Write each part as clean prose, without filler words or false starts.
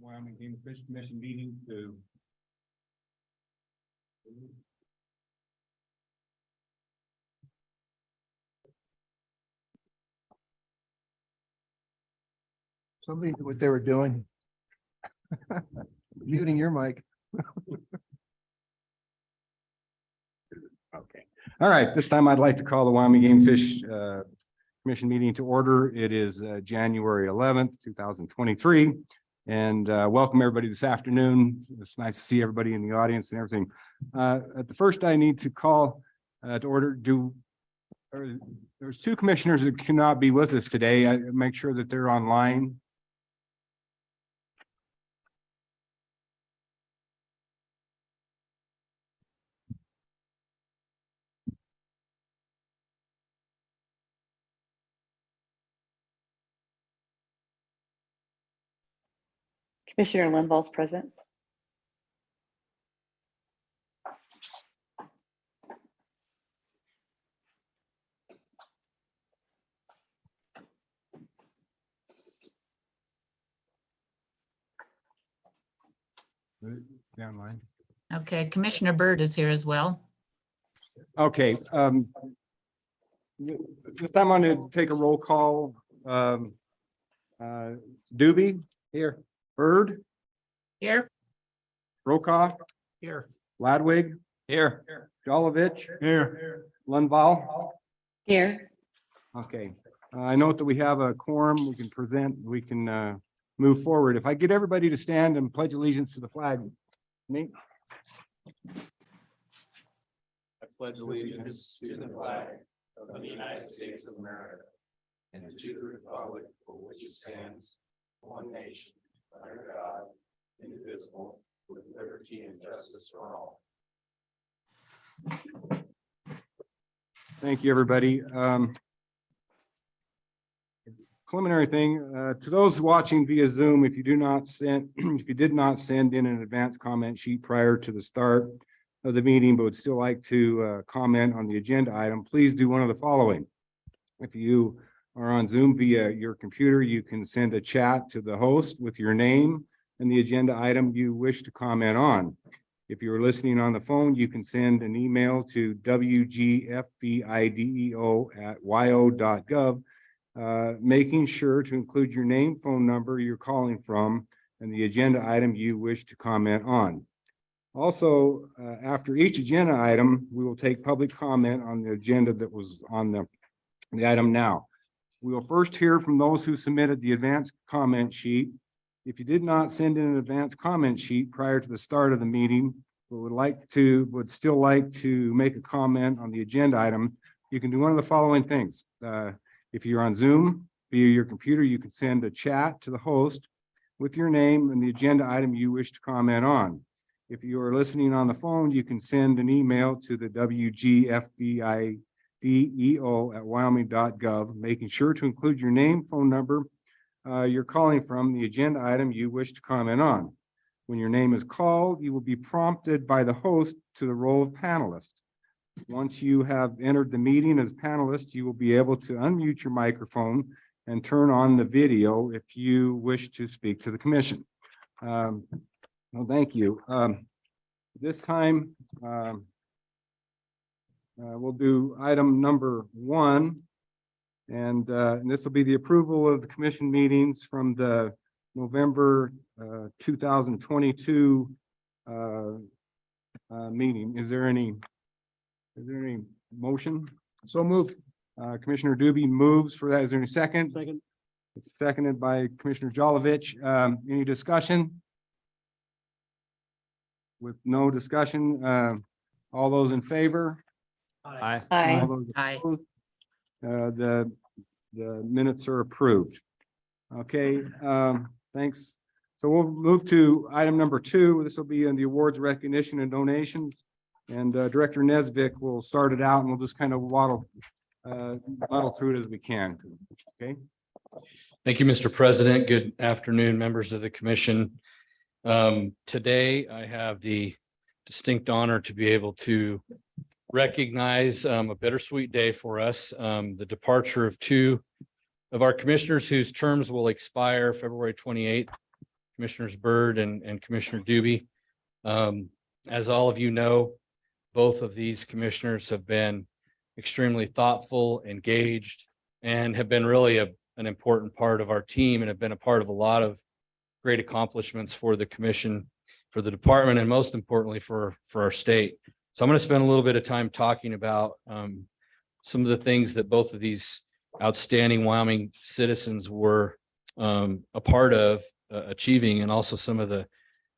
Wyoming Game Fish Commission meeting to somebody knew what they were doing. Muting your mic. Okay. All right. This time I'd like to call the Wyoming Game Fish Commission meeting to order. It is January 11th, 2023. And welcome everybody this afternoon. It's nice to see everybody in the audience and everything. At the first, I need to call to order. There's two commissioners that cannot be with us today. I make sure that they're online. Commissioner Linvall's present. Online. Okay, Commissioner Byrd is here as well. Okay. This time I'm going to take a roll call. Doobie here, Byrd, Here. Brokaw, Here. Ladwig here, Jolovich here, Lundvall. Here. Okay, I note that we have a quorum. We can present. We can move forward. If I get everybody to stand and pledge allegiance to the flag. Me. I pledge allegiance to the flag of the United States of America and to the republic for which it stands, one nation, under God, indivisible, with liberty and justice for all. Thank you, everybody. Preliminary thing, to those watching via Zoom, if you did not send in an advance comment sheet prior to the start of the meeting, but would still like to comment on the agenda item, please do one of the following. If you are on Zoom via your computer, you can send a chat to the host with your name and the agenda item you wish to comment on. If you're listening on the phone, you can send an email to wgfbideo@yo.gov, making sure to include your name, phone number you're calling from, and the agenda item you wish to comment on. Also, after each agenda item, we will take public comment on the agenda that was on the item now. We will first hear from those who submitted the advance comment sheet. If you did not send in an advance comment sheet prior to the start of the meeting, but would still like to make a comment on the agenda item, you can do one of the following things. If you're on Zoom via your computer, you can send a chat to the host with your name and the agenda item you wish to comment on. If you are listening on the phone, you can send an email to the WGFBideo@wyoming.gov, making sure to include your name, phone number you're calling from, the agenda item you wish to comment on. When your name is called, you will be prompted by the host to the role of panelist. Once you have entered the meeting as panelist, you will be able to unmute your microphone and turn on the video if you wish to speak to the commission. Well, thank you. This time, we'll do item number 1, and this will be the approval of the commission meetings from the November 2022 meeting. Is there any motion? So moved. Commissioner Doobie moves for that. Is there any second? Second. It's seconded by Commissioner Jolovich. Any discussion? With no discussion, all those in favor? Aye. Aye. All those Aye. opposed? The minutes are approved. Okay, thanks. So we'll move to item number 2. This will be in the awards, recognition, and donations. And Director Nesbitt will start it out, and we'll just kind of waddle through it as we can. Okay. Thank you, Mr. President. Good afternoon, members of the commission. Today, I have the distinct honor to be able to recognize a bittersweet day for us, the departure of 2 Of our commissioners whose terms will expire February 28th, Commissioners Byrd and Commissioner Doobie. As all of you know, both of these commissioners have been extremely thoughtful, engaged, and have been really an important part of our team and have been a part of a lot of great accomplishments for the commission, for the department, and most importantly for our state. So I'm going to spend a little bit of time talking about some of the things that both of these outstanding Wyoming citizens were a part of achieving, and also some of the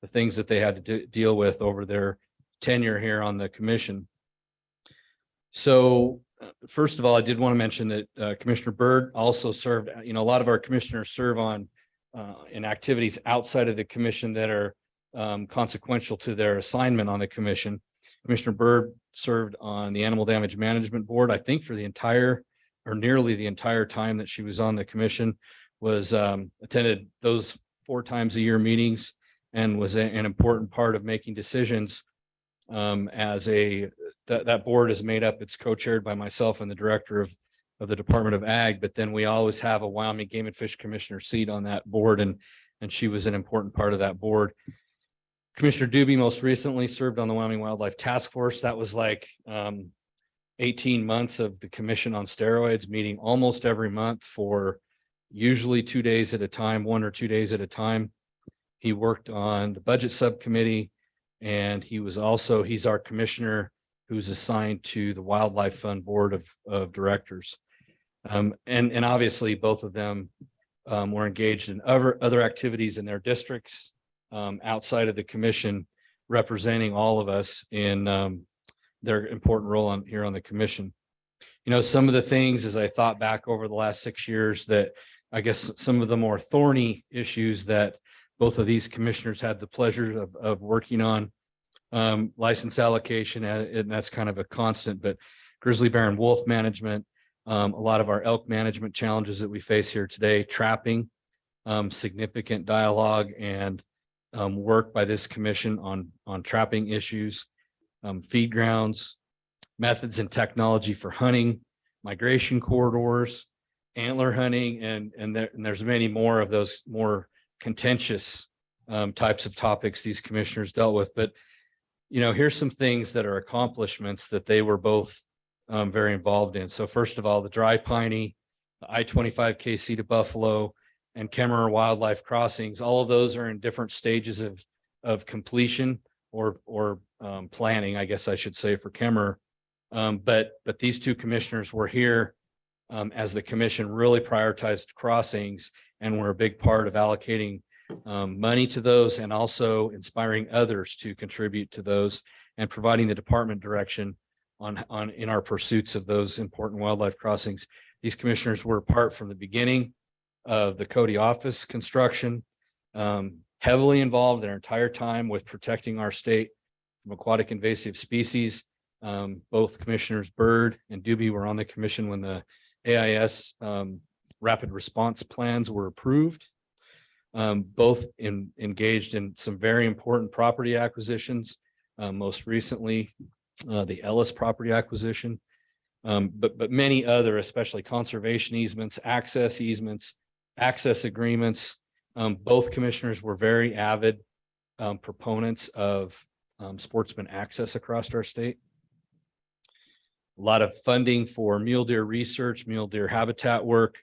things that they had to deal with over their tenure here on the commission. So first of all, I did want to mention that Commissioner Byrd also served, a lot of our commissioners serve on in activities outside of the commission that are consequential to their assignment on the commission. Commissioner Byrd served on the Animal Damage Management Board, I think for the entire or nearly the entire time that she was on the commission, was attended those 4 times a year meetings and was an important part of making decisions. That board is made up, it's co-chaired by myself and the director of the Department of Ag, but then we always have a Wyoming Game and Fish Commissioner seat on that board, and she was an important part of that board. Commissioner Doobie most recently served on the Wyoming Wildlife Task Force. That was like 18 months of the commission on steroids, meeting almost every month for usually 2 days at a time, 1 or 2 days at a time. He worked on the budget subcommittee, and he's our commissioner who's assigned to the Wildlife Fund Board of Directors. And obviously both of them were engaged in other activities in their districts outside of the commission, representing all of us in their important role here on the commission. Some of the things as I thought back over the last 6 years, that I guess some of the more thorny issues that both of these commissioners had the pleasure of working on, license allocation, and that's kind of a constant, but grizzly bear and wolf management, a lot of our elk management challenges that we face here today, trapping, significant dialogue and work by this commission on trapping issues, feed grounds, methods and technology for hunting, migration corridors, antler hunting, and there's many more of those more contentious types of topics these commissioners dealt with. But here's some things that are accomplishments that they were both very involved in. So first of all, the Dry Piney, the I-25 KC to Buffalo, and Kemmerer Wildlife Crossings, all of those are in different stages of completion or planning, I guess I should say, for Kemmerer. But these 2 commissioners were here as the commission really prioritized crossings and were a big part of allocating money to those, and also inspiring others to contribute to those and providing the department direction in our pursuits of those important wildlife crossings. These commissioners were part from the beginning of the Cody office construction, heavily involved their entire time with protecting our state from aquatic invasive species. Both Commissioners Byrd and Doobie were on the commission when the AIS rapid response plans were approved. Both engaged in some very important property acquisitions, most recently the Ellis property acquisition, but many other, especially conservation easements, access agreements. Both commissioners were very avid proponents of sportsman access across our state. A lot of funding for mule deer research, mule deer habitat work,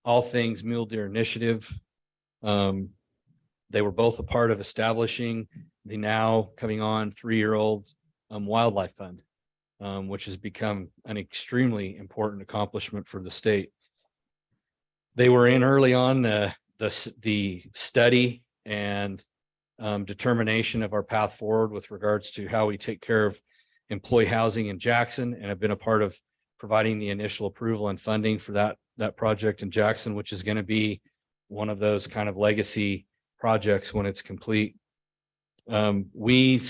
all things mule deer initiative. They were both a part of establishing the now coming on 3-year-old wildlife fund, which has become an extremely important accomplishment for the state. They were in early on the study and determination of our path forward with regards to how we take care of employee housing in Jackson, and have been a part of providing the initial approval and funding for that project in Jackson, which is going to be one of those kind of legacy projects when it's complete. We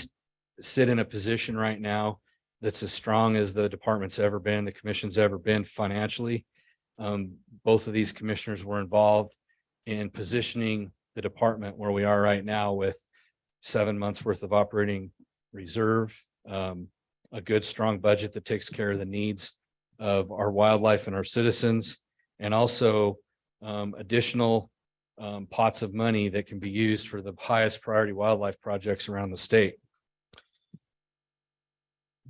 sit in a position right now that's as strong as the department's ever been, the commission's ever been financially. Both of these commissioners were involved in positioning the department where we are right now, with 7 months worth of operating reserve, a good strong budget that takes care of the needs of our wildlife and our citizens, and also additional pots of money that can be used for the highest priority wildlife projects around the state.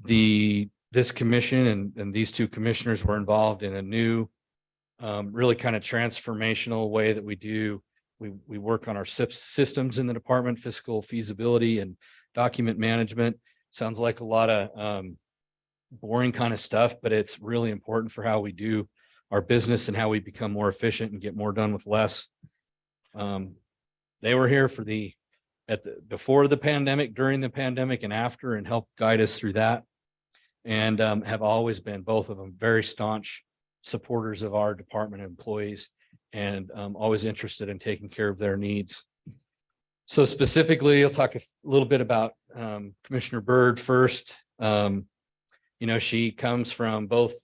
This commission and these two commissioners were involved in a new, really kind of transformational way that we work on our systems in the department, fiscal feasibility and document management. Sounds like a lot of boring kind of stuff, but it's really important for how we do our business and how we become more efficient and get more done with less. They were here for before the pandemic, during the pandemic, and after, and helped guide us through that. And have always been, both of them, very staunch supporters of our department employees, and always interested in taking care of their needs. So specifically, I'll talk a little bit about Commissioner Byrd first. She comes from both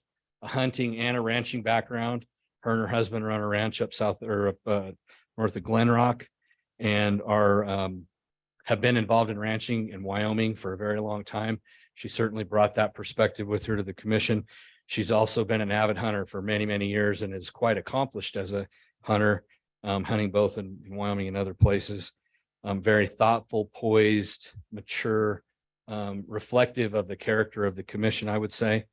a hunting and a ranching background. Her and her husband run a ranch up south, or up north of Glen Rock, and have been involved in ranching in Wyoming for a very long time. She certainly brought that perspective with her to the commission. She's also been an avid hunter for many, many years and is quite accomplished as a hunter, hunting both in Wyoming and other places. Very thoughtful, poised, mature, reflective of the character of the commission, I would say.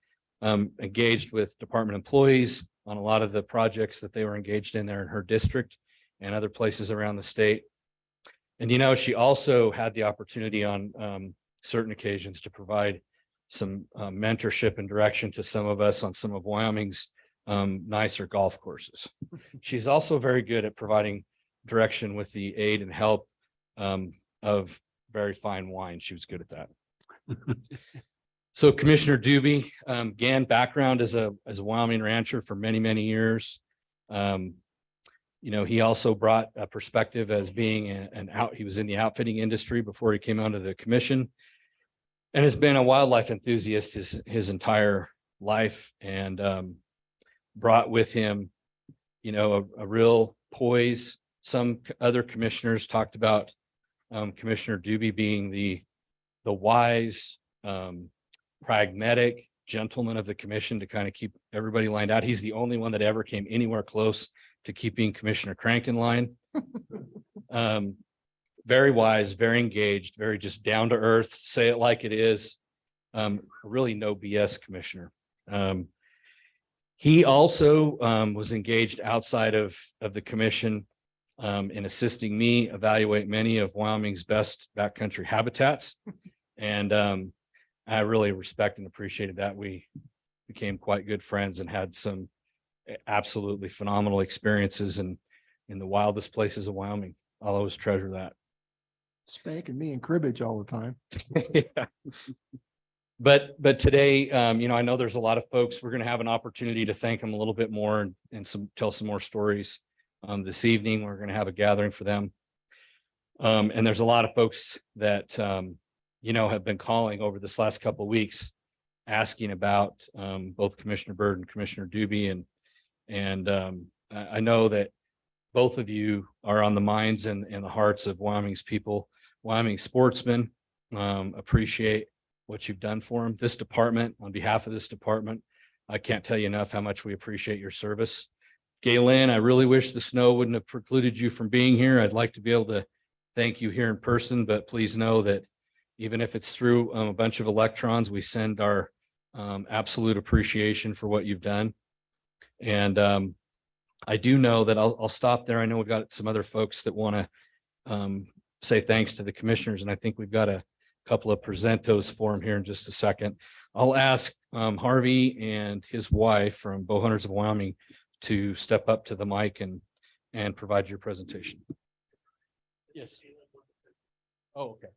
Engaged with department employees on a lot of the projects that they were engaged in there in her district and other places around the state. And, she also had the opportunity on certain occasions to provide some mentorship and direction to some of us on some of Wyoming's nicer golf courses. She's also very good at providing direction with the aid and help of very fine wine. She was good at that. So Commissioner Doobie, again, background as a Wyoming rancher for many, many years. He also brought a perspective as being he was in the outfitting industry before he came onto the commission, and has been a wildlife enthusiast his entire life, and brought with him, a real poise. Some other commissioners talked about Commissioner Doobie being the wise, pragmatic gentleman of the commission to kind of keep everybody lined out. He's the only one that ever came anywhere close to keeping Commissioner Crank in line. Very wise, very engaged, very just down to earth, say it like it is. Really no BS commissioner. He also was engaged outside of the commission in assisting me evaluate many of Wyoming's best backcountry habitats. And I really respect and appreciated that. We became quite good friends and had some absolutely phenomenal experiences in the wildest places of Wyoming. I'll always treasure that. Spanking me in cribbage all the time. Yeah. But today, I know there's a lot of folks. We're going to have an opportunity to thank them a little bit more and tell some more stories. This evening, we're going to have a gathering for them. And there's a lot of folks that, have been calling over this last couple of weeks, asking about both Commissioner Byrd and Commissioner Doobie. And I know that both of you are on the minds and the hearts of Wyoming's people, Wyoming sportsmen. Appreciate what you've done for them. This department, on behalf of this department, I can't tell you enough how much we appreciate your service. Galen, I really wish the snow wouldn't have precluded you from being here. I'd like to be able to thank you here in person, but please know that even if it's through a bunch of electrons, we send our absolute appreciation for what you've done. And I do know that I'll stop there. I know we've got some other folks that want to say thanks to the commissioners, and I think we've got a couple of presentos for them here in just a second. I'll ask Harvey and his wife from Bow Hunters of Wyoming to step up to the mic and provide your presentation. Yes. Oh, okay.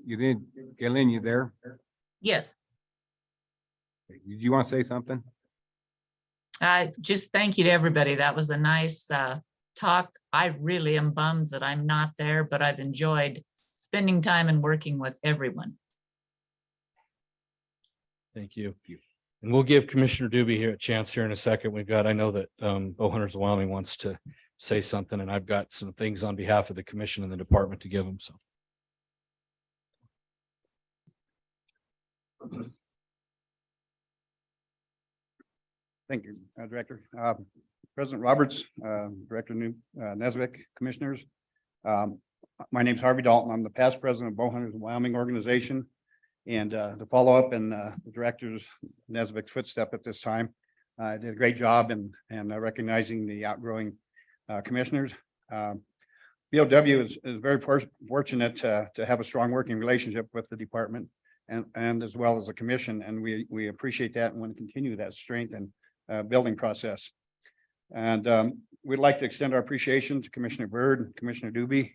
You did, Galen, you there? Yes, Did you want to say something? just thank you to everybody. That was a nice talk. I really am bummed that I'm not there, but I've enjoyed spending time and working with everyone. Thank you. And we'll give Commissioner Doobie here a chance here in a second. I know that Bow Hunters of Wyoming wants to say something, and I've got some things on behalf of the commission and the department to give them. So. Thank you, Director. President Roberts, Director Nesbitt, Commissioners. My name's Harvey Dalton. I'm the past president of Bowhunters of Wyoming organization. And to follow up in the Director's Nesbitt's footstep at this time, I did a great job in recognizing the outgrowing commissioners. BOW is very fortunate to have a strong working relationship with the department and as well as the commission. And we appreciate that and want to continue that strength and building process. And we'd like to extend our appreciation to Commissioner Byrd and Commissioner Doobie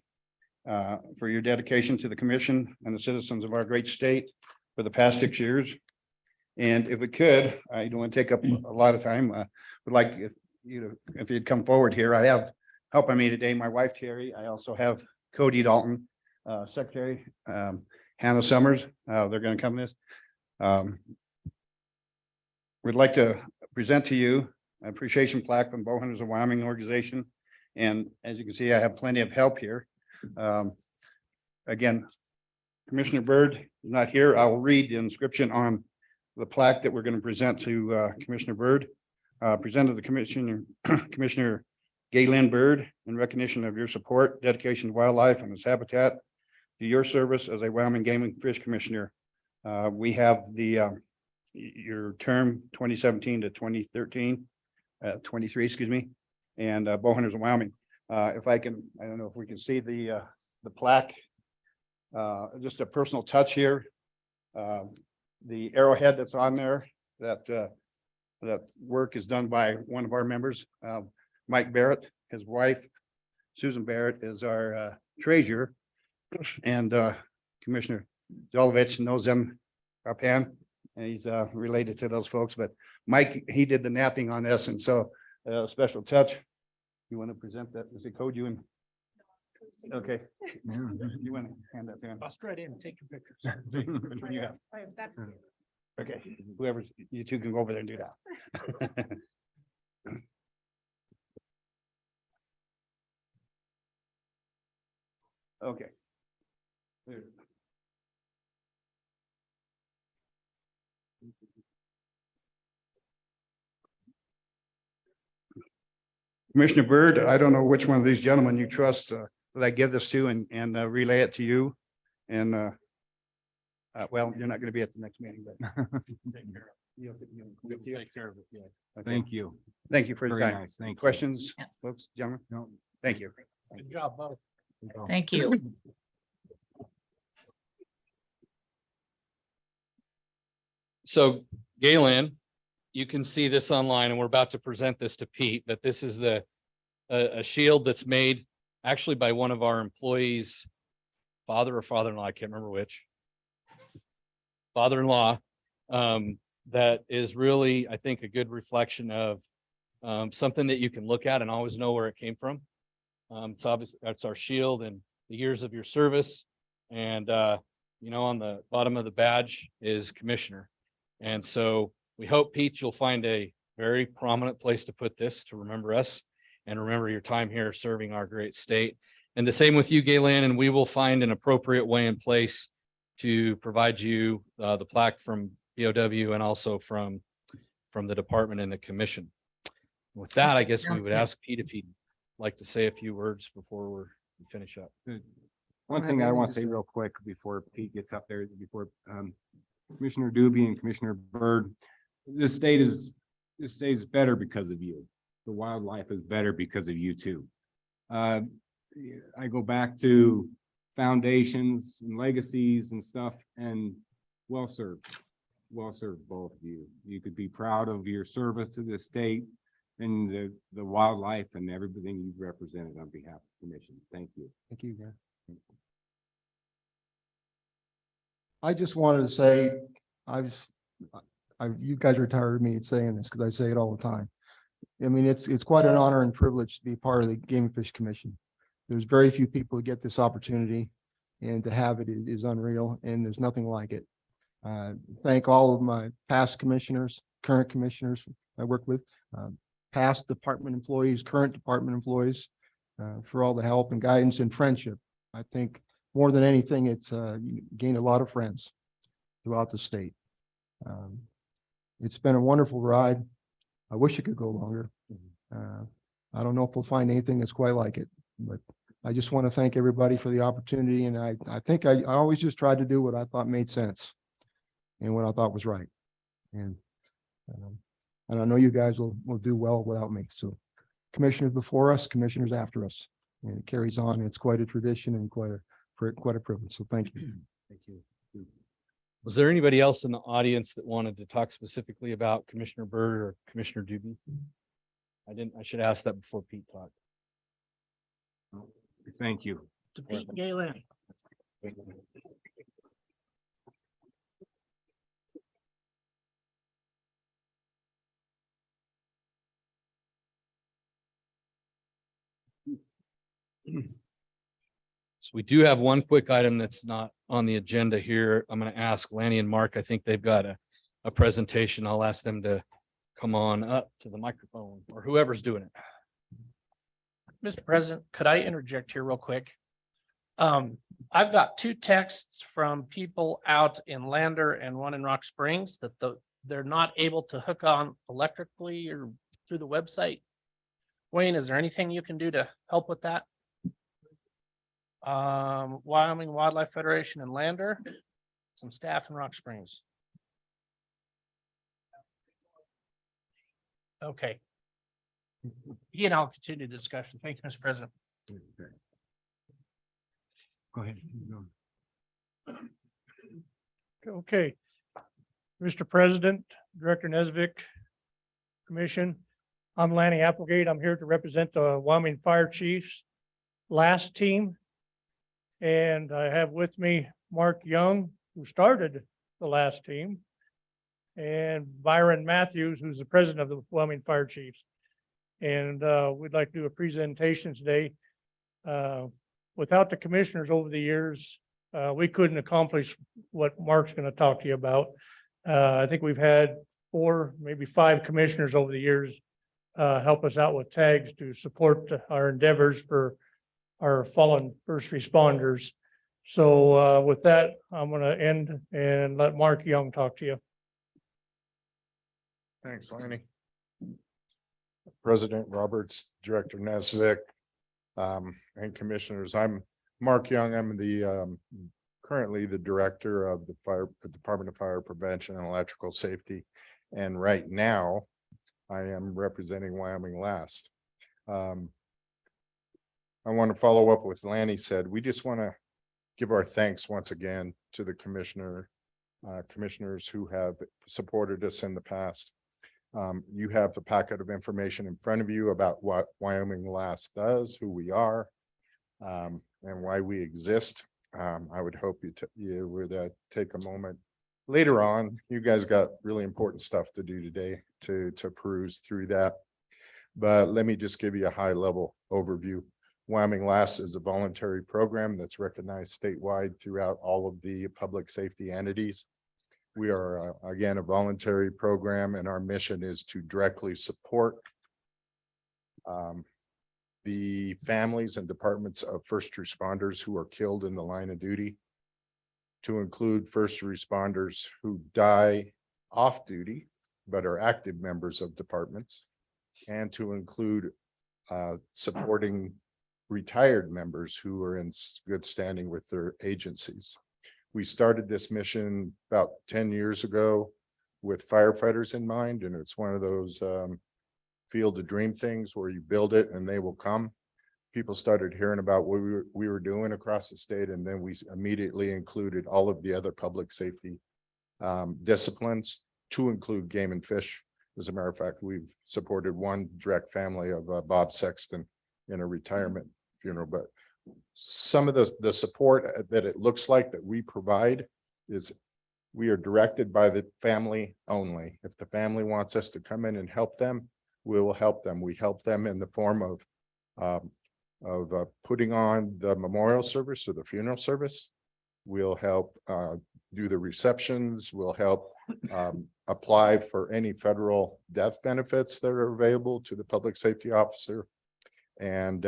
for your dedication to the commission and the citizens of our great state for the past 6 years. And if we could, I don't want to take up a lot of time. Would like if you'd come forward here. I have helping me today, my wife Terry. I also have Cody Dalton, Secretary Hannah Summers. They're going to come in this. We'd like to present to you an appreciation plaque from Bowhunters of Wyoming organization. And as you can see, I have plenty of help here. Again, Commissioner Byrd is not here. I will read the inscription on the plaque that we're going to present to Commissioner Byrd. Presented to Commissioner Galen Byrd in recognition of your support, dedication to wildlife and its habitat, to your service as a Wyoming Game and Fish Commissioner. We have your term 2017 to 2013, 23, excuse me, and Bowhunters of Wyoming. If I can, I don't know if we can see the plaque. Just a personal touch here. The arrowhead that's on there, that work is done by one of our members, Mike Barrett. His wife, Susan Barrett, is our treasurer, and Commissioner Dolovich knows them offhand, and he's related to those folks. But Mike, he did the napping on this, and so special touch. You want to present that? Is it code you and? Okay. You want to hand that down? I'll straight in and take your pictures. Which one you have? Okay, whoever's, you two can go over there and do that. Okay. There. Commissioner Byrd, I don't know which one of these gentlemen you trust that I give this to and relay it to you. And well, you're not going to be at the next meeting, but you'll take care of it. Yeah. Okay. Thank you. Thank you for your Very time. nice. Thank you. Questions, Yeah. folks, gentlemen? No. Thank you. Good job, both. Thank you. So Galen, you can see this online and we're about to present this to Pete, but this is a shield that's made actually by one of our employees, father or father-in-law, I can't remember which. Father-in-law, that is really, I think, a good reflection of something that you can look at and always know where it came from. It's obviously, that's our shield and the years of your service. And, on the bottom of the badge is Commissioner. And so we hope, Pete, you'll find a very prominent place to put this to remember us and remember your time here serving our great state. And the same with you, Galen, and we will find an appropriate way in place to provide you the plaque from BOW and also from the department and the commission. With that, I guess we Sounds would good. ask Pete if he'd like to say a few words before we finish up. One thing I want to say real quick before Pete gets up there, before Commissioner Doobie and Commissioner Byrd, this state is better because of you. The wildlife is better because of you too. I go back to foundations and legacies and stuff, and well served both of you. You could be proud of your service to the state and the wildlife and everything you've represented on behalf of the commission. Thank you. Thank you, man. I just wanted to say, you guys are tired of me saying this because I say it all the time. I mean, it's quite an honor and privilege to be part of the Game and Fish Commission. There's very few people who get this opportunity, and to have it is unreal, and there's nothing like it. Thank all of my past commissioners, current commissioners I work with, past department employees, current department employees, for all the help and guidance and friendship. I think more than anything, it's you gain a lot of friends throughout the state. It's been a wonderful ride. I wish it could go longer. I don't know if we'll find anything that's quite like it, but I just want to thank everybody for the opportunity. And I think I always just tried to do what I thought made sense and what I thought was right. And I know you guys will do well without me. So commissioners before us, commissioners after us, and it carries on. It's quite a tradition and quite a privilege. So thank you. Thank you. Was there anybody else in the audience that wanted to talk specifically about Commissioner Byrd or Commissioner Doobie? I should ask that before Pete talked. Thank you. To Pete Galen. So we do have one quick item that's not on the agenda here. I'm going to ask Lanny and Mark. I think they've got a presentation. I'll ask them to come on up to the microphone or whoever's doing it. Mr. President, could I interject here real quick? I've got two texts from people out in Lander and one in Rock Springs that they're not able to hook on electrically or through the website. Wayne, is there anything you can do to help with that? Wyoming Wildlife Federation and Lander, some staff in Rock Springs. Okay. He and I'll continue the discussion. Thank you, Mr. President. Go ahead. Okay. Mr. President, Director Nesvik, Commission, I'm Lanny Applegate. I'm here to represent the Wyoming Fire Chiefs last team. And I have with me Mark Young, who started the last team, and Byron Matthews, who's the president of the Wyoming Fire Chiefs. And we'd like to do a presentation today. Without the commissioners over the years, we couldn't accomplish what Mark's going to talk to you about. I think we've had 4, maybe 5 commissioners over the years help us out with tags to support our endeavors for our fallen first responders. So with that, I'm going to end and let Mark Young talk to you. Thanks, Lanny. President Roberts, Director Nesvik, and commissioners. I'm Mark Young. I'm the currently the director of the Department of Fire Prevention and Electrical Safety. And right now I am representing Wyoming Last. I want to follow up with Lanny said. We just want to give our thanks once again to the commissioners who have supported us in the past. You have a packet of information in front of you about what Wyoming Last does, who we are, and why we exist. I would hope you would take a moment later on. You guys got really important stuff to do today to peruse through that. But let me just give you a high level overview. Wyoming Last is a voluntary program that's recognized statewide throughout all of the public safety entities. We are, again, a voluntary program, and our mission is to directly support the families and departments of first responders who are killed in the line of duty, to include first responders who die off duty but are active members of departments, and to include supporting retired members who are in good standing with their agencies. We started this mission about 10 years ago with firefighters in mind, and it's one of those field of dream things where you build it and they will come. People started hearing about what we were doing across the state, and then we immediately included all of the other public safety disciplines, to include game and fish. As a matter of fact, we've supported one direct family of Bob Sexton in a retirement funeral. But some of the support that it looks like that we provide is we are directed by the family only. If the family wants us to come in and help them, we will help them. We help them in the form of putting on the memorial service or the funeral service. We'll help do the receptions. We'll help apply for any federal death benefits that are available to the public safety officer. And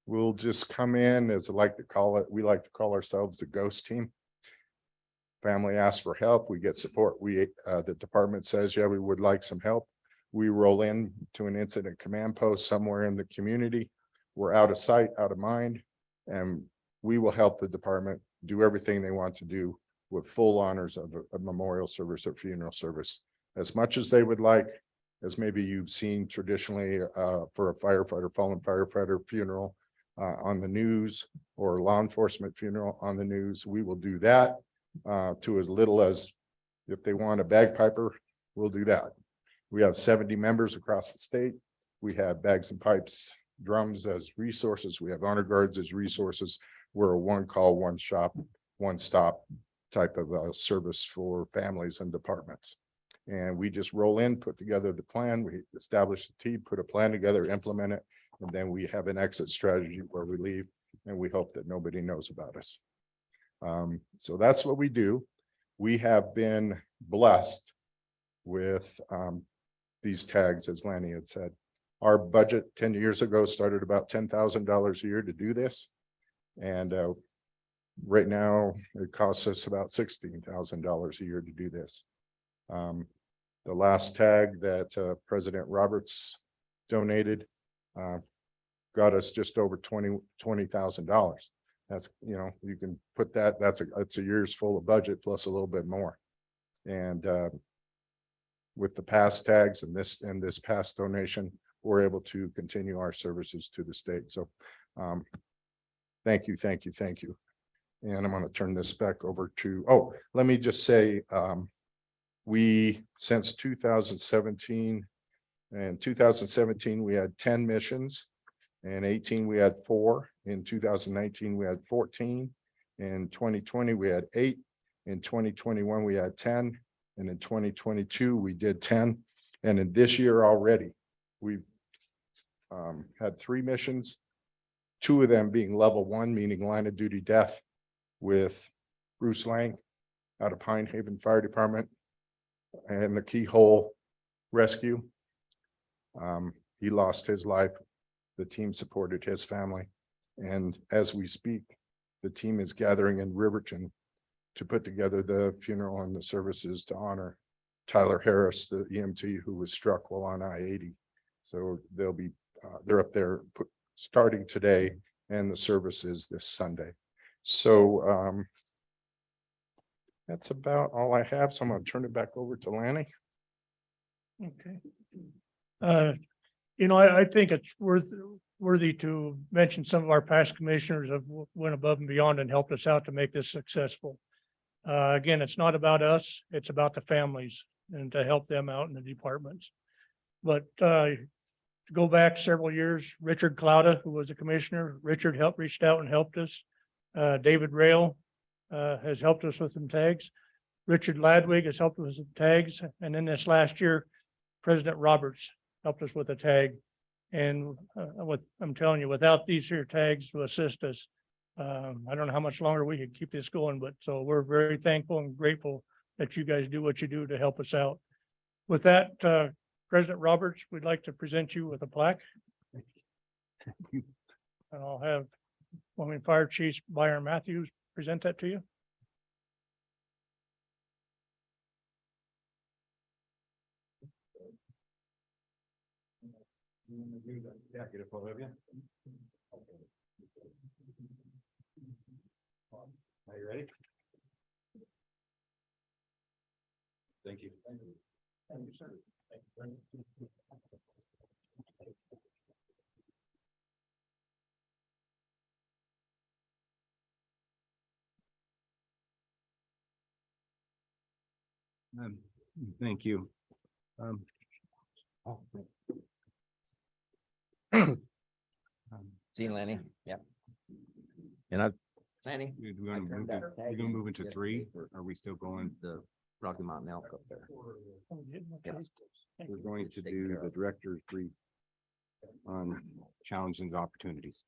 we'll just come in, as I like to call it, we like to call ourselves the ghost team. family asks for help, we get support. The department says, yeah, we would like some help. We roll in to an incident command post somewhere in the community. We're out of sight, out of mind, and we will help the department do everything they want to do with full honors of a memorial service or funeral service, as much as they would like, as maybe you've seen traditionally for a firefighter, fallen firefighter funeral on the news, or law enforcement funeral on the news. We will do that to as little as, if they want a bagpiper, we'll do that. We have 70 members across the state. We have bags and pipes, drums as resources. We have honor guards as resources. We're a one call, one shop, one stop type of service for families and departments. And we just roll in, put together the plan, we establish the team, put a plan together, implement it, and then we have an exit strategy where we leave, and we hope that nobody knows about us. So that's what we do. We have been blessed with these tags, as Lanny had said. Our budget 10 years ago started about $10,000 a year to do this. And right now it costs us about $16,000 a year to do this. The last tag that President Roberts donated got us just over $20,000. That's, you know, you can put that, that's a year's full of budget plus a little bit more. And with the past tags and this past donation, we're able to continue our services to the state. So thank you. And I'm going to turn this back over to, oh, let me just say, we, since 2017, in 2017, we had 10 missions. In 18, we had 4. In 2019, we had 14. In 2020, we had 8. In 2021, we had 10. And in 2022, we did 10. And in this year already, we've had 3 missions, 2 of them being level 1, meaning line of duty death, with Bruce Lang out of Pine Haven Fire Department and the Keyhole Rescue. He lost his life. The team supported his family. And as we speak, the team is gathering in Riverton to put together the funeral and the services to honor Tyler Harris, the EMT who was struck while on I-80. So they'll be, they're up there starting today, and the service is this Sunday. So that's about all I have. So I'm going to turn it back over to Lanny. Okay. You know, I think it's worthy to mention some of our past commissioners have went above and beyond and helped us out to make this successful. Again, it's not about us, it's about the families and to help them out in the departments. But to go back several years, Richard Clouda, who was a commissioner, Richard reached out and helped us. David Rail has helped us with some tags. Richard Ladwig has helped us with tags. And then this last year, President Roberts helped us with a tag. And I'm telling you, without these here tags to assist us, I don't know how much longer we could keep this going, but so we're very thankful and grateful that you guys do what you do to help us out. With that, President Roberts, we'd like to present you with a plaque. And I'll have Wyoming Fire Chief Byron Matthews present that to you. Yeah, get a photo of you. Are you ready? Thank you. Thank you, sir. Thank you. Thank you. See you, Lenny. Yeah. And I, Lenny, We're gonna move into 3, or are we still going? the Rocky Mountain Elk up there. Yes. We're going to do the director's brief on challenges and opportunities.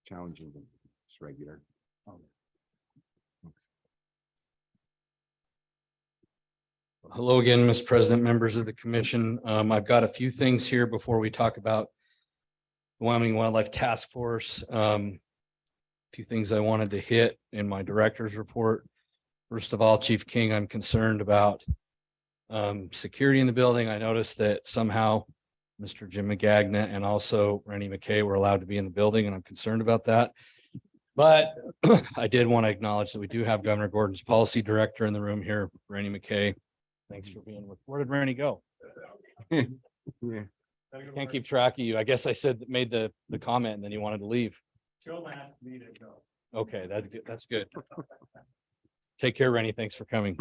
Challenges and just regular. Hello again, Mr. President, members of the commission. I've got a few things here before we talk about the Wyoming Wildlife Task Force. few things I wanted to hit in my director's report. First of all, Chief King, I'm concerned about security in the building. I noticed that somehow Mr. Jim McGagna and also Rennie McKay were allowed to be in the building, and I'm concerned about that. But I did want to acknowledge that we do have Governor Gordon's policy director in the room here, Rennie McKay. Thanks for being with. Where did Rennie go? Yeah. Can't keep track of you. I guess I made the comment and then you wanted to leave. Joe asked me to go. Okay, that's good. That's good. Take care, Rennie. Thanks for coming.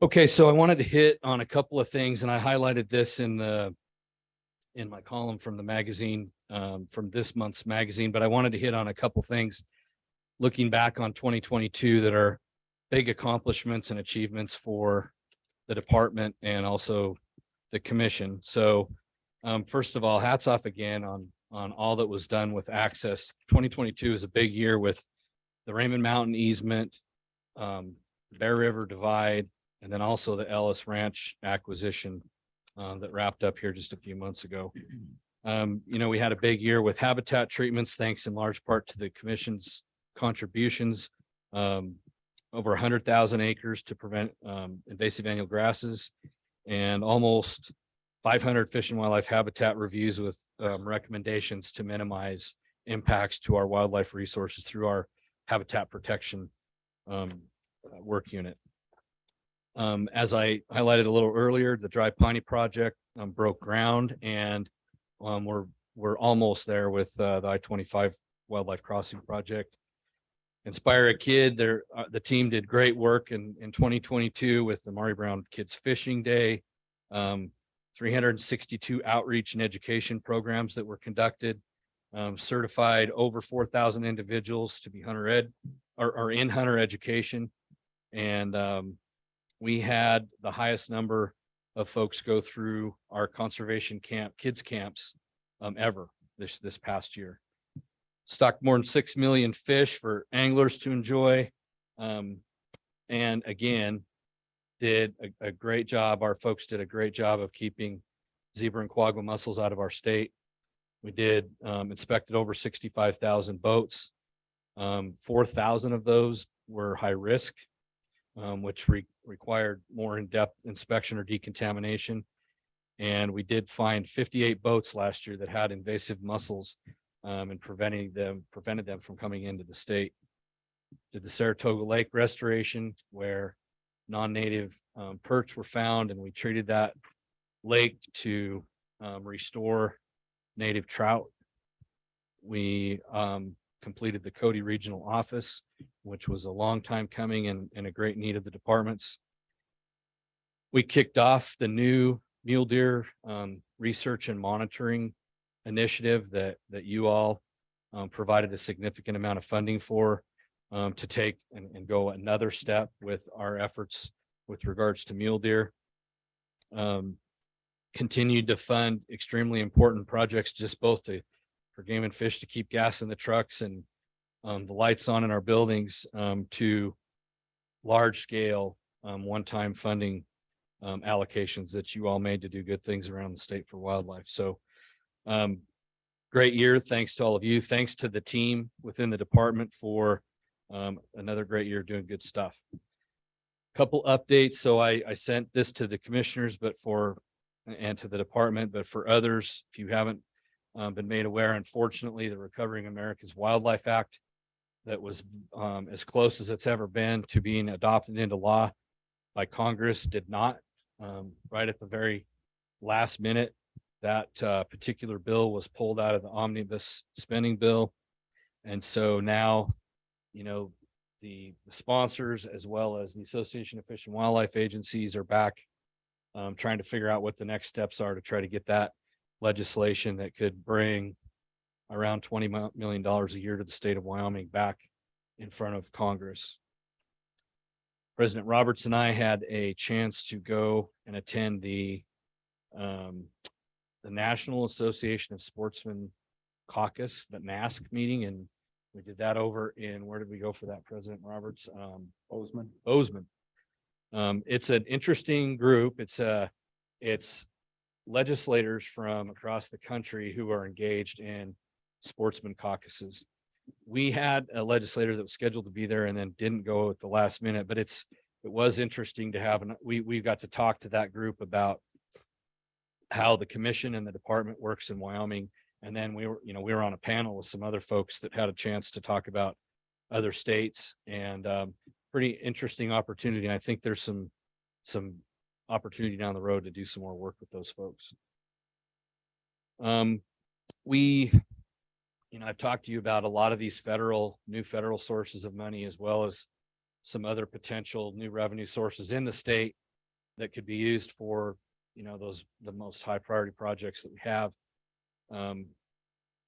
Okay, so I wanted to hit on a couple of things, and I highlighted this in my column from the magazine, from this month's magazine, but I wanted to hit on a couple things looking back on 2022 that are big accomplishments and achievements for the department and also the commission. So first of all, hats off again on all that was done with access. 2022 is a big year with the Raymond Mountain easement, Bear River Divide, and then also the Ellis Ranch acquisition that wrapped up here just a few months ago. We had a big year with habitat treatments, thanks in large part to the commission's contributions. Over 100,000 acres to prevent invasive annual grasses, and almost 500 fish and wildlife habitat reviews with recommendations to minimize impacts to our wildlife resources through our habitat protection work unit. As I highlighted a little earlier, the Dry Piney project broke ground, and we're almost there with the I-25 wildlife crossing project. Inspire a Kid, the team did great work in 2022 with the Maury Brown Kids Fishing Day, 362 outreach and education programs that were conducted, certified over 4,000 individuals to be hunter ed or in hunter education. And we had the highest number of folks go through our conservation camp, kids camps ever this past year. Stocked more than 6 million fish for anglers to enjoy. And again, did a great job. Our folks did a great job of keeping zebra and quagga mussels out of our state. We did inspected over 65,000 boats. 4,000 of those were high risk, which required more in-depth inspection or decontamination. And we did find 58 boats last year that had invasive mussels and prevented them from coming into the state. Did the Saratoga Lake restoration where non-native perch were found, and we treated that lake to restore native trout. We completed the Cody Regional Office, which was a long time coming and a great need of the departments. We kicked off the new mule deer research and monitoring initiative that you all provided a significant amount of funding for, to take and go another step with our efforts with regards to mule deer. Continued to fund extremely important projects, just both for game and fish to keep gas in the trucks and the lights on in our buildings, to large scale one-time funding allocations that you all made to do good things around the state for wildlife. So great year. Thanks to all of you. Thanks to the team within the department for another great year doing good stuff. Couple updates. So I sent this to the commissioners, and to the department, but for others, if you haven't been made aware, unfortunately, the Recovering America's Wildlife Act that was as close as it's ever been to being adopted into law by Congress did not. Right at the very last minute, that particular bill was pulled out of the omnibus spending bill. And so now, the sponsors as well as the Association of Fish and Wildlife Agencies are back trying to figure out what the next steps are to try to get that legislation that could bring around $20 million a year to the state of Wyoming back in front of Congress. President Roberts and I had a chance to go and attend the National Association of Sportsmen Caucus, the NASC meeting, and we did that over in, where did we go for that, President Roberts? Bozeman. It's an interesting group. It's legislators from across the country who are engaged in sportsman caucuses. We had a legislator that was scheduled to be there and then didn't go at the last minute, but it was interesting to have, we got to talk to that group about how the commission and the department works in Wyoming. And then we were on a panel with some other folks that had a chance to talk about other states, and pretty interesting opportunity. And I think there's some opportunity down the road to do some more work with those folks. I've talked to you about a lot of these new federal sources of money, as well as some other potential new revenue sources in the state that could be used for, the most high priority projects that we have.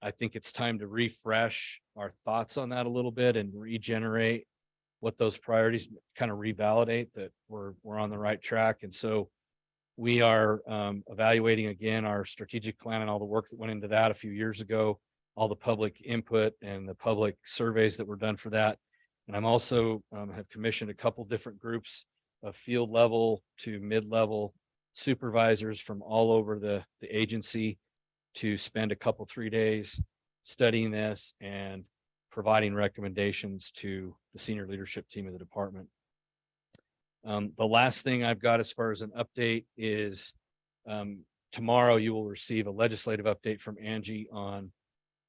I think it's time to refresh our thoughts on that a little bit and regenerate what those priorities, kind of revalidate that we're on the right track. And so we are evaluating again our strategic plan and all the work that went into that a few years ago, all the public input and the public surveys that were done for that. And I'm also have commissioned a couple different groups of field level to mid-level supervisors from all over the agency to spend a couple, 3 days studying this and providing recommendations to the senior leadership team of the department. The last thing I've got as far as an update is tomorrow you will receive a legislative update from Angie on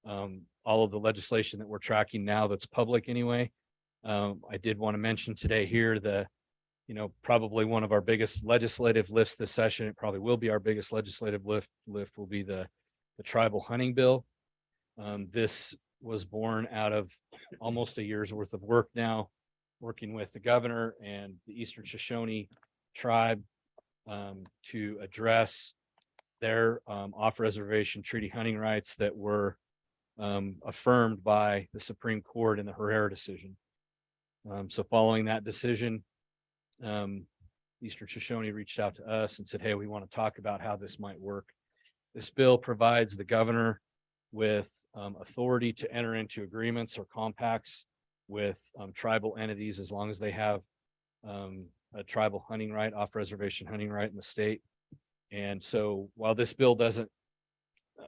all of the legislation that we're tracking now that's public anyway. I did want to mention today here probably one of our biggest legislative lifts this session. It probably will be our biggest legislative lift will be the tribal hunting bill. This was born out of almost a year's worth of work now, working with the governor and the Eastern Shoshone tribe to address their off-reservation treaty hunting rights that were affirmed by the Supreme Court in the Herrera decision. So following that decision, Eastern Shoshone reached out to us and said, hey, we want to talk about how this might work. This bill provides the governor with authority to enter into agreements or compacts with tribal entities as long as they have a tribal hunting right, off-reservation hunting right in the state. And so while this bill doesn't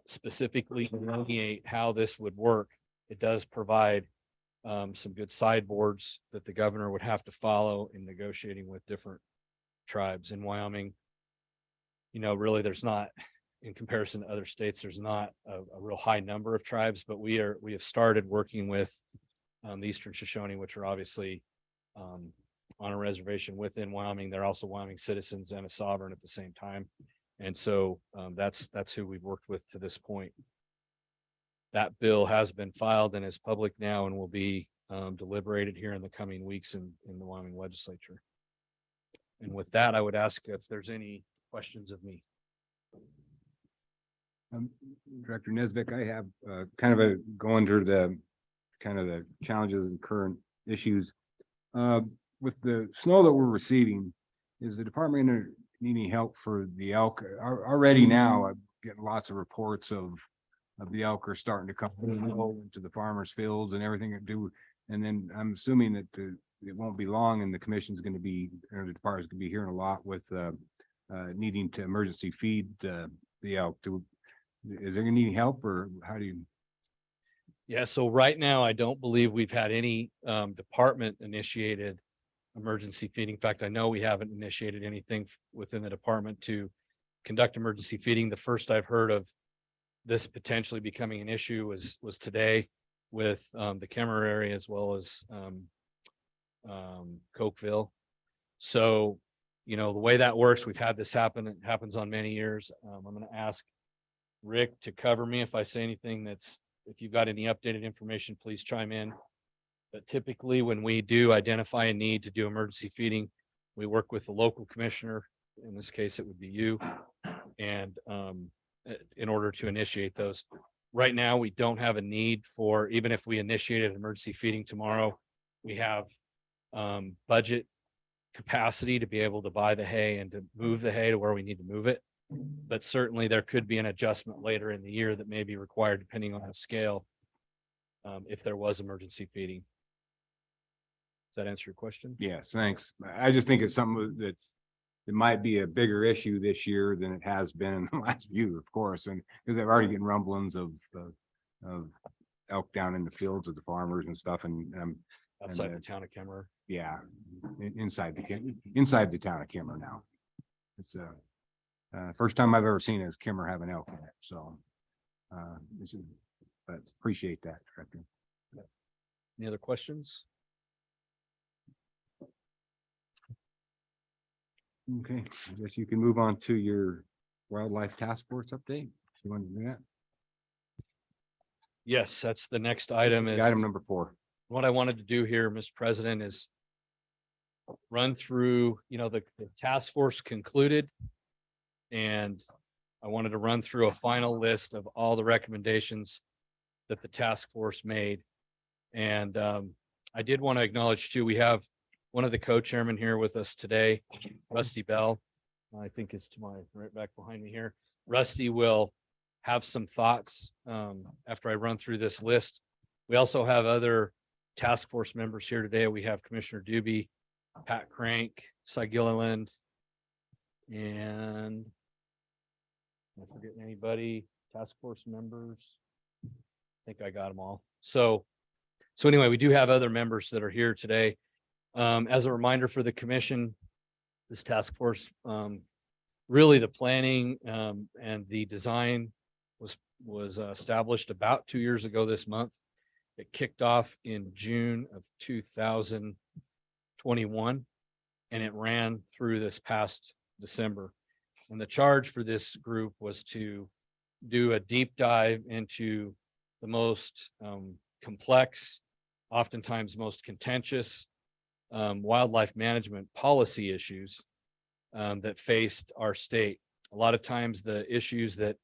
specifically delineate how this would work, it does provide some good sideboards that the governor would have to follow in negotiating with different tribes in Wyoming. Really there's not, in comparison to other states, there's not a real high number of tribes, but we have started working with the Eastern Shoshone, which are obviously on a reservation within Wyoming. They're also Wyoming citizens and a sovereign at the same time. And so that's who we've worked with to this point. That bill has been filed and is public now and will be deliberated here in the coming weeks in the Wyoming legislature. And with that, I would ask if there's any questions of me. Director Nesbitt, I have kind of going through the challenges and current issues. With the snow that we're receiving, is the department needing help for the elk? Already now, I'm getting lots of reports of the elk are starting to come into the farmers' fields and everything to do. And then I'm assuming that it won't be long and the commission's going to be, or the department's going to be hearing a lot with needing to emergency feed the elk. Is there any help, or how do you? Yeah, so right now, I don't believe we've had any department initiated emergency feeding. In fact, I know we haven't initiated anything within the department to conduct emergency feeding. The first I've heard of this potentially becoming an issue was today with the Kemmerer area as well as Cokeville. So, the way that works, we've had this happen. It happens on many years. I'm going to ask Rick to cover me if I say anything if you've got any updated information, please chime in. But typically when we do identify a need to do emergency feeding, we work with the local commissioner. In this case, it would be you. And in order to initiate those. Right now, we don't have a need for, even if we initiated emergency feeding tomorrow, we have budget capacity to be able to buy the hay and to move the hay to where we need to move it. But certainly there could be an adjustment later in the year that may be required depending on the scale if there was emergency feeding. Does that answer your question? Yes, thanks. I just think it's something it might be a bigger issue this year than it has been in the last few, of course, and because I've already getting rumblings of of elk down in the fields of the farmers and stuff and, Outside the town of Kemmerer. yeah, inside the town of Kimmer now. It's first time I've ever seen is Kimmer have an elk in it, so. This is, but appreciate that, Director. Any other questions? Okay, I guess you can move on to your wildlife task force update. You want to do that? Yes, that's the next item is. Item number 4. What I wanted to do here, Mr. President, is run through, the task force concluded. And I wanted to run through a final list of all the recommendations that the task force made. And I did want to acknowledge too, we have one of the co-chairmen here with us today, Rusty Bell. I think is to my right back behind me here. Rusty will have some thoughts after I run through this list. We also have other task force members here today. We have Commissioner Doobie, Pat Crank, Cy Gilliland, and am I forgetting anybody? Task force members? I think I got them all. So anyway, we do have other members that are here today. As a reminder for the commission, this task force, really the planning and the design was established about 2 years ago this month. It kicked off in June of 2021, and it ran through this past December. And the charge for this group was to do a deep dive into the most complex, oftentimes most contentious wildlife management policy issues that faced our state. A lot of times the issues that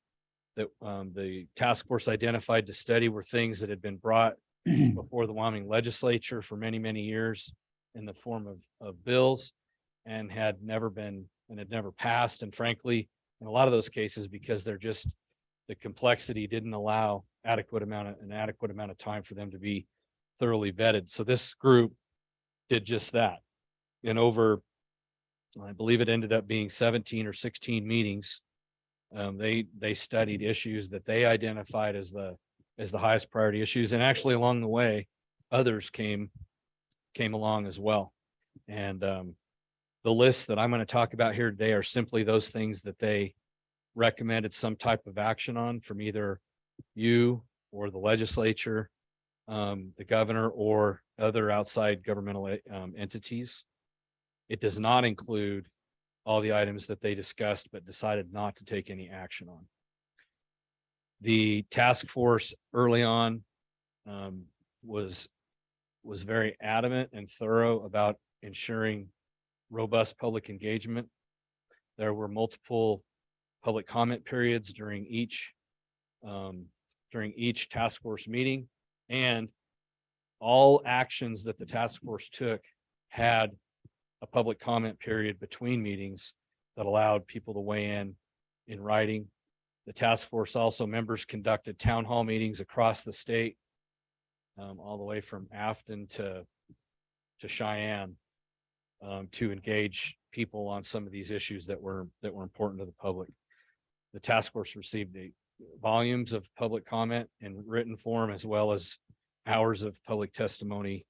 the task force identified to study were things that had been brought before the Wyoming legislature for many, many years in the form of bills and had never passed. And frankly, in a lot of those cases, because the complexity didn't allow an adequate amount of time for them to be thoroughly vetted. So this group did just that. And over, I believe it ended up being 17 or 16 meetings. They studied issues that they identified as the highest priority issues. And actually along the way, others came along as well. And the lists that I'm going to talk about here today are simply those things that they recommended some type of action on from either you or the legislature, the governor, or other outside governmental entities. It does not include all the items that they discussed, but decided not to take any action on. The task force early on was very adamant and thorough about ensuring robust public engagement. There were multiple public comment periods during each task force meeting, and all actions that the task force took had a public comment period between meetings that allowed people to weigh in writing. The task force also members conducted town hall meetings across the state, all the way from Afton to Cheyenne, to engage people on some of these issues that were important to the public. The task force received volumes of public comment in written form, as well as hours of public testimony.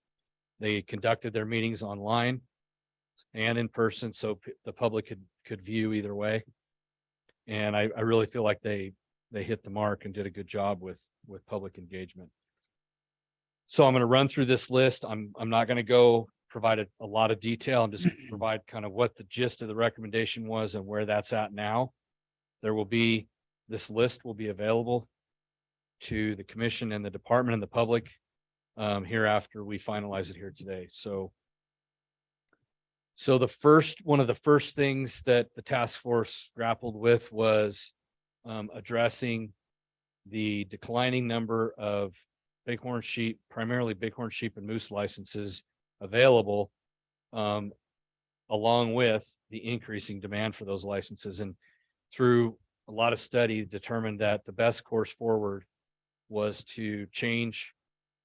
They conducted their meetings online and in person, so the public could view either way. And I really feel like they hit the mark and did a good job with public engagement. So I'm going to run through this list. I'm not going to go provide a lot of detail. I'm just going to provide kind of what the gist of the recommendation was and where that's at now. This list will be available to the commission and the department and the public here after we finalize it here today. So one of the first things that the task force grappled with was addressing the declining number of bighorn sheep, primarily bighorn sheep and moose licenses available, along with the increasing demand for those licenses. And through a lot of study, determined that the best course forward was to change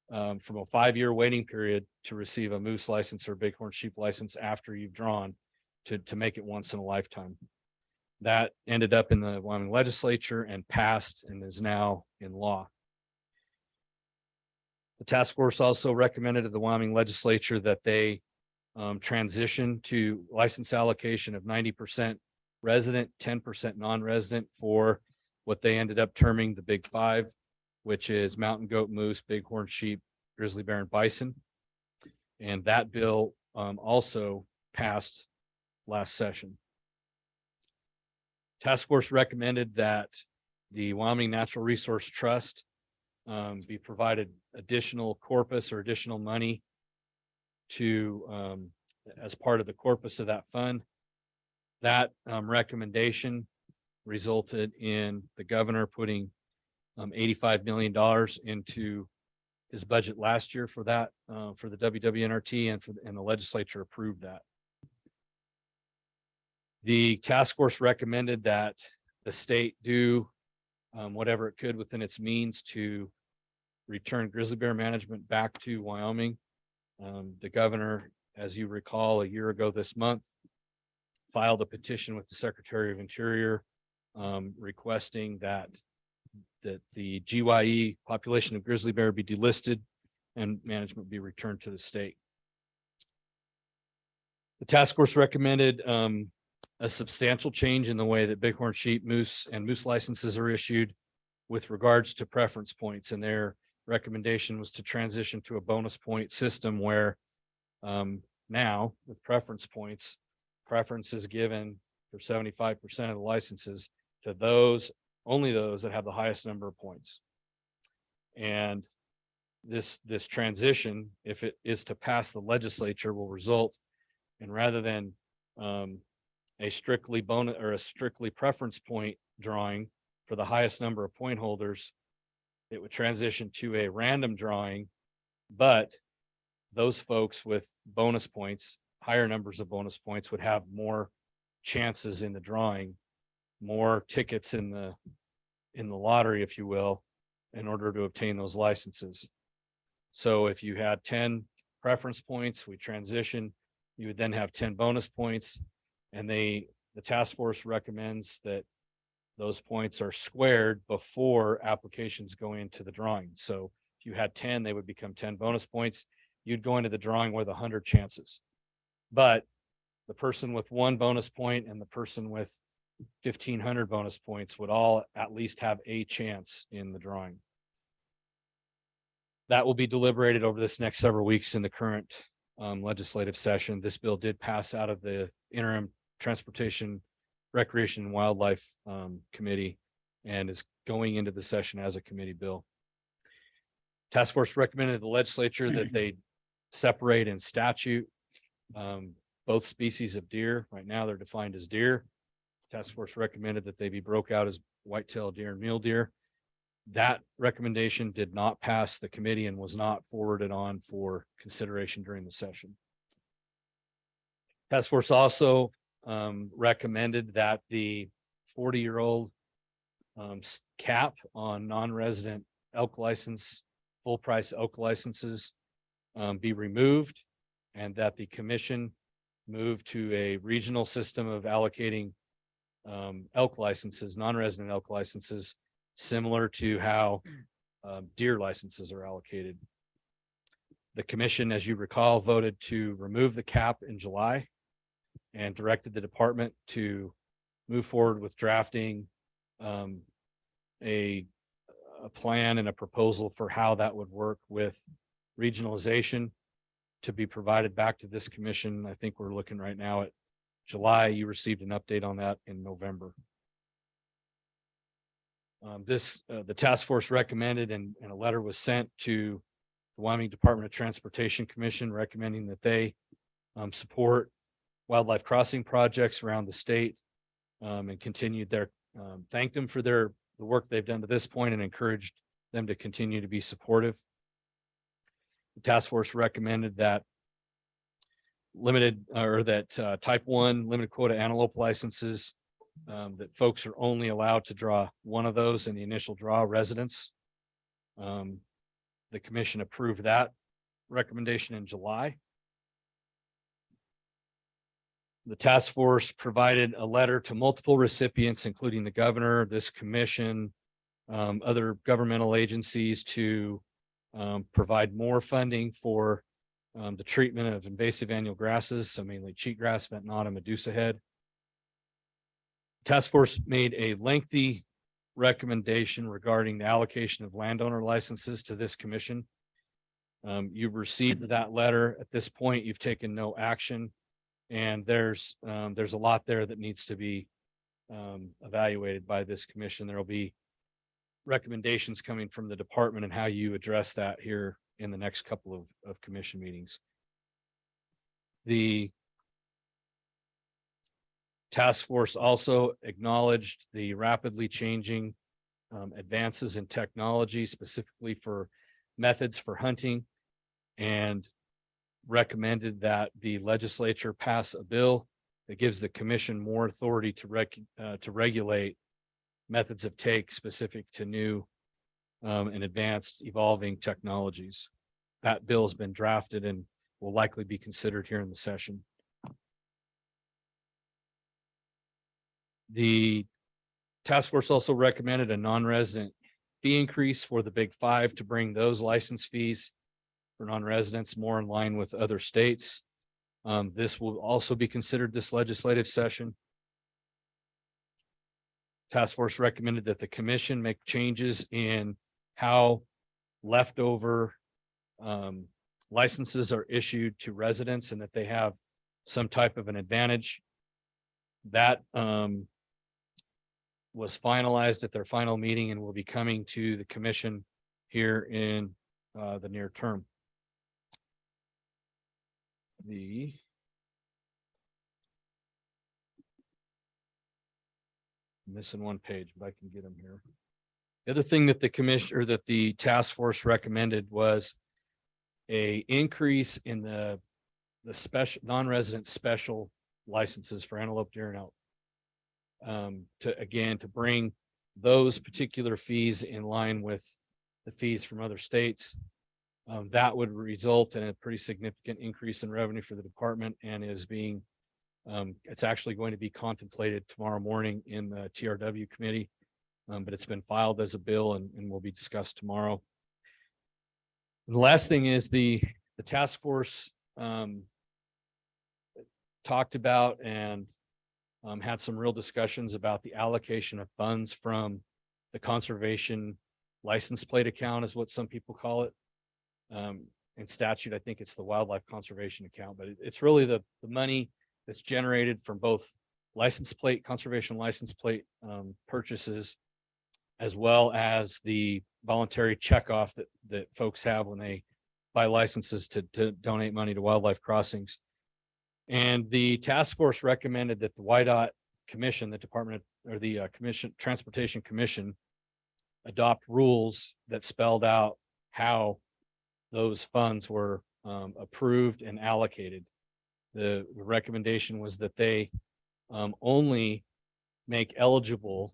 from a 5-year waiting period to receive a moose license or bighorn sheep license after you've drawn to make it once in a lifetime. That ended up in the Wyoming legislature and passed and is now in law. The task force also recommended to the Wyoming legislature that they transition to license allocation of 90% resident, 10% non-resident for what they ended up terming the Big Five, which is mountain goat, moose, bighorn sheep, grizzly bear, and bison. And that bill also passed last session. Task force recommended that the Wyoming Natural Resource Trust be provided additional corpus or additional money to as part of the corpus of that fund. That recommendation resulted in the governor putting $85 million into his budget last year for that, for the WWNRT, and the legislature approved that. The task force recommended that the state do whatever it could within its means to return grizzly bear management back to Wyoming. The governor, as you recall, a year ago this month, filed a petition with the Secretary of Interior requesting that the GYE population of grizzly bear be delisted and management be returned to the state. The task force recommended a substantial change in the way that bighorn sheep, moose, and moose licenses are issued with regards to preference points, and their recommendation was to transition to a bonus point system where now with preference points, preference is given for 75% of the licenses to those, only those that have the highest number of points. And this transition, if it is to pass the legislature, will result in, rather than a strictly bonus or a strictly preference point drawing for the highest number of point holders, it would transition to a random drawing, but those folks with bonus points, higher numbers of bonus points, would have more chances in the drawing, more tickets in the lottery, if you will, in order to obtain those licenses. So if you had 10 preference points, we transition, you would then have 10 bonus points, and the task force recommends that those points are squared before applications go into the drawing. So if you had 10, they would become 10 bonus points. You'd go into the drawing with 100 chances. But the person with 1 bonus point and the person with 1,500 bonus points would all at least have a chance in the drawing. That will be deliberated over this next several weeks in the current legislative session. This bill did pass out of the interim Transportation, Recreation, and Wildlife Committee and is going into the session as a committee bill. Task force recommended to the legislature that they separate in statute both species of deer. Right now they're defined as deer. Task force recommended that they be broke out as white-tailed deer and mule deer. That recommendation did not pass the committee and was not forwarded on for consideration during the session. Task force also recommended that the 40-year-old cap on non-resident elk license, full price elk licenses be removed, and that the commission move to a regional system of allocating elk licenses, non-resident elk licenses, similar to how deer licenses are allocated. The commission, as you recall, voted to remove the cap in July and directed the department to move forward with drafting a plan and a proposal for how that would work with regionalization to be provided back to this commission. I think we're looking right now at July. You received an update on that in November. The task force recommended, and a letter was sent to the Wyoming Department of Transportation Commission recommending that they support wildlife crossing projects around the state and continued their thanked them for the work they've done to this point and encouraged them to continue to be supportive. The task force recommended that type 1 limited quota antelope licenses, that folks are only allowed to draw one of those in the initial draw, residents. The commission approved that recommendation in July. The task force provided a letter to multiple recipients, including the governor, this commission, other governmental agencies, to provide more funding for the treatment of invasive annual grasses, so mainly cheatgrass, ventnata, medusa head. Task force made a lengthy recommendation regarding the allocation of landowner licenses to this commission. You've received that letter. At this point, you've taken no action. And there's a lot there that needs to be evaluated by this commission. There will be recommendations coming from the department and how you address that here in the next couple of commission meetings. The task force also acknowledged the rapidly changing advances in technology, specifically for methods for hunting, and recommended that the legislature pass a bill that gives the commission more authority to regulate methods of take specific to new and advanced evolving technologies. That bill has been drafted and will likely be considered here in the session. The task force also recommended a non-resident fee increase for the Big Five to bring those license fees for non-residents more in line with other states. This will also be considered this legislative session. Task force recommended that the commission make changes in how leftover licenses are issued to residents and that they have some type of an advantage. That was finalized at their final meeting and will be coming to the commission here in the near term. Missing one page, but I can get them here. The other thing that the commission or that the task force recommended was a increase in the special non-resident special licenses for antelope, deer, and elk. To bring those particular fees in line with the fees from other states. That would result in a pretty significant increase in revenue for the department and is being, it's actually going to be contemplated tomorrow morning in the TRW committee, but it's been filed as a bill and will be discussed tomorrow. And the last thing is the task force talked about and had some real discussions about the allocation of funds from the conservation license plate account is what some people call it. In statute, I think it's the wildlife conservation account, but it's really the money that's generated from both license plate, conservation license plate purchases, as well as the voluntary checkoff that folks have when they buy licenses to donate money to wildlife crossings. And the task force recommended that the WYDOT commission, the department or the transportation commission, adopt rules that spelled out how those funds were approved and allocated. The recommendation was that they only make eligible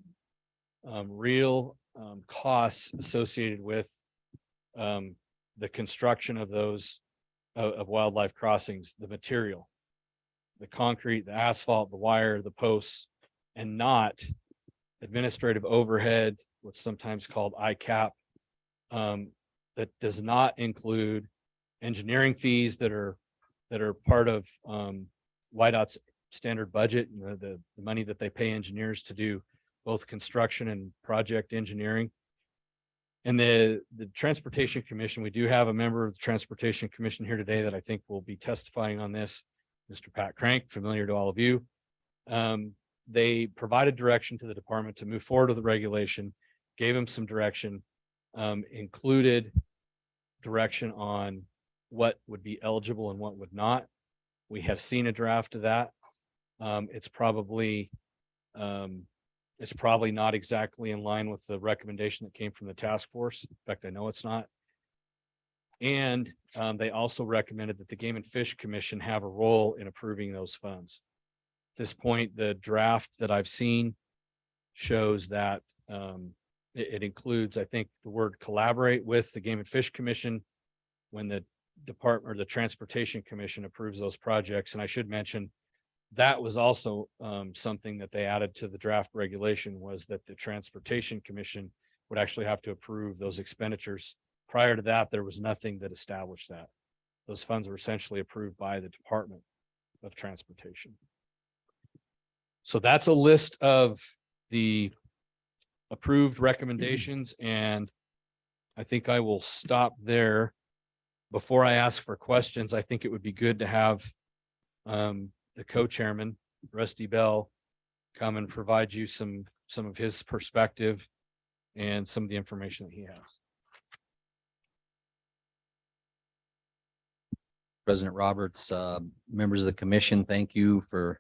real costs associated with the construction of those of wildlife crossings, the material, the concrete, the asphalt, the wire, the posts, and not administrative overhead, what's sometimes called ICAP, that does not include engineering fees that are part of WYDOT's standard budget, the money that they pay engineers to do both construction and project engineering. And the Transportation Commission, we do have a member of the Transportation Commission here today that I think will be testifying on this, Mr. Pat Crank, familiar to all of you. They provided direction to the department to move forward with the regulation, gave him some direction, included direction on what would be eligible and what would not. We have seen a draft of that. It's probably not exactly in line with the recommendation that came from the task force. In fact, I know it's not. And they also recommended that the Game and Fish Commission have a role in approving those funds. At this point, the draft that I've seen shows that it includes, I think, the word collaborate with the Game and Fish Commission when the department or the Transportation Commission approves those projects. And I should mention that was also something that they added to the draft regulation, was that the Transportation Commission would actually have to approve those expenditures Prior to that, there was nothing that established that. Those funds were essentially approved by the Department of Transportation. So that's a list of the approved recommendations, and I think I will stop there. Before I ask for questions, I think it would be good to have the co-chairman, Rusty Bell, come and provide you some of his perspective and some of the information that he has. President Roberts, members of the commission, thank you for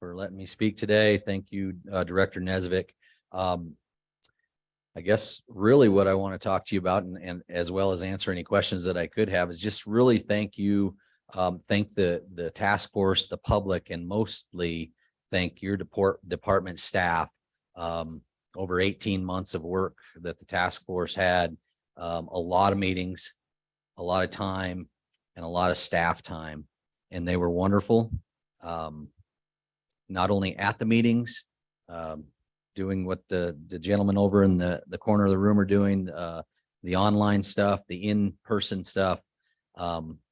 letting me speak today. Thank you, Director Nesvik. I guess really what I want to talk to you about, and as well as answer any questions that I could have, is just really thank you. Thank the task force, the public, and mostly thank your department staff. Over 18 months of work that the task force had, a lot of meetings, a lot of time, and a lot of staff time, and they were wonderful. Not only at the meetings, doing what the gentlemen over in the corner of the room are doing, the online stuff, the in-person stuff,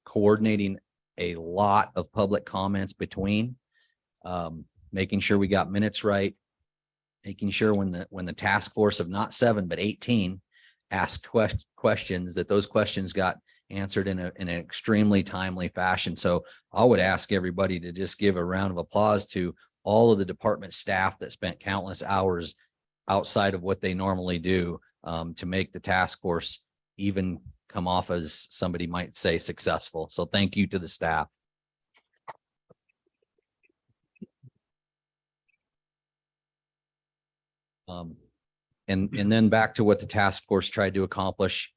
coordinating a lot of public comments between, making sure we got minutes right, making sure when the task force of not 7 but 18 asked questions, that those questions got answered in an extremely timely fashion. So I would ask everybody to just give a round of applause to all of the department staff that spent countless hours outside of what they normally do to make the task force even come off as somebody might say successful. So thank you to the staff. And then back to what the task force tried to accomplish.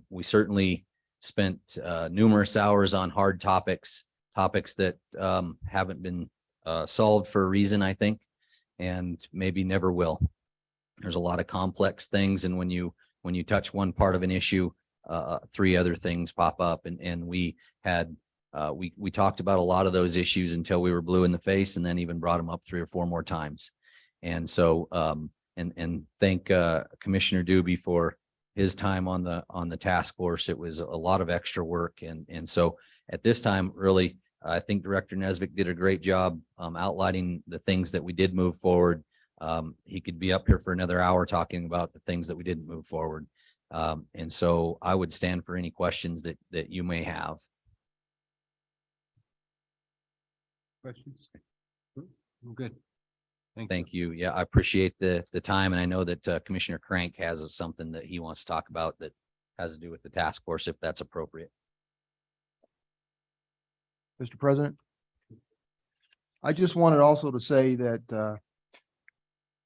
We certainly spent numerous hours on hard topics that haven't been solved for a reason, I think, and maybe never will. There's a lot of complex things, and when you touch one part of an issue, 3 other things pop up, and we talked about a lot of those issues until we were blue in the face, and then even brought them up 3 or 4 more times. And so and thank Commissioner Doobie for his time on the task force. It was a lot of extra work, and so at this time, really, I think Director Nesvik did a great job outlining the things that we did move forward. He could be up here for another hour talking about the things that we didn't move forward. And so I would stand for any questions that you may have. Questions? Good. Thank you. Yeah, I appreciate the time. And I know that Commissioner Crank has something that he wants to talk about that has to do with the task force, if that's appropriate. Mr. President, I just wanted also to say that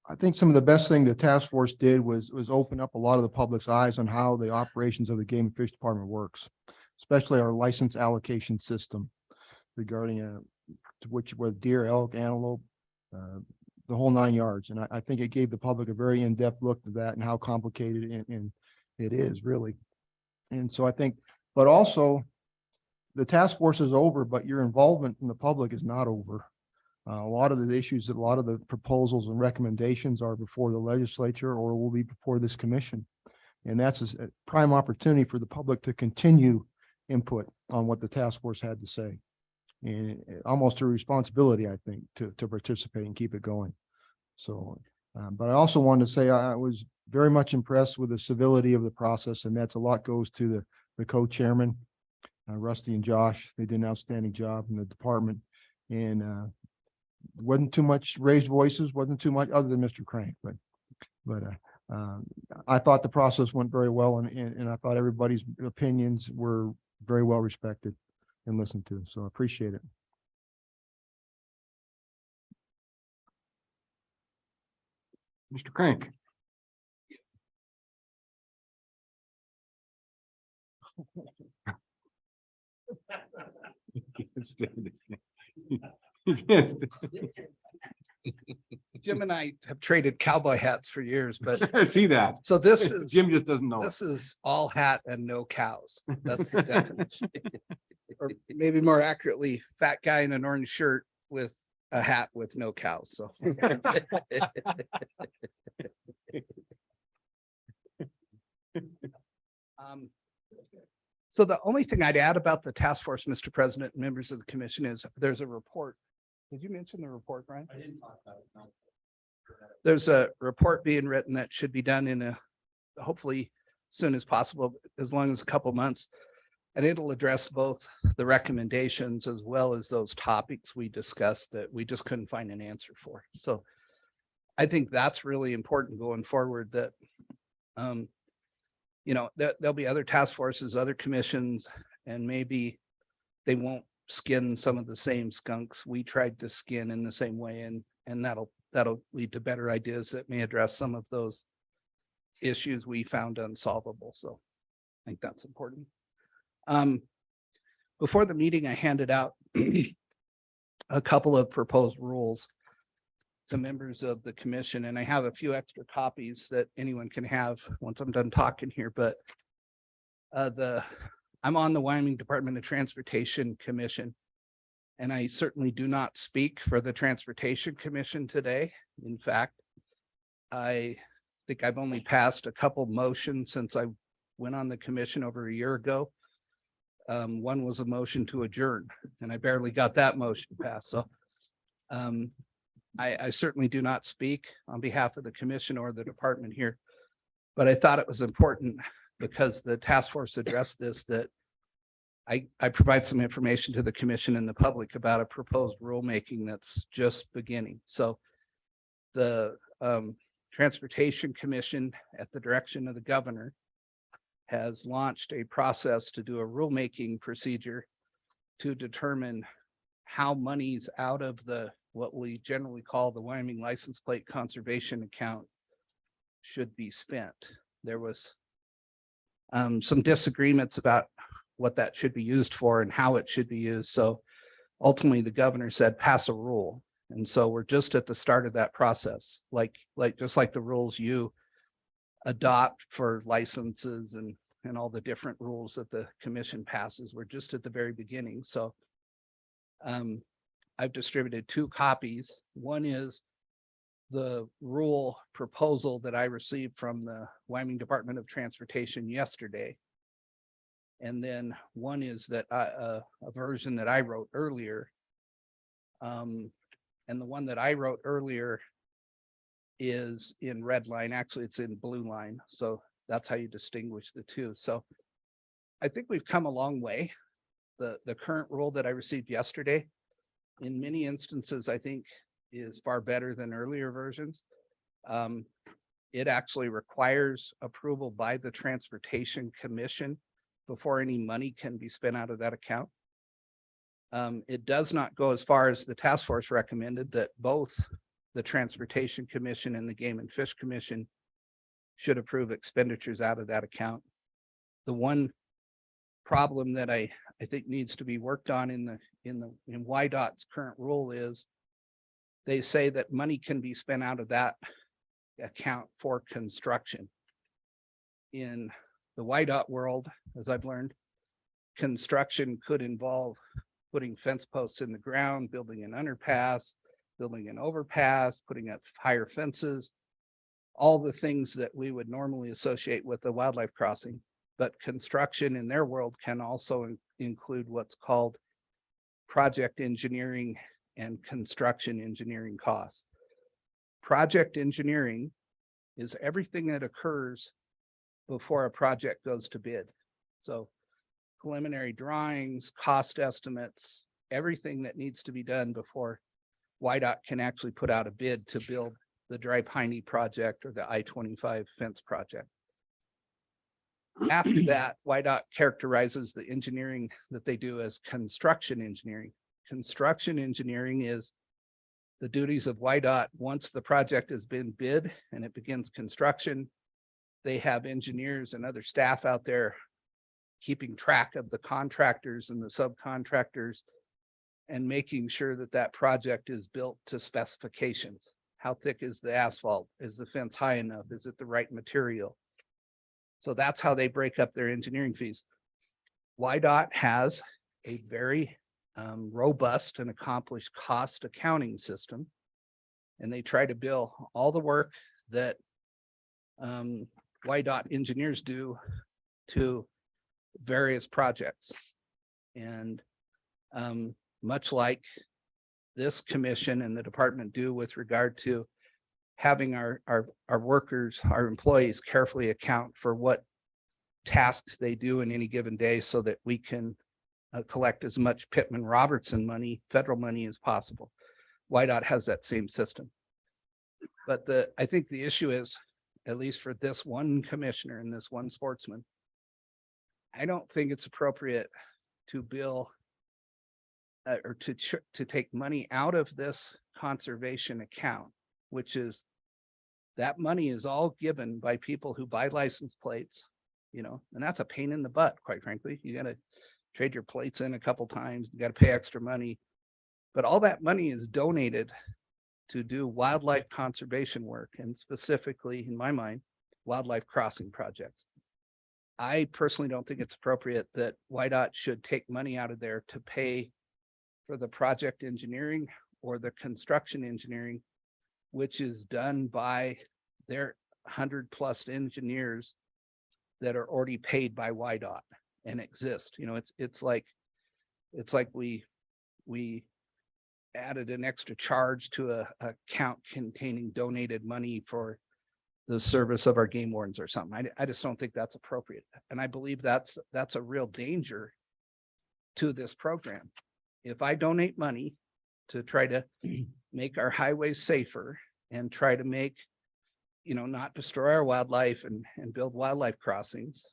I think some of the best thing the task force did was open up a lot of the public's eyes on how the operations of the Game and Fish Department works, especially our license allocation system regarding where deer, elk, antelope, the whole 9 yards. And I think it gave the public a very in-depth look to that and how complicated and it is really. And so I think, but also the task force is over, but your involvement from the public is not over. A lot of the issues, a lot of the proposals and recommendations are before the legislature or will be before this commission. And that's a prime opportunity for the public to continue input on what the task force had to say. And almost a responsibility, I think, to participate and keep it going. So, but I also wanted to say I was very much impressed with the civility of the process, and that's a lot goes to the co-chairman, Rusty and Josh. They did an outstanding job in the department, and wasn't too much raised voices, wasn't too much other than Mr. Crank, but I thought the process went very well, and I thought everybody's opinions were very well respected and listened to. So I appreciate it. Mr. Crank. Jim and I have traded cowboy hats for years, but I see that. so this is, Jim just doesn't know. this is all hat and no cows. That's the definition. Or maybe more accurately, fat guy in an orange shirt with a hat with no cows. So So the only thing I'd add about the task force, Mr. President, and members of the commission, is there's a report. Did you mention the report, Brian? I didn't talk about it, no. There's a report being written that should be done in a, hopefully soon as possible, as long as a couple months. And it'll address both the recommendations as well as those topics we discussed that we just couldn't find an answer for. So I think that's really important going forward, that there'll be other task forces, other commissions, and maybe they won't skin some of the same skunks we tried to skin in the same way, and that'll lead to better ideas that may address some of those issues we found unsolvable. So I think that's important. Before the meeting, I handed out a couple of proposed rules to members of the commission, and I have a few extra copies that anyone can have once I'm done talking here, but I'm on the Wyoming Department of Transportation Commission, and I certainly do not speak for the Transportation Commission today. In fact, I think I've only passed a couple motions since I went on the commission over a year ago. One was a motion to adjourn, and I barely got that motion passed. So I certainly do not speak on behalf of the commission or the department here, but I thought it was important because the task force addressed this, that I provide some information to the commission and the public about a proposed rulemaking that's just beginning. So the Transportation Commission, at the direction of the governor, has launched a process to do a rulemaking procedure to determine how monies out of what we generally call the Wyoming license plate conservation account should be spent. There was some disagreements about what that should be used for and how it should be used. So ultimately the governor said, pass a rule. And so we're just at the start of that process, just like the rules you adopt for licenses and all the different rules that the commission passes. We're just at the very beginning. So I've distributed 2 copies. One is the rule proposal that I received from the Wyoming Department of Transportation yesterday. And then one is that a version that I wrote earlier. And the one that I wrote earlier is in red line. Actually, it's in blue line. So that's how you distinguish the two. So I think we've come a long way. The current rule that I received yesterday, in many instances, I think is far better than earlier versions. It actually requires approval by the Transportation Commission before any money can be spent out of that account. It does not go as far as the task force recommended, that both the Transportation Commission and the Game and Fish Commission should approve expenditures out of that account. The one problem that I think needs to be worked on in YDOT's current rule is they say that money can be spent out of that account for construction. In the YDOT world, as I've learned, construction could involve putting fence posts in the ground, building an underpass, building an overpass, putting up higher fences, all the things that we would normally associate with a wildlife crossing. But construction in their world can also include what's called project engineering and construction engineering costs. Project engineering is everything that occurs before a project goes to bid. So preliminary drawings, cost estimates, everything that needs to be done before YDOT can actually put out a bid to build the Dry Piney project or the I-25 fence project. After that, YDOT characterizes the engineering that they do as construction engineering. Construction engineering is the duties of YDOT once the project has been bid and it begins construction. They have engineers and other staff out there keeping track of the contractors and the subcontractors and making sure that that project is built to specifications. How thick is the asphalt? Is the fence high enough? Is it the right material? So that's how they break up their engineering fees. YDOT has a very robust and accomplished cost accounting system, and they try to bill all the work that YDOT engineers do to various projects. And much like this commission and the department do with regard to having our workers, our employees carefully account for what tasks they do in any given day so that we can collect as much Pittman-Robertson money, federal money as possible. WYDOT has that same system. But I think the issue is, at least for this one commissioner and this one sportsman, I don't think it's appropriate to bill or to take money out of this conservation account, which is that money is all given by people who buy license plates, you know, and that's a pain in the butt, quite frankly. You got to trade your plates in a couple times, you got to pay extra money, but all that money is donated to do wildlife conservation work, and specifically, in my mind, wildlife crossing projects. I personally don't think it's appropriate that WYDOT should take money out of there to pay for the project engineering or the construction engineering, which is done by their 100+ engineers that are already paid by WYDOT and exist. You know, it's like we added an extra charge to a account containing donated money for the service of our game wardens or something. I just don't think that's appropriate. And I believe that's a real danger to this program. If I donate money to try to make our highways safer and try to make, you know, not destroy our wildlife and build wildlife crossings,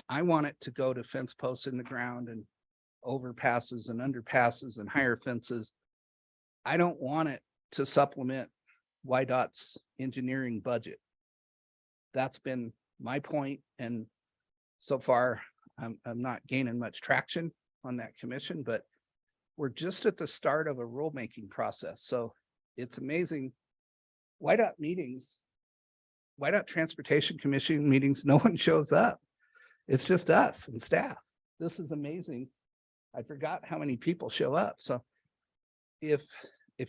I want it to go to fence posts in the ground and overpasses and underpasses and higher fences. I don't want it to supplement WYDOT's engineering budget. That's been my point, and so far I'm not gaining much traction on that commission, but we're just at the start of a rulemaking process. So it's amazing. WYDOT meetings, WYDOT Transportation Commission meetings, no one shows up. It's just us and staff. This is amazing. I forgot how many people show up. So if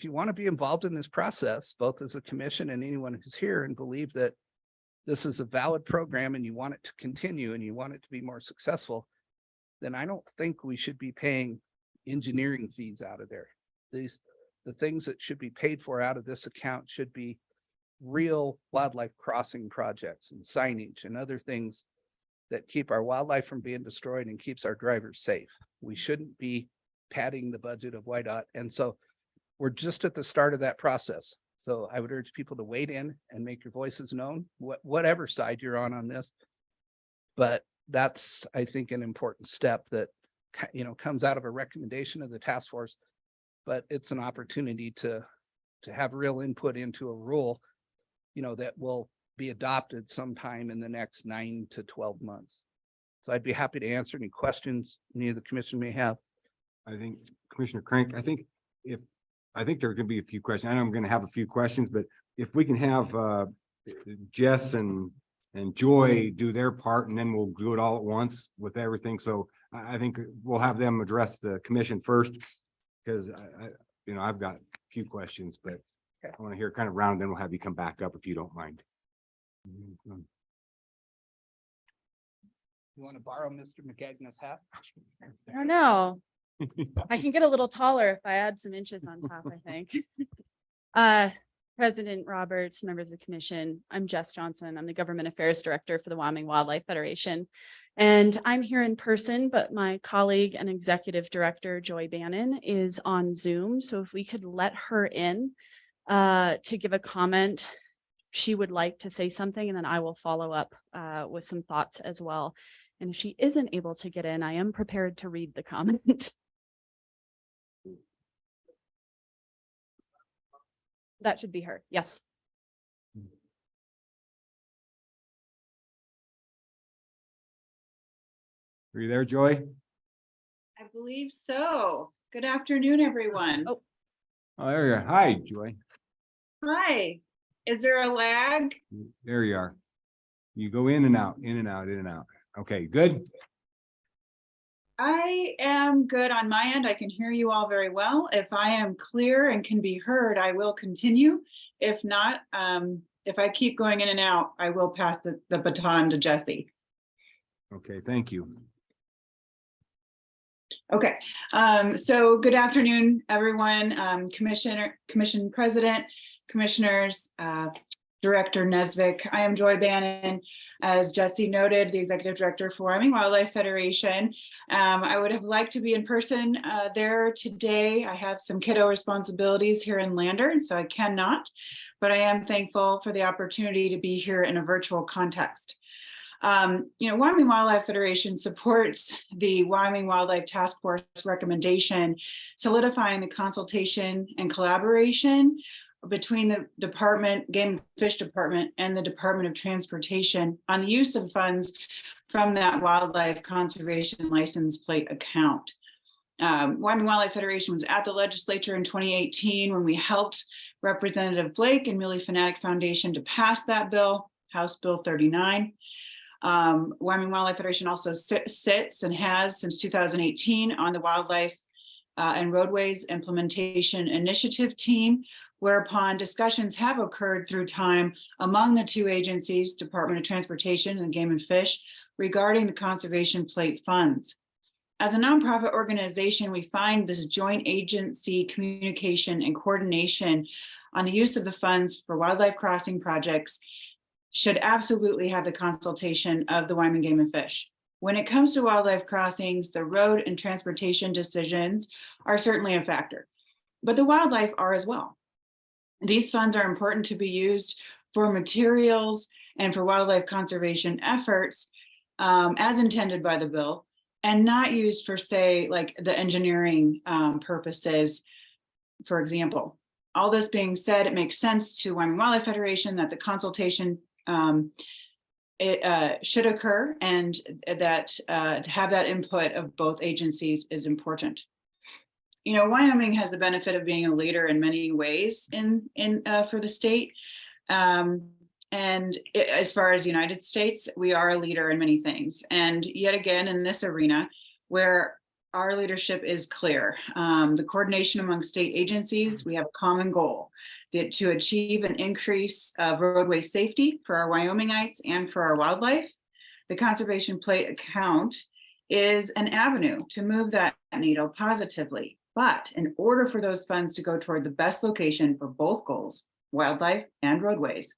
you want to be involved in this process, both as a commission and anyone who's here, and believe that this is a valid program and you want it to continue and you want it to be more successful, then I don't think we should be paying engineering fees out of there. The things that should be paid for out of this account should be real wildlife crossing projects and signage and other things that keep our wildlife from being destroyed and keeps our drivers safe. We shouldn't be padding the budget of WYDOT. And so we're just at the start of that process. So I would urge people to wade in and make your voices known, whatever side you're on this. But that's, I think, an important step that, you know, comes out of a recommendation of the task force, but it's an opportunity to have real input into a rule, you know, that will be adopted sometime in the next 9 to 12 months. So I'd be happy to answer any questions any of the commission may have. I think Commissioner Crank, I think there could be a few questions. I know I'm going to have a few questions, but if we can have Jess and Joy do their part, and then we'll do it all at once with everything. So I think we'll have them address the commission first, because I've got a few questions, but Okay. I want to hear kind of round, then we'll have you come back up if you don't mind. You want to borrow Mr. McGagne's hat? I don't know. I can get a little taller if I add some inches on top, I think. President Roberts, members of the commission, I'm Jess Johnson. I'm the Government Affairs Director for the Wyoming Wildlife Federation. And I'm here in person, but my colleague and Executive Director, Joy Bannon, is on Zoom. So if we could let her in to give a comment, she would like to say something, and then I will follow up with some thoughts as well. And if she isn't able to get in, I am prepared to read the comment. That should be her. Yes. Are you there, Joy? I believe so. Good afternoon, everyone. Oh. Oh, there you are. Hi, Joy. Hi. Is there a lag? There you are. You go in and out, in and out, in and out. Okay, good. I am good on my end. I can hear you all very well. If I am clear and can be heard, I will continue. If not, if I keep going in and out, I will pass the baton to Jesse. Okay, thank you. Okay, so good afternoon, everyone, Commission President, Commissioners, Director Nesvik. I am Joy Bannon, as Jesse noted, the Executive Director for Wyoming Wildlife Federation. I would have liked to be in person there today. I have some kiddo responsibilities here in Lander, so I cannot, but I am thankful for the opportunity to be here in a virtual context. Wyoming Wildlife Federation supports the Wyoming Wildlife Task Force recommendation, solidifying the consultation and collaboration between the Game and Fish Department and the Department of Transportation on the use of funds from that wildlife conservation license plate account. Wyoming Wildlife Federation was at the legislature in 2018 when we helped Representative Blake and Millie Fanatic Foundation to pass that bill, House Bill 39. Wyoming Wildlife Federation also sits and has since 2018 on the Wildlife and Roadways Implementation Initiative team, whereupon discussions have occurred through time among the two agencies, Department of Transportation and Game and Fish, regarding the conservation plate funds. As a nonprofit organization, we find this joint agency communication and coordination on the use of the funds for wildlife crossing projects should absolutely have the consultation of the Wyoming Game and Fish. When it comes to wildlife crossings, the road and transportation decisions are certainly a factor, but the wildlife are as well. These funds are important to be used for materials and for wildlife conservation efforts as intended by the bill, and not used for, say, like the engineering purposes, for example. All this being said, it makes sense to Wyoming Wildlife Federation that the consultation should occur, and that to have that input of both agencies is important. Wyoming has the benefit of being a leader in many ways for the state. As far as the United States, we are a leader in many things. And yet again, in this arena where our leadership is clear, the coordination among state agencies, we have a common goal to achieve an increase of roadway safety for our Wyomingites and for our wildlife. The conservation plate account is an avenue to move that needle positively. But in order for those funds to go toward the best location for both goals, wildlife and roadways,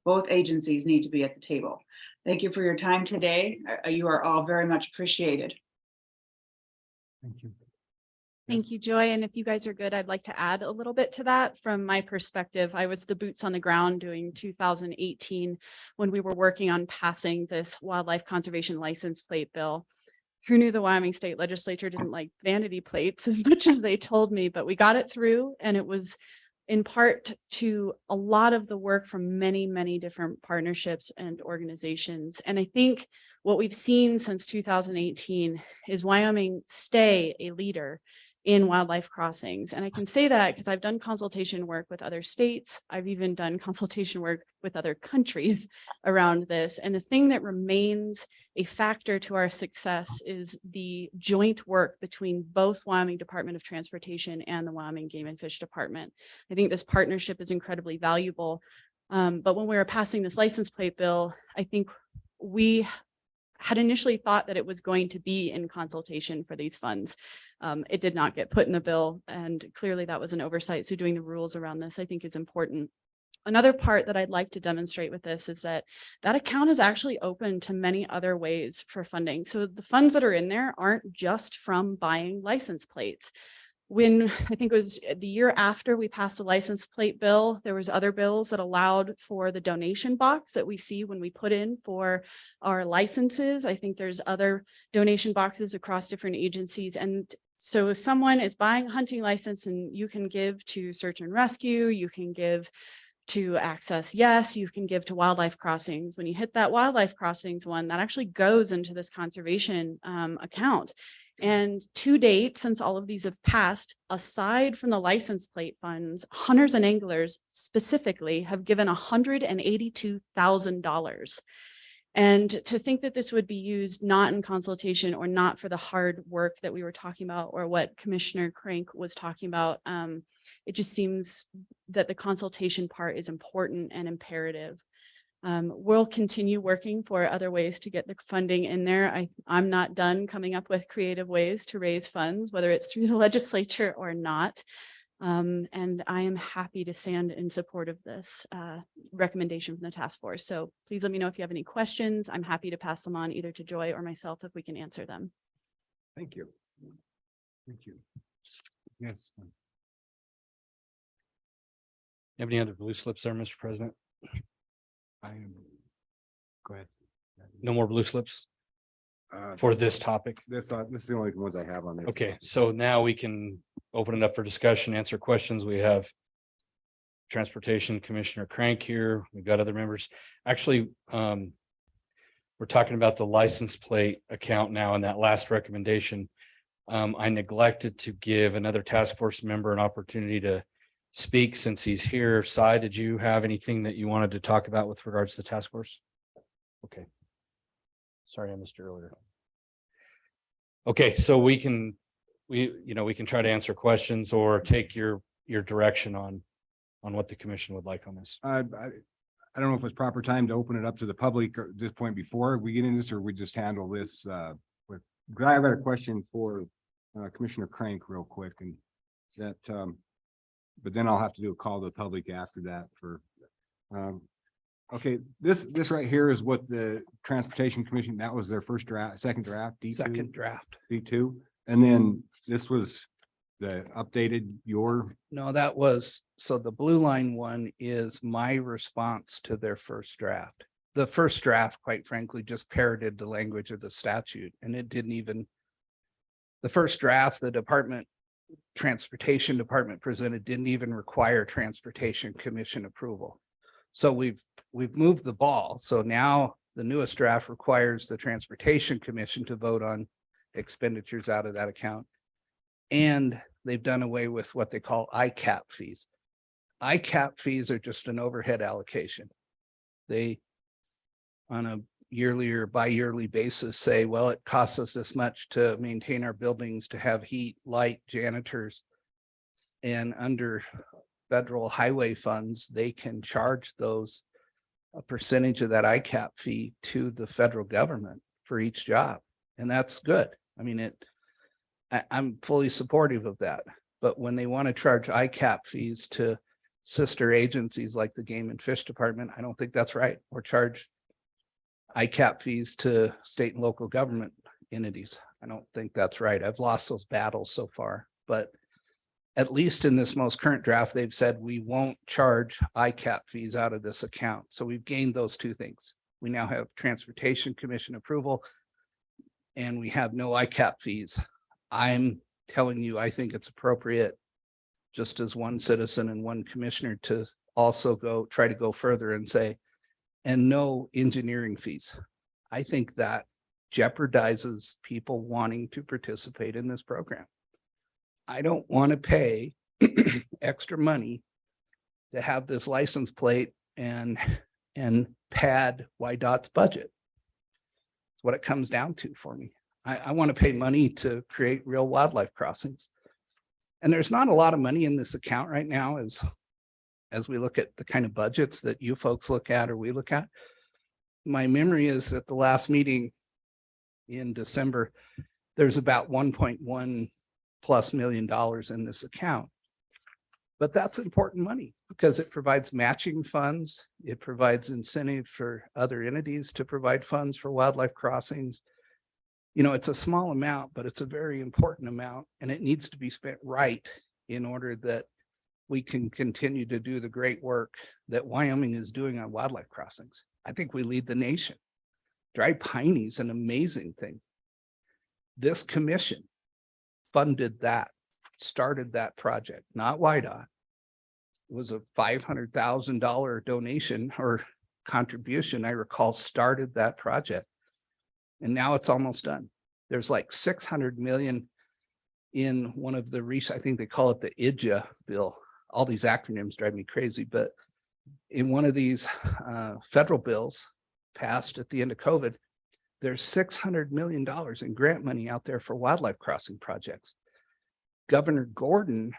both agencies need to be at the table. Thank you for your time today. You are all very much appreciated. Thank you. Thank you, Joy. And if you guys are good, I'd like to add a little bit to that. From my perspective, I was the boots on the ground during 2018 when we were working on passing this wildlife conservation license plate bill. Who knew the Wyoming State Legislature didn't like vanity plates as much as they told me, but we got it through, and it was in part to a lot of the work from many, many different partnerships and organizations. And I think what we've seen since 2018 is Wyoming stay a leader in wildlife crossings. And I can say that because I've done consultation work with other states. I've even done consultation work with other countries around this. And the thing that remains a factor to our success is the joint work between both Wyoming Department of Transportation and the Wyoming Game and Fish Department. I think this partnership is incredibly valuable. But when we were passing this license plate bill, I think we had initially thought that it was going to be in consultation for these funds. It did not get put in the bill, and clearly that was an oversight. So doing the rules around this, I think, is important. Another part that I'd like to demonstrate with this is that account is actually open to many other ways for funding. So the funds that are in there aren't just from buying license plates. When I think it was the year after we passed the license plate bill, there was other bills that allowed for the donation box that we see when we put in for our licenses. I think there's other donation boxes across different agencies. And so if someone is buying a hunting license, and you can give to search and rescue, you can give to Access Yes, you can give to wildlife crossings. When you hit that wildlife crossings one, that actually goes into this conservation account. And to date, since all of these have passed, aside from the license plate funds, hunters and anglers specifically have given $182,000. And to think that this would be used not in consultation or not for the hard work that we were talking about, or what Commissioner Crank was talking about, it just seems that the consultation part is important and imperative. We'll continue working for other ways to get the funding in there. I'm not done coming up with creative ways to raise funds, whether it's through the legislature or not. And I am happy to stand in support of this recommendation from the task force. So please let me know if you have any questions. I'm happy to pass them on either to Joy or myself if we can answer them. Thank you. Thank you. Yes. You have any other blue slips there, Mr. President? I am. Go ahead. No more blue slips Uh, for this topic? This is the only ones I have on there. Okay, so now we can open it up for discussion, answer questions. We have Transportation Commissioner Crank here. We've got other members. Actually, we're talking about the license plate account now in that last recommendation. I neglected to give another task force member an opportunity to speak since he's here. Cy, did you have anything that you wanted to talk about with regards to the task force? Okay. Sorry, I missed you earlier. Okay, so we can try to answer questions or take your direction on what the commission would like on this. I don't know if it's proper time to open it up to the public at this point before we get into this, or we just handle this with, I've got a question for Commissioner Crank real quick, and that, but then I'll have to do a call to the public after that for, okay, this right here is what the Transportation Commission, that was their first draft, second draft, D2? Second draft. D2, and then this was the updated No, that was, so the blue line one is my response to their first draft. The first draft, quite frankly, just parroted the language of the statute, and it didn't even, the first draft, the Transportation Department presented didn't even require Transportation Commission approval. So we've moved the ball. So now the newest draft requires the Transportation Commission to vote on expenditures out of that account. And they've done away with what they call ICAP fees. ICAP fees are just an overhead allocation. They, on a yearly or bi-yearly basis, say, well, it costs us this much to maintain our buildings, to have heat, light, janitors. And under federal highway funds, they can charge those a percentage of that ICAP fee to the federal government for each job. And that's good. I mean, I'm fully supportive of that. But when they want to charge ICAP fees to sister agencies like the Game and Fish Department, I don't think that's right. Or charge ICAP fees to state and local government entities. I don't think that's right. I've lost those battles so far, but at least in this most current draft, they've said we won't charge ICAP fees out of this account. So we've gained those two things. We now have Transportation Commission approval and we have no ICAP fees. I'm telling you, I think it's appropriate, just as one citizen and one commissioner, to also try to go further and say, and no engineering fees. I think that jeopardizes people wanting to participate in this program. I don't want to pay extra money to have this license plate and pad YDOT's budget. It's what it comes down to for me. I want to pay money to create real wildlife crossings. And there's not a lot of money in this account right now as we look at the kind of budgets that you folks look at or we look at. My memory is at the last meeting in December, there's about $1.1+ million in this account. But that's important money because it provides matching funds. It provides incentive for other entities to provide funds for wildlife crossings. You know, it's a small amount, but it's a very important amount, and it needs to be spent right in order that we can continue to do the great work that Wyoming is doing on wildlife crossings. I think we lead the nation. Dry Piney is an amazing thing. This commission funded that, started that project, not WYDOT. It was a $500,000 donation or contribution, I recall, started that project. And now it's almost done. There's like 600 million in one of the recent, I think they call it the IDJA bill. All these acronyms drive me crazy, but in one of these federal bills passed at the end of COVID, there's $600 million in grant money out there for wildlife crossing projects. Governor Gordon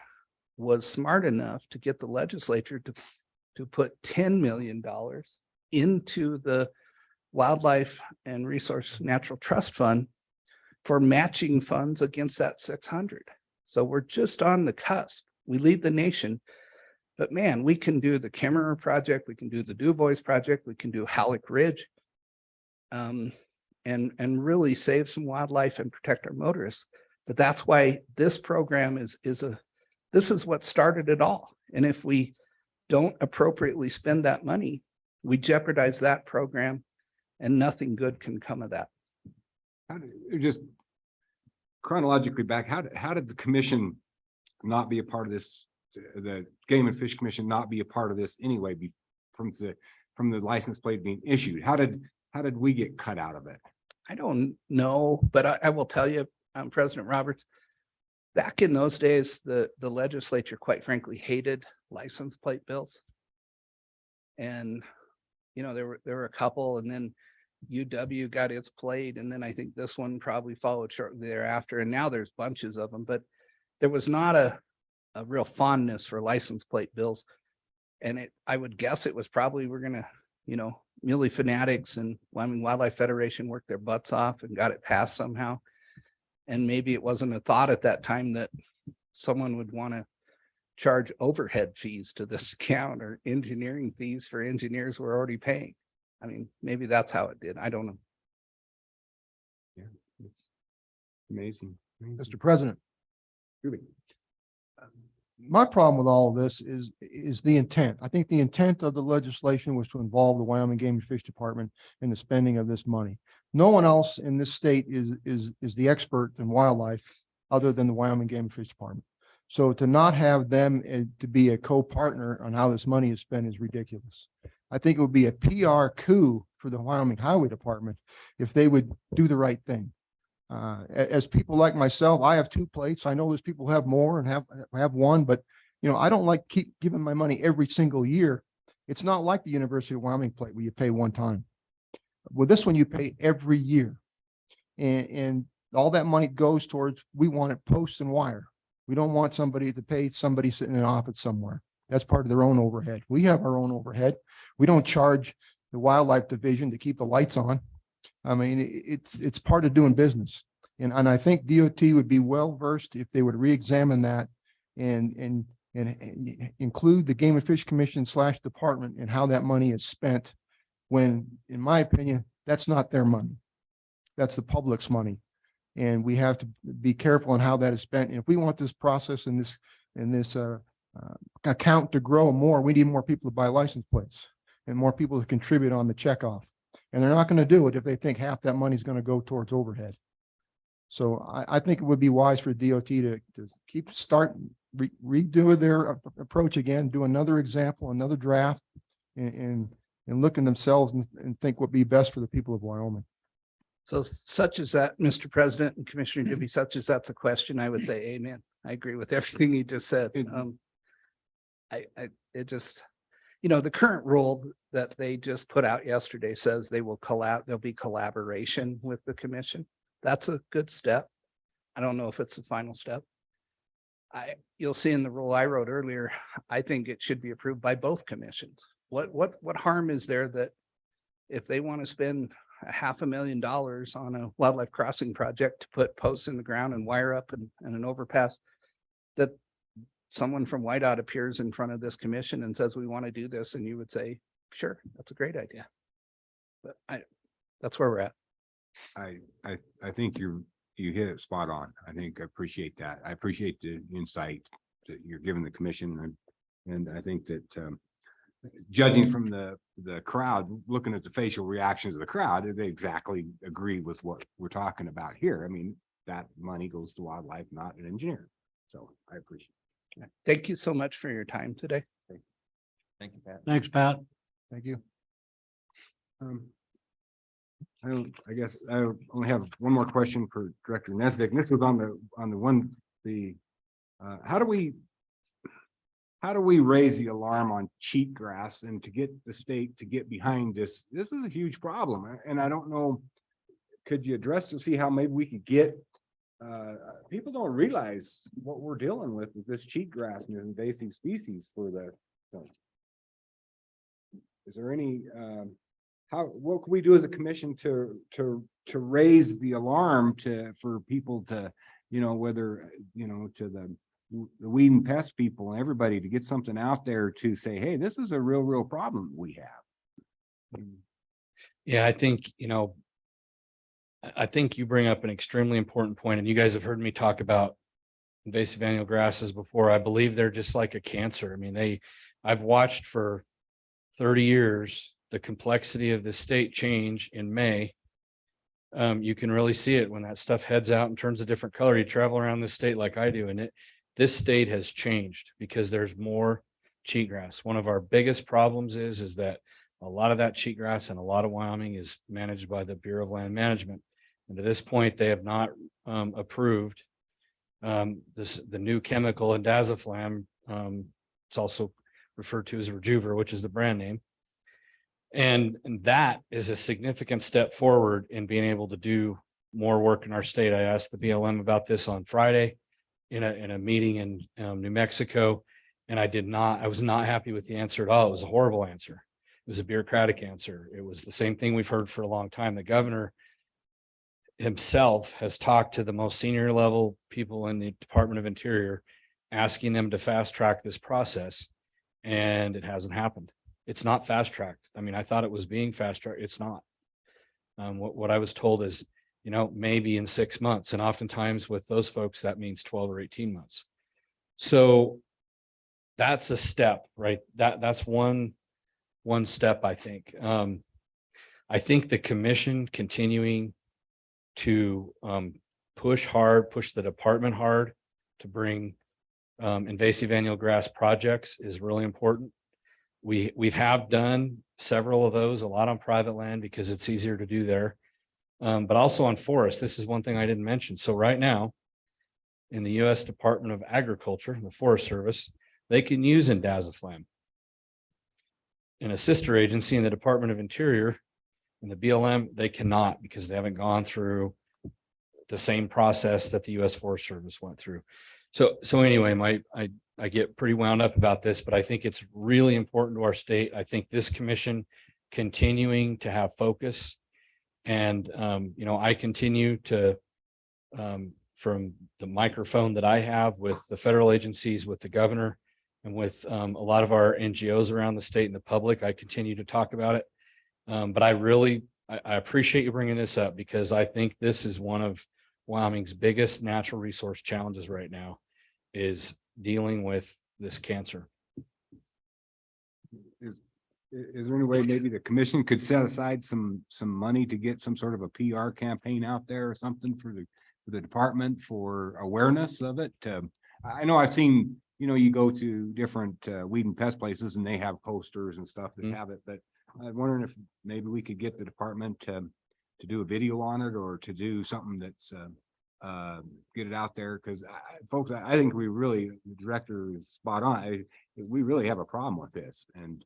was smart enough to get the legislature to put $10 million into the Wildlife and Resource Natural Trust Fund for matching funds against that 600. So we're just on the cusp. We lead the nation. But man, we can do the Kimmerer project, we can do the Du Bois project, we can do Halleck Ridge. And really save some wildlife and protect our motorists. But that's why this program this is what started it all. And if we don't appropriately spend that money, we jeopardize that program and nothing good can come of that. Just chronologically back, how did the commission not be a part of this? The Game and Fish Commission not be a part of this anyway, from the license plate being issued? How did we get cut out of it? I don't know, but I will tell you, President Roberts, back in those days, the legislature, quite frankly, hated license plate bills. And, you know, there were a couple, and then UW got its plate, and then I think this one probably followed shortly thereafter. And now there's bunches of them, but there was not a real fondness for license plate bills. And I would guess it was probably, we're gonna, you know, Muley Fanatics and Wyoming Wildlife Federation worked their butts off and got it passed somehow. And maybe it wasn't a thought at that time that someone would want to charge overhead fees to this account or engineering fees for engineers we're already paying. I mean, maybe that's how it did. I don't know. Yeah, it's amazing. Mr. President, Really. my problem with all of this is the intent. I think the intent of the legislation was to involve the Wyoming Game and Fish Department in the spending of this money. No one else in this state is the expert in wildlife other than the Wyoming Game and Fish Department. So to not have them to be a co-partner on how this money is spent is ridiculous. I think it would be a PR coup for the Wyoming Highway Department if they would do the right thing. As people like myself, I have 2 plates. I know there's people who have more and have one, but you know, I don't like keep giving my money every single year. It's not like the University of Wyoming plate where you pay one time. With this one, you pay every year. And all that money goes towards, we want it post and wire. We don't want somebody to pay somebody sitting in an office somewhere. That's part of their own overhead. We have our own overhead. We don't charge the wildlife division to keep the lights on. I mean, it's part of doing business. And I think DOT would be well versed if they would re-examine that and include the Game and Fish Commission / department and how that money is spent, when, in my opinion, that's not their money. That's the public's money. And we have to be careful on how that is spent. And if we want this process and this account to grow more, we need more people to buy license plates and more people to contribute on the checkoff. And they're not going to do it if they think half that money is going to go towards overhead. So I think it would be wise for DOT to redo their approach again, do another example, another draft, and look in themselves and think what would be best for the people of Wyoming. So such as that, Mr. President and Commissioner Gibby, such as that's a question, I would say amen. I agree with everything you just said. It just, you know, the current rule that they just put out yesterday says there'll be collaboration with the commission. That's a good step. I don't know if it's the final step. You'll see in the rule I wrote earlier, I think it should be approved by both commissions. What harm is there that if they want to spend $500,000 on a wildlife crossing project to put posts in the ground and wire up and an overpass, that someone from Whiteout appears in front of this commission and says, we want to do this, and you would say, sure, that's a great idea. But that's where we're at. I think you hit it spot on. I appreciate that. I appreciate the insight that you're giving the commission, and I think that judging from the crowd, looking at the facial reactions of the crowd, they exactly agree with what we're talking about here. I mean, that money goes to wildlife, not an engineer. So I appreciate it. Thank you so much for your time today. Thank you, Pat. Thanks, Pat. Thank you. I guess I only have one more question for Director Nesbitt. And this was on how do we raise the alarm on cheatgrass and to get the state to get behind this? This is a huge problem. And I don't know, could you address to see how maybe we could get, people don't realize what we're dealing with this cheatgrass and invasive species for the, is there any, what can we do as a commission to raise the alarm for people to, whether, to the weed and pest people and everybody to get something out there to say, hey, this is a real problem we have. Yeah, I think, I think you bring up an extremely important point, and you guys have heard me talk about invasive annual grasses before. I believe they're just like a cancer. I mean, I've watched for 30 years the complexity of the state change in May. You can really see it when that stuff heads out and turns a different color. You travel around the state like I do, and this state has changed because there's more cheatgrass. One of our biggest problems is that a lot of that cheatgrass in a lot of Wyoming is managed by the Bureau of Land Management. And to this point, they have not approved the new chemical indaziflam. It's also referred to as Rejuver, which is the brand name. And that is a significant step forward in being able to do more work in our state. I asked the BLM about this on Friday in a meeting in New Mexico, and I was not happy with the answer at all. It was a horrible answer. It was a bureaucratic answer. It was the same thing we've heard for a long time. The governor himself has talked to the most senior level people in the Department of Interior, asking them to fast track this process, and it hasn't happened. It's not fast tracked. I mean, I thought it was being fast tracked. It's not. What I was told is, maybe in 6 months, and oftentimes with those folks, that means 12 or 18 months. So that's a step, right? That's one step, I think. I think the commission continuing to push the department hard to bring invasive annual grass projects is really important. We've done several of those, a lot on private land because it's easier to do there, but also on forest. This is one thing I didn't mention. So right now in the U.S. Department of Agriculture, the Forest Service, they can use indaziflam. In a sister agency in the Department of Interior and the BLM, they cannot, because they haven't gone through the same process that the U.S. Forest Service went through. So anyway, I get pretty wound up about this, but I think it's really important to our state. I think this commission continuing to have focus, and I continue to from the microphone that I have with the federal agencies, with the governor, and with a lot of our NGOs around the state and the public, I continue to talk about it. But I appreciate you bringing this up, because I think this is one of Wyoming's biggest natural resource challenges right now, is dealing with this cancer. Is there any way maybe the commission could set aside some money to get some sort of a PR campaign out there or something for the department for awareness of it? I know I've seen, you go to different weed and pest places and they have posters and stuff that have it, but I'm wondering if maybe we could get the department to do a video on it, or to do something that's get it out there, because folks, I think the director is spot on. We really have a problem with this, and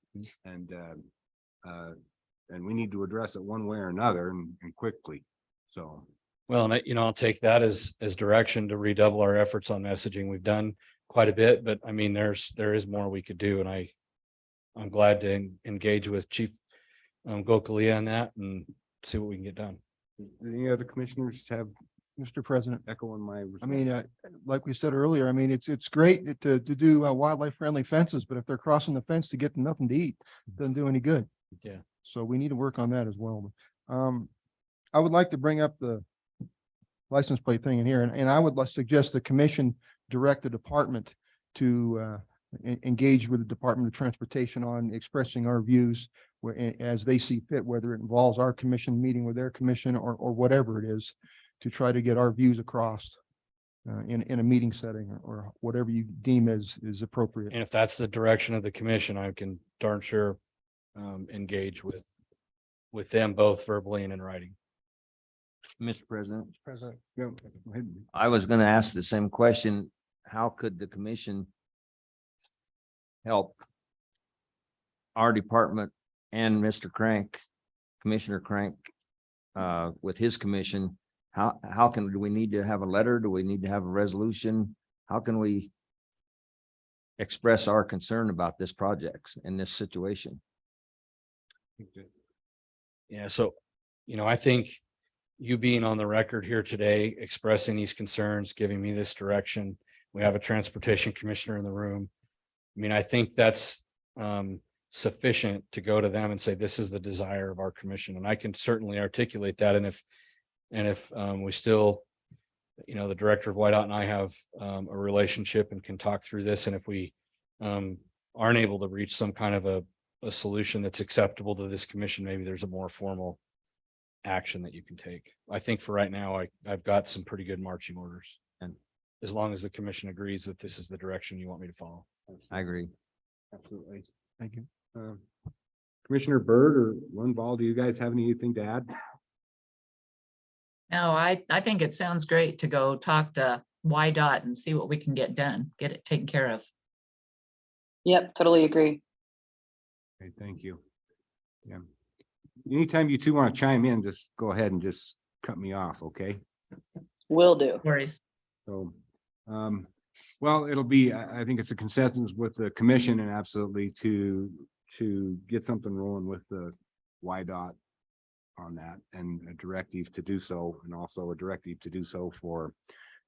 we need to address it one way or another, and quickly. So, well, and I'll take that as direction to redouble our efforts on messaging. We've done quite a bit, but I mean, there is more we could do, and I'm glad to engage with Chief Gokalia on that and see what we can get done. Any other commissioners have Mr. President? echo on my? I mean, like we said earlier, I mean, it's great to do wildlife friendly fences, but if they're crossing the fence to get nothing to eat, it doesn't do any good. Yeah. So we need to work on that as well. I would like to bring up the license plate thing in here, and I would suggest the commission direct the department to engage with the Department of Transportation on expressing our views as they see fit, whether it involves our commission meeting with their commission or whatever it is, to try to get our views across in a meeting setting or whatever you deem is appropriate. And if that's the direction of the commission, I can darn sure engage with them both verbally and in writing. Mr. President, Yeah, go ahead. I was going to ask the same question. How could the commission help our department and Mr. Crank, Commissioner Crank, with his commission? Do we need to have a letter? Do we need to have a resolution? How can we express our concern about this project in this situation? Yeah, so, I think you being on the record here today, expressing these concerns, giving me this direction. We have a transportation commissioner in the room. I mean, I think that's sufficient to go to them and say, this is the desire of our commission. And I can certainly articulate that. And if we still, the director of Whiteout and I have a relationship and can talk through this. And if we aren't able to reach some kind of a solution that's acceptable to this commission, maybe there's a more formal action that you can take. I think for right now, I've got some pretty good marching orders. And as long as the commission agrees that this is the direction you want me to follow. I agree. Absolutely. Thank you. Commissioner Byrd or Lundvall, do you guys have anything to add? No, I think it sounds great to go talk to YDOT and see what we can get done, get it taken care of. Yep, totally agree. Okay, thank you. Yeah. Anytime you two want to chime in, just go ahead and just cut me off, okay? Will do. Worries. So, well, it'll be, I think it's a consensus with the commission and absolutely to get something rolling with the YDOT on that and a directive to do so, and also a directive to do so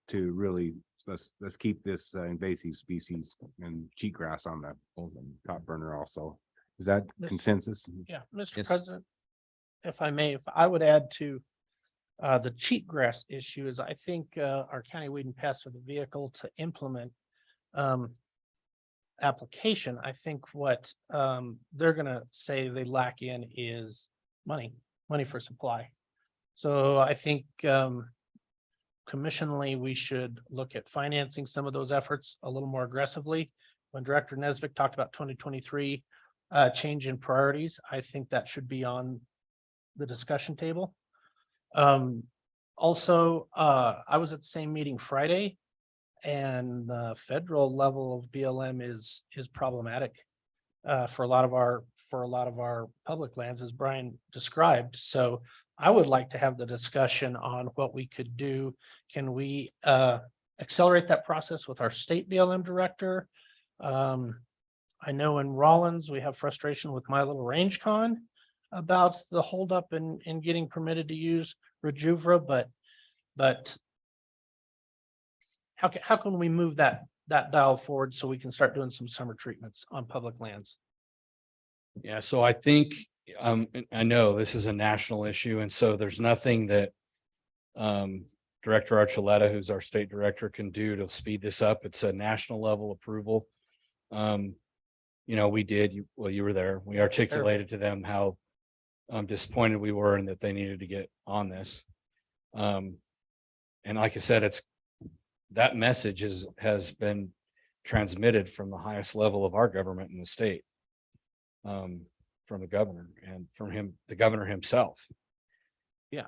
to really, let's keep this invasive species and cheatgrass on the top burner also. Is that consensus? Yeah, Mr. Yes. President, if I may, if I would add to the cheatgrass issue is I think our county weed and pest are the vehicle to implement application. I think what they're gonna say they lack in is money for supply. So I think commissionally, we should look at financing some of those efforts a little more aggressively. When Director Nesvik talked about 2023 change in priorities, I think that should be on the discussion table. Also, I was at the same meeting Friday, and the federal level of BLM is problematic for a lot of our public lands, as Brian described. So I would like to have the discussion on what we could do. Can we accelerate that process with our state BLM director? I know in Rollins, we have frustration with My Little Range Con about the holdup in getting permitted to use Rejuvra, but how can we move that dial forward so we can start doing some summer treatments on public lands? Yeah, so I think, I know this is a national issue, and so there's nothing that Director Archuleta, who's our state director, can do to speed this up. It's a national level approval. We did, you were there. We articulated to them how disappointed we were and that they needed to get on this. And like I said, that message has been transmitted from the highest level of our government in the state. From the governor and from the governor himself. Yeah,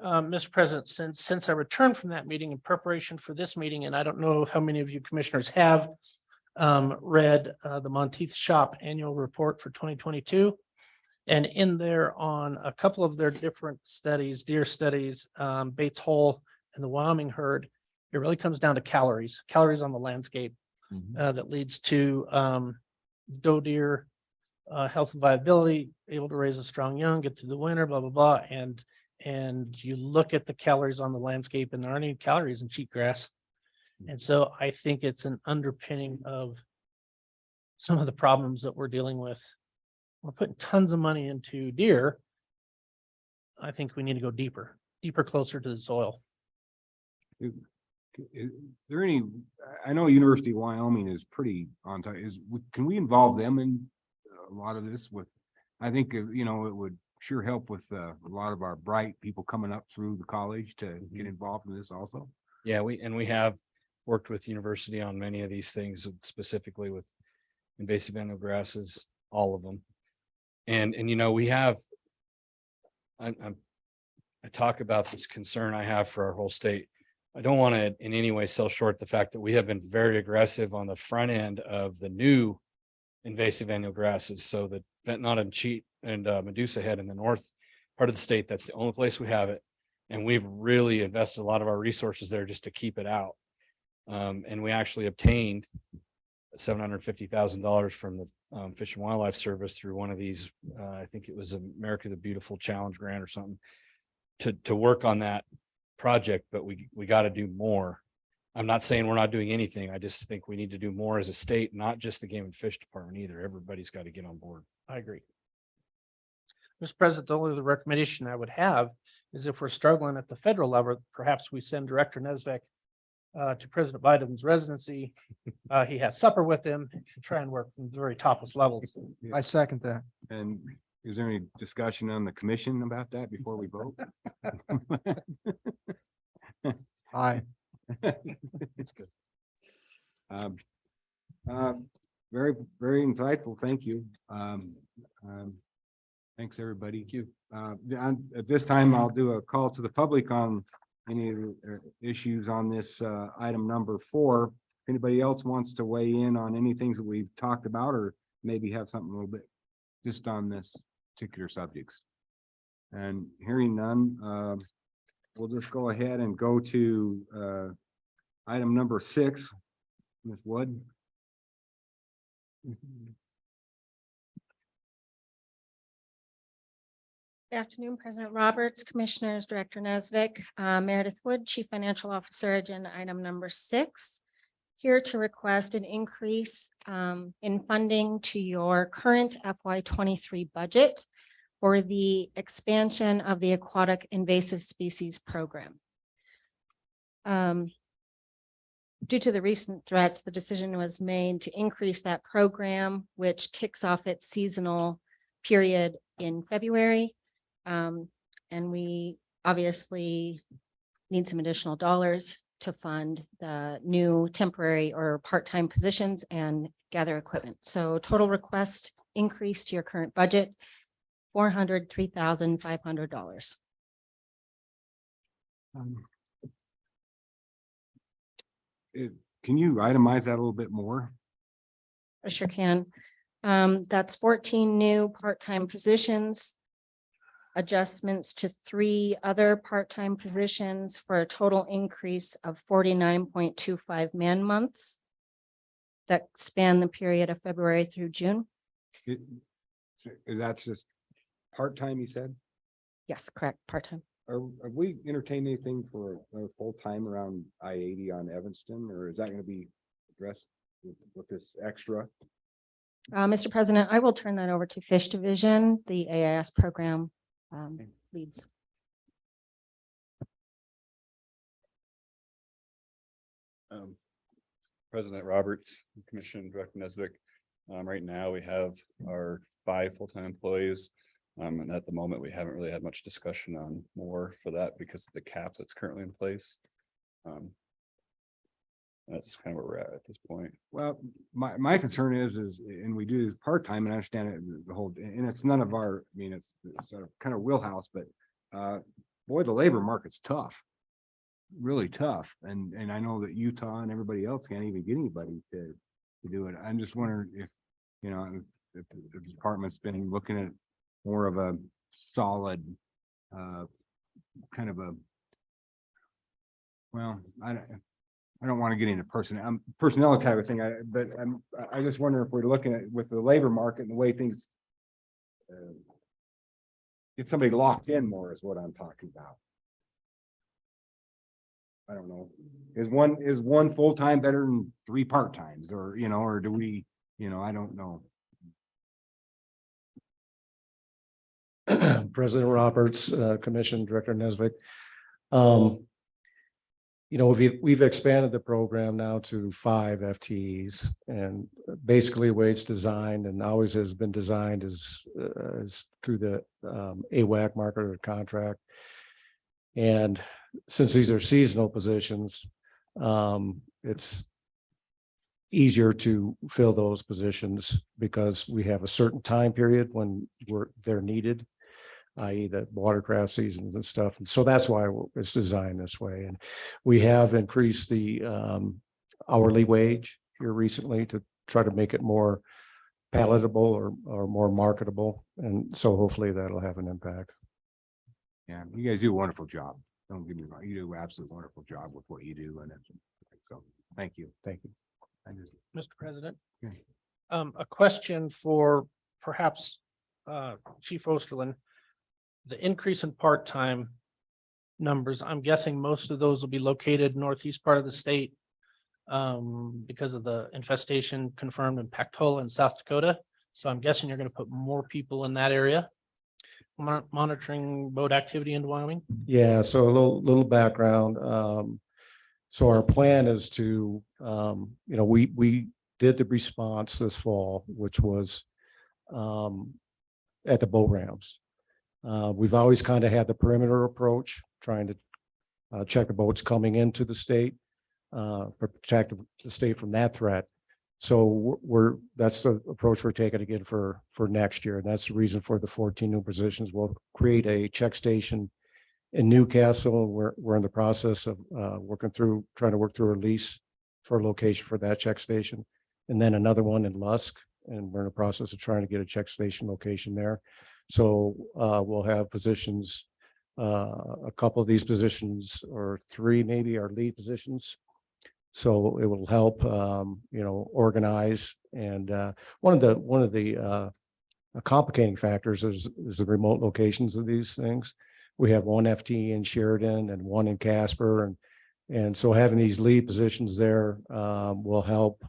Mr. President, since I returned from that meeting in preparation for this meeting, and I don't know how many of you commissioners have read the Monteith Shop annual report for 2022. And in there on a couple of their different studies, deer studies, Bates Hole and the Wyoming herd, it really comes down to calories on the landscape that leads to doe deer health and viability, able to raise a strong young, get through the winter, blah, blah, blah. And you look at the calories on the landscape and there aren't any calories in cheatgrass. And so I think it's an underpinning of some of the problems that we're dealing with. We're putting tons of money into deer. I think we need to go deeper, closer to the soil. Is there any, I know University of Wyoming is pretty on time. Can we involve them in a lot of this I think, it would sure help with a lot of our bright people coming up through the college to get involved in this also. Yeah, we have worked with university on many of these things, specifically with invasive annual grasses, all of them. And we have, I talk about this concern I have for our whole state. I don't want to in any way sell short the fact that we have been very aggressive on the front end of the new invasive annual grasses. So that Ventnot and Cheat and Medusa Head in the north part of the state, that's the only place we have it. And we've really invested a lot of our resources there just to keep it out. And we actually obtained $750,000 from the Fish and Wildlife Service through one of these, I think it was America the Beautiful Challenge grant or something, to work on that project, but we got to do more. I'm not saying we're not doing anything. I just think we need to do more as a state, not just the Game and Fish Department either. Everybody's got to get on board. I agree. Mr. President, the only recommendation I would have is if we're struggling at the federal level, perhaps we send Director Nesvik to President Biden's residency. He has supper with him to try and work from the very topest levels. I second that. And is there any discussion on the commission about that before we vote? Aye. It's good. Very, very insightful. Thank you. Thanks, everybody. Thank you. At this time, I'll do a call to the public on any of the issues on this item number 4. If anybody else wants to weigh in on any things that we've talked about, or maybe have something a little bit just on this particular subjects. And hearing none, we'll just go ahead and go to item number 6. Ms. Wood. Good afternoon, President Roberts, Commissioners, Director Nesvik, Meredith Wood, Chief Financial Officer, agenda item number 6. Here to request an increase in funding to your current FY23 budget for the expansion of the Aquatic Invasive Species Program. Due to the recent threats, the decision was made to increase that program, which kicks off its seasonal period in February. And we obviously need some additional dollars to fund the new temporary or part-time positions and gather equipment. So total request increase to your current budget, $403,500. Can you itemize that a little bit more? I sure can. That's 14 new part-time positions, adjustments to 3 other part-time positions for a total increase of 49.25 man months that span the period of February through June. Is that just part-time, you said? Yes, correct, part-time. Have we entertained anything for full-time around I-80 on Evanston, or is that going to be addressed with this extra? Mr. President, I will turn that over to Fish Division, the AIS program leads. President Roberts, Commission Director Nesvik. Right now, we have our 5 full-time employees. And at the moment, we haven't really had much discussion on more for that because of the cap that's currently in place. That's kind of where we're at this point. Well, my concern is, and we do part-time, and I understand it, the whole, and it's none of our, I mean, it's sort of kind of wheelhouse, but boy, the labor market's tough, really tough. And I know that Utah and everybody else can't even get anybody to do it. I'm just wondering if, you know, if the department's been looking at more of a solid kind of a, well, I don't want to get into personnel type of thing, but I just wonder if we're looking at with the labor market and the way things get somebody locked in more is what I'm talking about. I don't know. Is one full-time better than 3 part-times, or, you know, or do we, you know, I don't know. President Roberts, Commission Director Nesvik. You know, we've expanded the program now to 5 FTEs, and basically the way it's designed and always has been designed is through the AWAC market contract. And since these are seasonal positions, it's easier to fill those positions because we have a certain time period when they're needed, i.e. the watercraft seasons and stuff. And so that's why it's designed this way. And we have increased the hourly wage here recently to try to make it more palatable or more marketable. And so hopefully that'll have an impact. Yeah, you guys do a wonderful job. Don't get me wrong. You do an absolutely wonderful job with what you do. And so thank you. Thank you. Mr. President. Yes. A question for perhaps Chief Osterlin. The increase in part-time numbers, I'm guessing most of those will be located northeast part of the state because of the infestation confirmed in Pactola and South Dakota. So I'm guessing you're going to put more people in that area monitoring boat activity in Wyoming. Yeah, so a little background. So our plan is to, we did the response this fall, which was at the boat ramps. We've always kind of had the perimeter approach, trying to check the boats coming into the state, protect the state from that threat. So that's the approach we're taking again for next year. And that's the reason for the 14 new positions. We'll create a check station in Newcastle. We're in the process of trying to work through a lease for a location for that check station. And then another one in Lusk. And we're in the process of trying to get a check station location there. So we'll have positions, a couple of these positions or three maybe are lead positions. So it will help, organize. And one of the complicating factors is the remote locations of these things. We have one FT in Sheridan and one in Casper, and so having these lead positions there will help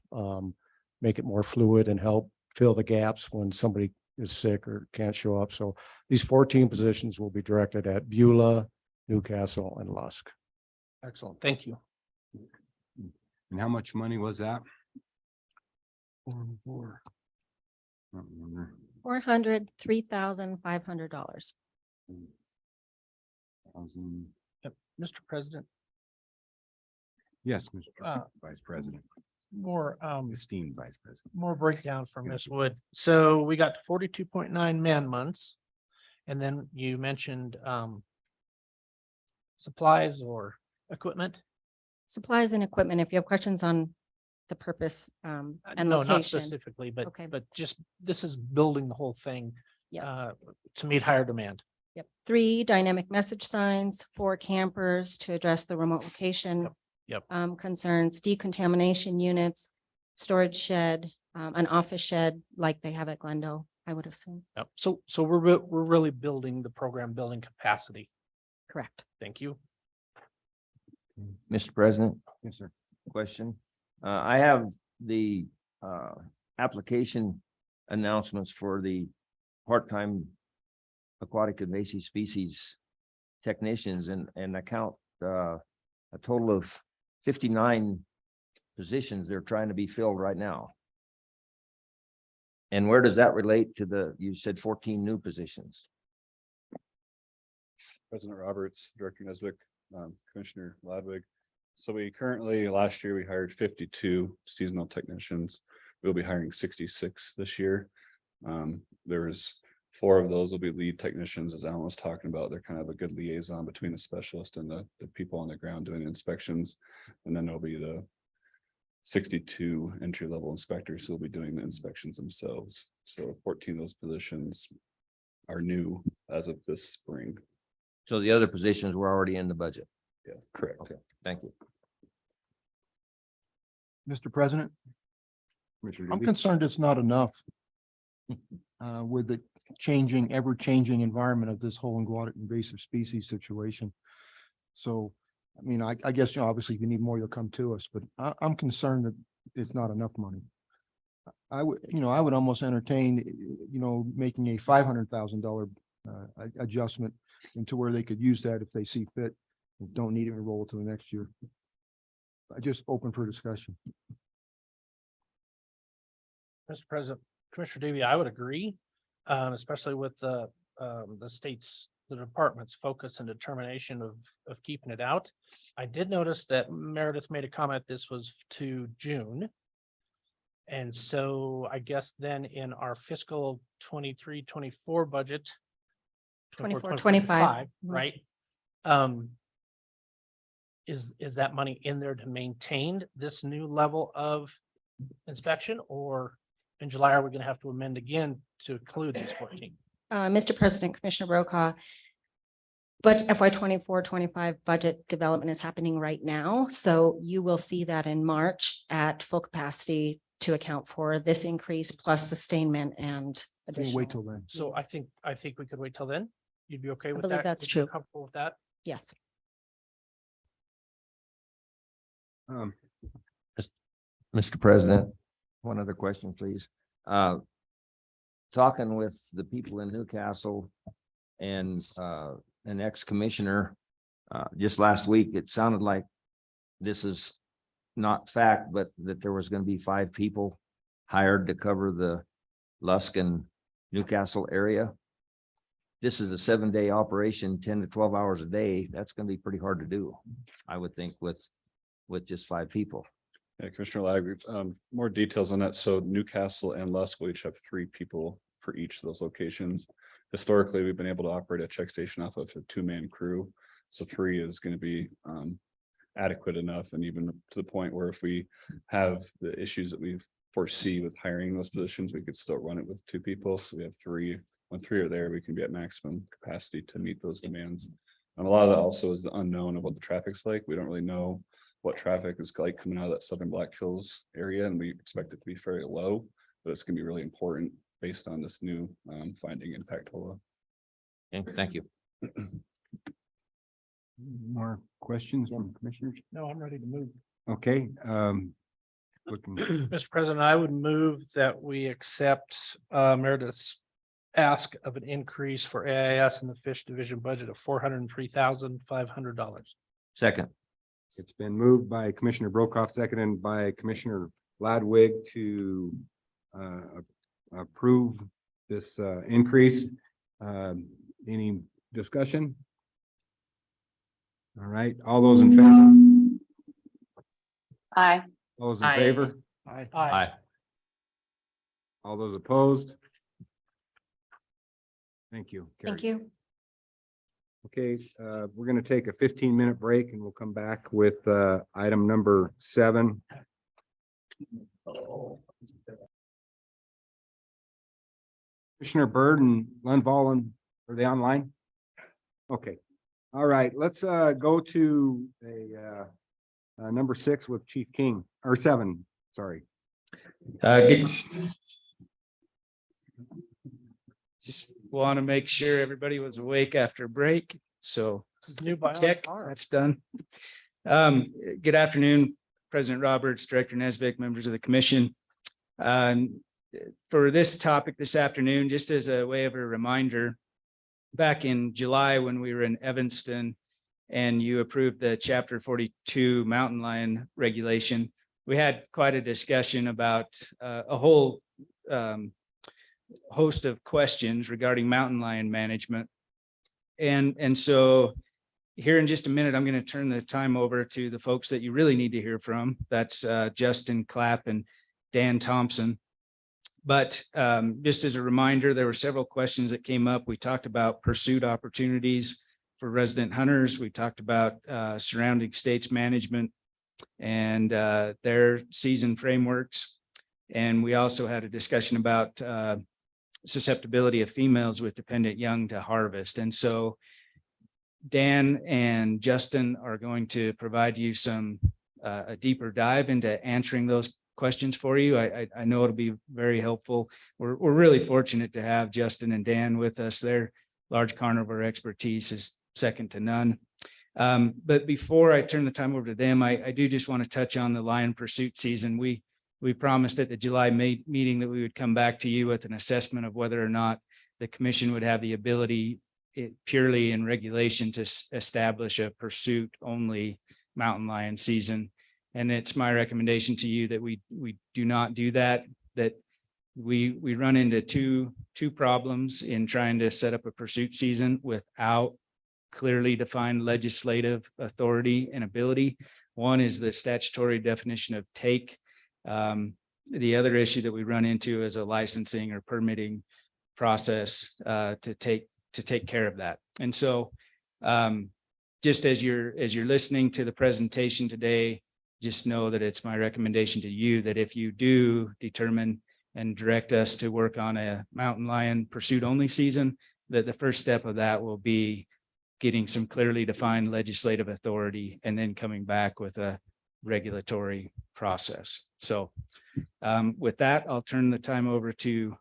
make it more fluid and help fill the gaps when somebody is sick or can't show up. So these 14 positions will be directed at Beulah, Newcastle, and Lusk. Excellent. Thank you. And how much money was that? $403,500. Mr. President, Yes, Mr. Vice President, more esteemed Vice President. more breakdown from Ms. Wood. So we got 42.9 man months. And then you mentioned supplies or equipment. Supplies and equipment, if you have questions on the purpose and No, not location. specifically, but Okay. but just this is building the whole thing Yes. to meet higher demand. Yep. 3 dynamic message signs, 4 campers to address the remote location. Yep. Concerns, decontamination units, storage shed, an office shed like they have at Glendale, I would assume. Yep. So we're really building the program, building capacity. Correct. Thank you. Mr. President, Yes, sir. question. I have the application announcements for the part-time aquatic invasive species technicians and I count a total of 59 positions they're trying to be filled right now. And where does that relate to you said 14 new positions? President Roberts, Director Nesbitt, Commissioner Ladwig. So we currently, last year, we hired 52 seasonal technicians. We'll be hiring 66 this year. There's 4 of those will be lead technicians, as Alan was talking about. They're kind of a good liaison between the specialist and the people on the ground doing inspections. And then there'll be the 62 entry-level inspectors who will be doing the inspections themselves. So 14 of those positions are new as of this spring. So the other positions were already in the budget. Yeah, correct. Okay, thank you. Mr. President, Commissioner I'm Doobie? concerned it's not enough with the ever-changing environment of this whole aquatic invasive species situation. So, I mean, I guess, obviously if you need more, you'll come to us, but I'm concerned that it's not enough money. I would almost entertain, making a $500,000 adjustment into where they could use that if they see fit. Don't need it and roll to the next year. I just open for discussion. Mr. President, Commissioner Davey, I would agree, especially with the state's, the department's focus and determination of keeping it out. I did notice that Meredith made a comment, this was to June. And so I guess then in our fiscal 23-24 budget. 24-25, right? Is that money in there to maintain this new level of inspection, or in July, are we going to have to amend again to include these 14? Mr. President, Commissioner Brokaw, But FY 24-25 budget development is happening right now. So you will see that in March at full capacity to account for this increase plus sustainment and Can't additional. wait till then. So I think we could wait till then. You'd be okay with believe that? that's Would you be true. Comfortable with that? Yes. Mr. President, one other question, please. Talking with the people in Newcastle and an ex-commissioner just last week, it sounded like this is not fact, but that there was going to be 5 people hired to cover the Lusk and Newcastle area. This is a 7-day operation, 10 to 12 hours a day. That's going to be pretty hard to do, I would think, with just 5 people. Yeah, Commissioner Lag, more details on that. So Newcastle and Lusk will each have 3 people for each of those locations. Historically, we've been able to operate a check station off of a 2-man crew. So 3 is going to be adequate enough. And even to the point where if we have the issues that we foresee with hiring those positions, we could still run it with 2 people. So we have 3. When 3 are there, we can be at maximum capacity to meet those demands. And a lot of that also is the unknown of what the traffic's like. We don't really know what traffic is like coming out of that Southern Black Hills area, and we expect it to be very low, but it's going to be really important based on this new finding in PACTOLA. Okay, thank you. More questions from commissioners? No, I'm ready to move. Okay. Looking, Mr. President, I would move that we accept Meredith's ask of an increase for AIS in the Fish Division budget of $403,500. Second. it's been moved by Commissioner Brokaw, seconded by Commissioner Ladwig to approve this increase. Any discussion? All right, all those in favor? Aye. Those in Aye. favor? Aye. All those opposed? Thank you. Thank Carried. you. Okay, we're going to take a 15-minute break and we'll come back with item number 7. Commissioner Byrd and Len Vollen, are they online? Okay. All right, let's go to a number 6 with Chief King, or 7, sorry. Just want to make sure everybody was awake after break. So This is new by check, that's done. Good afternoon, President Roberts, Director Nesbitt, members of the commission. For this topic this afternoon, just as a way of a reminder, back in July when we were in Evanston and you approved the Chapter 42 mountain lion regulation, we had quite a discussion about a whole host of questions regarding mountain lion management. And so here in just a minute, I'm going to turn the time over to the folks that you really need to hear from. That's Justin Clapp and Dan Thompson. But just as a reminder, there were several questions that came up. We talked about pursuit opportunities for resident hunters. We talked about surrounding states management and their season frameworks. And we also had a discussion about susceptibility of females with dependent young to harvest. And so Dan and Justin are going to provide you some a deeper dive into answering those questions for you. I know it'll be very helpful. We're really fortunate to have Justin and Dan with us. Their large carnivore expertise is second to none. But before I turn the time over to them, I do just want to touch on the lion pursuit season. We promised at the July meeting that we would come back to you with an assessment of whether or not the commission would have the ability purely in regulation to establish a pursuit only mountain lion season. And it's my recommendation to you that we do not do that, that we run into two problems in trying to set up a pursuit season without clearly defined legislative authority and ability. One is the statutory definition of take. The other issue that we run into is a licensing or permitting process to take care of that. And so just as you're listening to the presentation today, just know that it's my recommendation to you that if you do determine and direct us to work on a mountain lion pursuit only season, that the first step of that will be getting some clearly defined legislative authority and then coming back with a regulatory process. So with that, I'll turn the time over to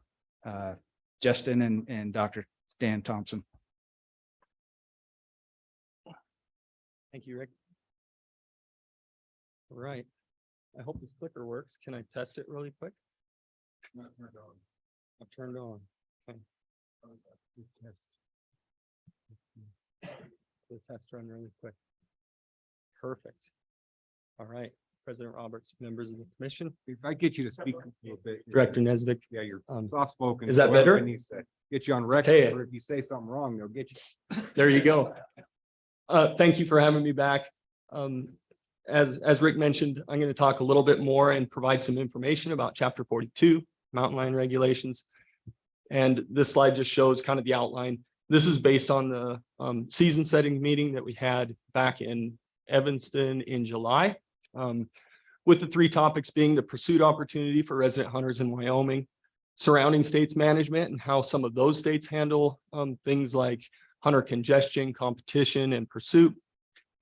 Justin and Dr. Dan Thompson. Thank you, Rick. All right. I hope this clicker works. Can I test it really quick? I've turned on. Okay. The test run really quick. Perfect. All right, President Roberts, members of the commission. If I get you to speak a little bit. Director Nesbitt. Yeah, you're soft spoken. Is that better? Get you on record. Okay. Or if you say something wrong, they'll get you. There you go. Thank you for having me back. As Rick mentioned, I'm going to talk a little bit more and provide some information about Chapter 42, mountain lion regulations. And this slide just shows kind of the outline. This is based on the season setting meeting that we had back in Evanston in July. With the three topics being the pursuit opportunity for resident hunters in Wyoming, surrounding states management and how some of those states handle things like hunter congestion, competition, and pursuit,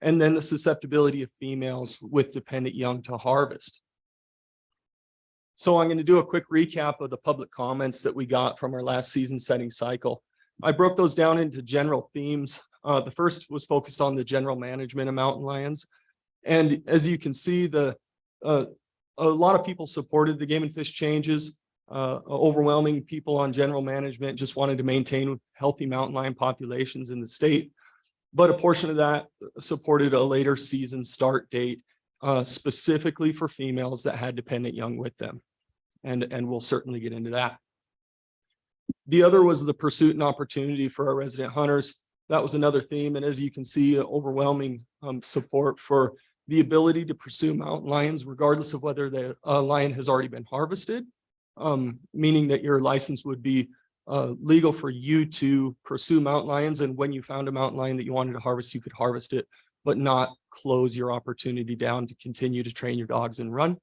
and then the susceptibility of females with dependent young to harvest. So I'm going to do a quick recap of the public comments that we got from our last season setting cycle. I broke those down into general themes. The first was focused on the general management of mountain lions. And as you can see, a lot of people supported the game and fish changes. Overwhelming people on general management just wanted to maintain healthy mountain lion populations in the state. But a portion of that supported a later season start date, specifically for females that had dependent young with them. And we'll certainly get into that. The other was the pursuit and opportunity for our resident hunters. That was another theme. And as you can see, overwhelming support for the ability to pursue mountain lions, regardless of whether the lion has already been harvested, meaning that your license would be legal for you to pursue mountain lions. And when you found a mountain lion that you wanted to harvest, you could harvest it, but not close your opportunity down to continue to train your dogs and run.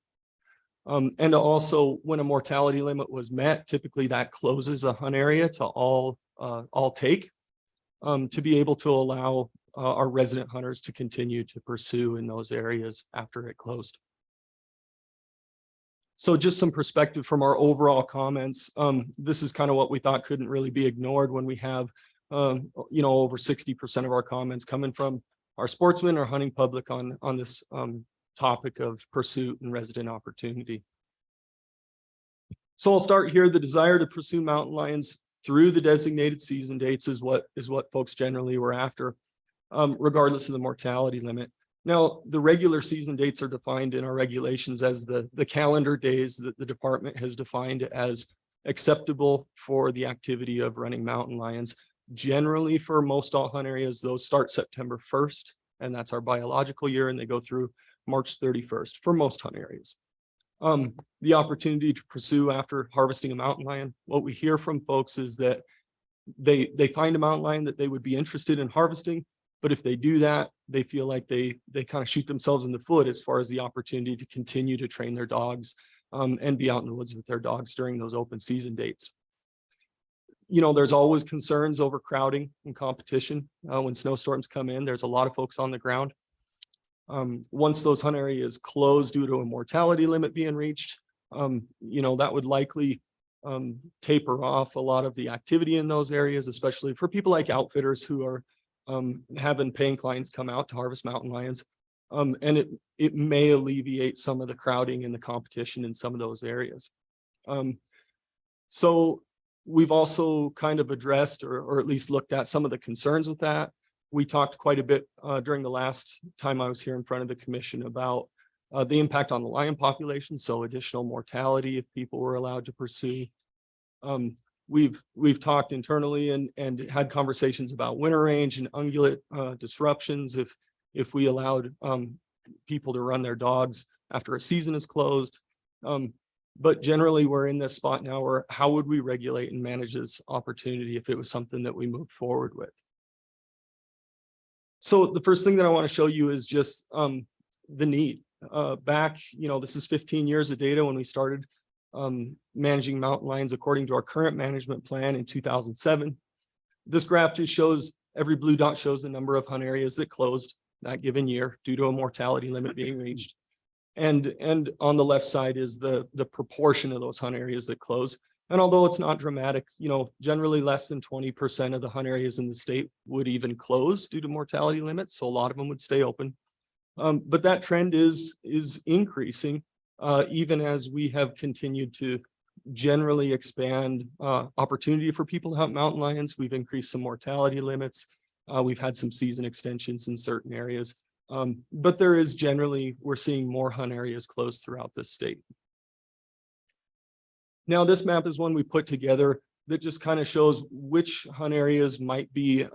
And also, when a mortality limit was met, typically that closes a hunt area to all take, to be able to allow our resident hunters to continue to pursue in those areas after it closed. So just some perspective from our overall comments. This is kind of what we thought couldn't really be ignored when we have, over 60% of our comments coming from our sportsmen or hunting public on this topic of pursuit and resident opportunity. So I'll start here. The desire to pursue mountain lions through the designated season dates is what folks generally were after, regardless of the mortality limit. Now, the regular season dates are defined in our regulations as the calendar days that the department has defined as acceptable for the activity of running mountain lions. Generally, for most all hunt areas, those start September 1st, and that's our biological year, and they go through March 31st for most hunt areas. The opportunity to pursue after harvesting a mountain lion, what we hear from folks is that they find a mountain lion that they would be interested in harvesting, but if they do that, they feel like they kind of shoot themselves in the foot as far as the opportunity to continue to train their dogs and be out in the woods with their dogs during those open season dates. There's always concerns over crowding and competition. When snowstorms come in, there's a lot of folks on the ground. Once those hunt areas close due to a mortality limit being reached, that would likely taper off a lot of the activity in those areas, especially for people like outfitters who are having paying clients come out to harvest mountain lions. And it may alleviate some of the crowding and the competition in some of those areas. So we've also kind of addressed or at least looked at some of the concerns with that. We talked quite a bit during the last time I was here in front of the commission about the impact on the lion population. So additional mortality if people were allowed to pursue. We've talked internally and had conversations about winter range and ungulate disruptions if we allowed people to run their dogs after a season is closed. But generally, we're in this spot now where how would we regulate and manage this opportunity if it was something that we moved forward with? So the first thing that I want to show you is just the need. Back, this is 15 years of data when we started managing mountain lions according to our current management plan in 2007. This graph just shows every blue dot shows the number of hunt areas that closed that given year due to a mortality limit being reached. And on the left side is the proportion of those hunt areas that close. And although it's not dramatic, you know, generally less than 20% of the hunt areas in the state would even close due to mortality limits. So a lot of them would stay open. But that trend is increasing, even as we have continued to generally expand opportunity for people to hunt mountain lions. We've increased some mortality limits. We've had some season extensions in certain areas. But there is generally, we're seeing more hunt areas closed throughout the state. Now, this map is one we put together that just kind of shows which hunt areas might be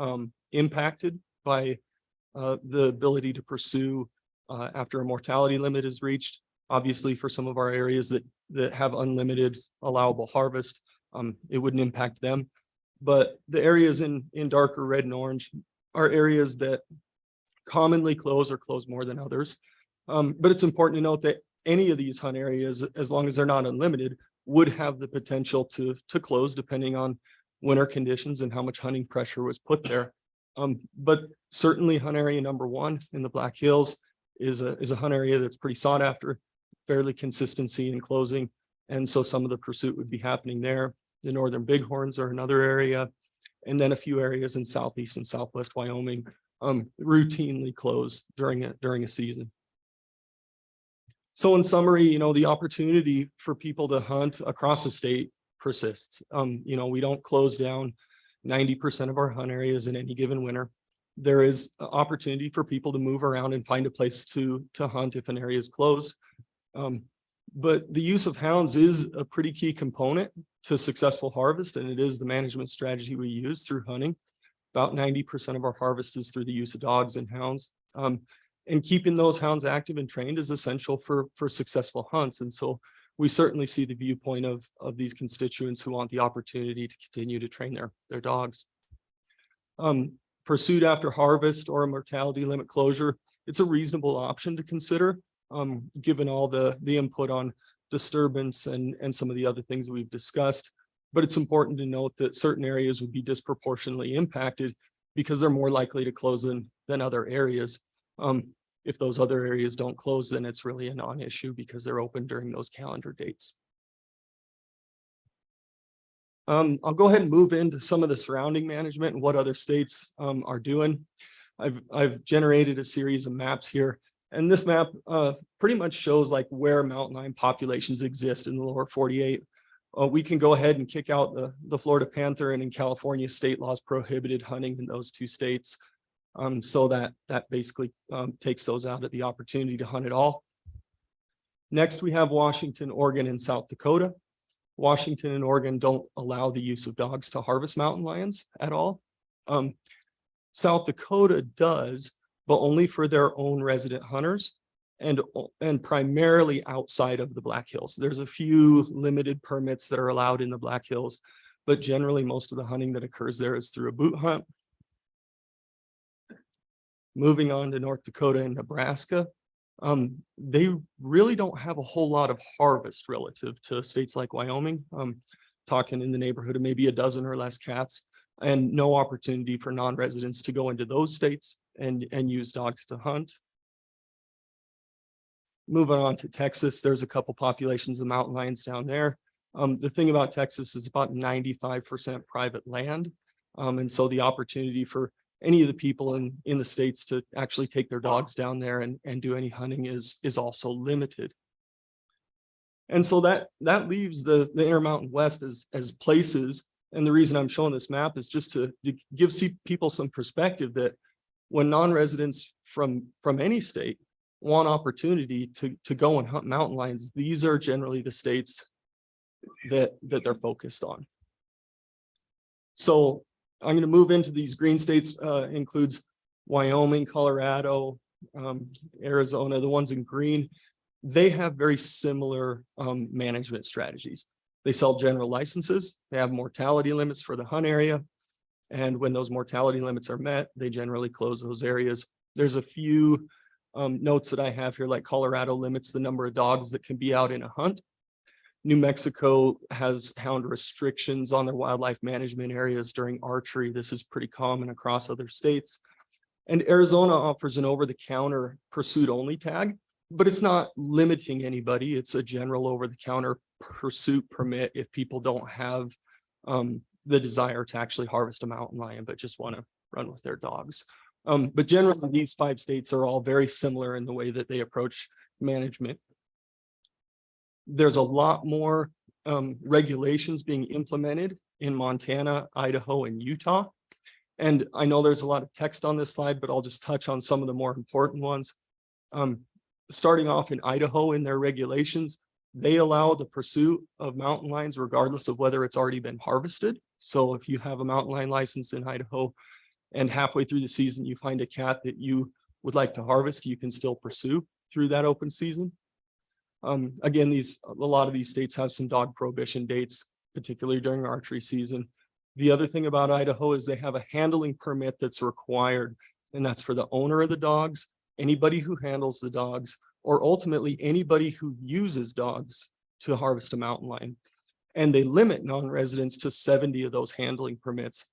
impacted by the ability to pursue after a mortality limit is reached. Obviously, for some of our areas that have unlimited allowable harvest, it wouldn't impact them. But the areas in darker red and orange are areas that commonly close or close more than others. But it's important to note that any of these hunt areas, as long as they're not unlimited, would have the potential to close depending on winter conditions and how much hunting pressure was put there. But certainly hunt area number 1 in the Black Hills is a hunt area that's pretty sought after, fairly consistency in closing. And so some of the pursuit would be happening there. The Northern Bighorns are another area. And then a few areas in Southeast and Southwest Wyoming routinely close during a season. So in summary, you know, the opportunity for people to hunt across the state persists. You know, we don't close down 90% of our hunt areas in any given winter. There is an opportunity for people to move around and find a place to hunt if an area is closed. But the use of hounds is a pretty key component to successful harvest, and it is the management strategy we use through hunting. About 90% of our harvest is through the use of dogs and hounds. And keeping those hounds active and trained is essential for successful hunts. And so we certainly see the viewpoint of these constituents who want the opportunity to continue to train their dogs. Pursuit after harvest or a mortality limit closure, it's a reasonable option to consider, given all the input on disturbance and some of the other things that we've discussed. But it's important to note that certain areas would be disproportionately impacted because they're more likely to close than other areas. If those other areas don't close, then it's really a non-issue because they're open during those calendar dates. I'll go ahead and move into some of the surrounding management and what other states are doing. I've generated a series of maps here, and this map pretty much shows like where mountain lion populations exist in the lower 48. We can go ahead and kick out the Florida panther, and in California, state laws prohibited hunting in those 2 states. So that basically takes those out of the opportunity to hunt at all. Next, we have Washington, Oregon, and South Dakota. Washington and Oregon don't allow the use of dogs to harvest mountain lions at all. South Dakota does, but only for their own resident hunters and primarily outside of the Black Hills. There's a few limited permits that are allowed in the Black Hills, but generally most of the hunting that occurs there is through a boot hunt. Moving on to North Dakota and Nebraska, they really don't have a whole lot of harvest relative to states like Wyoming. Talking in the neighborhood of maybe a dozen or less cats, and no opportunity for non-residents to go into those states and use dogs to hunt. Moving on to Texas, there's a couple populations of mountain lions down there. The thing about Texas is about 95% private land. And so the opportunity for any of the people in the states to actually take their dogs down there and do any hunting is also limited. And so that leaves the Intermountain West as places. And the reason I'm showing this map is just to give people some perspective that when non-residents from any state want opportunity to go and hunt mountain lions, these are generally the states that they're focused on. So I'm going to move into these green states, includes Wyoming, Colorado, Arizona, the ones in green. They have very similar management strategies. They sell general licenses. They have mortality limits for the hunt area. And when those mortality limits are met, they generally close those areas. There's a few notes that I have here, like Colorado limits the number of dogs that can be out in a hunt. New Mexico has hound restrictions on their wildlife management areas during archery. This is pretty common across other states. And Arizona offers an over-the-counter pursuit only tag, but it's not limiting anybody. It's a general over-the-counter pursuit permit if people don't have the desire to actually harvest a mountain lion, but just want to run with their dogs. But generally, these 5 states are all very similar in the way that they approach management. There's a lot more regulations being implemented in Montana, Idaho, and Utah. And I know there's a lot of text on this slide, but I'll just touch on some of the more important ones. Starting off in Idaho, in their regulations, they allow the pursuit of mountain lions regardless of whether it's already been harvested. So if you have a mountain lion license in Idaho and halfway through the season you find a cat that you would like to harvest, you can still pursue through that open season. Again, a lot of these states have some dog prohibition dates, particularly during archery season. The other thing about Idaho is they have a handling permit that's required, and that's for the owner of the dogs, anybody who handles the dogs, or ultimately anybody who uses dogs to harvest a mountain lion. And they limit non-residents to 70 of those handling permits.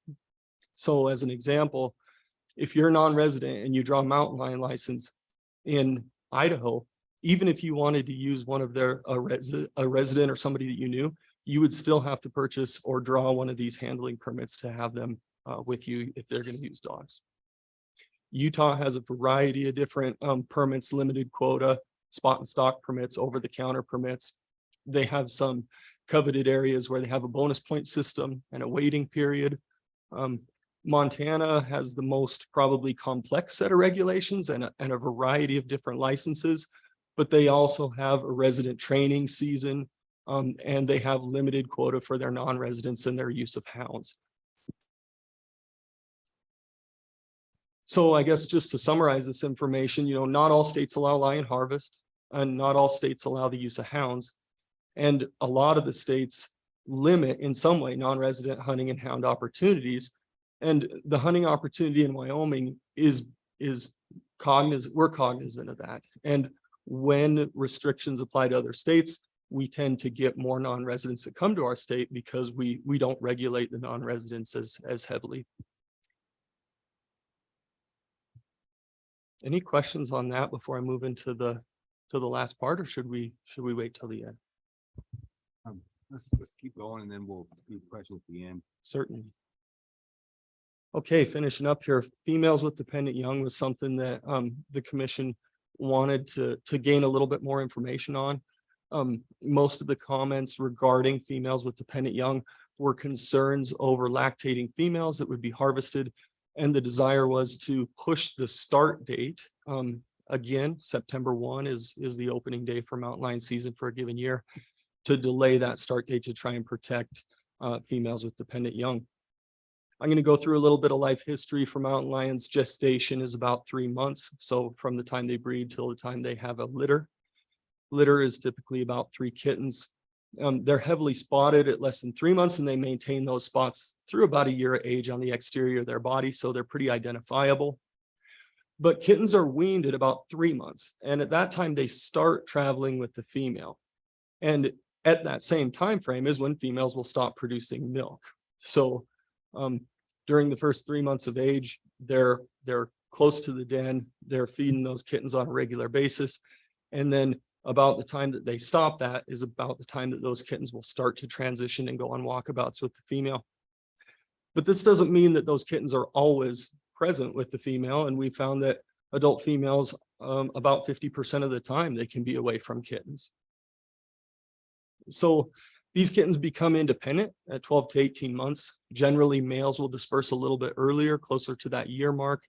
So as an example, if you're a non-resident and you draw a mountain lion license in Idaho, even if you wanted to use one of their a resident or somebody that you knew, you would still have to purchase or draw one of these handling permits to have them with you if they're going to use dogs. Utah has a variety of different permits, limited quota, spot and stock permits, over-the-counter permits. They have some coveted areas where they have a bonus point system and a waiting period. Montana has the most probably complex set of regulations and a variety of different licenses, but they also have a resident training season, and they have limited quota for their non-residents and their use of hounds. So I guess just to summarize this information, not all states allow lion harvest, and not all states allow the use of hounds. And a lot of the states limit in some way non-resident hunting and hound opportunities. And the hunting opportunity in Wyoming is cognizant, we're cognizant of that. And when restrictions apply to other states, we tend to get more non-residents that come to our state because we don't regulate the non-residents as heavily. Any questions on that before I move into the last part, or should we wait till the end? Let's keep going and then we'll do questions at the end. Certainly. Okay, finishing up here, females with dependent young was something that the commission wanted to gain a little bit more information on. Most of the comments regarding females with dependent young were concerns over lactating females that would be harvested. And the desire was to push the start date. Again, September 1 is the opening day for mountain lion season for a given year, to delay that start date to try and protect females with dependent young. I'm going to go through a little bit of life history for mountain lions. Gestation is about 3 months. So from the time they breed till the time they have a litter. Litter is typically about 3 kittens. They're heavily spotted at less than 3 months, and they maintain those spots through about a year of age on the exterior of their body. So they're pretty identifiable. But kittens are weaned at about 3 months. And at that time, they start traveling with the female. And at that same time frame is when females will stop producing milk. So during the first 3 months of age, they're close to the den. They're feeding those kittens on a regular basis. And then about the time that they stop, that is about the time that those kittens will start to transition and go on walkabouts with the female. But this doesn't mean that those kittens are always present with the female. And we found that adult females, about 50% of the time, they can be away from kittens. So these kittens become independent at 12 to 18 months. Generally, males will disperse a little bit earlier, closer to that year mark.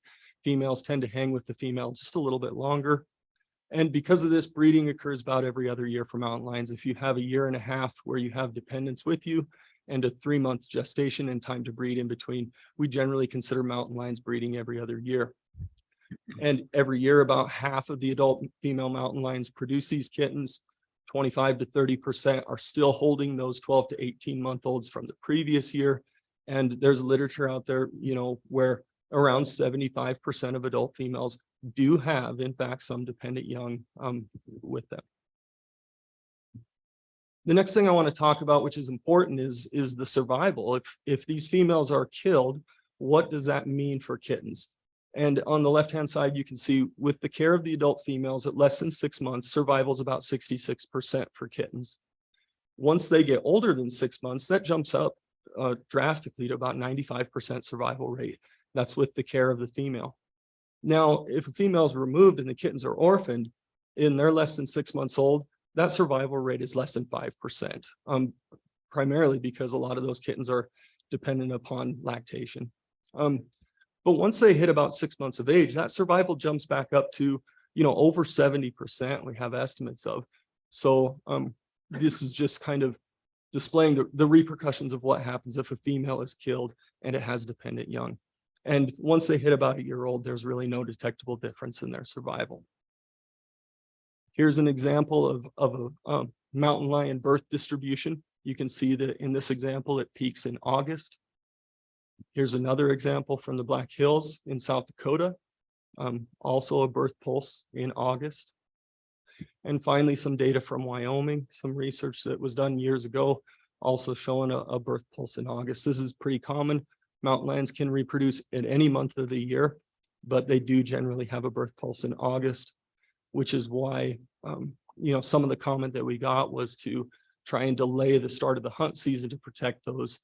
Females tend to hang with the female just a little bit longer. And because of this, breeding occurs about every other year for mountain lions. If you have a year and a half where you have dependents with you and a 3-month gestation and time to breed in between, we generally consider mountain lions breeding every other year. And every year, about half of the adult female mountain lions produce these kittens. 25 to 30% are still holding those 12 to 18-month-olds from the previous year. And there's literature out there, where around 75% of adult females do have, in fact, some dependent young with them. The next thing I want to talk about, which is important, is the survival. If these females are killed, what does that mean for kittens? And on the left-hand side, you can see with the care of the adult females at less than 6 months, survival is about 66% for kittens. Once they get older than 6 months, that jumps up drastically to about 95% survival rate. That's with the care of the female. Now, if a female is removed and the kittens are orphaned and they're less than 6 months old, that survival rate is less than 5%, primarily because a lot of those kittens are dependent upon lactation. But once they hit about 6 months of age, that survival jumps back up to, over 70%. We have estimates of. So this is just kind of displaying the repercussions of what happens if a female is killed and it has dependent young. And once they hit about a year old, there's really no detectable difference in their survival. Here's an example of a mountain lion birth distribution. You can see that in this example, it peaks in August. Here's another example from the Black Hills in South Dakota, also a birth pulse in August. And finally, some data from Wyoming, some research that was done years ago, also showing a birth pulse in August. This is pretty common. Mountain lions can reproduce in any month of the year, but they do generally have a birth pulse in August, which is why, some of the comment that we got was to try and delay the start of the hunt season to protect those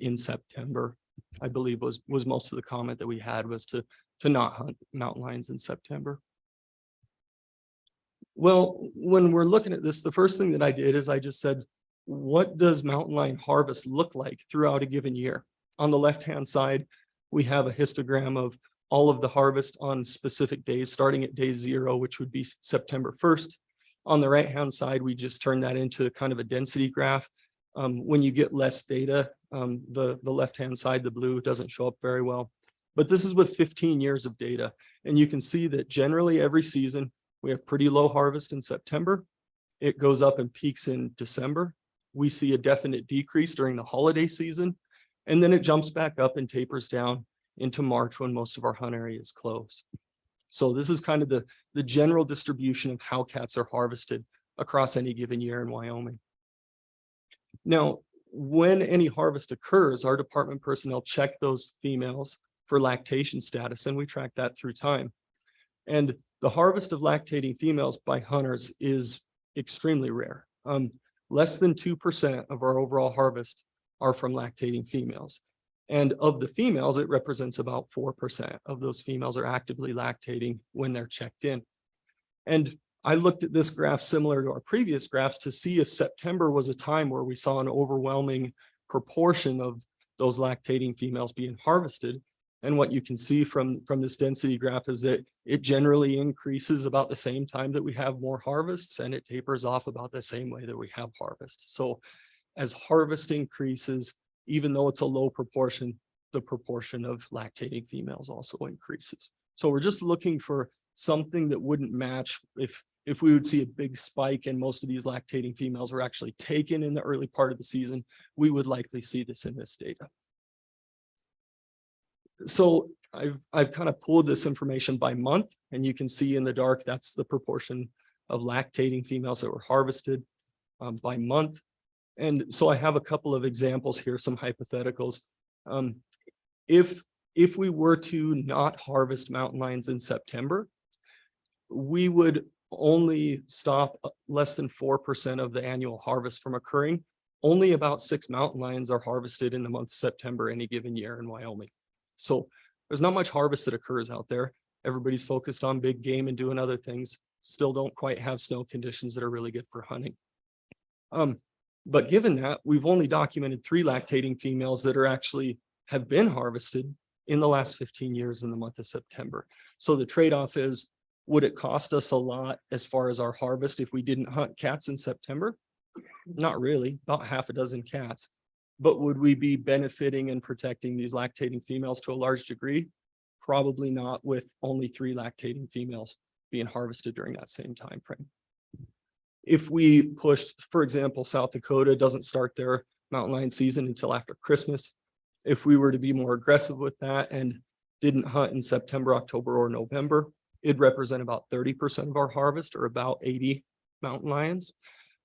in September. I believe was most of the comment that we had was to not hunt mountain lions in September. Well, when we're looking at this, the first thing that I did is I just said, what does mountain lion harvest look like throughout a given year? On the left-hand side, we have a histogram of all of the harvest on specific days, starting at day 0, which would be September 1st. On the right-hand side, we just turn that into kind of a density graph. When you get less data, the left-hand side, the blue, doesn't show up very well. But this is with 15 years of data. And you can see that generally every season, we have pretty low harvest in September. It goes up and peaks in December. We see a definite decrease during the holiday season. And then it jumps back up and tapers down into March when most of our hunt area is closed. So this is kind of the general distribution of how cats are harvested across any given year in Wyoming. Now, when any harvest occurs, our department personnel check those females for lactation status, and we track that through time. And the harvest of lactating females by hunters is extremely rare. Less than 2% of our overall harvest are from lactating females. And of the females, it represents about 4% of those females are actively lactating when they're checked in. And I looked at this graph similar to our previous graphs to see if September was a time where we saw an overwhelming proportion of those lactating females being harvested. And what you can see from this density graph is that it generally increases about the same time that we have more harvests, and it tapers off about the same way that we have harvest. So as harvest increases, even though it's a low proportion, the proportion of lactating females also increases. So we're just looking for something that wouldn't match if we would see a big spike and most of these lactating females were actually taken in the early part of the season, we would likely see this in this data. So I've kind of pulled this information by month, and you can see in the dark, that's the proportion of lactating females that were harvested by month. And so I have a couple of examples here, some hypotheticals. If we were to not harvest mountain lions in September, we would only stop less than 4% of the annual harvest from occurring. Only about 6 mountain lions are harvested in the month of September any given year in Wyoming. So there's not much harvest that occurs out there. Everybody's focused on big game and doing other things. Still don't quite have snow conditions that are really good for hunting. But given that, we've only documented 3 lactating females that are actually have been harvested in the last 15 years in the month of September. So the trade-off is, would it cost us a lot as far as our harvest if we didn't hunt cats in September? Not really, about half a dozen cats. But would we be benefiting and protecting these lactating females to a large degree? Probably not, with only 3 lactating females being harvested during that same time frame. If we pushed, for example, South Dakota doesn't start their mountain lion season until after Christmas. If we were to be more aggressive with that and didn't hunt in September, October, or November, it'd represent about 30% of our harvest, or about 80 mountain lions.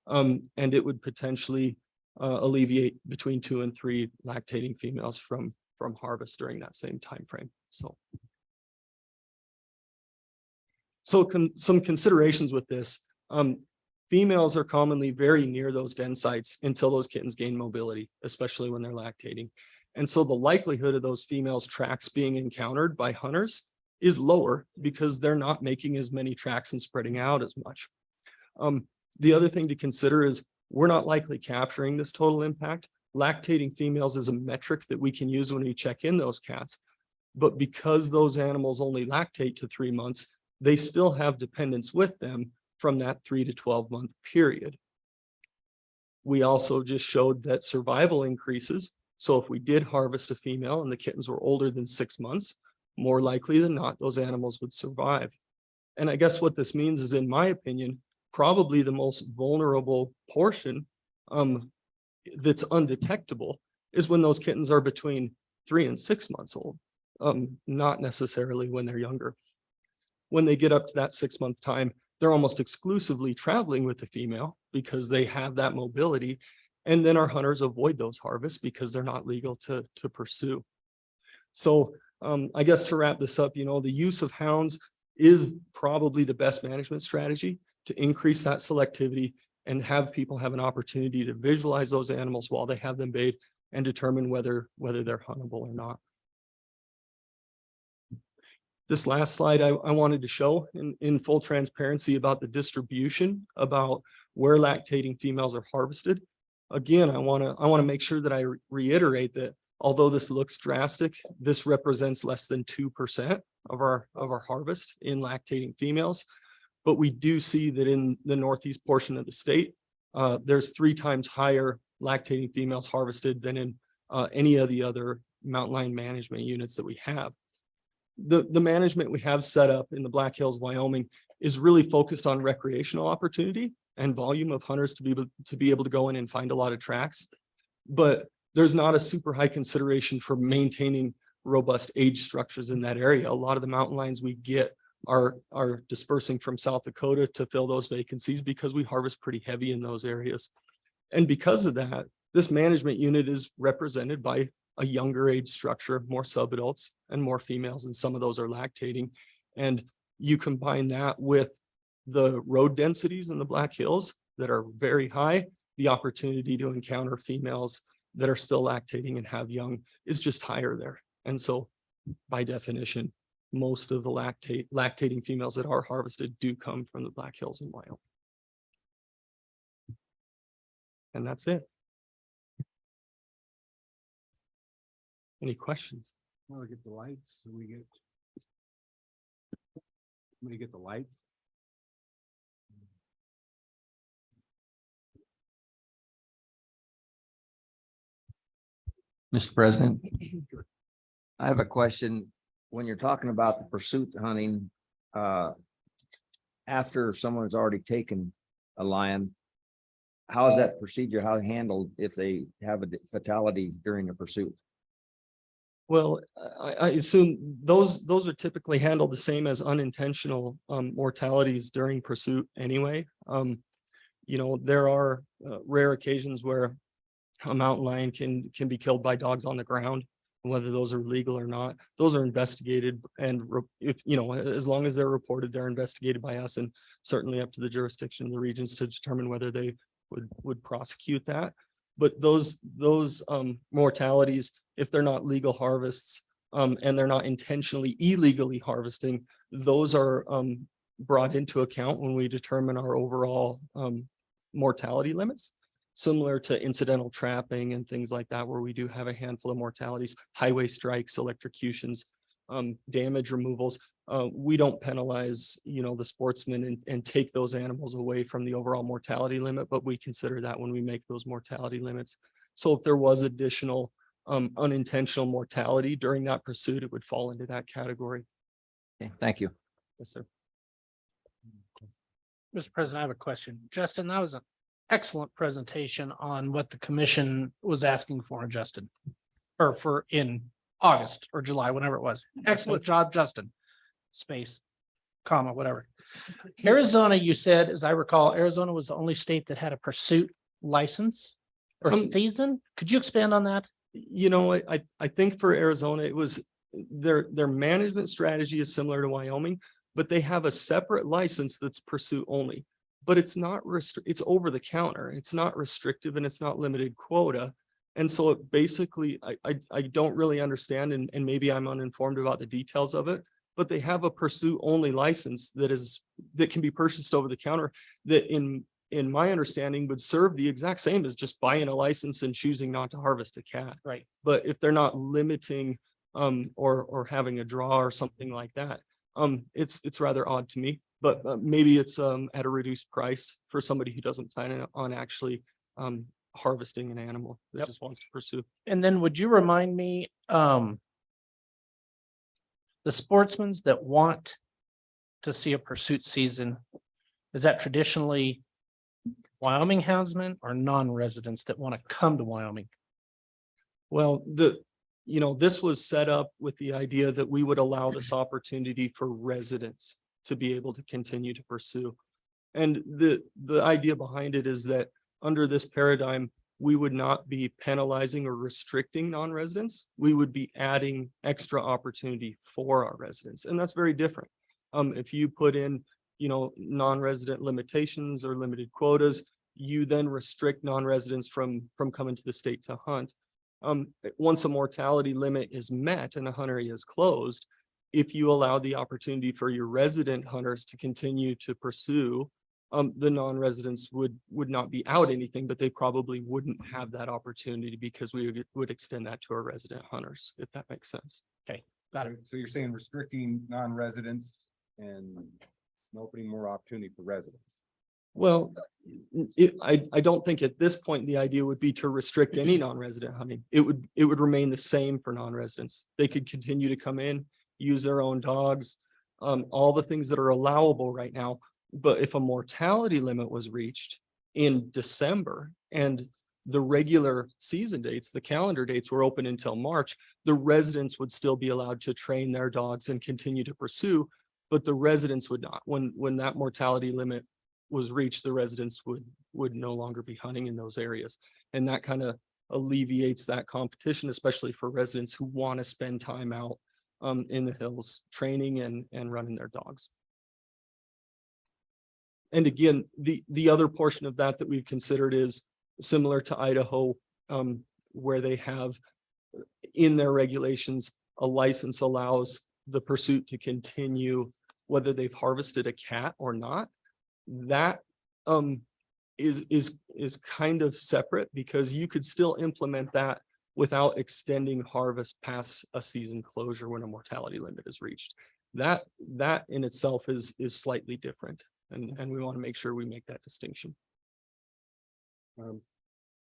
And it would potentially alleviate between 2 and 3 lactating females from harvest during that same time frame. So some considerations with this. Females are commonly very near those den sites until those kittens gain mobility, especially when they're lactating. And so the likelihood of those females' tracks being encountered by hunters is lower because they're not making as many tracks and spreading out as much. The other thing to consider is we're not likely capturing this total impact. Lactating females is a metric that we can use when we check in those cats. But because those animals only lactate to 3 months, they still have dependents with them from that 3 to 12 month period. We also just showed that survival increases. So if we did harvest a female and the kittens were older than 6 months, more likely than not, those animals would survive. And I guess what this means is, in my opinion, probably the most vulnerable portion that's undetectable is when those kittens are between 3 and 6 months old, not necessarily when they're younger. When they get up to that 6 month time, they're almost exclusively traveling with the female because they have that mobility. And then our hunters avoid those harvests because they're not legal to pursue. So I guess to wrap this up, the use of hounds is probably the best management strategy to increase that selectivity and have people have an opportunity to visualize those animals while they have them bayed and determine whether they're huntable or not. This last slide I wanted to show in full transparency about the distribution, about where lactating females are harvested. Again, I want to make sure that I reiterate that although this looks drastic, this represents less than 2% of our harvest in lactating females. But we do see that in the northeast portion of the state, there's 3 times higher lactating females harvested than in any of the other mountain lion management units that we have. The management we have set up in the Black Hills, Wyoming, is really focused on recreational opportunity and volume of hunters to be able to go in and find a lot of tracks. But there's not a super high consideration for maintaining robust age structures in that area. A lot of the mountain lions we get are dispersing from South Dakota to fill those vacancies because we harvest pretty heavy in those areas. And because of that, this management unit is represented by a younger age structure, more subadults and more females, and some of those are lactating. And you combine that with the road densities in the Black Hills that are very high, the opportunity to encounter females that are still lactating and have young is just higher there. And so by definition, most of the lactating females that are harvested do come from the Black Hills in Wyoming. And that's it. Any questions? Want to get the lights? So we get. I'm gonna get the lights. Mr. President, I have a question. When you're talking about the pursuit hunting, after someone's already taken a lion, how is that procedure, how handled if they have a fatality during the pursuit? Well, I assume those are typically handled the same as unintentional mortalities during pursuit anyway. There are rare occasions where a mountain lion can be killed by dogs on the ground, whether those are legal or not. Those are investigated, and as long as they're reported, they're investigated by us, and certainly up to the jurisdiction of the regions to determine whether they would prosecute that. But those mortalities, if they're not legal harvests and they're not intentionally illegally harvesting, those are brought into account when we determine our overall mortality limits, similar to incidental trapping and things like that, where we do have a handful of mortalities, highway strikes, electrocutions, damage removals. We don't penalize, the sportsmen and take those animals away from the overall mortality limit, but we consider that when we make those mortality limits. So if there was additional unintentional mortality during that pursuit, it would fall into that category. Okay, thank you. Yes, sir. Mr. President, I have a question. Justin, that was an excellent presentation on what the commission was asking for, Justin, or for in August or July, whenever it was. Excellent job, Justin. Space, comma, whatever. Arizona, you said, as I recall, Arizona was the only state that had a pursuit license or season. Could you expand on that? You know, I think for Arizona, it was their management strategy is similar to Wyoming, but they have a separate license that's pursuit only. But it's not it's over the counter. It's not restrictive and it's not limited quota. And so it basically, I don't really understand, and maybe I'm uninformed about the details of it, but they have a pursuit only license that can be purchased over the counter that in my understanding would serve the exact same as just buying a license and choosing not to harvest a cat. Right. But if they're not limiting or having a draw or something like that, it's rather odd to me, but maybe it's at a reduced price for somebody who doesn't plan on actually harvesting an animal that just wants to pursue. And then would you remind me, the sportsmen that want to see a pursuit season, is that traditionally Wyoming houndsmen or non-residents that want to come to Wyoming? Well, this was set up with the idea that we would allow this opportunity for residents to be able to continue to pursue. And the idea behind it is that under this paradigm, we would not be penalizing or restricting non-residents. We would be adding extra opportunity for our residents. And that's very different. If you put in, non-resident limitations or limited quotas, you then restrict non-residents from coming to the state to hunt. Once a mortality limit is met and a huntery is closed, if you allow the opportunity for your resident hunters to continue to pursue, the non-residents would not be out anything, but they probably wouldn't have that opportunity because we would extend that to our resident hunters, if that makes sense. Okay, got it. So you're saying restricting non-residents and opening more opportunity for residents? Well, I don't think at this point, the idea would be to restrict any non-resident hunting. It would remain the same for non-residents. They could continue to come in, use their own dogs, all the things that are allowable right now. But if a mortality limit was reached in December and the regular season dates, the calendar dates were open until March, the residents would still be allowed to train their dogs and continue to pursue, but the residents would not. When that mortality limit was reached, the residents would no longer be hunting in those areas. And that kind of alleviates that competition, especially for residents who want to spend time out in the hills training and running their dogs. And again, the other portion of that we've considered is similar to Idaho, where they have in their regulations, a license allows the pursuit to continue whether they've harvested a cat or not. That is kind of separate because you could still implement that without extending harvest past a season closure when a mortality limit is reached. That in itself is slightly different. And we want to make sure we make that distinction.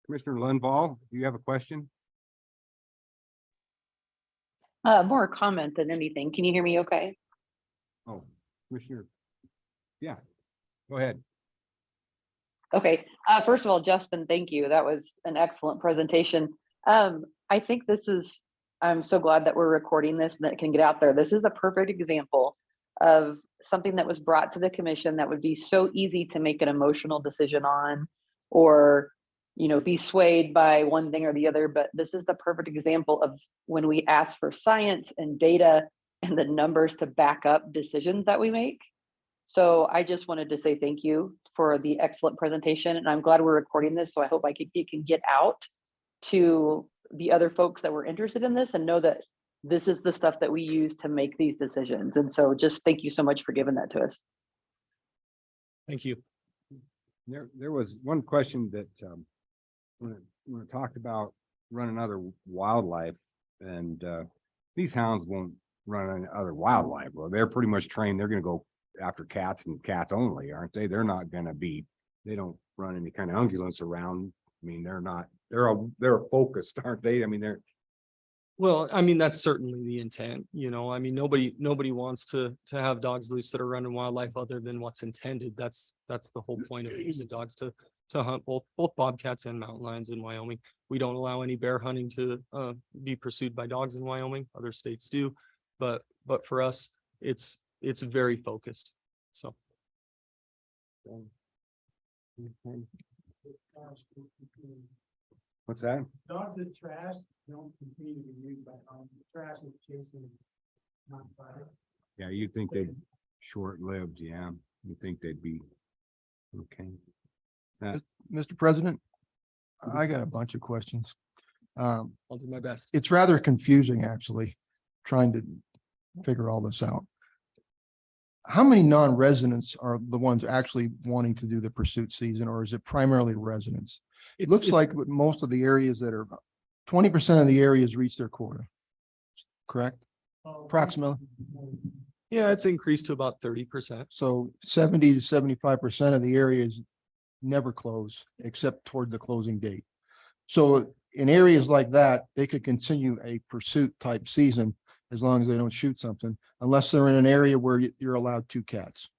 Commissioner Lundvall, do you have a question? More a comment than anything. Can you hear me okay? Oh, Commissioner. Yeah, go ahead. Okay. First of all, Justin, thank you. That was an excellent presentation. I think I'm so glad that we're recording this and that it can get out there. This is a perfect example of something that was brought to the commission that would be so easy to make an emotional decision on, or be swayed by one thing or the other. But this is the perfect example of when we ask for science and data and the numbers to back up decisions that we make. So I just wanted to say thank you for the excellent presentation, and I'm glad we're recording this. So I hope it can get out to the other folks that were interested in this and know that this is the stuff that we use to make these decisions. And so just thank you so much for giving that to us. Thank you. There was one question that when it talked about running other wildlife, and these hounds won't run on other wildlife. Well, they're pretty much trained. They're going to go after cats and cats only, aren't they? They're not going to they don't run any kind of ungulates around. I mean, they're focused, aren't they? I mean, Well, I mean, that's certainly the intent, I mean, nobody wants to have dogs loose that are running wildlife other than what's intended. That's the whole point of using dogs to hunt both bobcats and mountain lions in Wyoming. We don't allow any bear hunting to be pursued by dogs in Wyoming. Other states do, but for us, it's very focused. So What's that? Dogs that trash don't continue to be used by, trash is chasing. Not fire. Yeah, you think they'd short-lived, yeah. You think they'd be, okay. Mr. President, I got a bunch of questions. I'll do my best. It's rather confusing, actually, trying to figure all this out. How many non-residents are the ones actually wanting to do the pursuit season, or is it primarily residents? It looks like with most of the areas that are 20% of the areas reach their quota. Correct? Approximately. Yeah, it's increased to about 30%. So 70 to 75% of the areas never close except toward the closing date. So in areas like that, they could continue a pursuit type season as long as they don't shoot something, unless they're in an area where you're allowed 2 cats.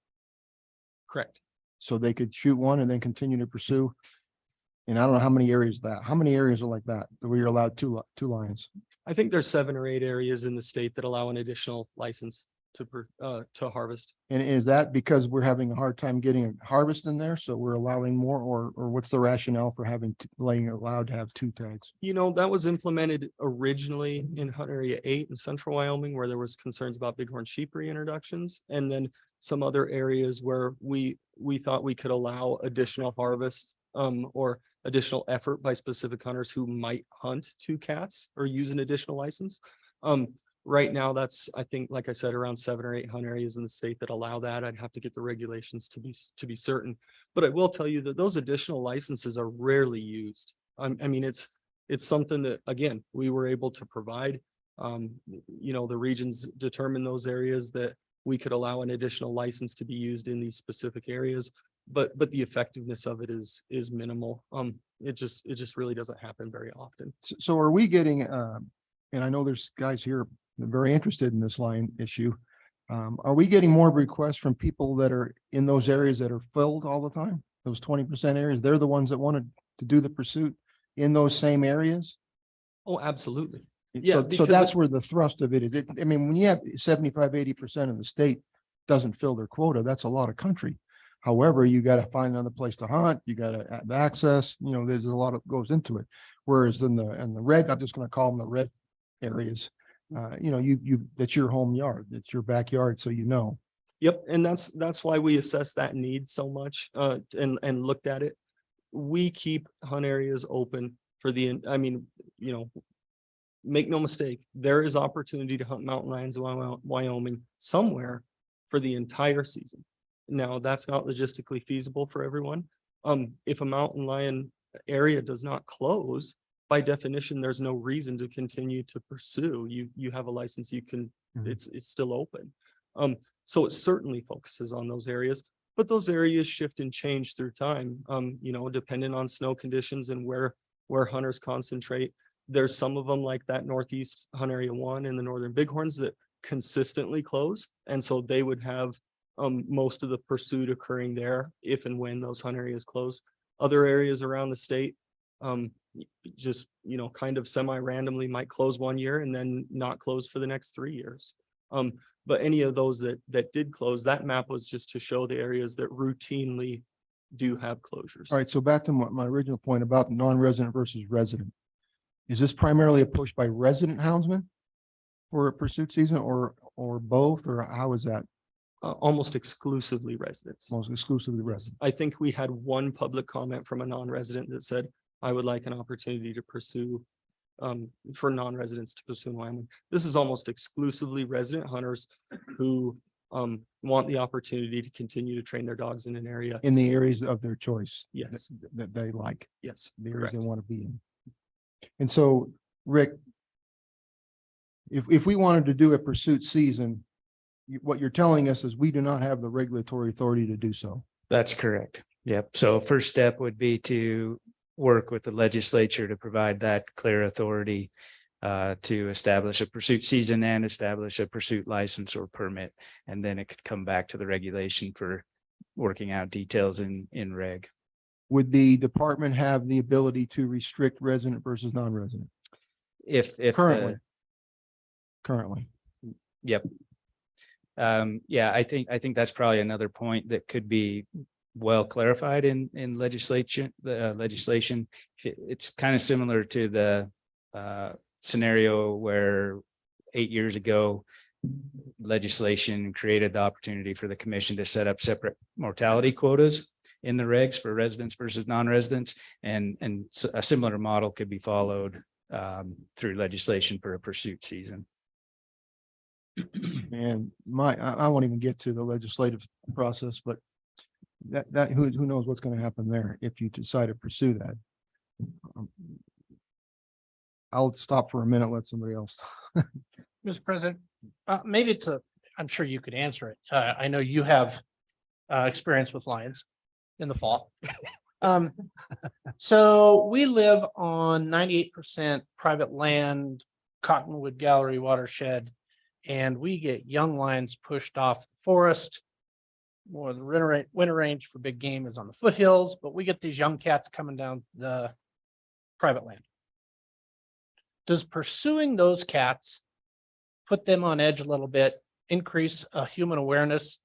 Correct. So they could shoot one and then continue to pursue. And I don't know how many areas how many areas are like that, where you're allowed two lions. I think there's 7 or 8 areas in the state that allow an additional license to harvest. And is that because we're having a hard time getting a harvest in there? So we're allowing more, or what's the rationale for having, allowed to have 2 tags? You know, that was implemented originally in Hunt Area 8 in central Wyoming, where there was concerns about bighorn sheep reintroductions. And then some other areas where we thought we could allow additional harvest or additional effort by specific hunters who might hunt 2 cats or use an additional license. Right now, that's, I think, like I said, around 7 or 8 hunt areas in the state that allow that. I'd have to get the regulations to be certain. But I will tell you that those additional licenses are rarely used. I mean, it's something that, again, we were able to provide. You know, the regions determine those areas that we could allow an additional license to be used in these specific areas. But the effectiveness of it is minimal. It just really doesn't happen very often. So are we getting, and I know there's guys here that are very interested in this line issue. Are we getting more requests from people that are in those areas that are filled all the time? Those 20% areas, they're the ones that wanted to do the pursuit in those same areas? Oh, absolutely. Yeah. So that's where the thrust of it is. I mean, when you have 75, 80% of the state doesn't fill their quota, that's a lot of country. However, you got to find another place to hunt. You got to have access, you know, there's a lot of goes into it. Whereas in the red, I'm just going to call them the red areas. You know, that's your home yard, it's your backyard. So, you know. Yep. And that's why we assess that need so much and looked at it. We keep hunt areas open for I mean, you know, make no mistake, there is opportunity to hunt mountain lions in Wyoming somewhere for the entire season. Now, that's not logistically feasible for everyone. If a mountain lion area does not close, by definition, there's no reason to continue to pursue. You have a license, you can, it's still open. So it certainly focuses on those areas, but those areas shift and change through time. You know, depending on snow conditions and where hunters concentrate. There's some of them like that Northeast Hunt Area 1 and the Northern Bighorns that consistently close. And so they would have most of the pursuit occurring there if and when those hunt areas close. Other areas around the state, just, you know, kind of semi-randomly might close one year and then not close for the next 3 years. But any of those that did close, that map was just to show the areas that routinely do have closures. All right. So back to my original point about non-resident versus resident. Is this primarily a push by resident houndsmen for a pursuit season or both, or how is that? Almost exclusively residents. Most exclusively residents. I think we had one public comment from a non-resident that said, I would like an opportunity to pursue for non-residents to pursue in Wyoming. This is almost exclusively resident hunters who want the opportunity to continue to train their dogs in an area. In the areas of their choice. Yes. That they like. Yes. The areas Correct. they want to be in. And so, Rick, if we wanted to do a pursuit season, what you're telling us is we do not have the regulatory authority to do so. That's correct. Yep. So first step would be to work with the legislature to provide that clear authority to establish a pursuit season and establish a pursuit license or permit. And then it could come back to the regulation for working out details in reg. Would the department have the ability to restrict resident versus non-resident? If Currently. Yep. Yeah, I think that's probably another point that could be well clarified in legislation, legislation. It's kind of similar to the scenario where 8 years ago, legislation created the opportunity for the commission to set up separate mortality quotas in the regs for residents versus non-residents, and a similar model could be followed through legislation for a pursuit season. And I won't even get to the legislative process, but who knows what's going to happen there if you decide to pursue that. I'll stop for a minute, let somebody else. Mr. President, maybe I'm sure you could answer it. I know you have experience with lions in the fall. So we live on 98% private land, Cottonwood Gallery watershed, and we get young lions pushed off the forest. More the winter range for big game is on the foothills, but we get these young cats coming down the private land. Does pursuing those cats put them on edge a little bit, increase human awareness,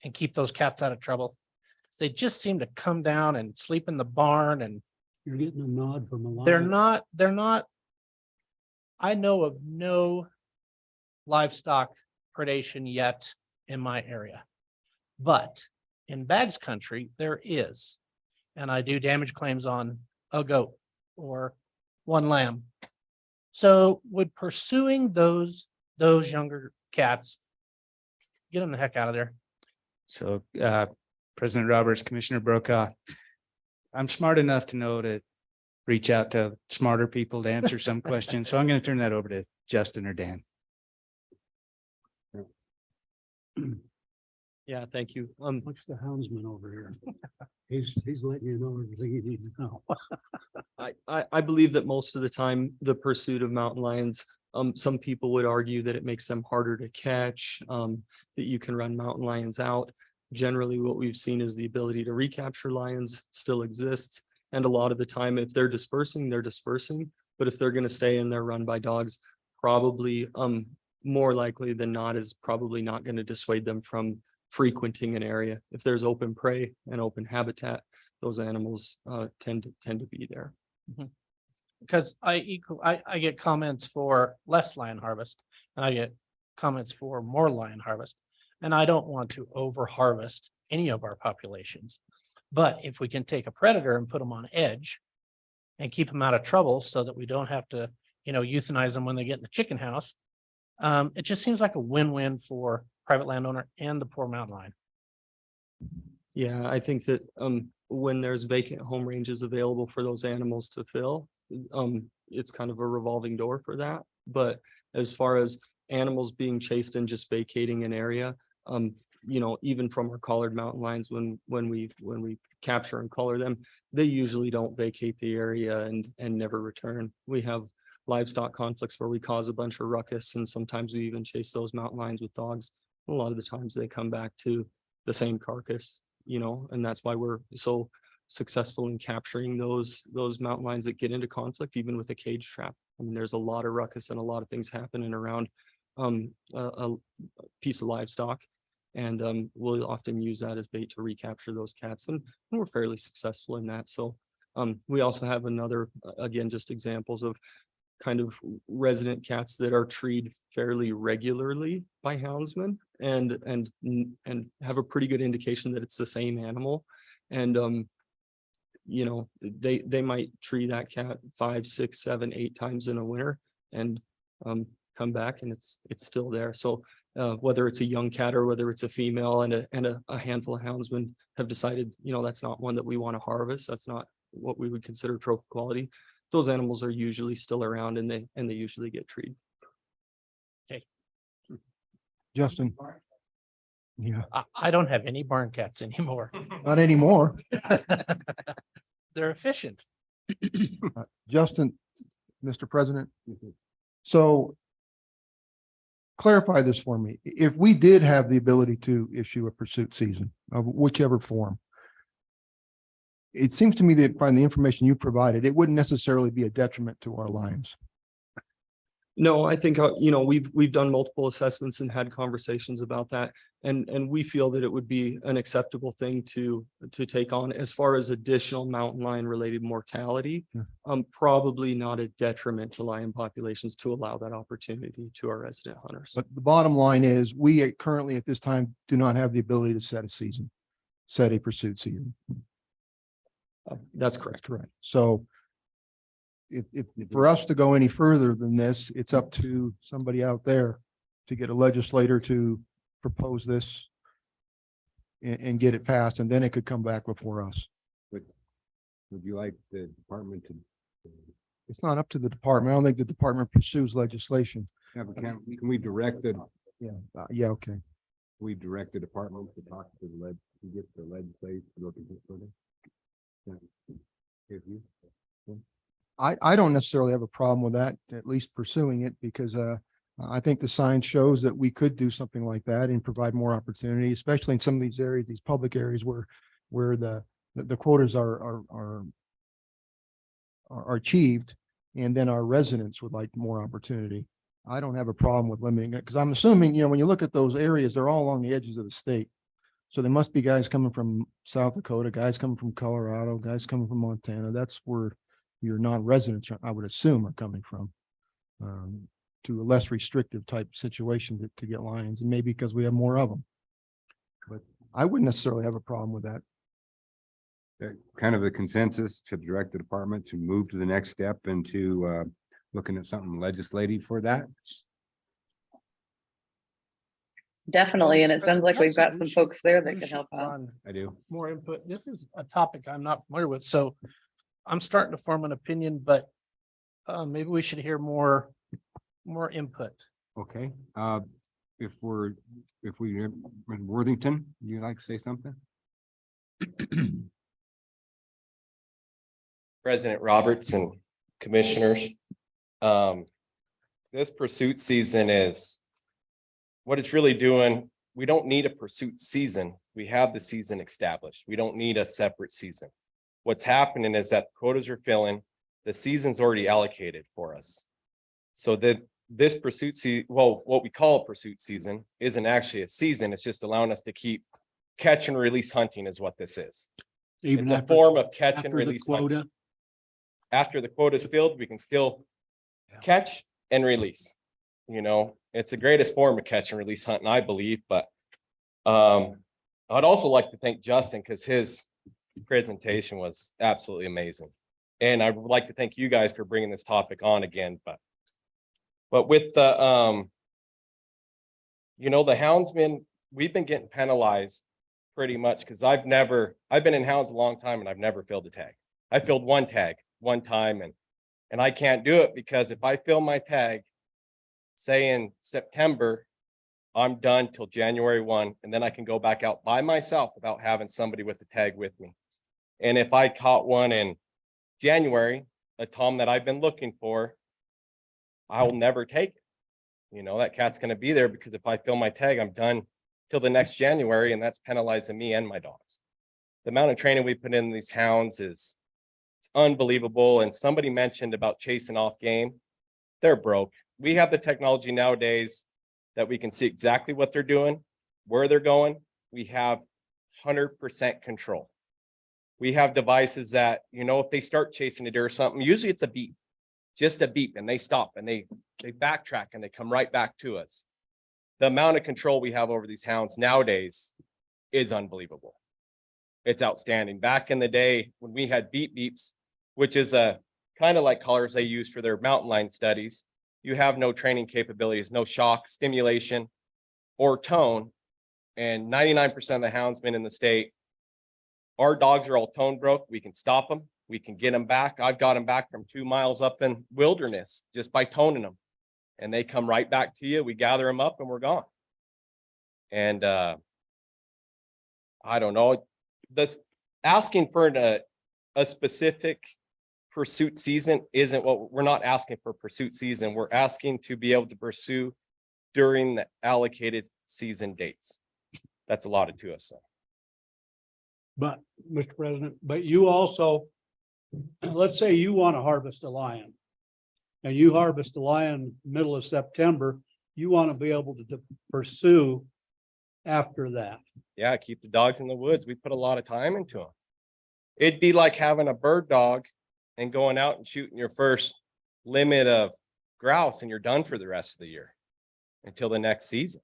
and keep those cats out of trouble? They just seem to come down and sleep in the barn, and You're getting a nod from a lot. they're not. I know of no livestock predation yet in my area, but in Bags country there is, and I do damage claims on a goat or one lamb. So would pursuing those younger cats get them the heck out of there? So President Roberts, Commissioner Brokaw, I'm smart enough to know to reach out to smarter people to answer some questions. So I'm going to turn that over to Justin or Dan. Yeah, thank you. What's the houndsman over here? He's letting you know everything you need to know. I believe that most of the time, the pursuit of mountain lions, some people would argue that it makes them harder to catch, that you can run mountain lions out. Generally, what we've seen is the ability to recapture lions still exists. And a lot of the time, if they're dispersing, they're dispersing. But if they're going to stay and they're run by dogs, probably more likely than not is probably not going to dissuade them from frequenting an area. If there's open prey and open habitat, those animals tend to be there. Because I get comments for less lion harvest, and I get comments for more lion harvest, and I don't want to over harvest any of our populations. But if we can take a predator and put them on edge and keep them out of trouble so that we don't have to, euthanize them when they get in the chicken house, it just seems like a win-win for private landowner and the poor mountain lion. Yeah, I think that when there's vacant home ranges available for those animals to fill, it's kind of a revolving door for that. But as far as animals being chased and just vacating an area, even from our collared mountain lions, when we capture and collar them, they usually don't vacate the area and never return. We have livestock conflicts where we cause a bunch of ruckus, and sometimes we even chase those mountain lions with dogs. A lot of the times they come back to the same carcass, and that's why we're so successful in capturing those mountain lions that get into conflict, even with a cage trap. I mean, there's a lot of ruckus and a lot of things happening around a piece of livestock, and we'll often use that as bait to recapture those cats, and we're fairly successful in that. So we also have another, again, just examples of kind of resident cats that are treed fairly regularly by houndsmen and have a pretty good indication that it's the same animal. And they might tree that cat 5, 6, 7, 8 times in a winter and come back and it's still there. So whether it's a young cat or whether it's a female and a handful of houndsmen have decided, that's not one that we want to harvest. That's not what we would consider trophy quality. Those animals are usually still around and they usually get treated. Okay. Justin. Yeah, I don't have any barn cats anymore. not anymore. They're efficient. Justin, Mr. President. So clarify this for me. If we did have the ability to issue a pursuit season of whichever form, it seems to me that by the information you provided, it wouldn't necessarily be a detriment to our lions. No, I think, we've done multiple assessments and had conversations about that. And we feel that it would be an acceptable thing to take on as far as additional mountain lion related mortality. Probably not a detriment to lion populations to allow that opportunity to our resident hunters. But the bottom line is, we currently at this time do not have the ability to set a pursuit season. That's correct. Correct. So if for us to go any further than this, it's up to somebody out there to get a legislator to propose this and get it passed, and then it could come back before us. Would you like the department to? It's not up to the department. I don't think the department pursues legislation. Yeah, but can we direct it? Yeah, okay. We direct the department to talk to to get the legislature to look into it further. Yeah. If you. I don't necessarily have a problem with that, at least pursuing it, because I think the science shows that we could do something like that and provide more opportunity, especially in some of these areas, these public areas where the quotas are achieved, and then our residents would like more opportunity. I don't have a problem with limiting it, because I'm assuming, when you look at those areas, they're all along the edges of the state. So there must be guys coming from South Dakota, guys coming from Colorado, guys coming from Montana. That's where your non-residents, I would assume, are coming from, to a less restrictive type situation to get lions, and maybe because we have more of them. But I wouldn't necessarily have a problem with that. Kind of a consensus to direct the department to move to the next step and to looking at something legislative for that. Definitely, and it sounds like we've got We some should- folks there that we can should help out. on I do. More input. This is a topic I'm not familiar with, so I'm starting to form an opinion, but maybe we should hear more input. Okay, if we in Worthington, you like to say something? President Roberts and commissioners. This pursuit season is what it's really doing. We don't need a pursuit season. We have the season established. We don't need a separate season. What's happening is that quotas are filling, the season's already allocated for us. So that this pursuit what we call a pursuit season isn't actually a season. It's just allowing us to keep catch and release hunting is what this is. It's a form of catch and release hunting. After the quota is filled, we can still catch and release. It's the greatest form of catch and release hunting, I believe. But I'd also like to thank Justin, because his presentation was absolutely amazing. And I would like to thank you guys for bringing this topic on again. But with the, the houndsmen, we've been getting penalized pretty much, because I've been in hounds a long time and I've never filled a tag. I filled one tag one time, and I can't do it because if I fill my tag, say in September, I'm done till January 1, and then I can go back out by myself without having somebody with the tag with me. And if I caught one in January, a tom that I've been looking for, I'll never take it. That cat's going to be there, because if I fill my tag, I'm done till the next January, and that's penalizing me and my dogs. The amount of training we put in these hounds it's unbelievable. And somebody mentioned about chasing off game. They're broke. We have the technology nowadays that we can see exactly what they're doing, where they're going. We have 100% control. We have devices that, if they start chasing a deer or something, usually it's a beep, just a beep, and they stop and they backtrack and they come right back to us. The amount of control we have over these hounds nowadays is unbelievable. It's outstanding. Back in the day when we had beep beeps, which is a kind of like collars they use for their mountain lion studies, you have no training capabilities, no shock, stimulation, or tone. And 99% of the houndsmen in the state, our dogs are all tone broke. We can stop them. We can get them back. I've got them back from 2 miles up in wilderness just by toning them. And they come right back to you. We gather them up and we're gone. And I don't know. This asking for a specific pursuit season isn't what we're not asking for. Pursuit season, we're asking to be able to pursue during the allocated season dates. That's allotted to us. So. But Mr. President, but you also, let's say you want to harvest a lion and you harvest a lion middle of September, you want to be able to pursue after that. Yeah, keep the dogs in the woods. We put a lot of time into them. It'd be like having a bird dog and going out and shooting your first limit of grouse and you're done for the rest of the year until the next season.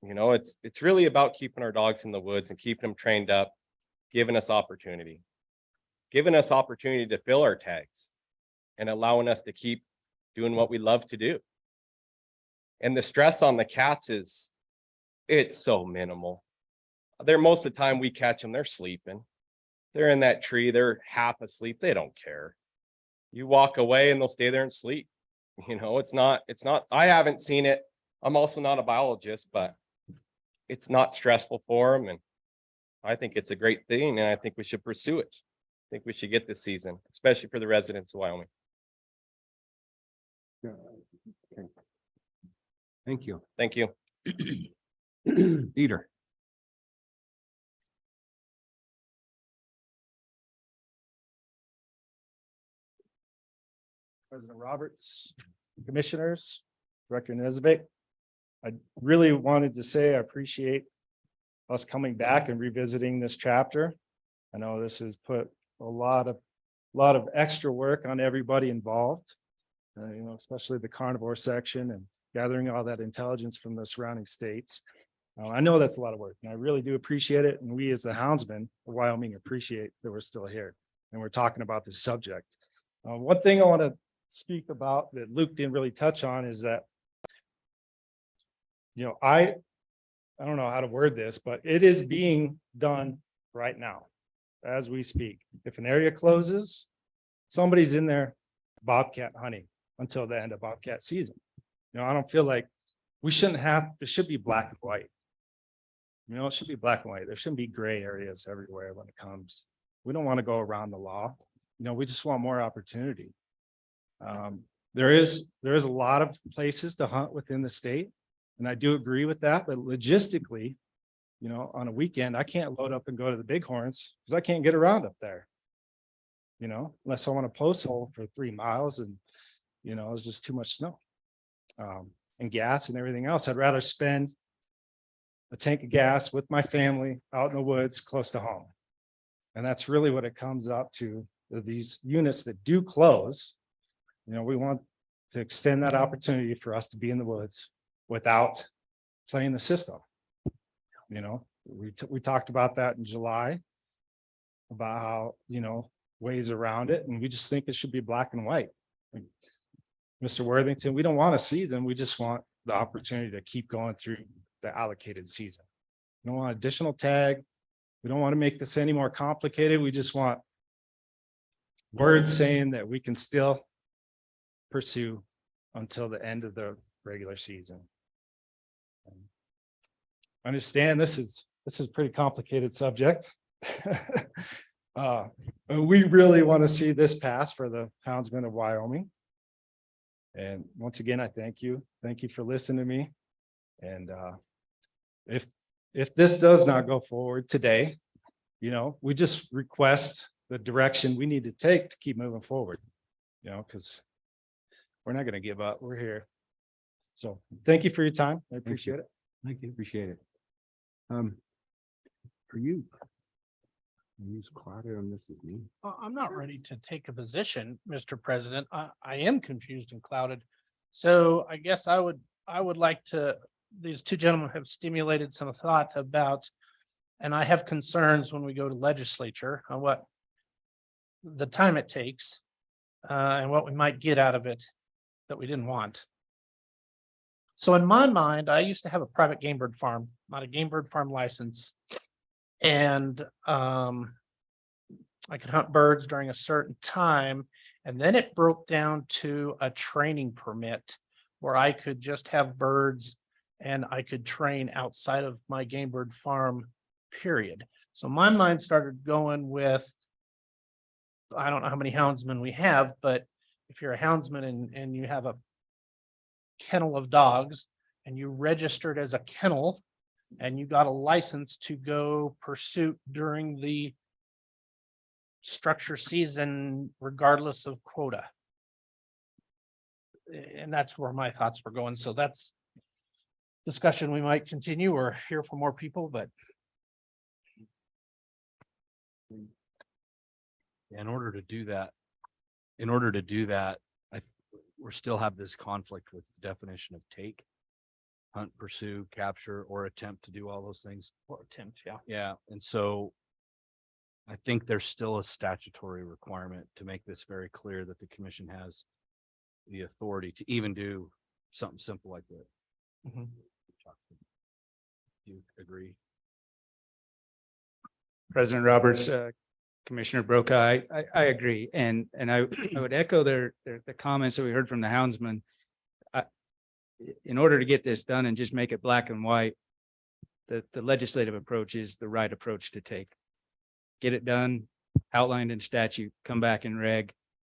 You know, it's really about keeping our dogs in the woods and keeping them trained up, giving us opportunity to fill our tags and allowing us to keep doing what we love to do. And the stress on the cats it's so minimal. Most of the time we catch them, they're sleeping. They're in that tree, they're half asleep. They don't care. You walk away and they'll stay there and sleep. You know, it's not, I haven't seen it. I'm also not a biologist, but it's not stressful for them. And I think it's a great thing. And I think we should pursue it. I think we should get this season, especially for the residents of Wyoming. Yeah. Okay. Thank you. Thank you. Peter. President Roberts, commissioners, Director Nesbitt. I really wanted to say I appreciate us coming back and revisiting this chapter. I know this has put a lot of extra work on everybody involved, you know, especially the carnivore section and gathering all that intelligence from the surrounding states. I know that's a lot of work and I really do appreciate it. And we as the houndsmen of Wyoming appreciate that we're still here and we're talking about this subject. One thing I want to speak about that Luke didn't really touch on is that, you know, I don't know how to word this, but it is being done right now as we speak. If an area closes, somebody's in there bobcat hunting until the end of bobcat season. You know, I don't feel like it should be black and white. You know, it should be black and white. There shouldn't be gray areas everywhere when it comes. We don't want to go around the law. You know, we just want more opportunity. There is a lot of places to hunt within the state. And I do agree with that, but logistically, you know, on a weekend, I can't load up and go to the Bighorns because I can't get around up there. You know, unless I want to post hole for 3 miles and, you know, it's just too much snow. And gas and everything else. I'd rather spend a tank of gas with my family out in the woods close to home. And that's really what it comes up to. These units that do close, you know, we want to extend that opportunity for us to be in the woods without playing the system. You know, we talked about that in July about how, you know, ways around it. And we just think it should be black and white. Mr. Worthington, we don't want a season. We just want the opportunity to keep going through the allocated season. We don't want additional tag. We don't want to make this any more complicated. We just want words saying that we can still pursue until the end of the regular season. I understand this is a pretty complicated subject. We really want to see this pass for the houndsmen of Wyoming. And once again, I thank you. Thank you for listening to me. And if this does not go forward today, you know, we just request the direction we need to take to keep moving forward, you know, because we're not going to give up. We're here. So thank you for your time. I appreciate it. Thank you. Appreciate it. For you. Use Claudia and this is me. I'm not ready to take a position, Mr. President. I am confused and clouded. So I guess I would like to, these two gentlemen have stimulated some thought about, and I have concerns when we go to legislature on what the time it takes and what we might get out of it that we didn't want. So in my mind, I used to have a private game bird farm, not a game bird farm license. And I could hunt birds during a certain time. And then it broke down to a training permit where I could just have birds and I could train outside of my game bird farm, period. So my mind started going with, I don't know how many houndsmen we have, but if you're a houndsman and you have a kennel of dogs and you registered as a kennel and you got a license to go pursuit during the structure season regardless of quota. And that's where my thoughts were going. So that's discussion we might continue or hear from more people, but In order to do that, we're still have this conflict with the definition of take. Hunt, pursue, capture, or attempt to do all those things. or attempt, yeah. Yeah, and so I think there's still a statutory requirement to make this very clear that the commission has the authority to even do something simple like that. Mhm. Do you agree? President Roberts, Commissioner Broka, I agree. And I would echo the comments that we heard from the houndsman. In order to get this done and just make it black and white, the legislative approach is the right approach to take. Get it done, outlined in statute, come back in reg,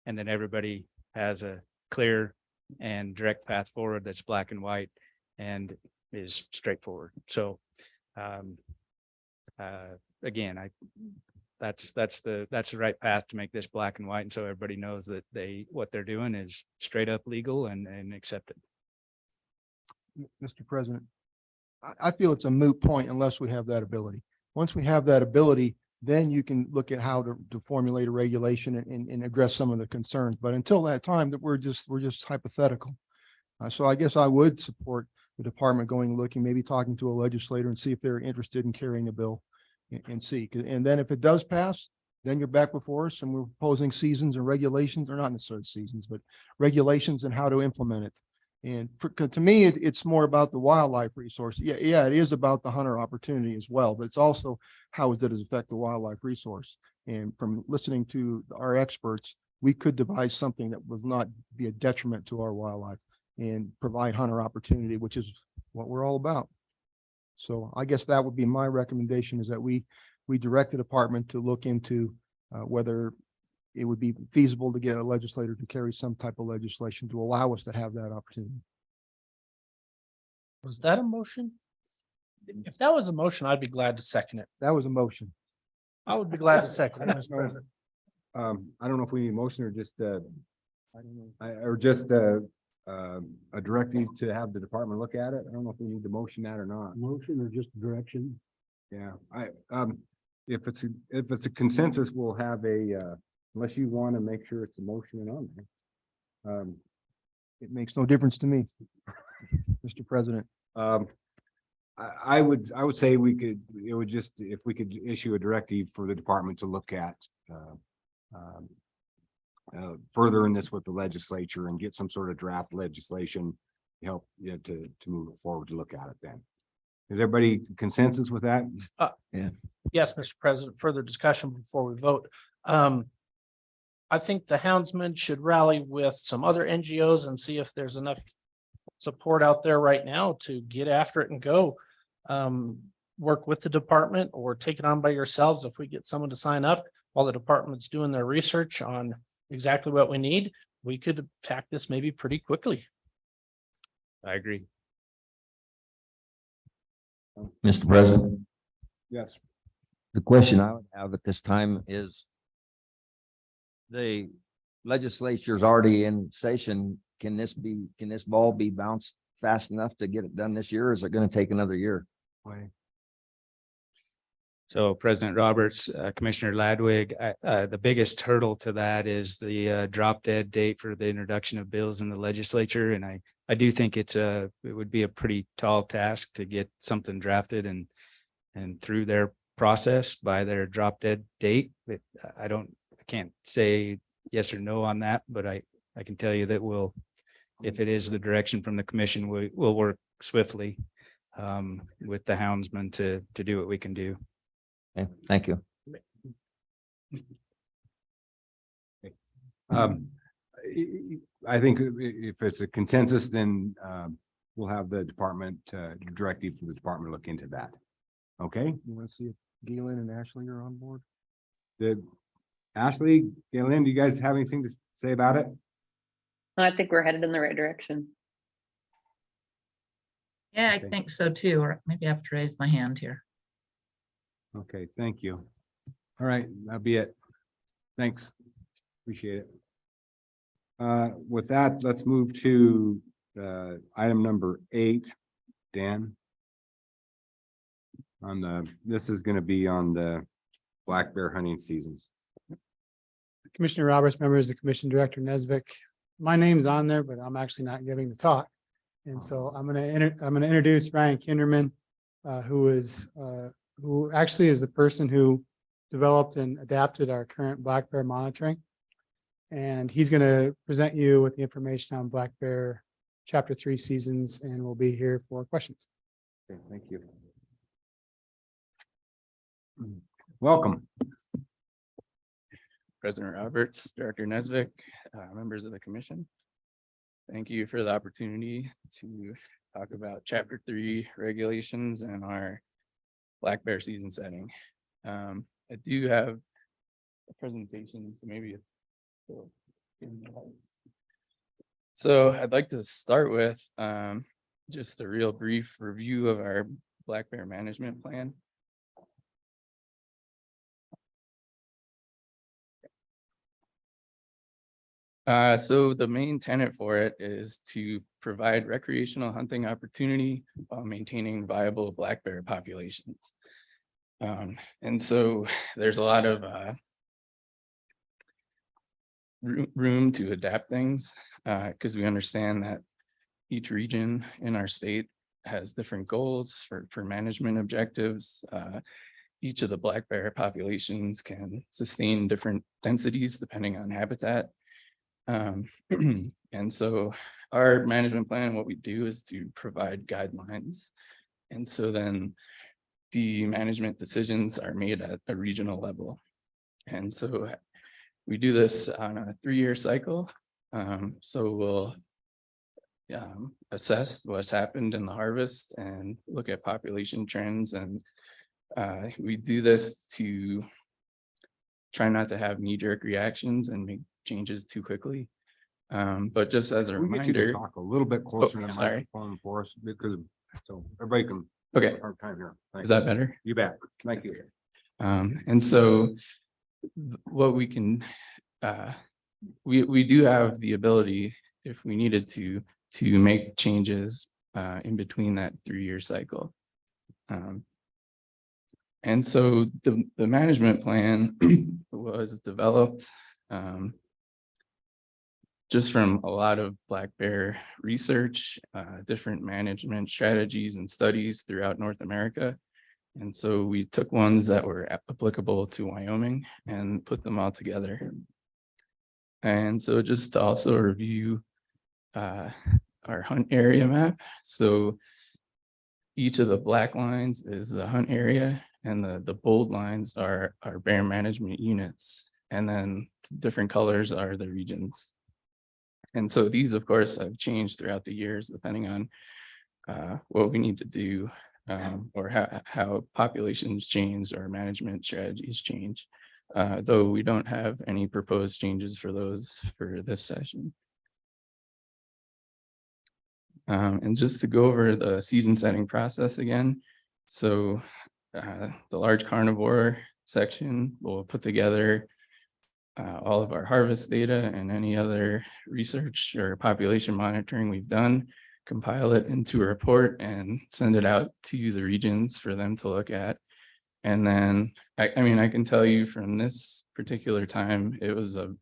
and then everybody has a clear and direct path forward that's black and white and is straightforward. So again, that's the right path to make this black and white. And so everybody knows that what they're doing is straight up legal and accepted. Mr. President, I feel it's a moot point unless we have that ability. Once we have that ability, then you can look at how to formulate a regulation and address some of the concerns. But until that time, that we're just hypothetical. So I guess I would support the department looking, maybe talking to a legislator and see if they're interested in carrying a bill and see. And then if it does pass, then you're back before us and we're proposing seasons and regulations, or not necessarily seasons, but regulations and how to implement it. And to me, it's more about the wildlife resource. Yeah, it is about the hunter opportunity as well, but it's also how does it affect the wildlife resource? And from listening to our experts, we could devise something that would not be a detriment to our wildlife and provide hunter opportunity, which is what we're all about. So I guess that would be my recommendation, is that we direct the department to look into whether it would be feasible to get a legislator to carry some type of legislation to allow us to have that opportunity. Was that a motion? If that was a motion, I'd be glad to second it. That was a motion. I would be glad to second it, Mr. President. I don't know if we need a motion or just a directive to have the department look at it. I don't know if we need to motion that or not. Motion or just direction? Yeah, if it's a consensus, we'll have unless you want to make sure it's a motion and on there. It makes no difference to me, Mr. President. I would say if we could issue a directive for the department to look at further in this with the legislature and get some sort of draft legislation to help to move it forward, to look at it then. Is everybody consensus with that? Yeah. Yes, Mr. President, further discussion before we vote. I think the houndsman should rally with some other NGOs and see if there's enough support out there right now to get after it and go. Work with the department or take it on by yourselves. If we get someone to sign up while the department's doing their research on exactly what we need, we could attack this maybe pretty quickly. I agree. Mr. President, Yes. the question I would have at this time is, the legislature is already in session. Can this ball be bounced fast enough to get it done this year? Or is it going to take another year? So President Roberts, Commissioner Ladwig, the biggest hurdle to that is the drop dead date for the introduction of bills in the legislature. And I do think it would be a pretty tall task to get something drafted and through their process by their drop dead date. But I can't say yes or no on that, but I can tell you that if it is the direction from the commission, we'll work swiftly with the houndsman to do what we can do. Okay, thank you. I think if it's a consensus, then we'll have the department directive from the department look into that. Okay. You want to see if Galen and Ashley are on board? Ashley, Galen, do you guys have anything to say about it? I think we're headed in the right direction. Yeah, I think so too, or maybe I have to raise my hand here. Okay, thank you. All right, that'll be it. Thanks. Appreciate it. With that, let's move to item number 8. Dan. This is going to be on the black bear hunting seasons. Commissioner Roberts, members of the commission, Director Nesvik. My name's on there, but I'm actually not giving the talk. And so I'm gonna introduce Ryan Kinderman, who actually is the person who developed and adapted our current black bear monitoring. And he's gonna present you with the information on black bear chapter 3 seasons, and we'll be here for questions. Okay, thank you. Welcome. President Roberts, Director Nesvik, members of the commission. Thank you for the opportunity to talk about Chapter 3 regulations and our black bear season setting. I do have a presentation, so maybe. So I'd like to start with just a real brief review of our black bear management plan. So the main tenet for it is to provide recreational hunting opportunity while maintaining viable black bear populations. And so there's a lot of room to adapt things because we understand that each region in our state has different goals for management objectives. Each of the black bear populations can sustain different densities depending on habitat. And so our management plan, what we do is to provide guidelines. And so then the management decisions are made at a regional level. And so we do this on a 3-year cycle. So we'll assess what's happened in the harvest and look at population trends. And we do this to try not to have knee-jerk reactions and make changes too quickly. But just as a Can we get you to reminder. talk a little bit closer to the Sorry. microphone for us, because so everybody can. Okay. Our time here. Thanks. Is that better? You bet. Thank you. And so what we can, we do have the ability, if we needed to make changes in between that 3-year cycle. And so the management plan was developed just from a lot of black bear research, different management strategies and studies throughout North America. And so we took ones that were applicable to Wyoming and put them all together. And so just to also review our hunt area map. So each of the black lines is the hunt area, and the bold lines are our bear management units. And then different colors are the regions. And so these, of course, have changed throughout the years, depending on what we need to do or how populations change or management strategies change, though we don't have any proposed changes for those for this session. And just to go over the season setting process again. So the large carnivore section will put together all of our harvest data and any other research or population monitoring we've done, compile it into a report and send it out to the regions for them to look at. And then, I mean, I can tell you from this particular time, it was a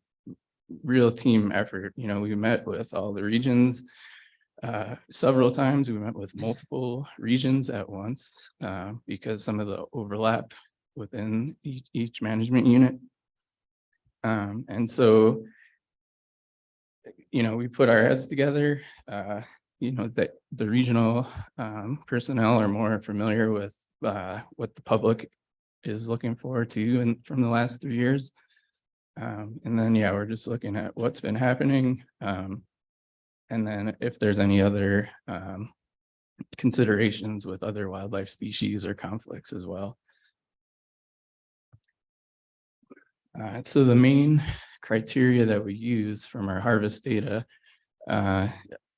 real team effort. You know, we met with all the regions several times. We met with multiple regions at once because some of the overlap within each management unit. And so, you know, we put our heads together, you know, that the regional personnel are more familiar with what the public is looking forward to and from the last 3 years. And then, yeah, we're just looking at what's been happening. And then if there's any other considerations with other wildlife species or conflicts as well. So the main criteria that we use from our harvest data,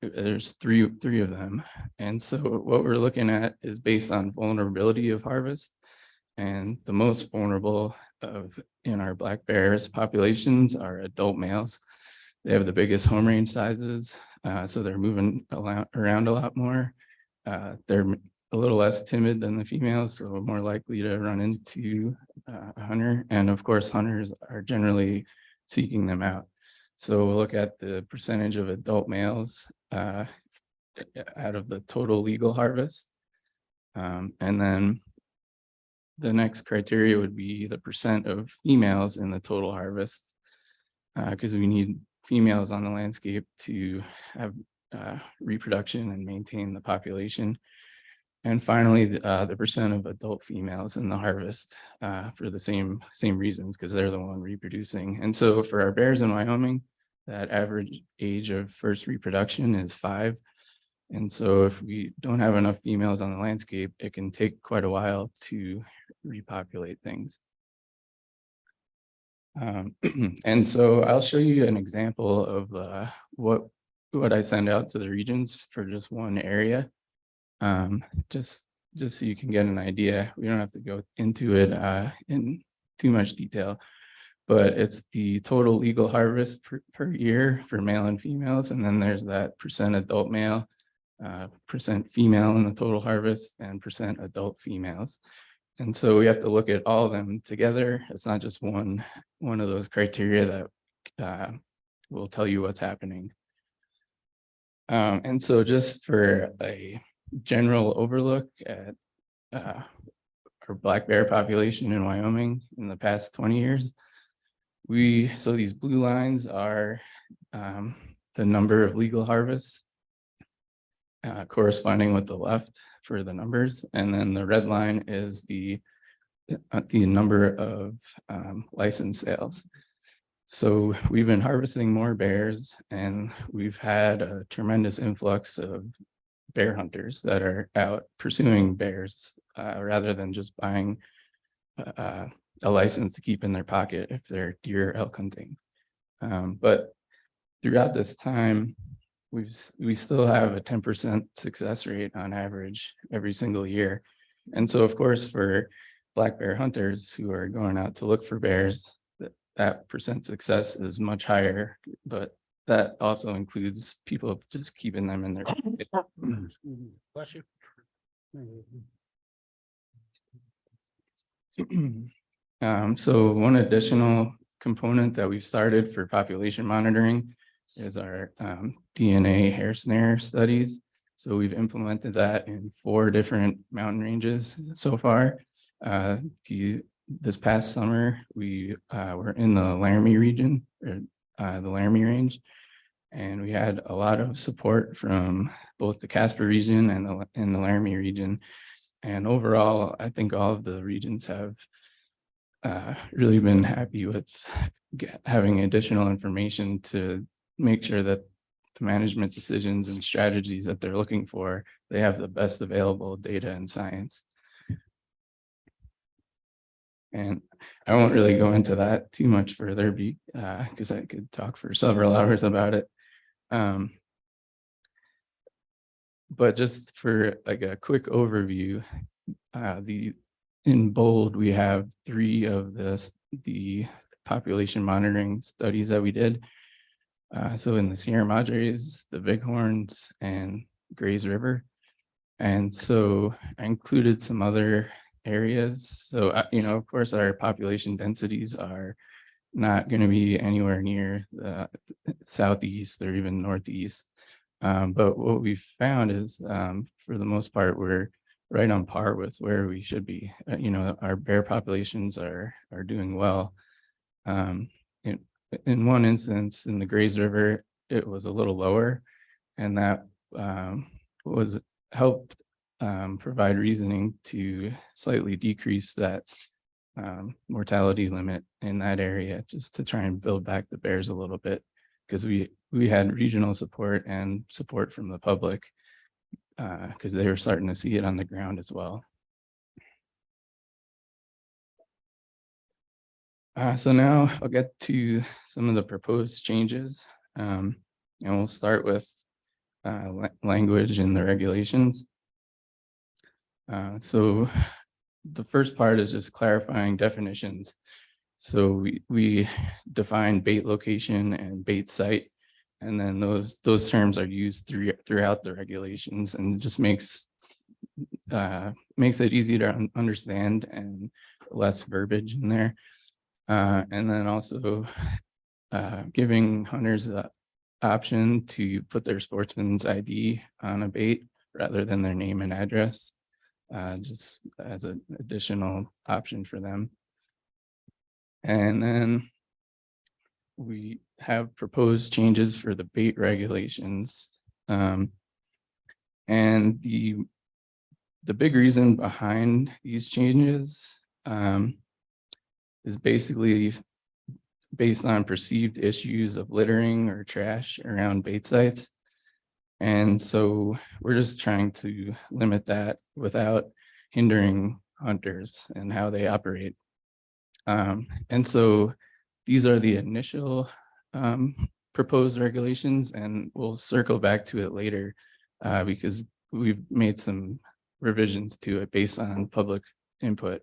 there's three of them. And so what we're looking at is based on vulnerability of harvest. And the most vulnerable in our black bears populations are adult males. They have the biggest home range sizes, so they're moving around a lot more. They're a little less timid than the females, so more likely to run into a hunter. And of course, hunters are generally seeking them out. So we'll look at the percentage of adult males out of the total legal harvest. And then the next criteria would be the percent of females in the total harvest, because we need females on the landscape to have reproduction and maintain the population. And finally, the percent of adult females in the harvest for the same reasons, because they're the one reproducing. And so for our bears in Wyoming, that average age of first reproduction is 5. And so if we don't have enough females on the landscape, it can take quite a while to repopulate things. And so I'll show you an example of what I send out to the regions for just one area. Just so you can get an idea. We don't have to go into it in too much detail, but it's the total legal harvest per year for male and females. And then there's that percent adult male, percent female in the total harvest, and percent adult females. And so we have to look at all of them together. It's not just one of those criteria that will tell you what's happening. And so just for a general overlook at our black bear population in Wyoming in the past 20 years, so these blue lines are the number of legal harvests corresponding with the left for the numbers, and then the red line is the number of license sales. So we've been harvesting more bears, and we've had a tremendous influx of bear hunters that are out pursuing bears rather than just buying a license to keep in their pocket if they're deer or elk hunting. But throughout this time, we still have a 10% success rate on average every single year. And so of course, for black bear hunters who are going out to look for bears, that percent success is much higher, but that also includes people just keeping them in their pocket. Bless you. So one additional component that we've started for population monitoring is our DNA hair snare studies. So we've implemented that in 4 different mountain ranges so far. This past summer, we were in the Laramie region, or the Laramie range, and we had a lot of support from both the Casper region and the Laramie region. And overall, I think all of the regions have really been happy with having additional information to make sure that the management decisions and strategies that they're looking for, they have the best available data and science. And I won't really go into that too much further because I could talk for several hours about it. But just for like a quick overview, in bold, we have 3 of the population monitoring studies that we did. So in the Sierra Madres, the Bighorns, and Grays River. And so I included some other areas. So, of course, our population densities are not going to be anywhere near the southeast or even northeast. But what we've found is, for the most part, we're right on par with where we should be. Our bear populations are doing well. In one instance, in the Grays River, it was a little lower, and that was helped provide reasoning to slightly decrease that mortality limit in that area, just to try and build back the bears a little bit, because we had regional support and support from the public because they were starting to see it on the ground as well. So now I'll get to some of the proposed changes, and we'll start with language in the regulations. So the first part is just clarifying definitions. So we define bait location and bait site. And then those terms are used throughout the regulations, and it just makes it easy to understand and less verbiage in there. And then also giving hunters the option to put their sportsman's ID on a bait rather than their name and address, just as an additional option for them. And then we have proposed changes for the bait regulations. And the big reason behind these changes is basically based on perceived issues of littering or trash around bait sites. And so we're just trying to limit that without hindering hunters and how they operate. And so these are the initial proposed regulations, and we'll circle back to it later because we've made some revisions to it based on public input.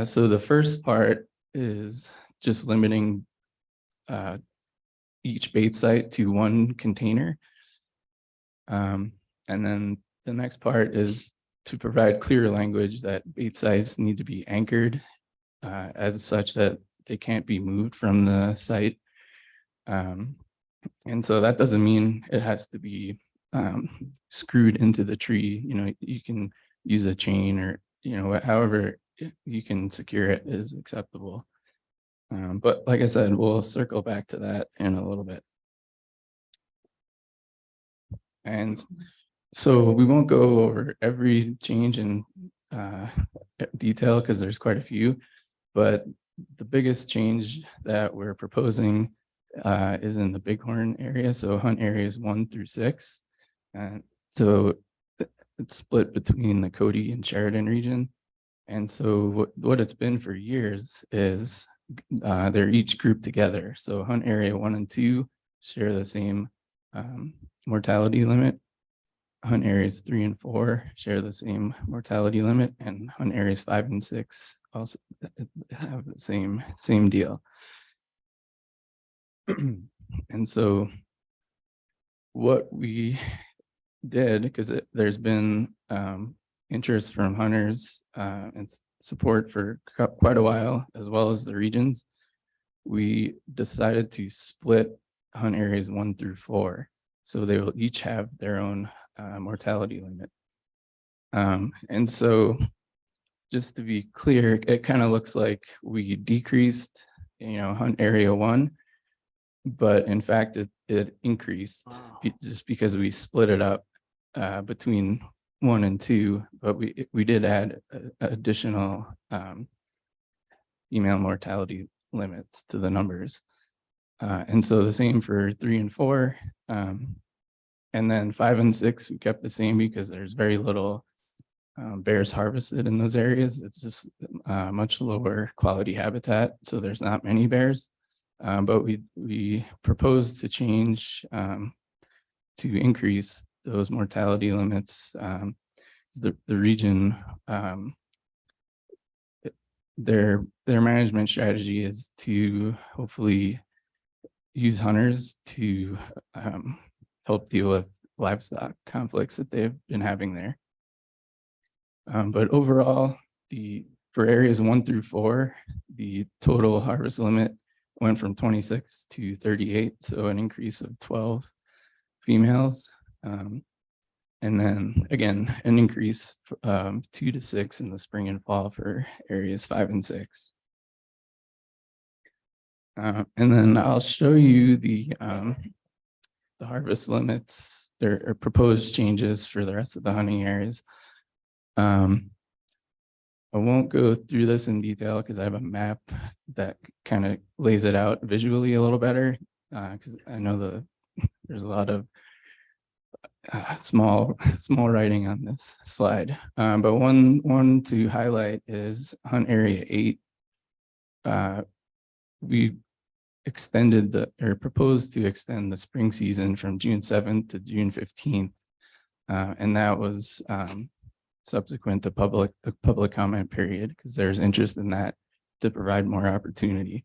So the first part is just limiting each bait site to one container. And then the next part is to provide clear language that bait sites need to be anchored as such that they can't be moved from the site. And so that doesn't mean it has to be screwed into the tree. You know, you can use a chain or, you know, however you can secure it is acceptable. But like I said, we'll circle back to that in a little bit. And so we won't go over every change in detail because there's quite a few, but the biggest change that we're proposing is in the Bighorn area. So hunt areas 1 through 6. And so it's split between the Cody and Sheridan region. And so what it's been for years is they're each grouped together. So hunt area 1 and 2 share the same mortality limit. Hunt areas 3 and 4 share the same mortality limit, and hunt areas 5 and 6 also have the same deal. And so what we did, because there's been interest from hunters and support for quite a while, as well as the regions, we decided to split hunt areas 1 through 4. So they will each have their own mortality limit. And so just to be clear, it kind of looks like we decreased, you know, hunt area 1, but in fact it increased just because we split it up between 1 and 2, but we did add additional female mortality limits to the numbers. And so the same for 3 and 4. And then 5 and 6, we kept the same because there's very little bears harvested in those areas. It's just much lower quality habitat, so there's not many bears. But we proposed to change to increase those mortality limits. The region, their management strategy is to hopefully use hunters to help deal with livestock conflicts that they've been having there. But overall, for areas 1 through 4, the total harvest limit went from 26 to 38, so an increase of 12 females. And then again, an increase 2 to 6 in the spring and fall for areas 5 and 6. And then I'll show you the harvest limits or proposed changes for the rest of the hunting areas. I won't go through this in detail because I have a map that kind of lays it out visually a little better, because I know there's a lot of small writing on this slide. But one to highlight is hunt area 8. We extended or proposed to extend the spring season from June 7th to June 15th. And that was subsequent to the public comment period, because there's interest in that to provide more opportunity.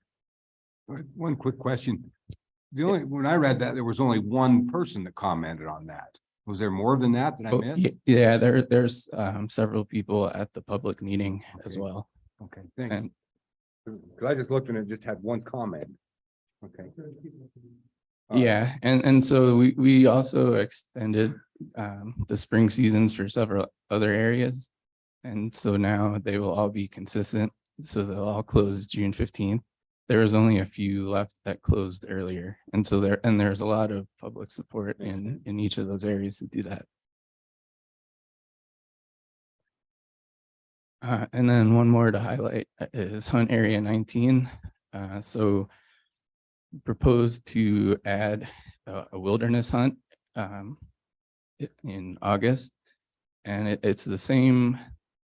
One quick question. When I read that, there was only one person that commented on that. Was there more than that I Oh, missed? yeah, there's several people at the public meeting as Okay. well. Okay, thanks. And Because I just looked and it just had one comment. Okay. yeah, and so we also extended the spring seasons for several other areas. And so now they will all be consistent. So they'll all close June 15th. There was only a few left that closed earlier. And so there's a lot of public support in each of those areas to do that. And then one more to highlight is Hunt Area 19. So proposed to add a wilderness hunt in August. And it's the same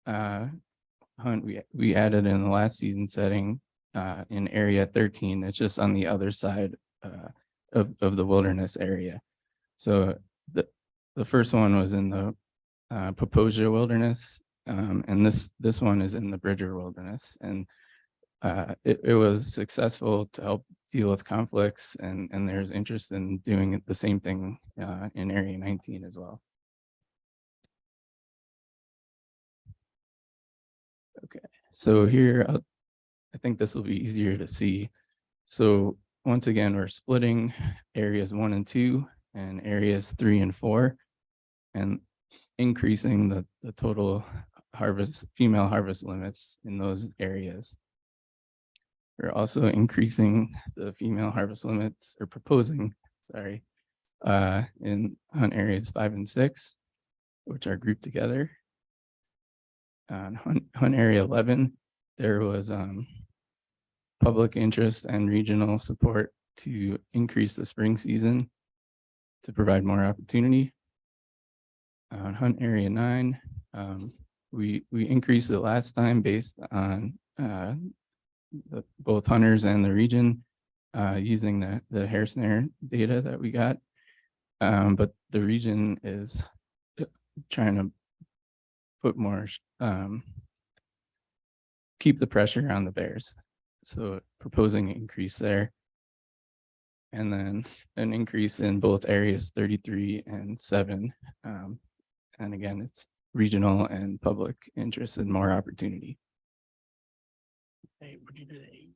hunt we added in the last season setting in area 13. It's just on the other side of the wilderness area. So the first one was in the Paposia Wilderness, and this one is in the Bridger Wilderness. And it was successful to help deal with conflicts, and there's interest in doing the same thing in area 19 as well. Okay, so here, I think this will be easier to see. So once again, we're splitting areas 1 and 2 and areas 3 and 4, and increasing the total female harvest limits in those areas. We're also increasing the female harvest limits, or proposing, sorry, in hunt areas 5 and 6, which are grouped together. On hunt area 11, there was public interest and regional support to increase the spring season to provide more opportunity. On hunt area 9, we increased it last time based on both hunters and the region using the hair snare data that we got. But the region is trying to put more, keep the pressure on the bears. So proposing an increase there. And then an increase in both areas 33 and 7. And again, it's regional and public interest and more opportunity. Hey, would you do the 8?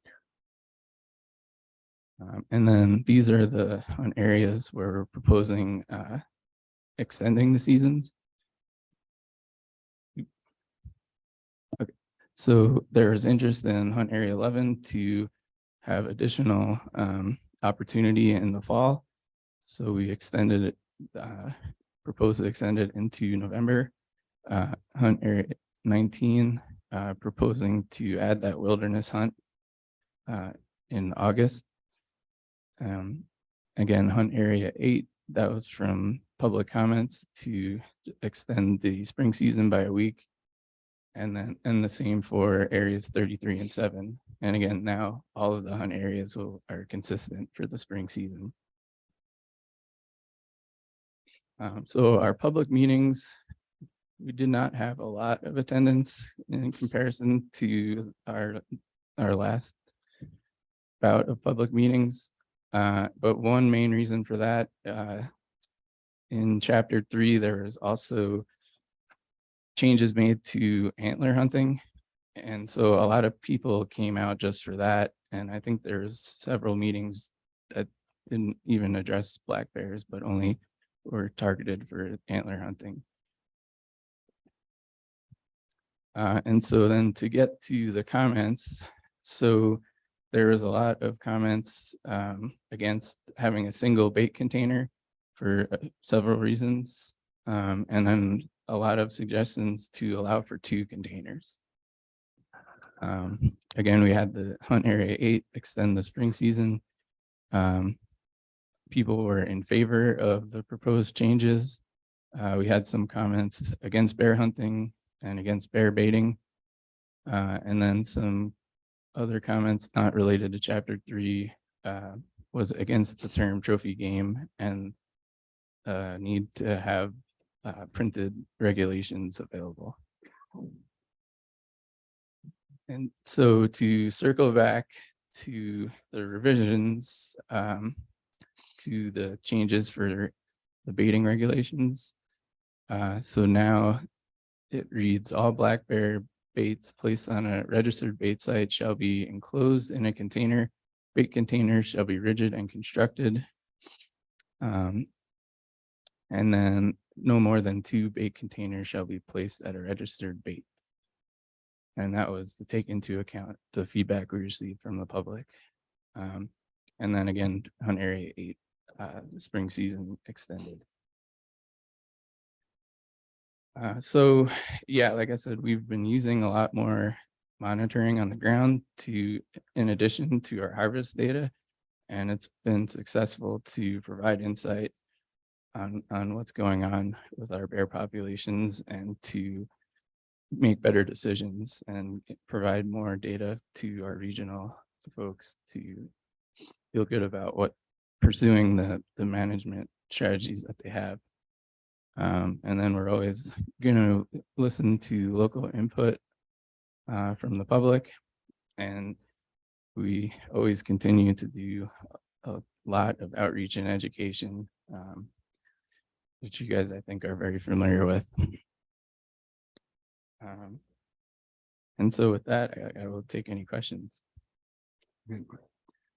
And then these are the areas where we're proposing extending the seasons. Okay, so there's interest in hunt area 11 to have additional opportunity in the fall. So we extended it, proposed to extend it into November. Hunt area 19, proposing to add that wilderness hunt in August. Again, hunt area 8, that was from public comments to extend the spring season by a week. And the same for areas 33 and 7. And again, now all of the hunt areas are consistent for the spring season. So our public meetings, we did not have a lot of attendance in comparison to our last bout of public meetings. But one main reason for that, in chapter 3, there was also changes made to antler hunting. And so a lot of people came out just for that. And I think there's several meetings that didn't even address black bears, but only were targeted for antler hunting. And so then to get to the comments, so there was a lot of comments against having a single bait container for several reasons. And then a lot of suggestions to allow for 2 containers. Again, we had the hunt area 8 extend the spring season. People were in favor of the proposed changes. We had some comments against bear hunting and against bear baiting. And then some other comments not related to chapter 3 was against the term trophy game and need to have printed regulations available. And so to circle back to the revisions to the changes for the baiting regulations. So now it reads, all black bear baits placed on a registered bait site shall be enclosed in a container. Bait containers shall be rigid and constructed. And then no more than 2 bait containers shall be placed at a registered bait. And that was to take into account the feedback we received from the public. And then again, on Area 8, the spring season extended. So yeah, like I said, we've been using a lot more monitoring on the ground in addition to our harvest data. And it's been successful to provide insight on what's going on with our bear populations and to make better decisions and provide more data to our regional folks to feel good about what pursuing the management strategies that they have. And then we're always going to listen to local input from the public, and we always continue to do a lot of outreach and education, which you guys I think are very familiar with. And so with that, I will take any questions.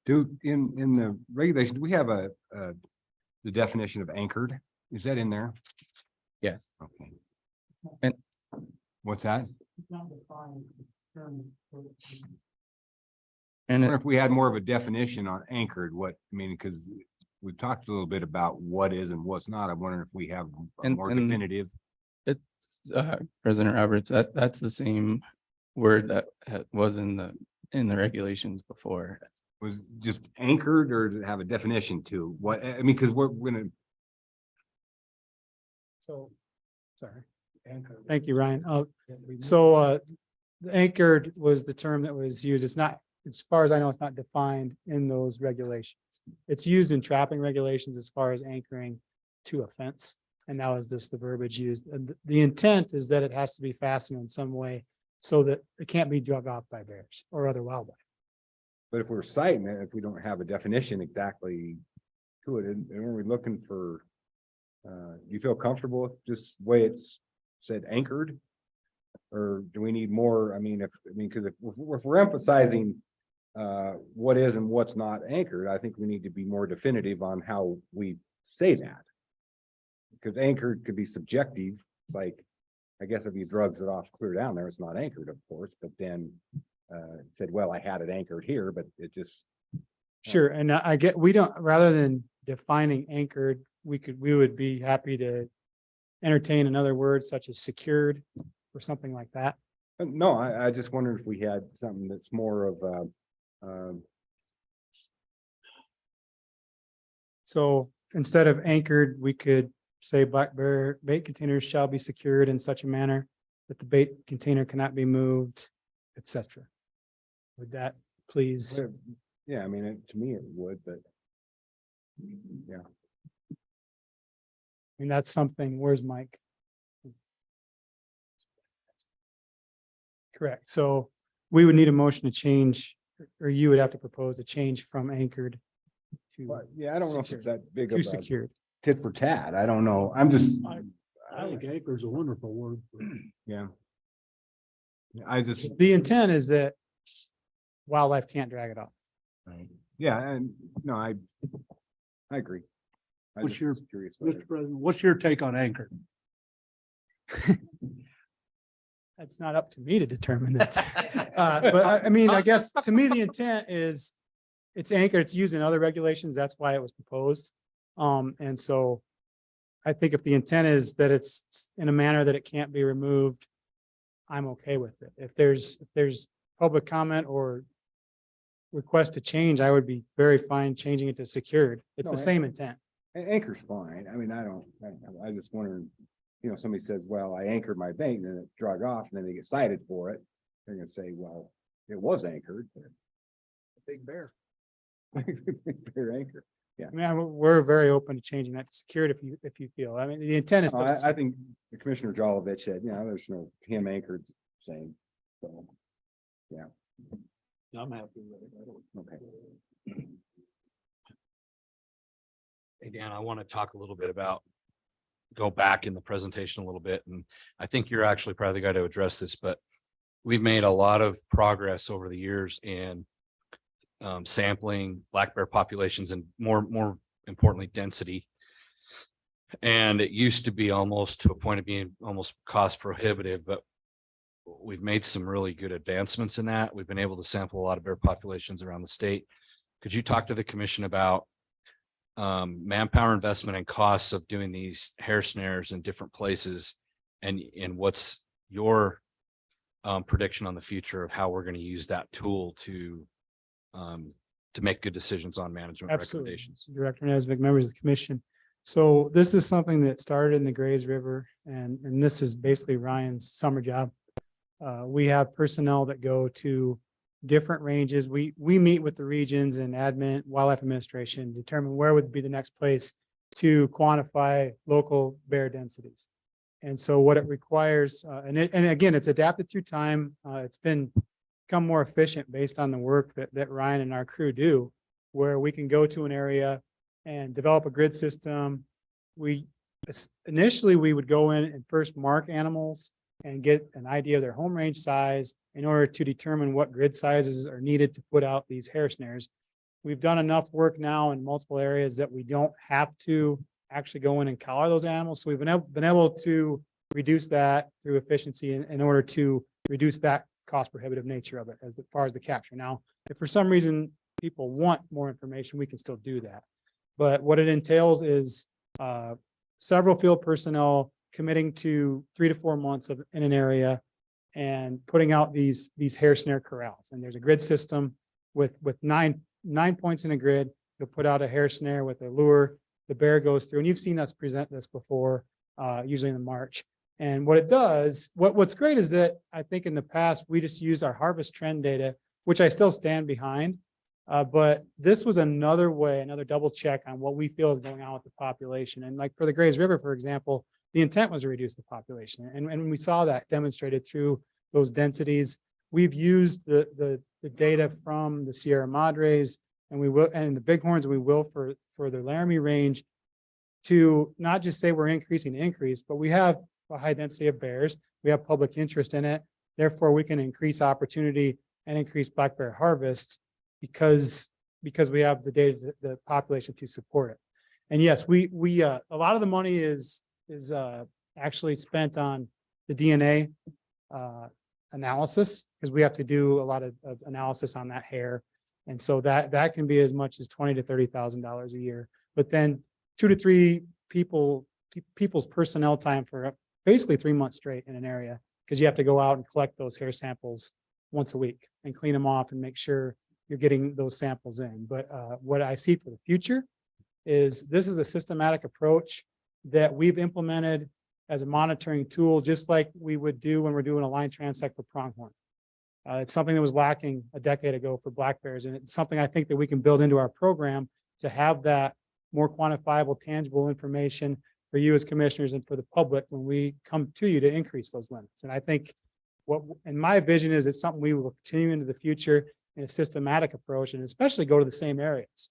Do in the regulation, do we have the definition of anchored? Is that in there? Yes. Okay. And what's that? And I wonder if we had more of a definition on anchored, what, I mean, because we talked a little bit about what is and what's not. I'm wondering if we have a more definitive. It's President Roberts, that's the same word that was in the regulations before. Was just anchored, or did it have a definition to what, I mean, because we're gonna. So, sorry. Thank you, Ryan. So the anchored was the term that was used. It's not, as far as I know, it's not defined in those regulations. It's used in trapping regulations as far as anchoring to a fence. And now is this the verbiage used? And the intent is that it has to be fastened in some way so that it can't be drug off by bears or other wildlife. But if we're citing it, if we don't have a definition exactly to it, and are we looking for, do you feel comfortable with just the way it's said anchored? Or do we need more? I mean, because if we're emphasizing what is and what's not anchored, I think we need to be more definitive on how we say that. Because anchored could be subjective. It's like, I guess if you drugs it off clear down there, it's not anchored, of course, but then said, well, I had it anchored here, but it just. Sure. And I get, we don't, rather than defining anchored, we would be happy to entertain another word such as secured or something like that. No, I just wondered if we had something that's more of so instead of anchored, we could say black bear bait containers shall be secured in such a manner that the bait container cannot be moved, etc. Would that please? Yeah, I mean, to me it would, but yeah. I mean, that's something, where's Mike? Correct. So we would need a motion to change, or you would have to propose a change from anchored to. Yeah, I don't know if it's that big to of a secured. tit for tat. I don't know. I'm just. I think anchor is a wonderful word. Yeah. I just. The intent is that wildlife can't drag it off. Right. Yeah, and no, I agree. I What's just your, was curious about Mr. it. President, what's your take on anchor? That's not up to me to determine that. But I mean, I guess to me, the intent is it's anchored, it's used in other regulations. That's why it was proposed. And so I think if the intent is that it's in a manner that it can't be removed, I'm okay with it. If there's public comment or request to change, I would be very fine changing it to secured. It's No, the same intent. Anchor's fine. I mean, I just wondering, somebody says, well, I anchored my bait and then it drug off and then they get cited for it. They're gonna say, well, it was anchored. Big bear. Bear anchor. Yeah. I mean, we're very open to changing that to secured if you feel. I mean, the intent is No, to. I think Commissioner Jolovich said, there's no him anchored saying, so. Yeah. I'm happy with it. Okay. Hey, Dan, I want to talk a little bit about, go back in the presentation a little bit, and I think you're actually probably the guy to address this, but we've made a lot of progress over the years in sampling black bear populations and more importantly, density. And it used to be almost to a point of being almost cost prohibitive, but we've made some really good advancements in that. We've been able to sample a lot of bear populations around the state. Could you talk to the commission about manpower investment and costs of doing these hair snares in different places, and what's your prediction on the future of how we're going to use that tool to make good decisions on management Absolutely. recommendations? Director Nesbitt, members of the commission. So this is something that started in the Grays River, and this is basically Ryan's summer job. We have personnel that go to different ranges. We meet with the regions and admin, wildlife administration, determine where would be the next place to quantify local bear densities. And so what it requires, and again, it's adapted through time. It's become more efficient based on the work that Ryan and our crew do, where we can go to an area and develop a grid system. Initially, we would go in and first mark animals and get an idea of their home range size in order to determine what grid sizes are needed to put out these hair snares. We've done enough work now in multiple areas that we don't have to actually go in and collar those animals. So we've been able to reduce that through efficiency in order to reduce that cost prohibitive nature of it as far as the capture. Now, if for some reason people want more information, we can still do that. But what it entails is several field personnel committing to 3 to 4 months in an area and putting out these hair snare corrals. And there's a grid system with nine points in a grid. You'll put out a hair snare with a lure. The bear goes through, and you've seen us present this before, usually in the March. And what it does, what's great is that I think in the past, we just used our harvest trend data, which I still stand behind. But this was another way, another double check on what we feel is going on with the population. And like for the Grays River, for example, the intent was to reduce the population. And we saw that demonstrated through those densities. We've used the data from the Sierra Madres, and we will, and the Bighorns, we will for the Laramie range, to not just say we're increasing, but we have a high density of bears. We have public interest in it. Therefore, we can increase opportunity and increase black bear harvest because we have the data, the population to support it. And yes, we a lot of the money is actually spent on the DNA analysis, because we have to do a lot of analysis on that hair. And so that can be as much as $20,000 to $30,000 a year. But then 2 to 3 people's personnel time for basically 3 months straight in an area, because you have to go out and collect those hair samples once a week and clean them off and make sure you're getting those samples in. But what I see for the future is this is a systematic approach that we've implemented as a monitoring tool, just like we would do when we're doing a line transect for pronghorn. It's something that was lacking a decade ago for black bears, and it's something I think that we can build into our program to have that more quantifiable, tangible information for you as commissioners and for the public when we come to you to increase those limits. And I think what, in my vision, is it's something we will continue into the future in a systematic approach, and especially go to the same areas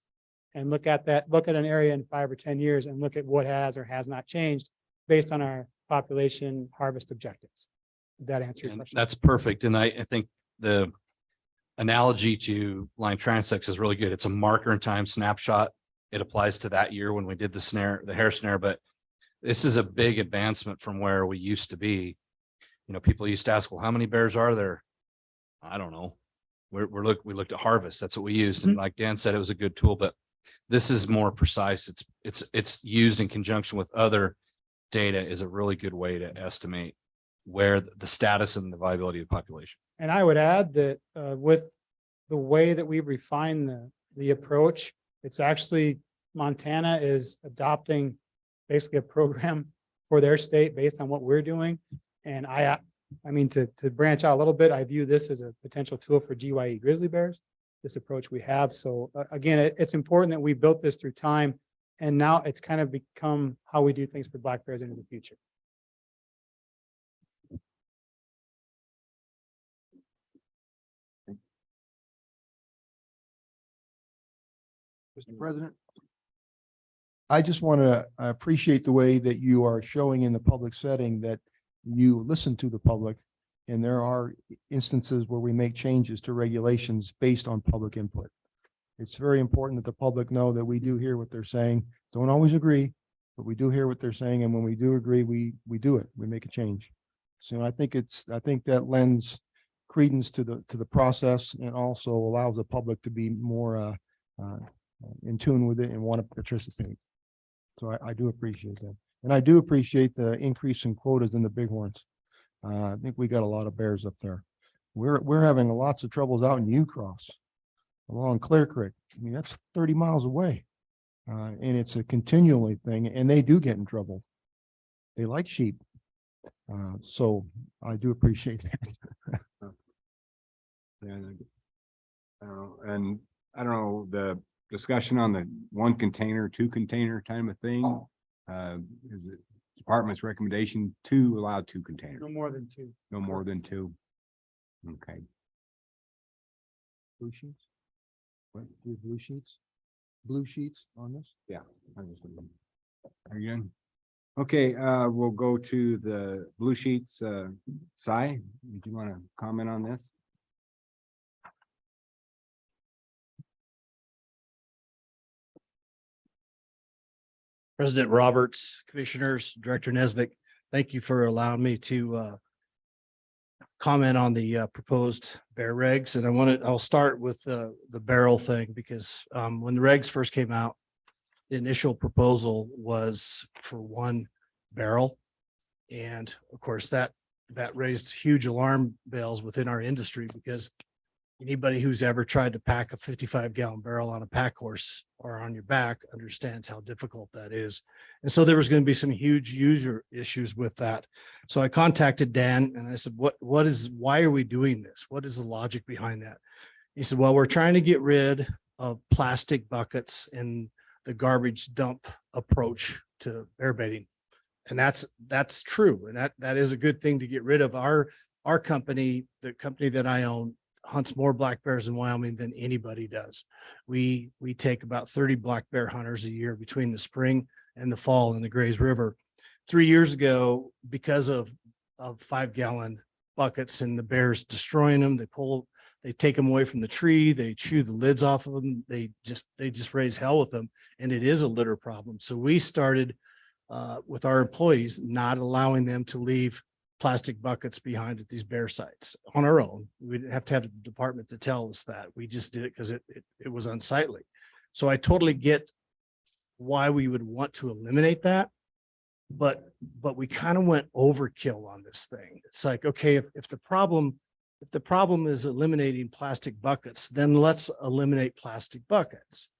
and look at an area in 5 or 10 years and look at what has or has not changed based on our population harvest objectives. Did that answer your question? That's perfect. And I think the analogy to line transects is really good. It's a marker in time snapshot. It applies to that year when we did the hair snare, but this is a big advancement from where we used to be. You know, people used to ask, well, how many bears are there? I don't know. We looked at harvest. That's what we used. And like Dan said, it was a good tool, but this is more precise. It's used in conjunction with other data, is a really good way to estimate where the status and the viability of the population. And I would add that with the way that we've refined the approach, it's actually Montana is adopting basically a program for their state based on what we're doing. And I mean, to branch out a little bit, I view this as a potential tool for GYE grizzly bears, this approach we have. So again, it's important that we built this through time, and now it's kind of become how we do things for black bears into the future. Mr. President. I just want to appreciate the way that you are showing in the public setting that you listen to the public. And there are instances where we make changes to regulations based on public input. It's very important that the public know that we do hear what they're saying. Don't always agree, but we do hear what they're saying. And when we do agree, we do it. We make a change. So I think that lends credence to the process and also allows the public to be more in tune with it and want to participate. So I do appreciate that. And I do appreciate the increase in quotas in the bighorns. I think we got a lot of bears up there. We're having lots of troubles out in Ucross along Clear Creek. I mean, that's 30 miles away. And it's a continually thing, and they do get in trouble. They like sheep. So I do appreciate that. And I don't know, and I don't know, the discussion on the 1 container, 2 container kind of thing. Is it department's recommendation to allow 2 containers? No more than 2. No more than 2. Okay. Blue sheets? What, do you have blue sheets? Blue sheets on this? Yeah. Are you in? Okay, we'll go to the blue sheets. Cy, do you want to comment on this? President Roberts, Commissioners, Director Nesbitt, thank you for allowing me to comment on the proposed bear regs. And I'll start with the barrel thing because when the regs first came out, the initial proposal was for 1 barrel. And of course, that raised huge alarm bells within our industry because anybody who's ever tried to pack a 55-gallon barrel on a pack horse or on your back understands how difficult that is. And so there was going to be some huge user issues with that. So I contacted Dan and I said, why are we doing this? What is the logic behind that? He said, well, we're trying to get rid of plastic buckets and the garbage dump approach to bear baiting. And that's true. And that is a good thing to get rid of. Our company, the company that I own, hunts more black bears in Wyoming than anybody does. We take about 30 black bear hunters a year between the spring and the fall in the Grays River. 3 years ago, because of 5-gallon buckets and the bears destroying them, they take them away from the tree, they chew the lids off of them, they just raise hell with them, and it is a litter problem. So we started with our employees not allowing them to leave plastic buckets behind at these bear sites on our own. We didn't have to have the department to tell us that. We just did it because it was unsightly. So I totally get why we would want to eliminate that. But we kind of went overkill on this thing. It's like, okay, if the problem is eliminating plastic buckets, then let's eliminate plastic buckets.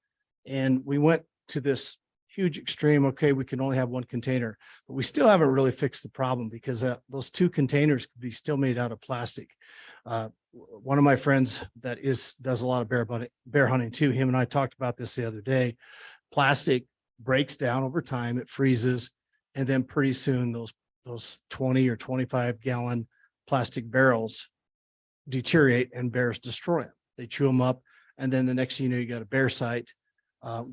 And we went to this huge extreme. Okay, we can only have 1 container, but we still haven't really fixed the problem because those 2 containers could be still made out of plastic. One of my friends that does a lot of bear hunting too, him and I talked about this the other day. Plastic breaks down over time, it freezes, and then pretty soon those 20 or 25-gallon plastic barrels deteriorate and bears destroy them. They chew them up, and then the next thing you know, you got a bear site.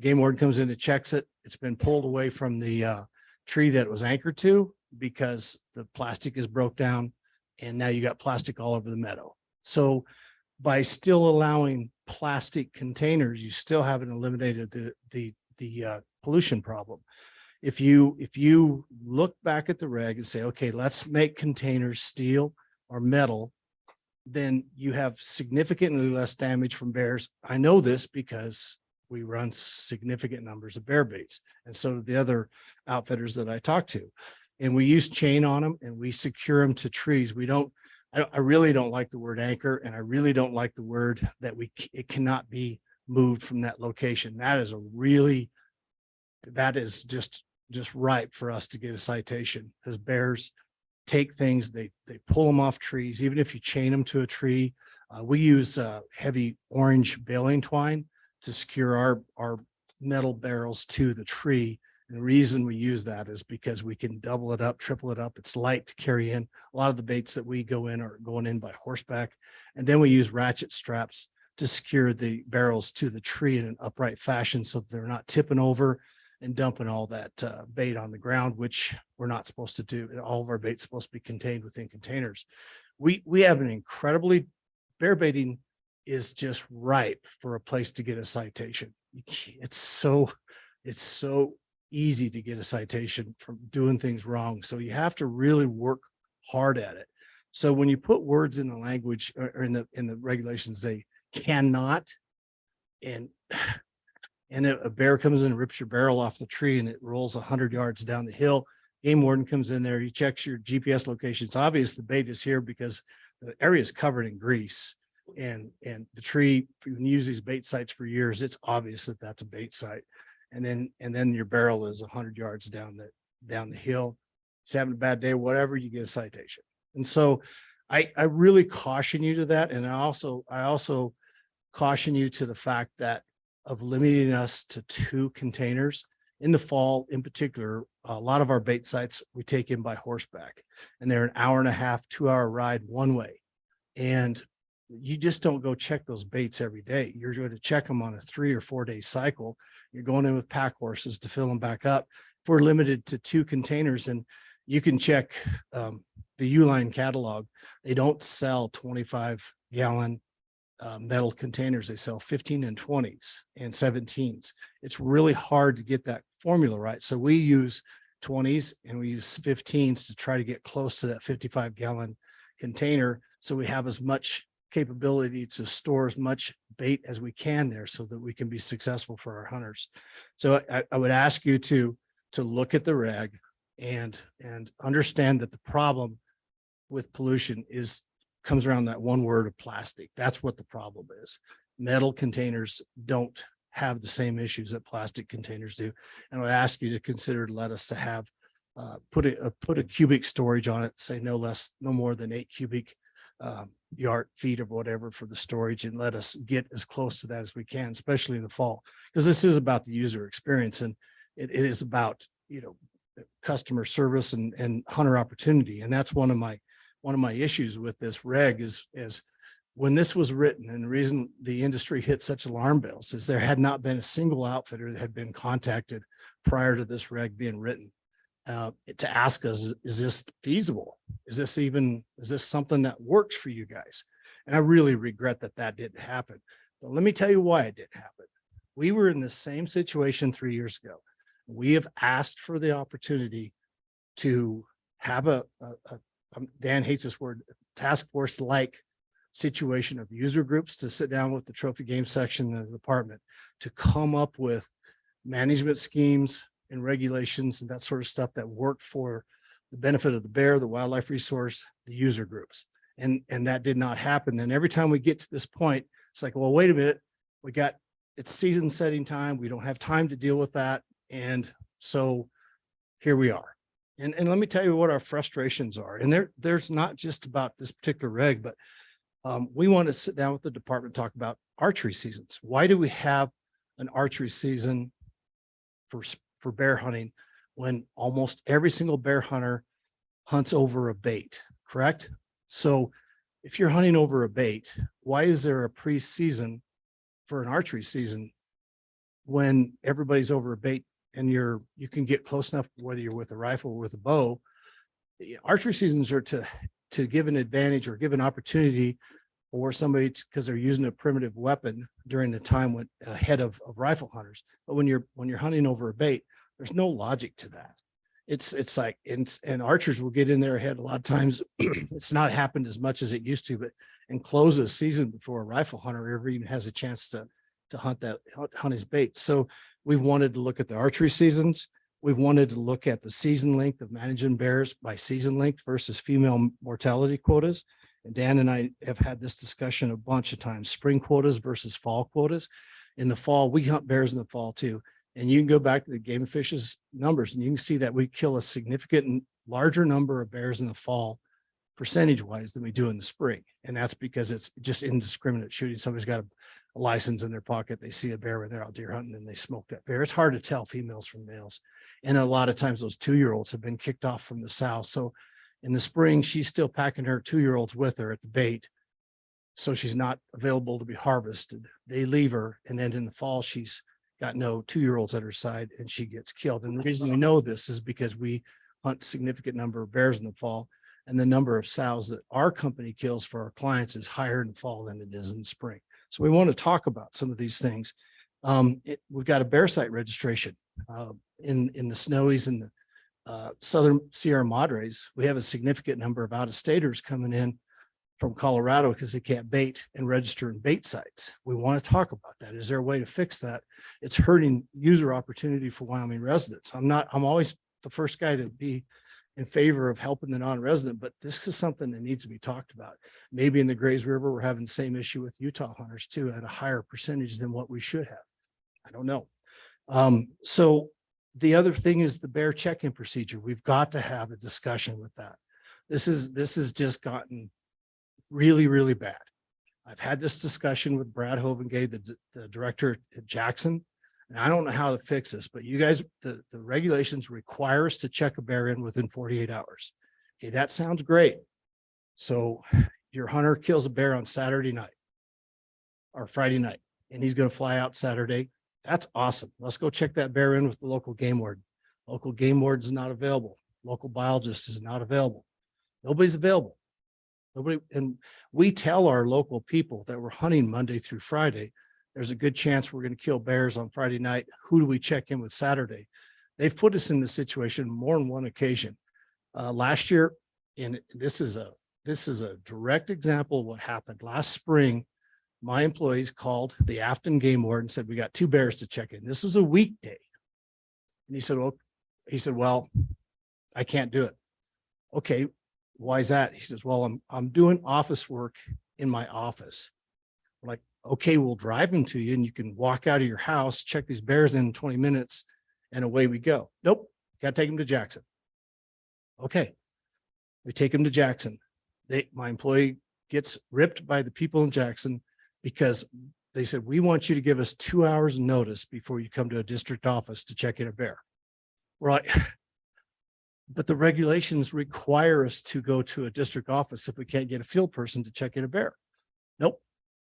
Game warden comes in and checks it. It's been pulled away from the tree that it was anchored to because the plastic is broke down, and now you got plastic all over the meadow. So by still allowing plastic containers, you still haven't eliminated the pollution problem. If you look back at the reg and say, okay, let's make containers steel or metal, then you have significantly less damage from bears. I know this because we run significant numbers of bear baits, and so do the other outfitters that I talk to. And we use chain on them and we secure them to trees. I really don't like the word anchor, and I really don't like the word that it cannot be moved from that location. That is just ripe for us to get a citation, because bears take things, they pull them off trees. Even if you chain them to a tree, we use heavy orange baling twine to secure our metal barrels to the tree. And the reason we use that is because we can double it up, triple it up. It's light to carry in. A lot of the baits that we go in are going in by horseback. And then we use ratchet straps to secure the barrels to the tree in an upright fashion so that they're not tipping over and dumping all that bait on the ground, which we're not supposed to do. All of our bait's supposed to be contained within containers. We have an incredibly, bear baiting is just ripe for a place to get a citation. It's so easy to get a citation from doing things wrong. So you have to really work hard at it. So when you put words in the language or in the regulations, they cannot, and a bear comes in and rips your barrel off the tree and it rolls 100 yards down the hill. Game warden comes in there, he checks your GPS location. It's obvious the bait is here because the area is covered in grease, and the tree, if you use these bait sites for years, it's obvious that that's a bait site. And then your barrel is 100 yards down the hill. He's having a bad day, whatever, you get a citation. And so I really caution you to that. And I also caution you to the fact that of limiting us to 2 containers in the fall. In particular, a lot of our bait sites we take in by horseback, and they're an hour and a half, 2-hour ride one way. And you just don't go check those baits every day. You're going to check them on a 3 or 4 day cycle. You're going in with pack horses to fill them back up. If we're limited to 2 containers, and you can check the Uline catalog, they don't sell 25-gallon metal containers. They sell 15 and 20s and 17s. It's really hard to get that formula right. So we use 20s and we use 15s to try to get close to that 55-gallon container. So we have as much capability to store as much bait as we can there so that we can be successful for our hunters. So I would ask you to look at the reg and understand that the problem with pollution comes around that one word of plastic. That's what the problem is. Metal containers don't have the same issues that plastic containers do. And I would ask you to consider lettuce to have put a cubic storage on it, say no more than 8 cubic feet or whatever for the storage, and let us get as close to that as we can, especially in the fall, because this is about the user experience, and it is about, customer service and hunter opportunity. And that's one of my issues with this reg is when this was written, and the reason the industry hit such alarm bells is there had not been a single outfitter that had been contacted prior to this reg being written to ask us, is this feasible? Is this something that works for you guys? And I really regret that didn't happen. But let me tell you why it didn't happen. We were in the same situation 3 years ago. We have asked for the opportunity to have Dan hates this word, task force like situation of user groups to sit down with the trophy game section of the department to come up with management schemes and regulations and that sort of stuff that work for the benefit of the bear, the wildlife resource, the user groups. And that did not happen. Then every time we get to this point, it's like, well, wait a minute, it's season setting time. We don't have time to deal with that. And so here we are. And let me tell you what our frustrations are. And there's not just about this particular reg, but we want to sit down with the department, talk about archery seasons. Why do we have an archery season for bear hunting when almost every single bear hunter hunts over a bait, correct? So if you're hunting over a bait, why is there a pre-season for an archery season when everybody's over a bait and you can get close enough, whether you're with a rifle or with a bow? Archery seasons are to give an advantage or give an opportunity for somebody because they're using a primitive weapon during the time when ahead of rifle hunters. But when you're hunting over a bait, there's no logic to that. It's like, and archers will get in there ahead. A lot of times it's not happened as much as it used to, but and close a season before a rifle hunter ever even has a chance to hunt his bait. So we wanted to look at the archery seasons. We've wanted to look at the season length of managing bears by season length versus female mortality quotas. And Dan and I have had this discussion a bunch of times, spring quotas versus fall quotas. In the fall, we hunt bears in the fall too. And you can go back to the Game and Fish's numbers and you can see that we kill a significant larger number of bears in the fall percentage wise than we do in the spring. And that's because it's just indiscriminate shooting. Somebody's got a license in their pocket. They see a bear when they're out deer hunting and they smoke that bear. It's hard to tell females from males. And a lot of times those 2-year-olds have been kicked off from the south. So in the spring, she's still packing her 2-year-olds with her at the bait. So she's not available to be harvested. They leave her, and then in the fall, she's got no 2-year-olds at her side and she gets killed. And the reason we know this is because we hunt significant number of bears in the fall, and the number of sows that our company kills for our clients is higher in the fall than it is in spring. So we want to talk about some of these things. We've got a bear site registration in the Snowies and the Southern Sierra Madres. We have a significant number of out-of-staters coming in from Colorado because they can't bait and register in bait sites. We want to talk about that. Is there a way to fix that? It's hurting user opportunity for Wyoming residents. I'm always the first guy to be in favor of helping the non-resident, but this is something that needs to be talked about. Maybe in the Grays River, we're having the same issue with Utah hunters too, at a higher percentage than what we should have. I don't know. So the other thing is the bear check-in procedure. We've got to have a discussion with that. This has just gotten really, really bad. I've had this discussion with Brad Hovengay, the director at Jackson, and I don't know how to fix this, but you guys, the regulations require us to check a bear in within 48 hours. Okay, that sounds great. So your hunter kills a bear on Saturday night or Friday night, and he's going to fly out Saturday. That's awesome. Let's go check that bear in with the local game warden. Local game warden is not available. Local biologist is not available. Nobody's available. Nobody, and we tell our local people that we're hunting Monday through Friday, there's a good chance we're going to kill bears on Friday night. Who do we check in with Saturday? They've put us in this situation more than one occasion. Last year, and this is a direct example of what happened last spring. My employees called the Afton game warden and said, we got 2 bears to check in. This was a weekday. And he said, well, I can't do it. Okay. Why is that? He says, well, I'm doing office work in my office. We're like, okay, we'll drive them to you and you can walk out of your house, check these bears in 20 minutes and away we go. Nope. Got to take them to Jackson. Okay. We take them to Jackson. My employee gets ripped by the people in Jackson because they said, we want you to give us 2 hours notice before you come to a district office to check in a bear. We're like, but the regulations require us to go to a district office if we can't get a field person to check in a bear. Nope.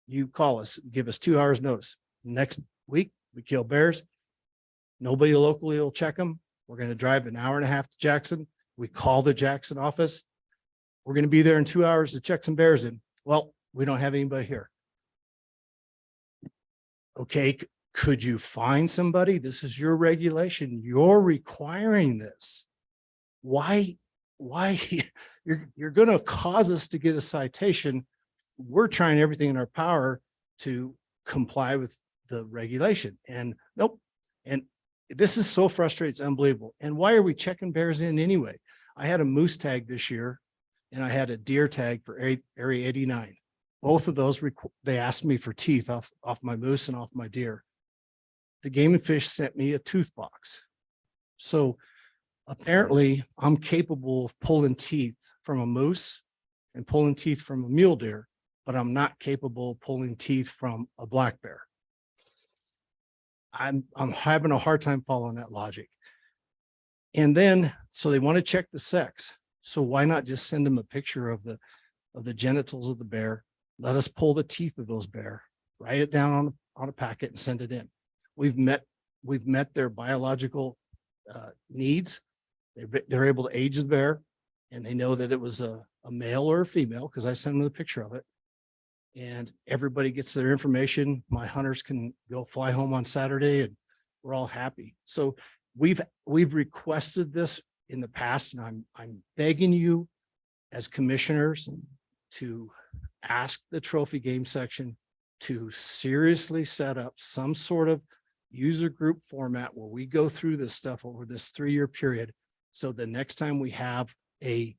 You call us, give us 2 hours notice. Next week, we kill bears. Nobody locally will check them. We're going to drive an hour and a half to Jackson. We call the Jackson office. We're going to be there in 2 hours to check some bears in. Well, we don't have anybody here. Okay, could you find somebody? This is your regulation. You're requiring this. Why you're going to cause us to get a citation. We're trying everything in our power to comply with the regulation, and nope. And this is so frustrating. It's unbelievable. And why are we checking bears in anyway? I had a moose tag this year and I had a deer tag for area 89. Both of those, they asked me for teeth off my moose and off my deer. The Game and Fish sent me a tooth box. So apparently I'm capable of pulling teeth from a moose and pulling teeth from a mule deer, but I'm not capable of pulling teeth from a black bear. I'm having a hard time following that logic. And then, so they want to check the sex. So why not just send them a picture of the genitals of the bear? Let us pull the teeth of those bear, write it down on a packet and send it in. We've met their biological needs. They're able to age the bear, and they know that it was a male or a female because I sent them the picture of it. And everybody gets their information. My hunters can go fly home on Saturday and we're all happy. So we've requested this in the past, and I'm begging you as commissioners to ask the trophy game section to seriously set up some sort of user group format where we go through this stuff over this 3-year period. So the next time we have a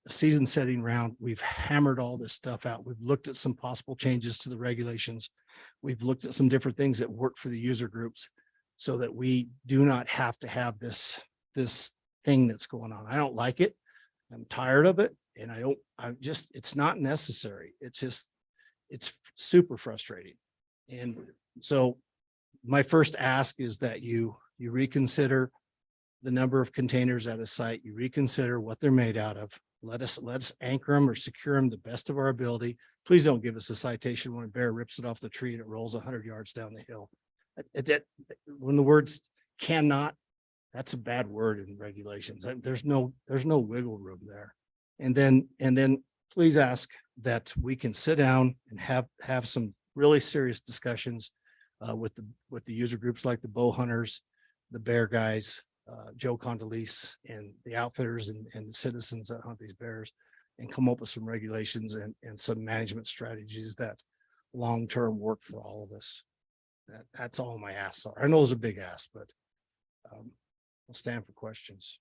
season setting round, we've hammered all this stuff out. We've looked at some possible changes to the regulations. We've looked at some different things that work for the user groups so that we do not have to have this thing that's going on. I don't like it. I'm tired of it. And it's not necessary. It's super frustrating. And so my first ask is that you reconsider the number of containers at a site, you reconsider what they're made out of. let's anchor them or secure them the best of our ability. Please don't give us a citation when a bear rips it off the tree and it rolls 100 yards down the hill. When the words cannot, that's a bad word in regulations. There's no wiggle room there. And then please ask that we can sit down and have some really serious discussions with the user groups like the bow hunters, the bear guys, Joe Condoleezza and the outfitters and the citizens that hunt these bears, and come up with some regulations and some management strategies that long-term work for all of us. That's all my asks are. I know those are big asks, but I'll stand for questions.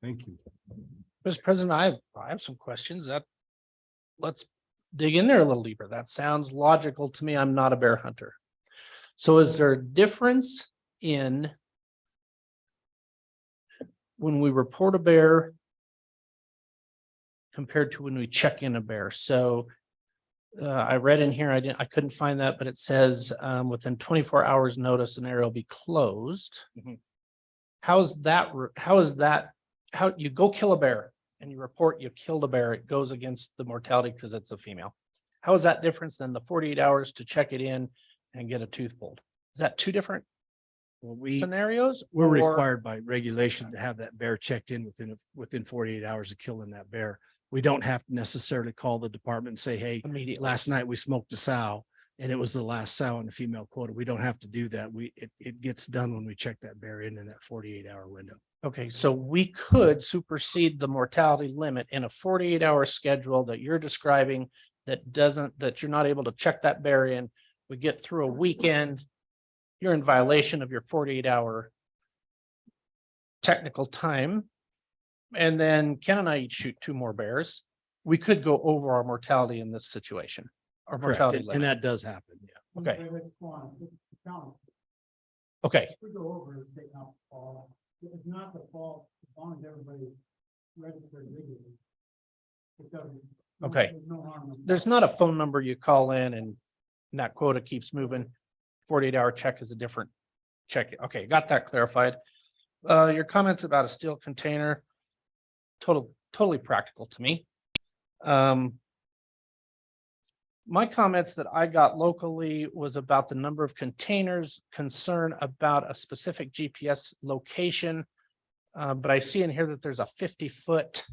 Thank you. Mr. President, I have some questions that, let's dig in there a little deeper. That sounds logical to me. I'm not a bear hunter. So is there a difference in when we report a bear compared to when we check in a bear? So I read in here, I couldn't find that, but it says within 24 hours notice, an area will be closed. How is that, how you go kill a bear and you report you killed a bear, it goes against the mortality because it's a female. How is that different than the 48 hours to check it in and get a tooth pulled? Is that two different scenarios? We're or- required by regulation to have that bear checked in within 48 hours of killing that bear. We don't have to necessarily call the department and say, hey, Immediately. last night we smoked a sow and it was the last sow in the female quota. We don't have to do that. It gets done when we check that bear in that 48-hour window. Okay, so we could supersede the mortality limit in a 48-hour schedule that you're describing that you're not able to check that bear in. We get through a weekend, you're in violation of your 48-hour technical time. And then Ken and I each shoot 2 more bears. We could go over our mortality in this situation, our Correct. mortality And limit. that does happen. Yeah. Okay. Okay, We go over it, take out the fall. It's not the fault, as long as everybody registered legally. It doesn't. Okay. There's no harm in- there's not a phone number you call in and that quota keeps moving. 48-hour check is a different check. Okay, got that clarified. Your comments about a steel container, totally practical to me. My comments that I got locally was about the number of containers, concern about a specific GPS location. But I see in here that there's a 50-foot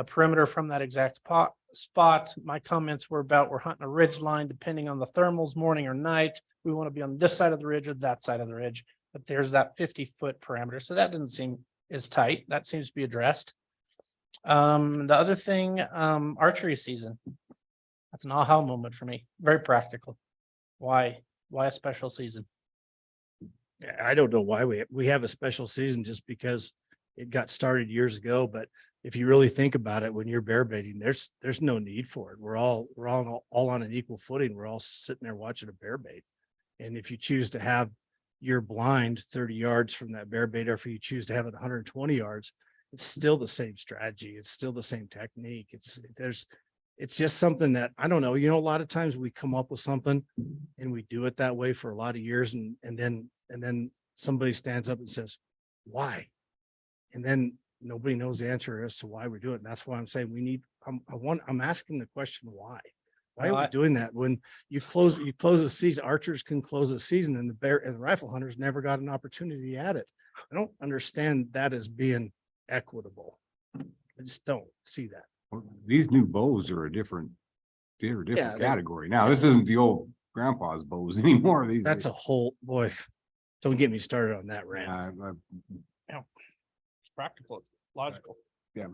perimeter from that exact spot. My comments were about we're hunting a ridge line, depending on the thermals, morning or night. We want to be on this side of the ridge or that side of the ridge, but there's that 50-foot parameter. So that doesn't seem as tight. That seems to be addressed. The other thing, archery season. That's an aha moment for me. Very practical. Why a special season? I don't know why we have a special season just because it got started years ago. But if you really think about it, when you're bear baiting, there's no need for it. We're all on an equal footing. We're all sitting there watching a bear bait. And if you choose to have your blind 30 yards from that bear bait, or if you choose to have it 120 yards, it's still the same strategy. It's still the same technique. It's just something that, I don't know, a lot of times we come up with something and we do it that way for a lot of years. And then somebody stands up and says, why? And then nobody knows the answer as to why we're doing it. And that's why I'm saying I'm asking the question, why? Why are we doing that? When you close a season, archers can close a season and the bear and the rifle hunters never got an opportunity at it. I don't understand that as being equitable. I just don't see that. Well, these new bows are a different Yeah, category. Now, this isn't the old grandpa's bows anymore. These That's a whole, boy, don't get me started on that rant. It's practical, it's logical. Yeah.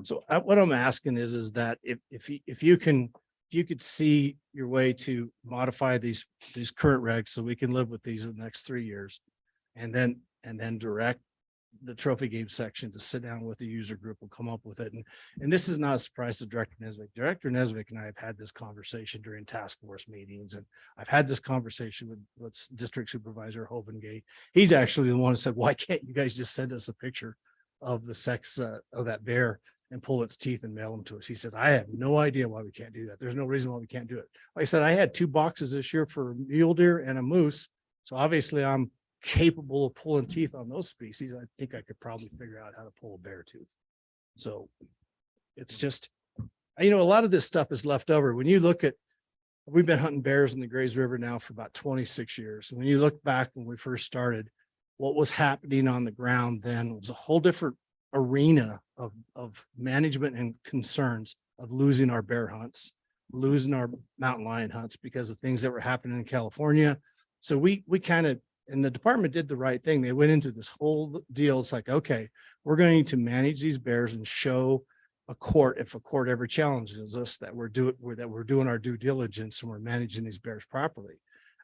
So what I'm asking is that if you could see your way to modify these current regs so we can live with these in the next 3 years, and then direct the trophy game section to sit down with the user group and come up with it. And this is not a surprise to Director Nesbitt. Director Nesbitt and I have had this conversation during task force meetings, and I've had this conversation with District Supervisor Hovengate. He's actually the one who said, why can't you guys just send us a picture of the sex of that bear and pull its teeth and mail them to us? He said, I have no idea why we can't do that. There's no reason why we can't do it. Like I said, I had 2 boxes this year for mule deer and a moose. So obviously I'm capable of pulling teeth on those species, I think I could probably figure out how to pull a bear tooth. So it's just, a lot of this stuff is left over. When you look at, we've been hunting bears in the Grays River now for about 26 years. And when you look back when we first started, what was happening on the ground then was a whole different arena of management and concerns of losing our bear hunts, losing our mountain lion hunts because of things that were happening in California. So we kind of, and the department did the right thing. They went into this whole deal. It's like, okay, we're going to manage these bears and show a court, if a court ever challenges us, that we're doing our due diligence and we're managing these bears properly.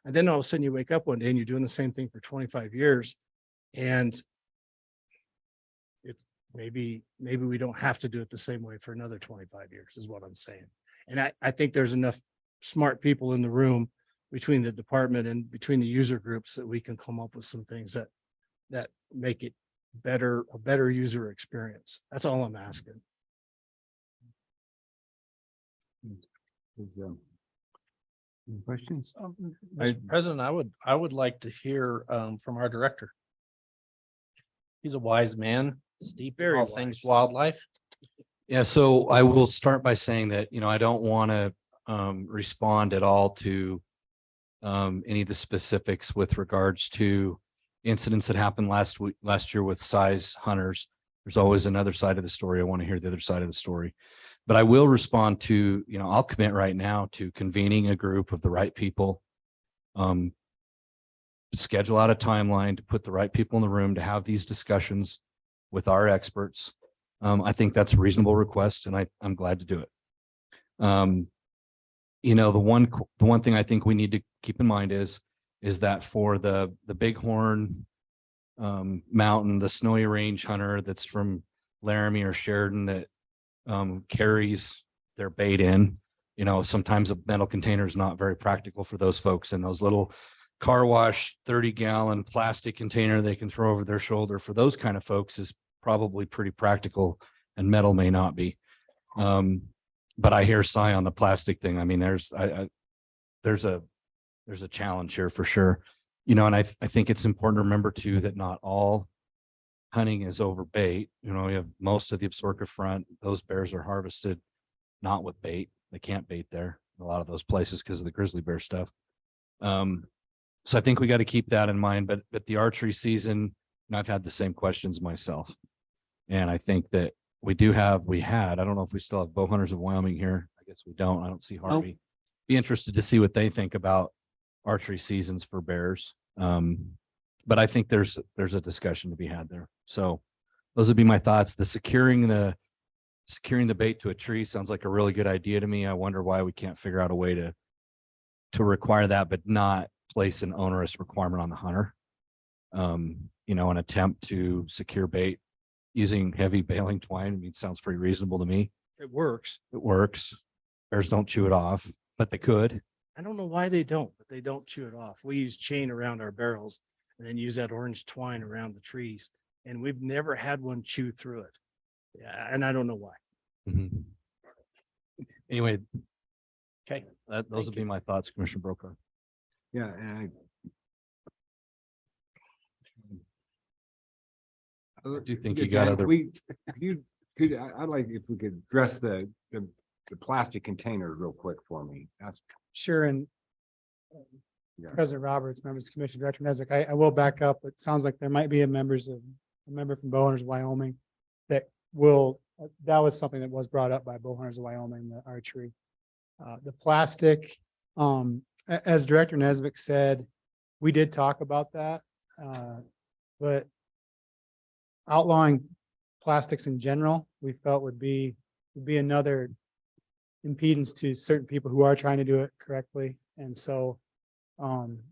And then all of a sudden you wake up one day and you're doing the same thing for 25 years. And it's maybe we don't have to do it the same way for another 25 years is what I'm saying. And I think there's enough smart people in the room between the department and between the user groups that we can come up with some things that make it a better user experience. That's all I'm asking. Any questions? Mr. President, I would like to hear from our director. He's a wise man, steeped in all things wildlife. Yeah, so I will start by saying that, I don't want to respond at all to any of the specifics with regards to incidents that happened last year with size hunters. There's always another side of the story. I want to hear the other side of the story. But I will respond to, I'll commit right now to convening a group of the right people, schedule out a timeline to put the right people in the room to have these discussions with our experts. I think that's a reasonable request, and I'm glad to do it. The one thing I think we need to keep in mind is that for the bighorn mountain, the snowy range hunter that's from Laramie or Sheridan that carries their bait in, sometimes a metal container is not very practical for those folks, and those little car wash 30-gallon plastic container they can throw over their shoulder for those kind of folks is probably pretty practical, and metal may not be. But I hear Cy on the plastic thing. I mean, there's a challenge here for sure. And I think it's important to remember too that not all hunting is over bait. We have most of the Absaroka front. Those bears are harvested not with bait. They can't bait there in a lot of those places because of the grizzly bear stuff. So I think we got to keep that in mind. But the archery season, I've had the same questions myself. And I think that we had, I don't know if we still have bow hunters of Wyoming here. I guess we don't. I don't see Harvey. Be interested to see what they think about archery seasons for bears. But I think there's a discussion to be had there. So those would be my thoughts. The securing the bait to a tree sounds like a really good idea to me. I wonder why we can't figure out a way to require that, but not place an onerous requirement on the hunter. An attempt to secure bait using heavy baling twine, sounds pretty reasonable to me. It works. Bears don't chew it off, but they could. I don't know why they don't, but they don't chew it off. We use chain around our barrels and then use that orange twine around the trees. And we've never had one chew through it. Yeah, and I don't know why. Mm-hmm. Anyway. Okay. Those would be my thoughts, Commissioner Brokaw. Yeah, and I do think you got other. I'd like if we could address the plastic container real quick for me. That's Sure. And President Roberts, members of the commission, Director Nesbitt, I will back up. It sounds like there might be a member from Bow Hunters of Wyoming that was something that was brought up by Bow Hunters of Wyoming, the archery. The plastic, as Director Nesbitt said, we did talk about that, but outlawing plastics in general, we felt would be another impedance to certain people who are trying to do it correctly. And so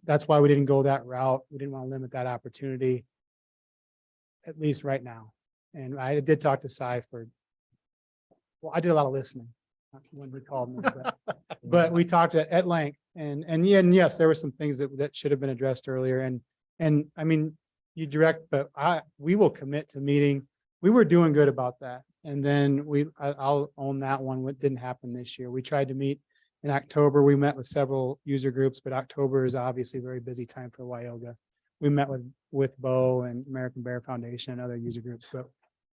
that's why we didn't go that route. We didn't want to limit that opportunity, at least right now. And I did talk to Cy I did a lot of listening when he called me, but we talked at length and yes, there were some things that should have been addressed earlier. And I mean, but we will commit to meeting. We were doing good about that. And then I'll own that one. What didn't happen this year. We tried to meet in October. We met with several user groups, but October is obviously a very busy time for Wyoga. we met with Bo and American Bear Foundation and other user groups, but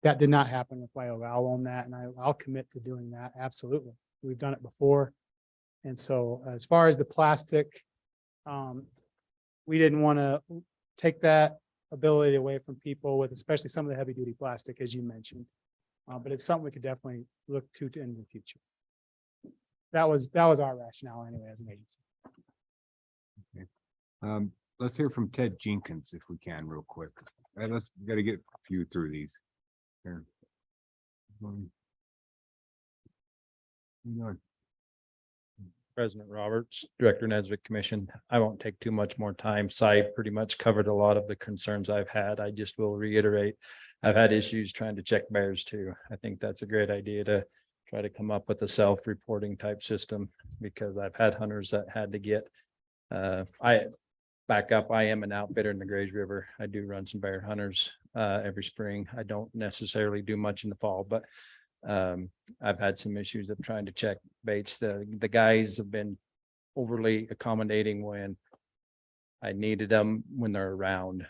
that did not happen with Wyoga. I'll own that, and I'll commit to doing that. Absolutely. We've done it before. And so as far as the plastic, we didn't want to take that ability away from people with especially some of the heavy duty plastic, as you mentioned. But it's something we could definitely look to in the future. That was our rationale anyway, as an agency. Okay. Let's hear from Ted Jenkins if we can real quick. We got to get a few through these. Here. President Roberts, Director Nesbitt Commission. I won't take too much more time. Cy pretty much covered a lot of the concerns I've had. I just will reiterate, I've had issues trying to check bears too. I think that's a great idea to try to come up with a self-reporting type system, because I've had hunters that had to get, I am an outfitter in the Grays River. I do run some bear hunters every spring. I don't necessarily do much in the fall, but I've had some issues of trying to check baits. The guys have been overly accommodating when I needed them when they're around,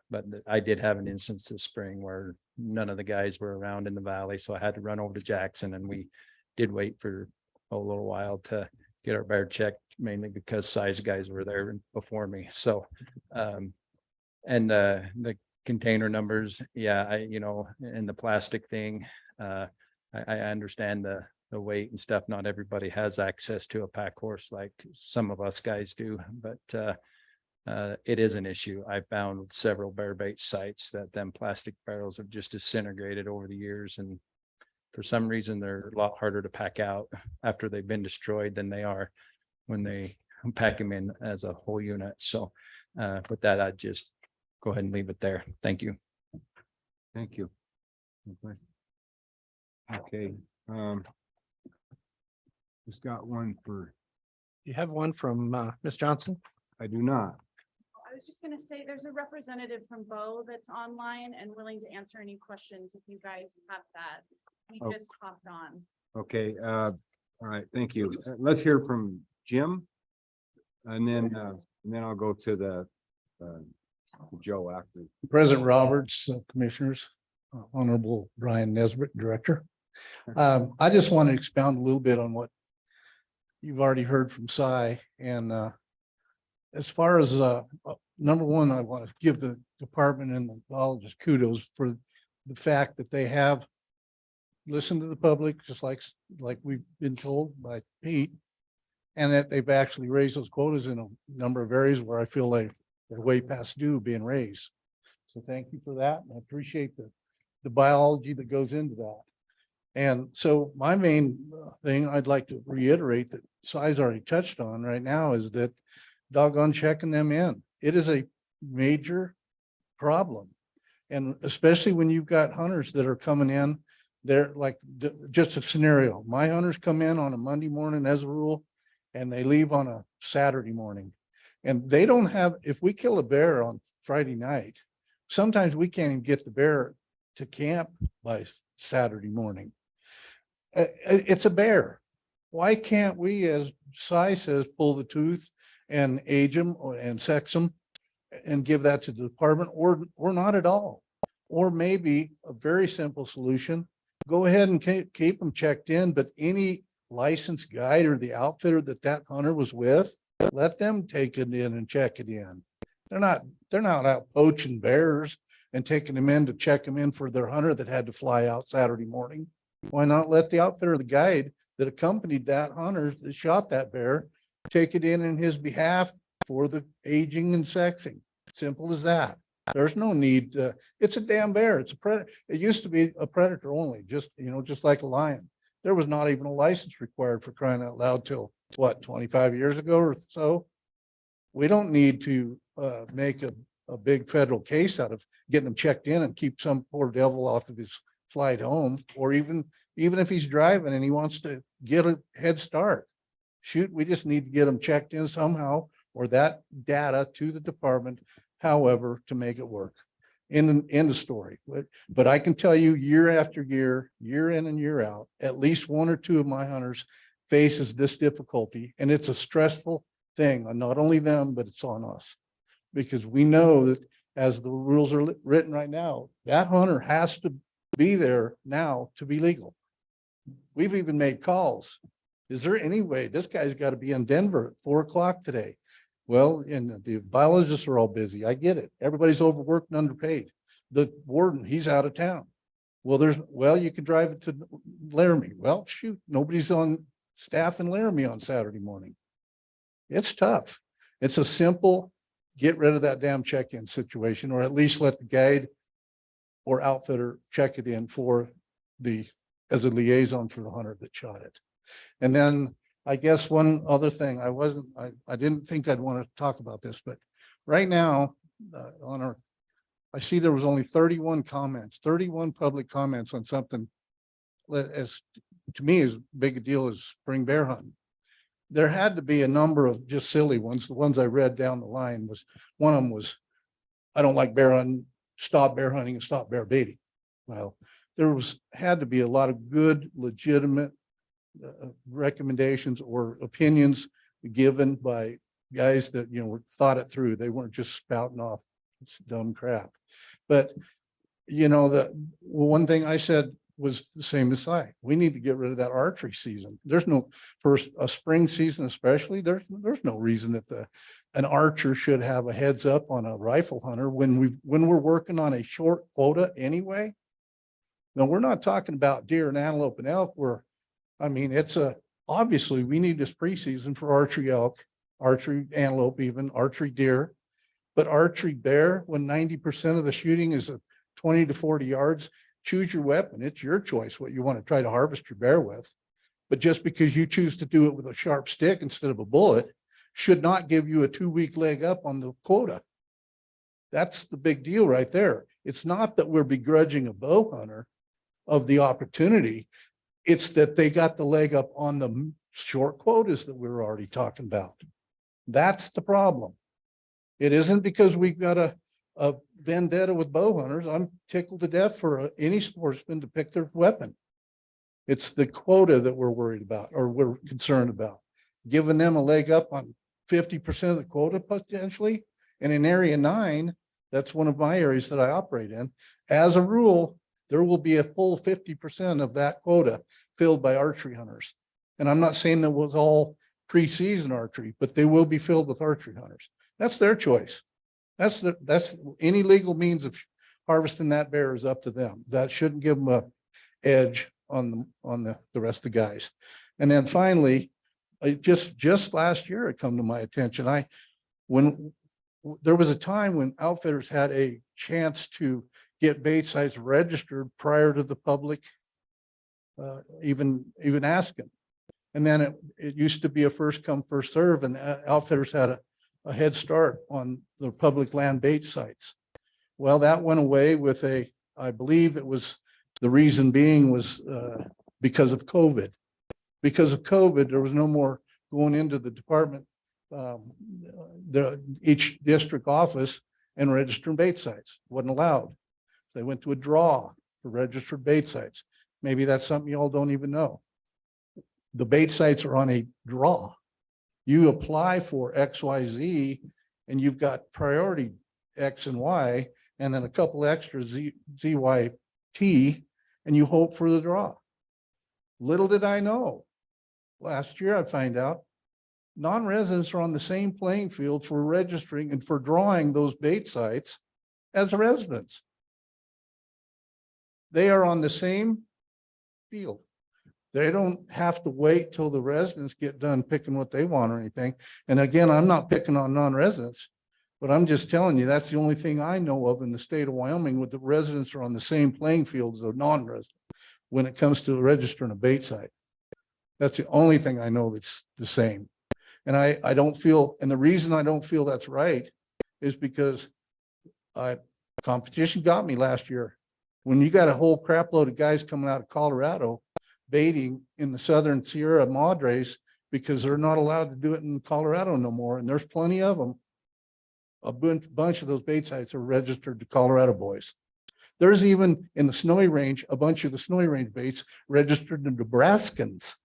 but I did have an instance this spring where none of the guys were around in the valley. So I had to run over to Jackson, and we did wait for a little while to get our bear checked, mainly because size guys were there before me. So, and the container numbers, and the plastic thing, I understand the weight and stuff. Not everybody has access to a pack horse like some of us guys do, but it is an issue. I found several bear bait sites that them plastic barrels have just disintegrated over the years, and for some reason they're a lot harder to pack out after they've been destroyed than they are when they pack them in as a whole unit. So with that, I'd just go ahead and leave it there. Thank you. Thank you. Okay. Just got one for. You have one from Ms. Johnson? I do not. I was just gonna say, there's a representative from Bo that's online and willing to answer any questions if you guys have that. He Oh. just hopped on. Okay, all right, thank you. Let's hear from Jim. And then I'll go to the Joe after. President Roberts, Commissioners, Honorable Brian Nesbitt, Director. I just want to expound a little bit on what you've already heard from Cy. And as far as number one, I want to give the department and the biologist kudos for the fact that they have listened to the public, just like we've been told by Pete, and that they've actually raised those quotas in a number of areas where I feel like they're way past due being raised. So thank you for that. I appreciate the biology that goes into that. And so my main thing I'd like to reiterate that Cy's already touched on right now is that doggone checking them in. It is a major problem. And especially when you've got hunters that are coming in, they're like, just a scenario. My hunters come in on a Monday morning as a rule, and they leave on a Saturday morning. And they don't have, if we kill a bear on Friday night, sometimes we can't even get the bear to camp by Saturday morning. It's a bear. Why can't we, as Cy says, pull the tooth and age them and sex them and give that to the department, or not at all? Or maybe a very simple solution, go ahead and keep them checked in, but any licensed guide or the outfitter that hunter was with, let them take it in and check it in. They're not out poaching bears and taking them in to check them in for their hunter that had to fly out Saturday morning. Why not let the outfitter, the guide that accompanied that hunter that shot that bear, take it in his behalf for the aging and sexing? Simple as that. There's no need. It's a damn bear. It's a predator. It used to be a predator only, just like a lion. There was not even a license required, for crying out loud, till what, 25 years ago or so. We don't need to make a big federal case out of getting them checked in and keep some poor devil off of his flight home, or even if he's driving and he wants to get a head start. Shoot, we just need to get them checked in somehow, or that data to the department, however, to make it work. In the story. But I can tell you, year after year, year in and year out, at least one or two of my hunters faces this difficulty, and it's a stressful thing on not only them, but it's on us. Because we know that as the rules are written right now, that hunter has to be there now to be legal. We've even made calls. Is there any way this guy's got to be in Denver at 4 o'clock today? Well, and the biologists are all busy. I get it. Everybody's overworked and underpaid. The warden, he's out of town. Well, you can drive it to Laramie. Well, shoot, nobody's on staff in Laramie on Saturday morning. It's tough. It's a simple, get rid of that damn check-in situation, or at least let the guide or outfitter check it in as a liaison for the hunter that shot it. And then I guess one other thing, I didn't think I'd want to talk about this, but right now I see there was only 31 comments, 31 public comments on something that as to me as big a deal as spring bear hunting. There had to be a number of just silly ones. The ones I read down the line was, one of them was, I don't like bear hunting, stop bear hunting and stop bear baiting. Well, had to be a lot of good, legitimate recommendations or opinions given by guys that, thought it through. They weren't just spouting off dumb crap. But, the one thing I said was the same as we need to get rid of that archery season. There's no, for a spring season especially, there's no reason that an archer should have a heads up on a rifle hunter when we're working on a short quota anyway. Now, we're not talking about deer and antelope and elk. Obviously we need this preseason for archery elk, archery antelope, even archery deer, but archery bear, when 90% of the shooting is 20 to 40 yards, choose your weapon. It's your choice what you want to try to harvest your bear with. But just because you choose to do it with a sharp stick instead of a bullet should not give you a 2-week leg up on the quota. That's the big deal right there. It's not that we're begrudging a bow hunter of the opportunity. It's that they got the leg up on the short quotas that we were already talking about. That's the problem. It isn't because we've got a vendetta with bow hunters. I'm tickled to death for any sportsman to pick their weapon. It's the quota that we're worried about, or we're concerned about, giving them a leg up on 50% of the quota potentially. And in area 9, that's one of my areas that I operate in. As a rule, there will be a full 50% of that quota filled by archery hunters. And I'm not saying that was all preseason archery, but they will be filled with archery hunters. That's their choice. That's any legal means of harvesting that bear is up to them. That shouldn't give them a edge on the rest of the guys. And then finally, just last year, it come to my attention. When there was a time when outfitters had a chance to get bait sites registered prior to the public even asking. And then it used to be a first come, first serve, and outfitters had a head start on the public land bait sites. Well, that went away with I believe it was, the reason being was because of COVID. Because of COVID, there was no more going into the department, each district office and registering bait sites. Wasn't allowed. They went to a draw for registered bait sites. Maybe that's something you all don't even know. The bait sites are on a draw. You apply for XYZ and you've got priority X and Y, and then a couple extra ZYT, and you hope for the draw. Little did I know, last year I find out non-residents are on the same playing field for registering and for drawing those bait sites as residents. They are on the same field. They don't have to wait till the residents get done picking what they want or anything. And again, I'm not picking on non-residents, but I'm just telling you, that's the only thing I know of in the state of Wyoming with the residents are on the same playing field as a non-resident when it comes to registering a bait site. That's the only thing I know that's the same. And I don't feel, and the reason I don't feel that's right is because competition got me last year. When you got a whole crap load of guys coming out of Colorado baiting in the Southern Sierra Madres because they're not allowed to do it in Colorado no more. And there's plenty of them. A bunch of those bait sites are registered to Colorado boys. There's even in the Snowy Range, a bunch of the Snowy Range baits registered to Nebraskans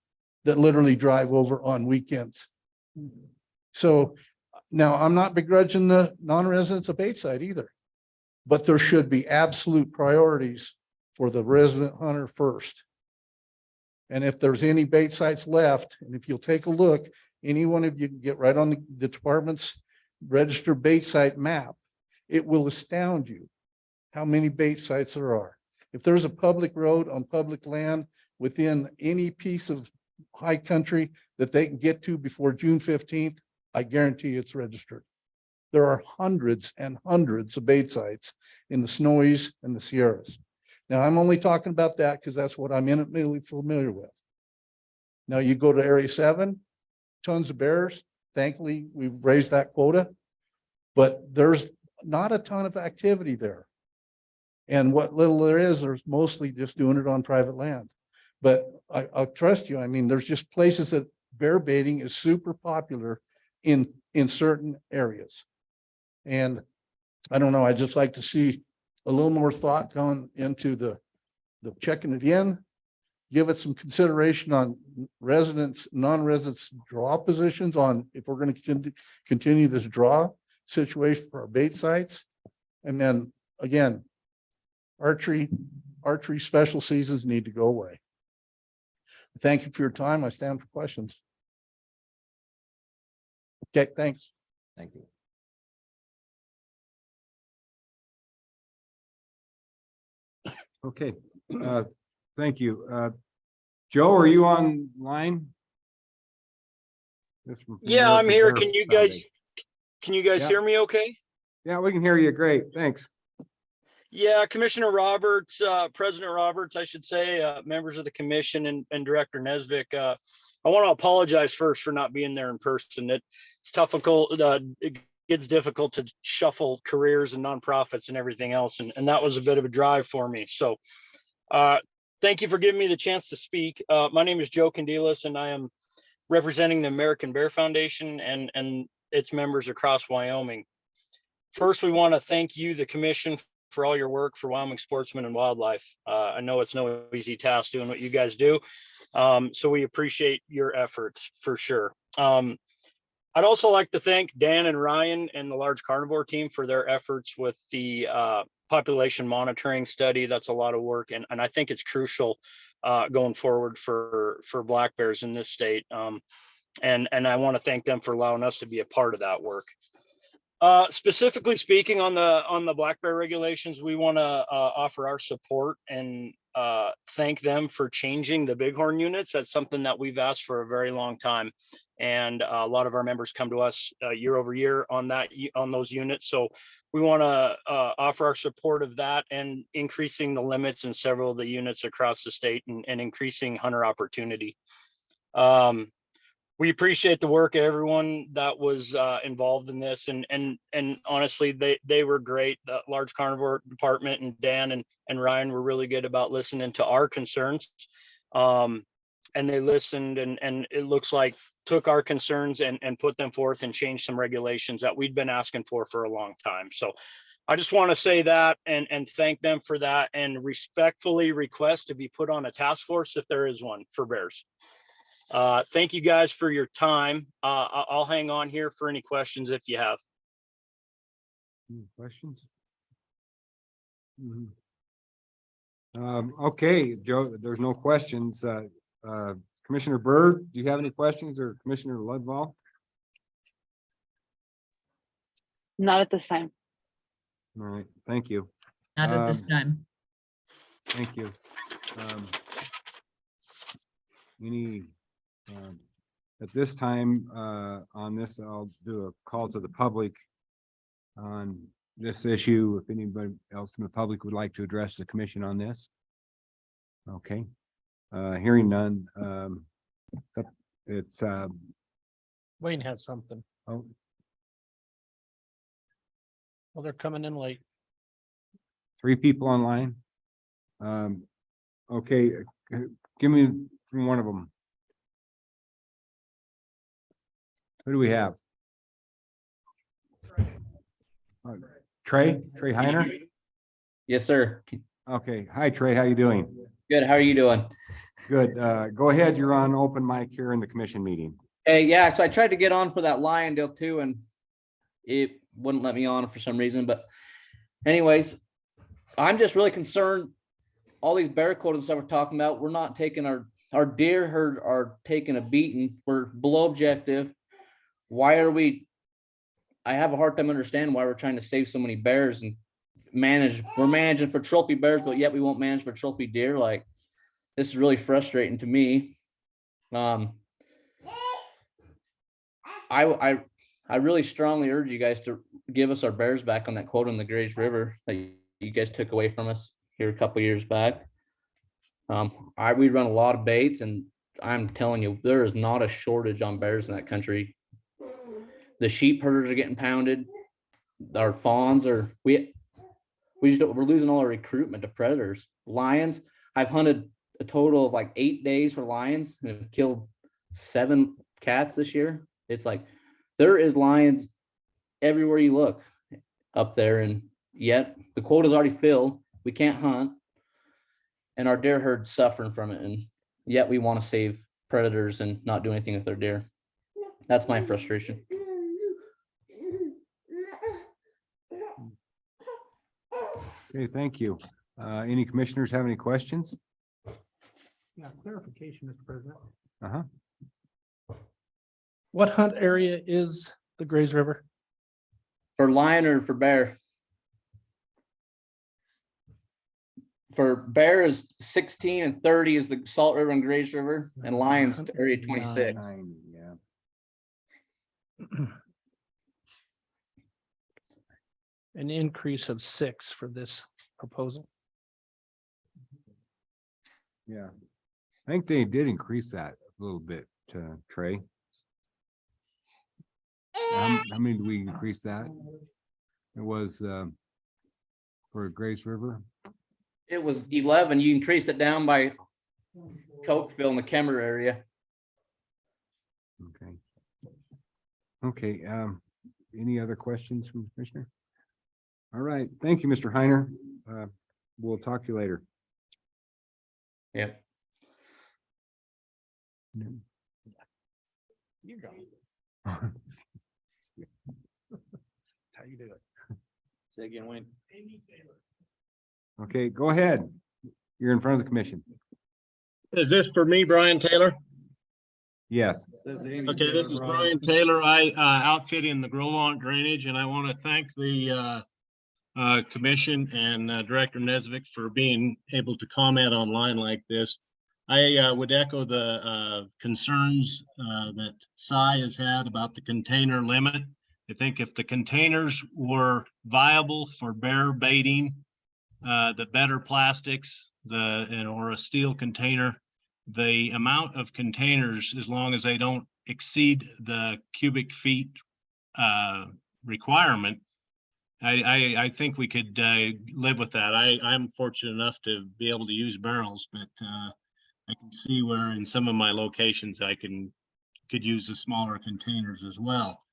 that literally drive over on weekends. So Now, I'm not begrudging the non-residents of Bateside either. But there should be absolute priorities for the resident hunter first. And if there's any bait sites left, and if you'll take a look, any one of you can get right on the department's registered bait site map, it will astound you how many bait sites there are. If there's a public road on public land within any piece of high country that they can get to before June 15th, I guarantee it's registered. There are hundreds and hundreds of bait sites in the Snowies and the Sierras. Now, I'm only talking about that because that's what I'm intimately familiar with. Now, you go to Area 7, tons of bears. Thankfully, we've raised that quota, but there's not a ton of activity there. And what little there is, there's mostly just doing it on private land. But I'll trust you. I mean, there's just places that bear baiting is super popular in certain areas. And I don't know, I just like to see a little more thought going into the checking it in, give it some consideration on residents, non-residents draw positions on if we're going to continue this draw situation for our bait sites. And then again, archery special seasons need to go away. Thank you for your time. I stand for questions. Okay, thanks. Thank you. Okay, thank you. Joe, are you online? Yeah, I'm here. American Can Bear you guys Yeah. hear me okay? Yeah, we can hear you. Great, thanks. Yeah, Commissioner Roberts, President Roberts, I should say, members of the commission and Director Nesvik. I want to apologize first for not being there in person. It's difficult. It gets difficult to shuffle careers and nonprofits and everything else. And that was a bit of a drive for me. So thank you for giving me the chance to speak. My name is Joe Candelas, and I am representing the American Bear Foundation and its members across Wyoming. First, we want to thank you, the commission, for all your work for Wyoming sportsmen and wildlife. I know it's no easy task doing what you guys do. So we appreciate your efforts for sure. I'd also like to thank Dan and Ryan and the large carnivore team for their efforts with the population monitoring study. That's a lot of work. And I think it's crucial going forward for black bears in this state. And I want to thank them for allowing us to be a part of that work. Specifically speaking on the black bear regulations, we want to offer our support and thank them for changing the bighorn units. That's something that we've asked for a very long time, and a lot of our members come to us year over year on those units. So we want to offer our support of that and increasing the limits in several of the units across the state and increasing hunter opportunity. We appreciate the work of everyone that was involved in this, and honestly, they were great. The large carnivore department and Dan and Ryan were really good about listening to our concerns, and they listened and it looks like took our concerns and put them forth and changed some regulations that we'd been asking for a long time. So I just want to say that and thank them for that, and respectfully request to be put on a task force if there is one for bears. Thank you guys for your time. I'll hang on here for any questions if you have. Any questions? Okay, Joe, there's no questions. Commissioner Byrd, do you have any questions, or Commissioner Ludwall? Not at this time. All right, thank you. Not at this time. Thank you. At this time, on this, I'll do a call to the public on this issue. If anybody else from the public would like to address the commission on this. Okay, hearing none. It's Wayne has something. oh, Well, they're coming in late. 3 people online. Okay, give me from one of them. Who do we have? Trey Heiner? Yes, sir. Okay. Hi, Trey. How you doing? Good. How are you doing? Good. Go ahead. You're on open mic here in the commission meeting. Hey, yeah. So I tried to get on for that lion deal too, and it wouldn't let me on for some reason, but anyways, I'm just really concerned. All these bear quotas that we're talking about, we're not taking our deer herd are taking a beating. We're below objective. Why are we? I have a hard time understanding why we're trying to save so many bears and we're managing for trophy bears, but yet we won't manage for trophy deer. Like, this is really frustrating to me. I really strongly urge you guys to give us our bears back on that quota in the Grays River that you guys took away from us here a couple years back. We run a lot of baits, and I'm telling you, there is not a shortage on bears in that country. The sheep herders are getting pounded. Our fawns are we're losing all our recruitment to predators. Lions, I've hunted a total of like 8 days for lions and have killed 7 cats this year. It's like there is lions everywhere you look up there, and yet the quota's already filled. We can't hunt, and our deer herd's suffering from it, and yet we want to save predators and not do anything with our deer. That's my frustration. Okay, thank you. Any commissioners have any questions? Yeah, clarification, Mr. President. Uh-huh. What hunt area is the Grays River? For lion or for bear? For bear is 16 and 30 is the Salt River and Grays River, and lions to area 26. Yeah. An increase of 6 for this proposal. Yeah. I think they did increase that a little bit, Trey. How many did we increase that? It was for Grace River. It was 11. You increased it down by Cokeville in the Kemmer area. Okay. Okay, any other questions from the Commissioner? All right, thank you, Mr. Heiner. We'll talk to you later. Yeah. You go. How you do it? Say again, Wayne. Okay, go ahead. You're in front of the commission. Is this for me, Brian Taylor? Yes. Okay, this is Brian Taylor. I outfit in the Growlont drainage, and I want to thank the commission and Director Nesvik for being able to comment online like this. I would echo the concerns that Cy has had about the container limit. I think if the containers were viable for bear baiting, the better plastics, or a steel container, the amount of containers, as long as they don't exceed the cubic feet requirement, I think we could live with that. I'm fortunate enough to be able to use barrels, but I can see where in some of my locations I could use the smaller containers as well.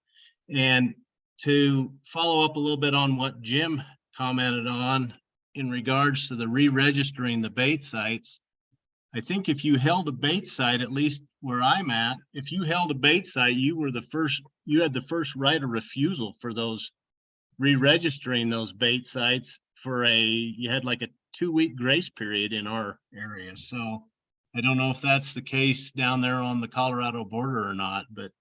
And to follow up a little bit on what Jim commented on in regards to the re-registering the bait sites, I think if you held a bait site, at least where I'm at, if you held a bait site, you had the first right of refusal for those re-registering those bait sites you had like a 2-week grace period in our area. So I don't know if that's the case down there on the Colorado border or not, but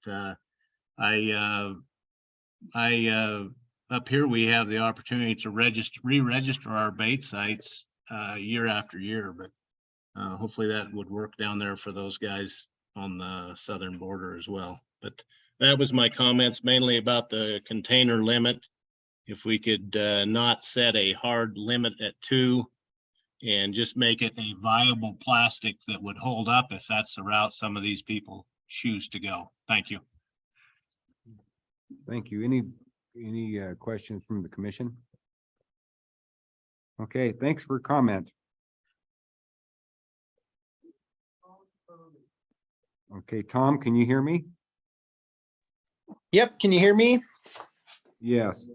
up here we have the opportunity to re-register our bait sites year after year, but hopefully that would work down there for those guys on the southern border as well. But that was my comments mainly about the container limit. If we could not set a hard limit at 2 and just make it a viable plastic that would hold up if that's the route some of these people choose to go. Thank you. Thank you. Any questions from the commission? Okay, thanks for comment. Okay, Tom, can you hear me? Yep, can you hear me? Yes.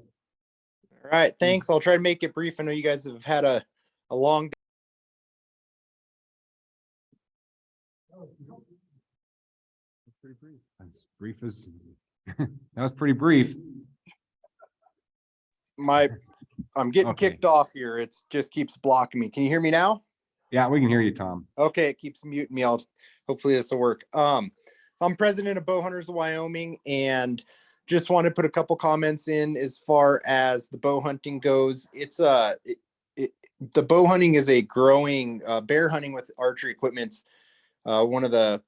All right, thanks. I'll try to make it brief. I know you guys have had a long Pretty brief. As brief as that was pretty brief. I'm getting Okay. kicked off here. It's just keeps blocking me. Can you hear me now? Yeah, we can hear you, Tom. Okay, it keeps muting me. Hopefully this will work. I'm president of Bow Hunters of Wyoming, and just want to put a couple comments in as far as the bow hunting goes. The bow hunting is a growing, bear hunting with archery equipment's one of the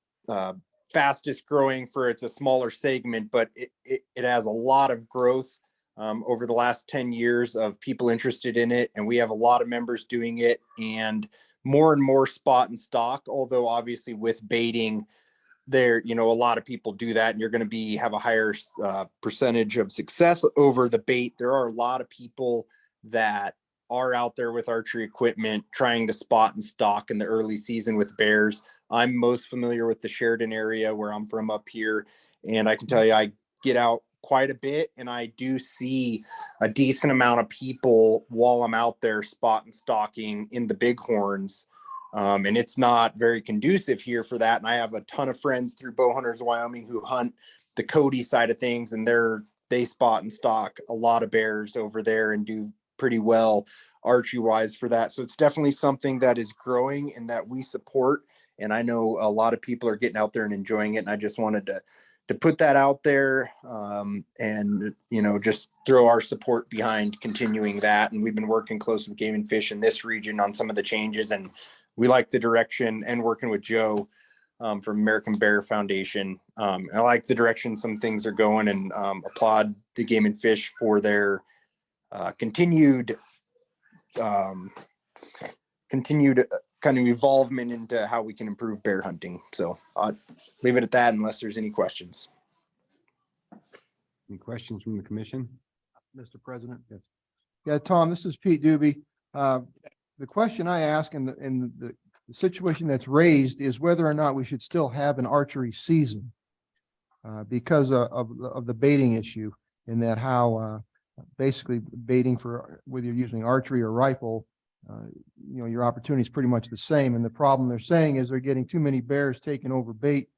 fastest growing for it's a smaller segment, but it has a lot of growth over the last 10 years of people interested in it. And we have a lot of members doing it, and more spot and stock, although obviously with baiting there, a lot of people do that, and you're going to have a higher percentage of success over the bait. There are a lot of people that are out there with archery equipment trying to spot and stock in the early season with bears. I'm most familiar with the Sheridan area where I'm from up here, and I can tell you I get out quite a bit, and I do see a decent amount of people while I'm out there spot and stalking in the bighorns. And it's not very conducive here for that. And I have a ton of friends through Bow Hunters of Wyoming who hunt the Cody side of things, and they spot and stalk a lot of bears over there and do pretty well archery wise for that. So it's definitely something that is growing and that we support. And I know a lot of people are getting out there and enjoying it. And I just wanted to put that out there, and just throw our support behind continuing that. And we've been working close with Game and Fish in this region on some of the changes, and we like the direction, and working with Joe from American Bear Foundation. I like the direction some things are going, and applaud the Game and Fish for their continued kind of involvement into how we can improve bear hunting. So I'll leave it at that unless there's any questions. Any questions from the commission? Mr. President? Yes. Yeah, Tom, this is Pete Doobie. The question I ask in the situation that's raised is whether or not we should still have an archery season because of the baiting issue, in that how basically baiting for whether you're using archery or rifle, your opportunity is pretty much the same. And the problem they're saying is they're getting too many bears taking over bait,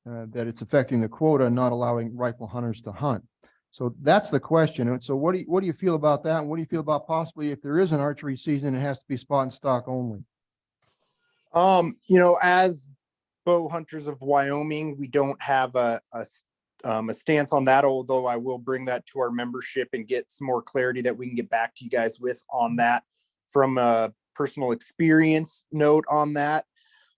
that it's affecting the quota and not allowing rifle hunters to hunt. So that's the question. And so what do you feel about that? And what do you feel about possibly if there is an archery season, it has to be spot and stock only? As Bow Hunters of Wyoming, we don't have a stance on that, although I will bring that to our membership and get some more clarity that we can get back to you guys with on that from a personal experience note on that.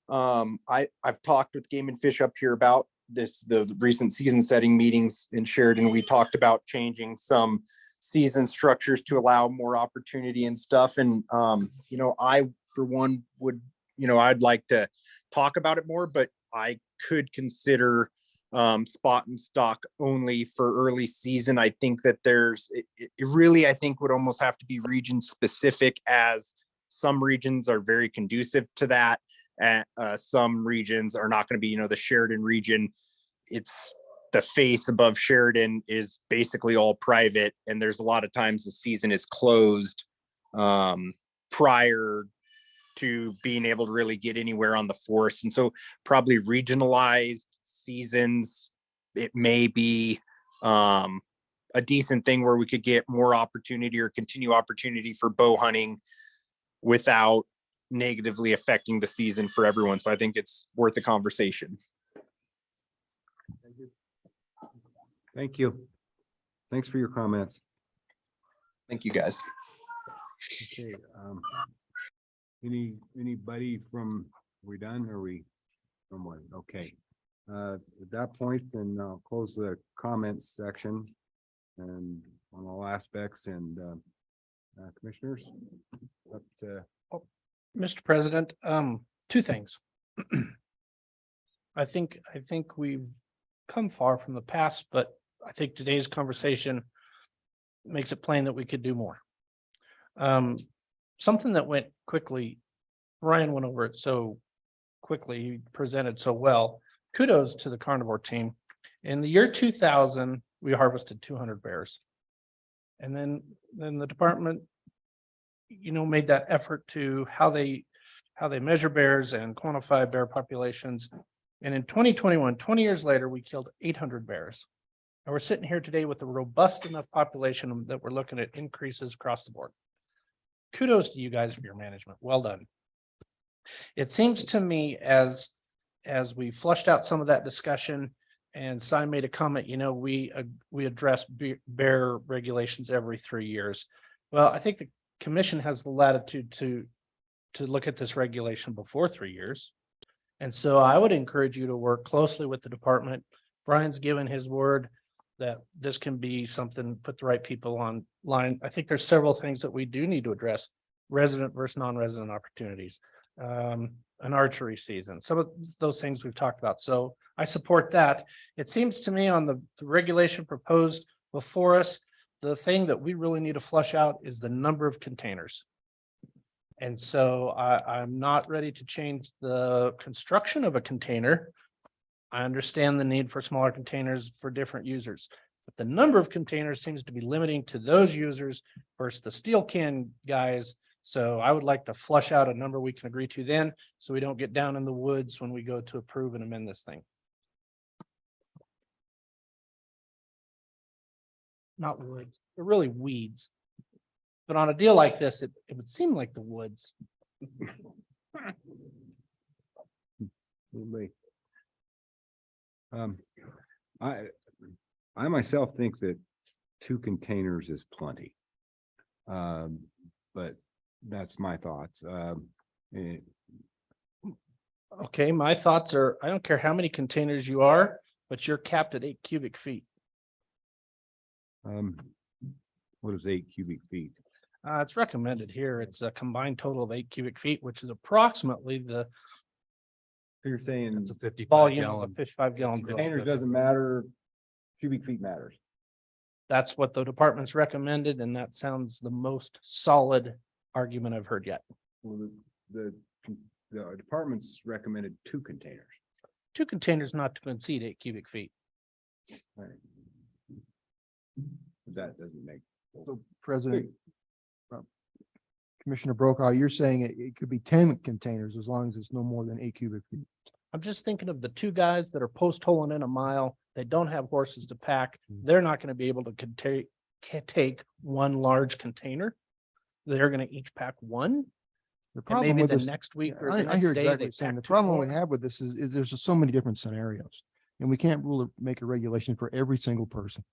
I've talked with Game and Fish up here about the recent season setting meetings in Sheridan. We talked about changing some season structures to allow more opportunity and stuff. And, I, for one, would, I'd like to talk about it more, but I could consider spot and stock only for early season. I think that it really, I think, would almost have to be region specific, as some regions are very conducive to that. Some regions are not going to be, the Sheridan region, it's the face above Sheridan is basically all private. And there's a lot of times the season is closed prior to being able to really get anywhere on the forest. And so probably regionalized seasons, it may be a decent thing where we could get more opportunity or continue opportunity for bow hunting without negatively affecting the season for everyone. So I think it's worth a conversation. Thank you. Thanks for your comments. Thank you, guys. Okay. Anybody from, we done? Or we someone? Okay. At that point, then I'll close the comments section and on all aspects, and commissioners up to. Mr. President, two things. I think we've come far from the past, but I think today's conversation makes it plain that we could do more. Something that went quickly, Ryan went over it so quickly, he presented so well. Kudos to the carnivore team. In the year 2000, we harvested 200 bears. And then the department, made that effort to how they measure bears and quantify bear populations. And in 2021, 20 years later, we killed 800 bears. And we're sitting here today with a robust enough population that we're looking at increases across the board. Kudos to you guys for your management. Well done. It seems to me as we flushed out some of that discussion and Si made a comment, we address bear regulations every 3 years. Well, I think the commission has the latitude to look at this regulation before 3 years. And so I would encourage you to work closely with the department. Brian's given his word that this can be something, put the right people on line. I think there's several things that we do need to address: resident versus non-resident opportunities, an archery season, some of those things we've talked about. So I support that. It seems to me on the regulation proposed before us, the thing that we really need to flush out is the number of containers. And so I'm not ready to change the construction of a container. I understand the need for smaller containers for different users, but the number of containers seems to be limiting to those users versus the steel can guys. So I would like to flush out a number we can agree to then, so we don't get down in the woods when we go to approve and amend this thing. Not woods, they're really weeds. But on a deal like this, it would seem like the woods. I myself think that 2 containers is plenty. But that's my thoughts. Okay, my thoughts are, I don't care how many containers you are, but you're capped at 8 cubic feet. What is 8 cubic feet? It's recommended here. It's a combined total of 8 cubic feet, which is approximately the You're saying It's a 55 volume of a gallon. 55-gallon. containers doesn't matter, cubic feet matters. That's what the department's recommended, and that sounds the most solid argument I've heard yet. Well, the department's recommended 2 containers. 2 containers not to exceed 8 cubic feet. Right. That doesn't make. So President, Commissioner Brokaw, you're saying it could be 10 containers as long as it's no more than 8 cubic feet. I'm just thinking of the 2 guys that are post holing in a mile. They don't have horses to pack. They're not going to be able to take one large container. They're going to each pack one. The And problem maybe with the this, next week or I the next hear day, exactly they what you're saying. The pack 2 problem we more. have with this is there's just so many different scenarios, and we can't make a regulation for every single person.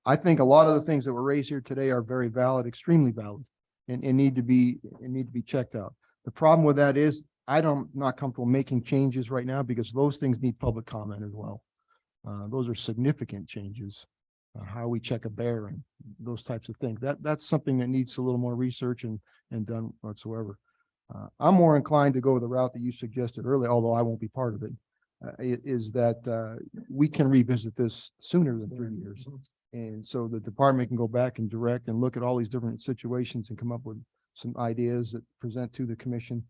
I think a lot of the things that were raised here today are very valid, extremely valid, and need to be checked out. The problem with that is I'm not comfortable making changes right now because those things need public comment as well. Those are significant changes, how we check a bear and those types of things. That's something that needs a little more research and done whatsoever. I'm more inclined to go the route that you suggested earlier, although I won't be part of it, is that we can revisit this sooner than 3 years. And so the department can go back and direct and look at all these different situations and come up with some ideas that present to the commission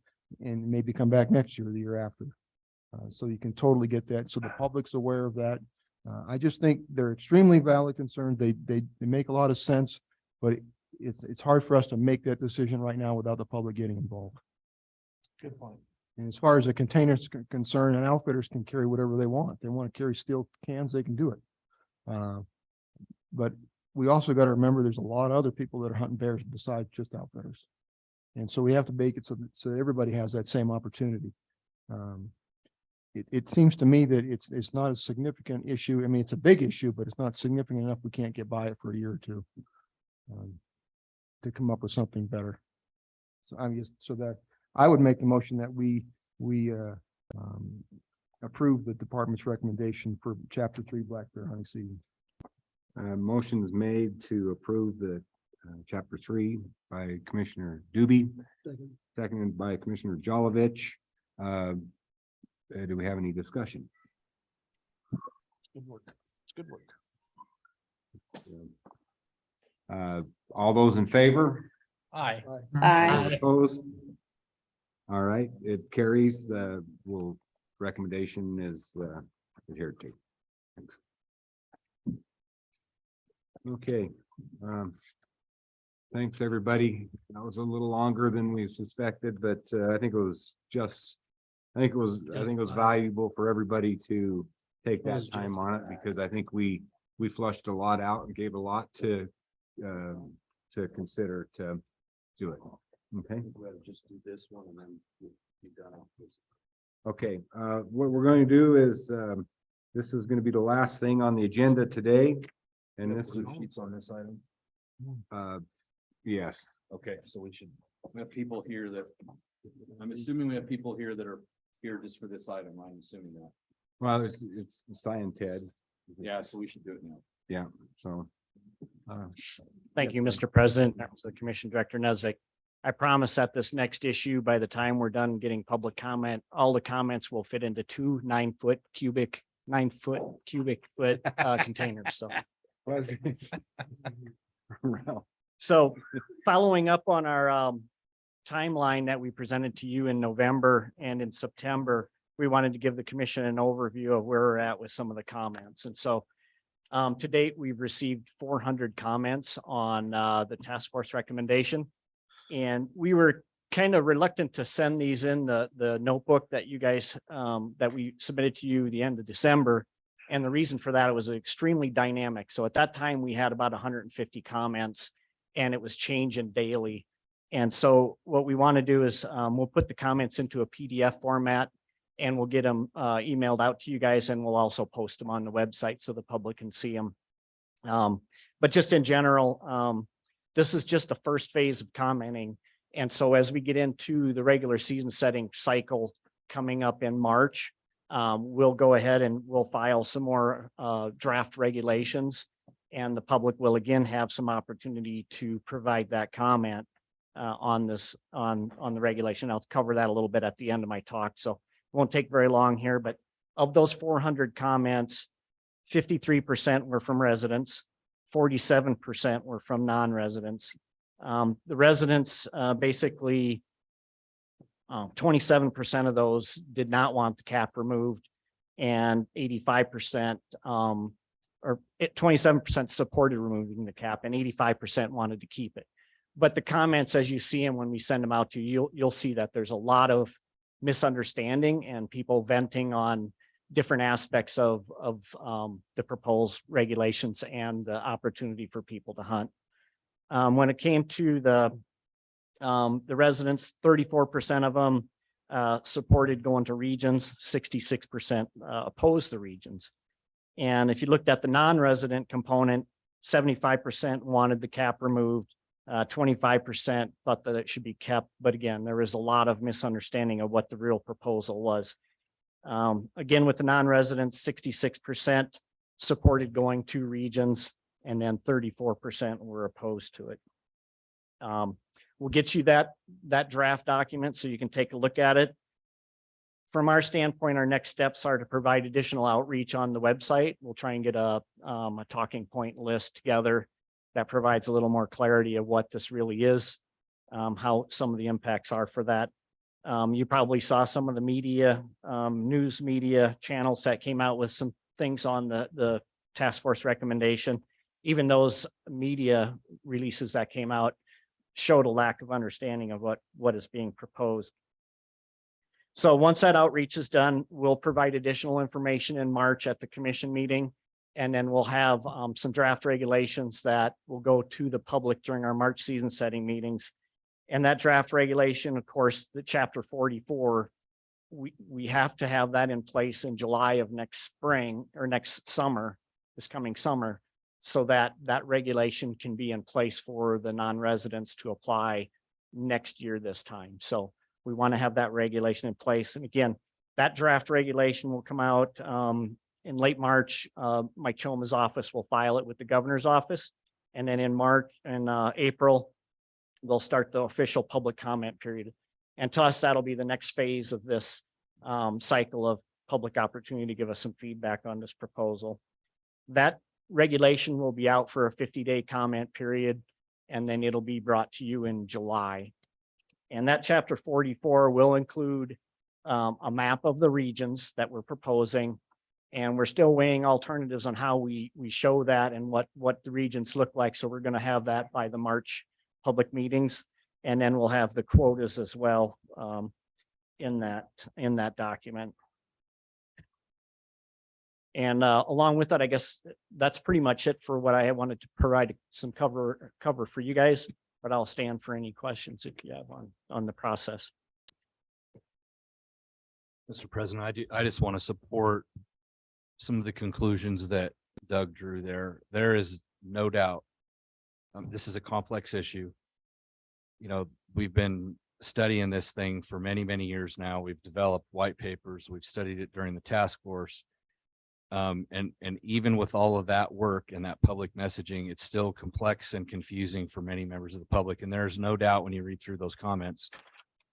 and maybe come back next year or the year after. So you can totally get that. So the public's aware of that. I just think they're extremely valid concerns. They make a lot of sense, but it's hard for us to make that decision right now without the public getting involved. Good point. And as far as the containers concerned, and outfitters can carry whatever they want. They want to carry steel cans, they can do it. But we also got to remember there's a lot of other people that are hunting bears besides just outfitters. And so we have to make it so that everybody has that same opportunity. It seems to me that it's not a significant issue. I mean, it's a big issue, but it's not significant enough. We can't get by it for a year or two to come up with something better. So so that I would make the motion that we approve the department's recommendation for Chapter 3 black bear hunting season. Motion is made to approve the Chapter 3 by Commissioner Doobie, seconded by Commissioner Jolovich. Do we have any discussion? Good work. It's good work. All those in favor? Aye. All opposed? All right, it carries. The recommendation is adhered to. Thanks. Okay. Thanks, everybody. That was a little longer than we suspected, but I think it was valuable for everybody to take that time on it, because I think we flushed a lot out and gave a lot to consider to do it. Okay. Just do this one and then be done. Okay, what we're going to do is, this is going to be the last thing on the agenda today. And this is, Sheets on this item. yes, Okay, so we have people here that, I'm assuming we have people here that are here just for this item. I'm assuming that. well, it's Cyan Ted. Yeah, so we should do it now. Yeah, so. Thank you, Mr. President, members of the Commission, Director Nesvik. I promise that this next issue, by the time we're done getting public comment, all the comments will fit into two 9-foot cubic foot containers. So. So following up on our timeline that we presented to you in November and in September, we wanted to give the commission an overview of where we're at with some of the comments. And so to date, we've received 400 comments on the task force recommendation. And we were kind of reluctant to send these in the notebook that you guys that we submitted to you the end of December. And the reason for that, it was extremely dynamic. So at that time, we had about 150 comments and it was changing daily. And so what we want to do is we'll put the comments into a PDF format and we'll get them emailed out to you guys, and we'll also post them on the website so the public can see them. But just in general, this is just the first phase of commenting. And so as we get into the regular season setting cycle coming up in March, we'll go ahead and we'll file some more draft regulations, and the public will again have some opportunity to provide that comment on this, on the regulation. I'll cover that a little bit at the end of my talk, so it won't take very long here. But of those 400 comments, 53% were from residents, 47% were from non-residents. The residents basically 27% of those did not want the cap removed, and 85% or 27% supported removing the cap, and 85% wanted to keep it. But the comments, as you see them when we send them out to you, you'll see that there's a lot of misunderstanding and people venting on different aspects of the proposed regulations and the opportunity for people to hunt. When it came to the residents, 34% of them supported going to regions, 66% opposed the regions. And if you looked at the non-resident component, 75% wanted the cap removed, 25% thought that it should be kept. But again, there was a lot of misunderstanding of what the real proposal was. Again, with the non-residents, 66% supported going to regions, and then 34% were opposed to it. We'll get you that draft document so you can take a look at it. From our standpoint, our next steps are to provide additional outreach on the website. We'll try and get a talking point list together that provides a little more clarity of what this really is, how some of the impacts are for that. You probably saw some of the media, news media channels that came out with some things on the task force recommendation. Even those media releases that came out showed a lack of understanding of what is being proposed. So once that outreach is done, we'll provide additional information in March at the commission meeting, and then we'll have some draft regulations that will go to the public during our March season setting meetings. And that draft regulation, of course, the chapter 44, we have to have that in place in July of next spring or next summer, this coming summer, so that that regulation can be in place for the non-residents to apply next year this time. So we want to have that regulation in place. And again, that draft regulation will come out in late March. Mike Choma's office will file it with the governor's office. And then in March and April, they'll start the official public comment period. And to us, that'll be the next phase of this cycle of public opportunity to give us some feedback on this proposal. That regulation will be out for a 50-day comment period, and then it'll be brought to you in July. And that chapter 44 will include a map of the regions that we're proposing. And we're still weighing alternatives on how we show that and what the regions look like. So we're going to have that by the March public meetings. And then we'll have the quotas as well in that document. And along with that, I guess that's pretty much it for what I wanted to provide some cover for you guys, but I'll stand for any questions if you have on the process. Mr. President, I just want to support some of the conclusions that Doug drew there. There is no doubt. This is a complex issue. You know, we've been studying this thing for many, many years now. We've developed white papers. We've studied it during the task force. And even with all of that work and that public messaging, it's still complex and confusing for many members of the public. And there's no doubt when you read through those comments,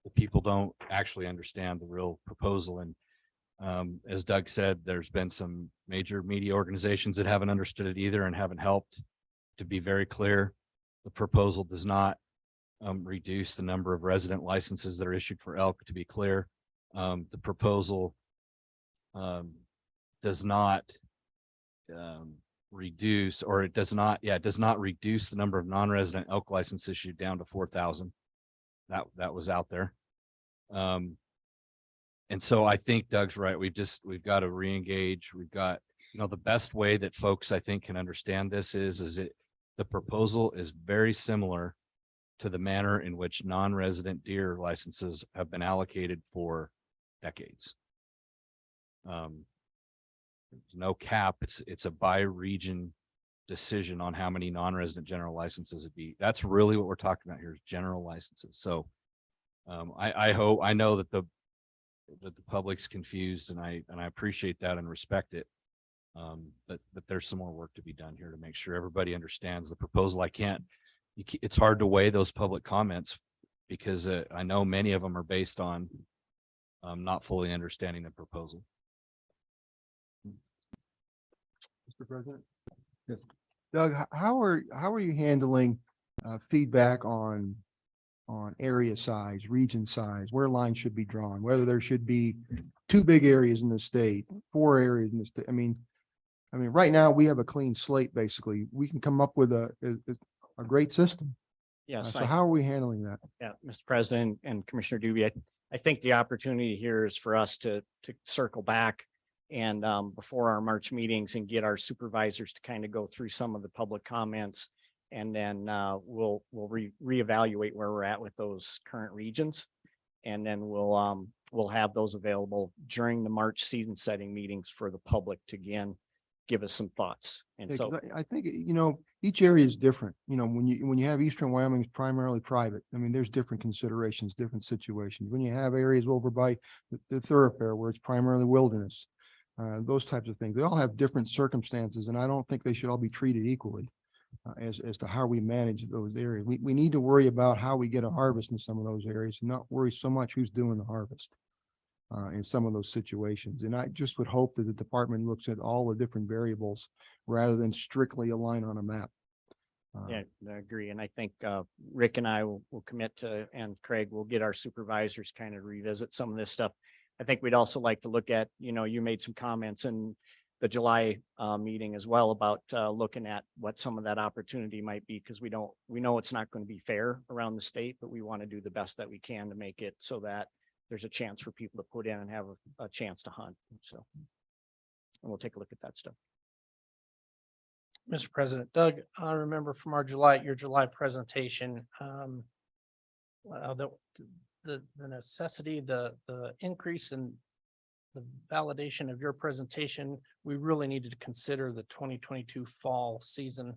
that people don't actually understand the real proposal. And as Doug said, there's been some major media organizations that haven't understood it either and haven't helped. To be very clear, the proposal does not reduce the number of resident licenses that are issued for elk. To be clear, the proposal does not reduce, or it does not reduce the number of non-resident elk licenses issued down to 4,000. That was out there. And so I think Doug's right. We've got to re-engage. We've got, the best way that folks I think can understand this is the proposal is very similar to the manner in which non-resident deer licenses have been allocated for decades. There's no cap. It's a by region decision on how many non-resident general licenses it'd be. That's really what we're talking about here, is general licenses. So I know that the public's confused, and I appreciate that and respect it. But there's some more work to be done here to make sure everybody understands the proposal. It's hard to weigh those public comments because I know many of them are based on not fully understanding the proposal. Mr. President? Yes. Doug, how are you handling feedback on area size, region size, where lines should be drawn, whether there should be 2 big areas in the state, 4 areas in the state? I mean, right now we have a clean slate, basically. We can come up with a great system. Yes. So how are we handling that? Yeah, Mr. President and Commissioner Dubie, I think the opportunity here is for us to circle back and before our March meetings and get our supervisors to kind of go through some of the public comments. And then we'll reevaluate where we're at with those current regions. And then we'll have those available during the March season setting meetings for the public to again give us some thoughts. And Yeah, so 'cause I think, each area is different. When you have Eastern Wyoming is primarily private, there's different considerations, different situations. When you have areas over by the thoroughfare where it's primarily wilderness, those types of things, they all have different circumstances, and I don't think they should all be treated equally as to how we manage those areas. We need to worry about how we get a harvest in some of those areas and not worry so much who's doing the harvest in some of those situations. And I just would hope that the department looks at all the different variables rather than strictly a line on a map. yeah, I agree. And I think Rick and I will commit to, and Craig will get our supervisors kind of revisit some of this stuff. I think we'd also like to look at, you made some comments in the July meeting as well about looking at what some of that opportunity might be, because we know it's not going to be fair around the state, but we want to do the best that we can to make it so that there's a chance for people to put in and have a chance to hunt. So, and we'll take a look at that stuff. Mr. President, Doug, I remember from your July presentation, the necessity, the increase in the validation of your presentation. We really needed to consider the 2022 fall season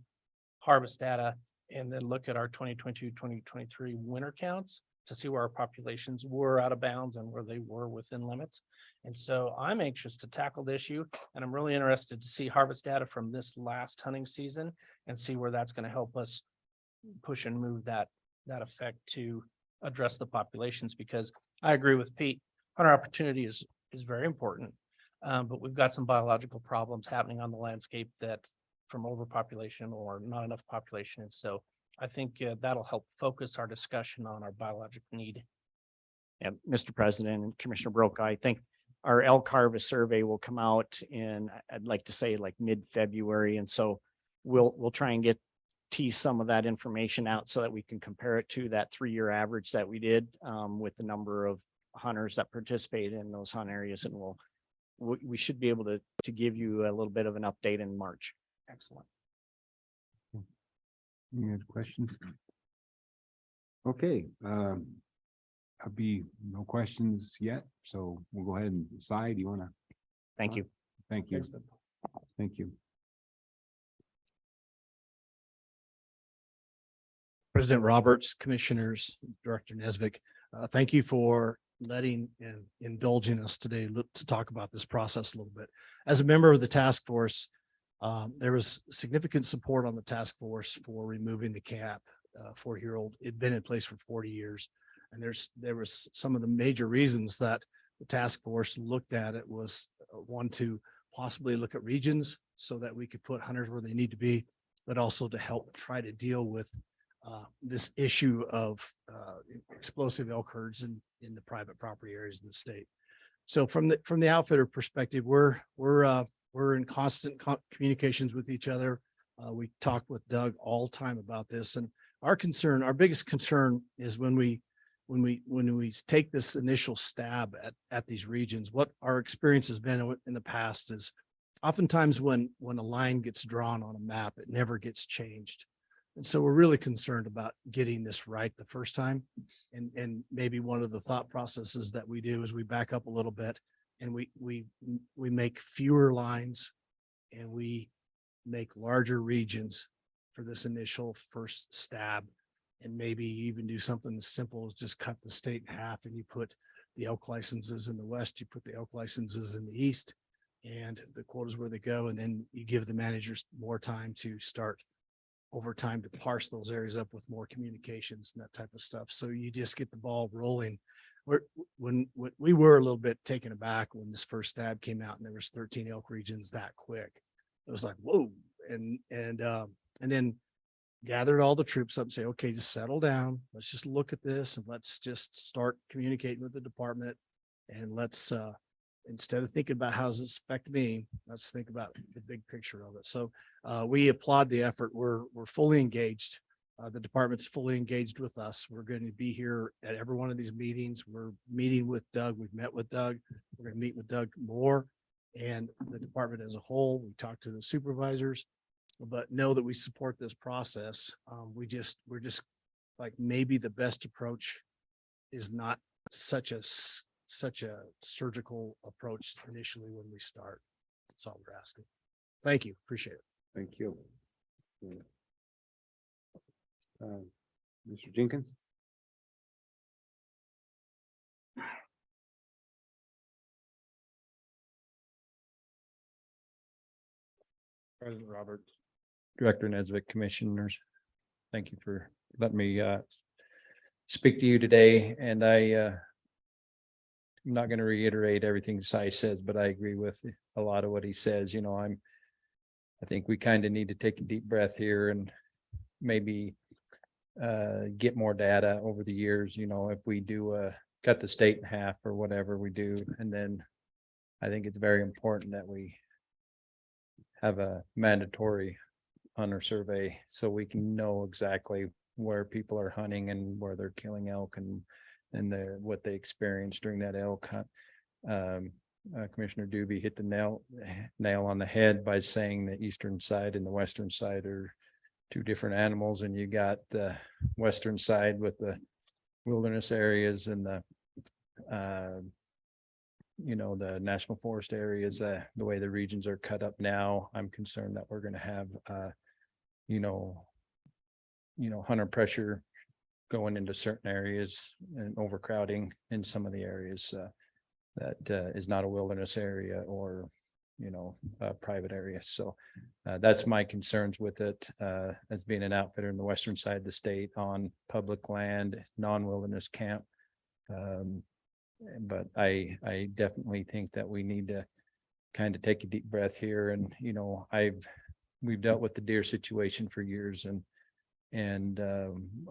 harvest data and then look at our 2022-2023 winter counts to see where our populations were out of bounds and where they were within limits. And so I'm anxious to tackle the issue, and I'm really interested to see harvest data from this last hunting season and see where that's going to help us push and move that effect to address the populations, because I agree with Pete. Hunter opportunity is very important, but we've got some biological problems happening on the landscape that from overpopulation or not enough population. And so I think that'll help focus our discussion on our biologic need. And Mr. President and Commissioner Broka, I think our elk harvest survey will come out in, I'd like to say like mid-February. And so we'll try and tease some of that information out so that we can compare it to that 3-year average that we did with the number of hunters that participate in those hunt areas. And we'll we should be able to give you a little bit of an update in March. Excellent. Any other questions? Okay, there'll be no questions yet, so we'll go ahead and decide. You wanna? Thank you. Thank you. Thank you. President Roberts, Commissioners, Director Nesvik, thank you for letting and indulging us today to talk about this process a little bit. As a member of the task force, there was significant support on the task force for removing the cap. 4-year-old, it'd been in place for 40 years. And there was some of the major reasons that the task force looked at it was one, to possibly look at regions so that we could put hunters where they need to be, but also to help try to deal with this issue of explosive elk herds in the private property areas in the state. So from the outfitter perspective, we're in constant communications with each other. We talk with Doug all the time about this, and our biggest concern is when we take this initial stab at these regions, what our experience has been in the past is oftentimes when a line gets drawn on a map, it never gets changed. And so we're really concerned about getting this right the first time. And maybe one of the thought processes that we do is we back up a little bit and we make fewer lines and we make larger regions for this initial first stab, and maybe even do something as simple as just cut the state in half and you put the elk licenses in the west, you put the elk licenses in the east, and the quotas where they go, and then you give the managers more time to start over time to parse those areas up with more communications and that type of stuff. So you just get the ball rolling. When we were a little bit taken aback when this first stab came out and there was 13 elk regions that quick. It was like, whoa. And then gathered all the troops up and say, okay, just settle down. Let's just look at this and let's just start communicating with the department. And let's, instead of thinking about how does this affect me, let's think about the big picture of it. So we applaud the effort. We're fully engaged. The department's fully engaged with us. We're going to be here at every one of these meetings. We're meeting with Doug. We've met with Doug. We're going to meet with Doug more and the department as a whole. We talk to the supervisors, but know that we support this process. We're just like, maybe the best approach is not such a surgical approach initially when we start. That's all we're asking. Thank you. Appreciate it. Thank you. Mr. Jenkins? President Roberts, Director Nesvik, Commissioners, thank you for letting me speak to you today. And I'm not going to reiterate everything Cy says, but I agree with a lot of what he says. You know, I think we kind of need to take a deep breath here and maybe get more data over the years. You know, if we do cut the state in half or whatever we do, and then I think it's very important that we have a mandatory hunter survey so we can know exactly where people are hunting and where they're killing elk and what they experienced during that elk hunt. Commissioner Doobie hit the nail on the head by saying the eastern side and the western side are two different animals, and you got the western side with the wilderness areas and the the national forest areas. The way the regions are cut up now, I'm concerned that we're going to have hunter pressure going into certain areas and overcrowding in some of the areas that is not a wilderness area or a private area. So that's my concerns with it as being an outfitter in the western side of the state on public land, non-wilderness camp. But I definitely think that we need to kind of take a deep breath here. And we've dealt with the deer situation for years, and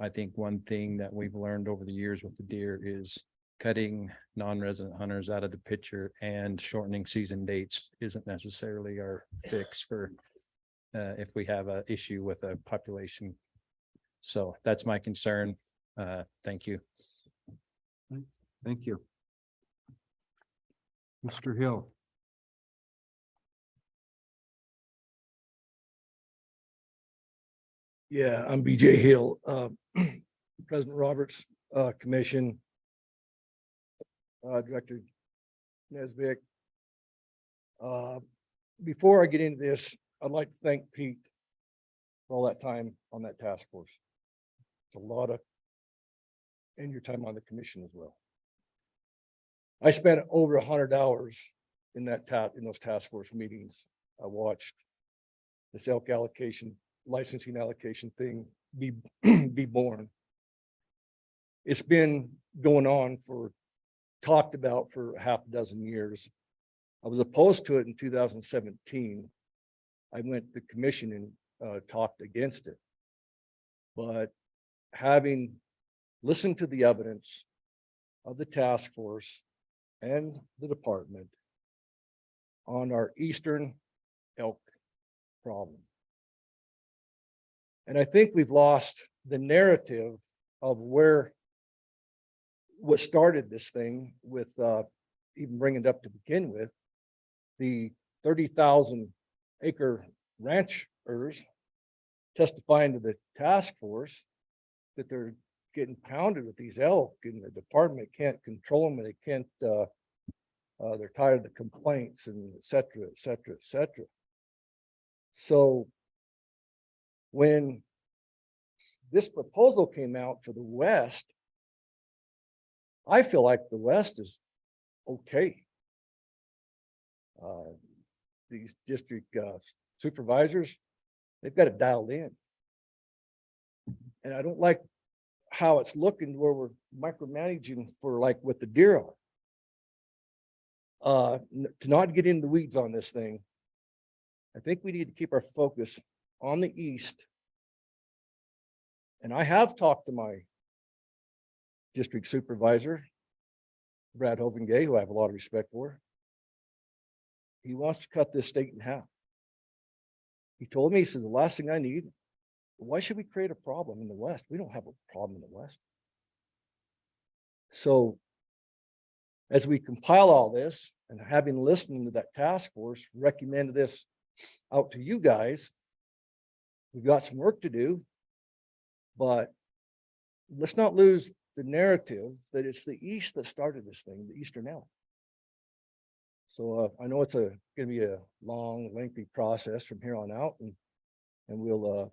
I think one thing that we've learned over the years with the deer is cutting non-resident hunters out of the picture and shortening season dates isn't necessarily our fix for if we have an issue with a population. So that's my concern. Thank you. Thank you. Mr. Hill. Yeah, I'm BJ Hill, President Roberts, Commission. Director Nesbitt. Before I get into this, I'd like to thank Pete for all that time on that task force. It's a lot of, and your time on the commission as well. I spent over 100 hours in those task force meetings. I watched this elk allocation, licensing allocation thing be born. It's been going on talked about for half a dozen years. I was opposed to it in 2017. I went to the commission and talked against it. But having listened to the evidence of the task force and the department on our eastern elk problem. And I think we've lost the narrative of what started this thing with even bringing it up to begin with, the 30,000 acre ranchers testifying to the task force that they're getting pounded with these elk and the department can't control them and they can't, they're tired of the complaints and et cetera, et cetera, et cetera. So when this proposal came out for the West, I feel like the West is okay. These district supervisors, they've got it dialed in. And I don't like how it's looking where we're micromanaging for like what the deer are. To not get into the weeds on this thing, I think we need to keep our focus on the East. And I have talked to my district supervisor, Brad Hovengay, who I have a lot of respect for. He wants to cut this state in half. He told me, he says, the last thing I need, why should we create a problem in the West? We don't have a problem in the West. So as we compile all this and having listened to that task force, recommended this out to you guys, we've got some work to do, but let's not lose the narrative that it's the East that started this thing, the Eastern elk. So I know it's going to be a long, lengthy process from here on out, and we'll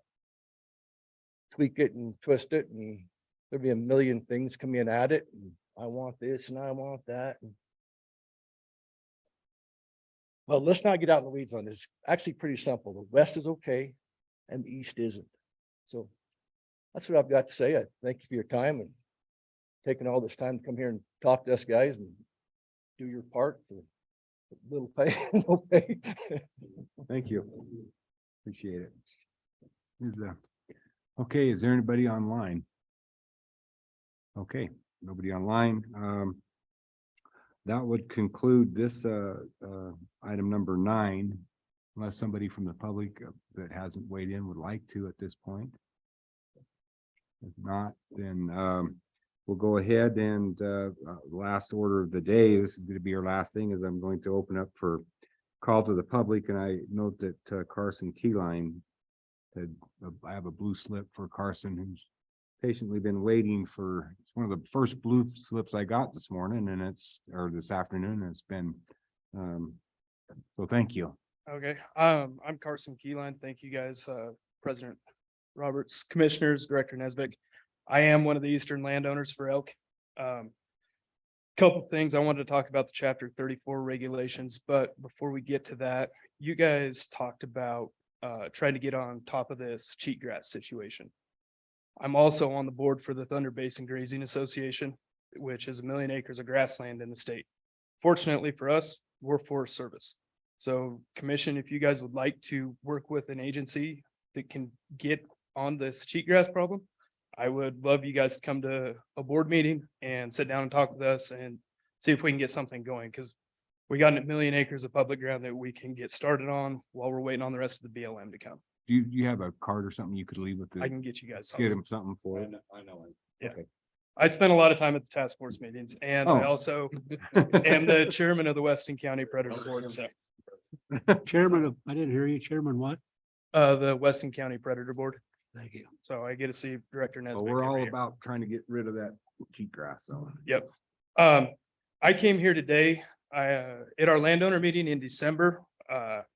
tweak it and twist it, and there'll be a million things coming at it. And I want this and I want that. Well, let's not get out in the weeds on this. It's actually pretty simple. The West is okay and the East isn't. So that's what I've got to say. I thank you for your time and taking all this time to come here and talk to us guys and do your part for little pay, no pay. Thank you. Appreciate it. Okay, is there anybody online? Okay, nobody online. That would conclude this item number 9, unless somebody from the public that hasn't weighed in would like to at this point. If not, then we'll go ahead and last order of the day. This is going to be our last thing, is I'm going to open up for call to the public, and I note that Carson Keyline had I have a blue slip for Carson, who's patiently been waiting for. It's one of the first blue slips I got this morning, and or this afternoon. And it's been so thank you. Okay, I'm Carson Keyline. Thank you guys, President Roberts, Commissioners, Director Nesbitt. I am one of the Eastern landowners for elk. Couple things I wanted to talk about the Chapter 34 regulations, but before we get to that, you guys talked about trying to get on top of this cheatgrass situation. I'm also on the board for the Thunder Basin Grazing Association, which is 1 million acres of grassland in the state. Fortunately for us, we're Forest Service. So Commission, if you guys would like to work with an agency that can get on this cheatgrass problem, I would love you guys to come to a board meeting and sit down and talk with us and see if we can get something going, because we got 1 million acres of public ground that we can get started on while we're waiting on the rest of the BLM to come. Do you have a card or something you could leave with the? I can get you guys Get something. him something for it. I know. Yeah. Okay. I spent a lot of time at the task force meetings, and I also am the chairman of the Weston County Predator Board. So Chairman of, I didn't hear you, Chairman what? the Weston County Predator Board. Thank you. So I get to see Director Nesbitt. But we're all every year. about trying to get rid of that cheatgrass, so. Yep. I came here today, at our landowner meeting in December,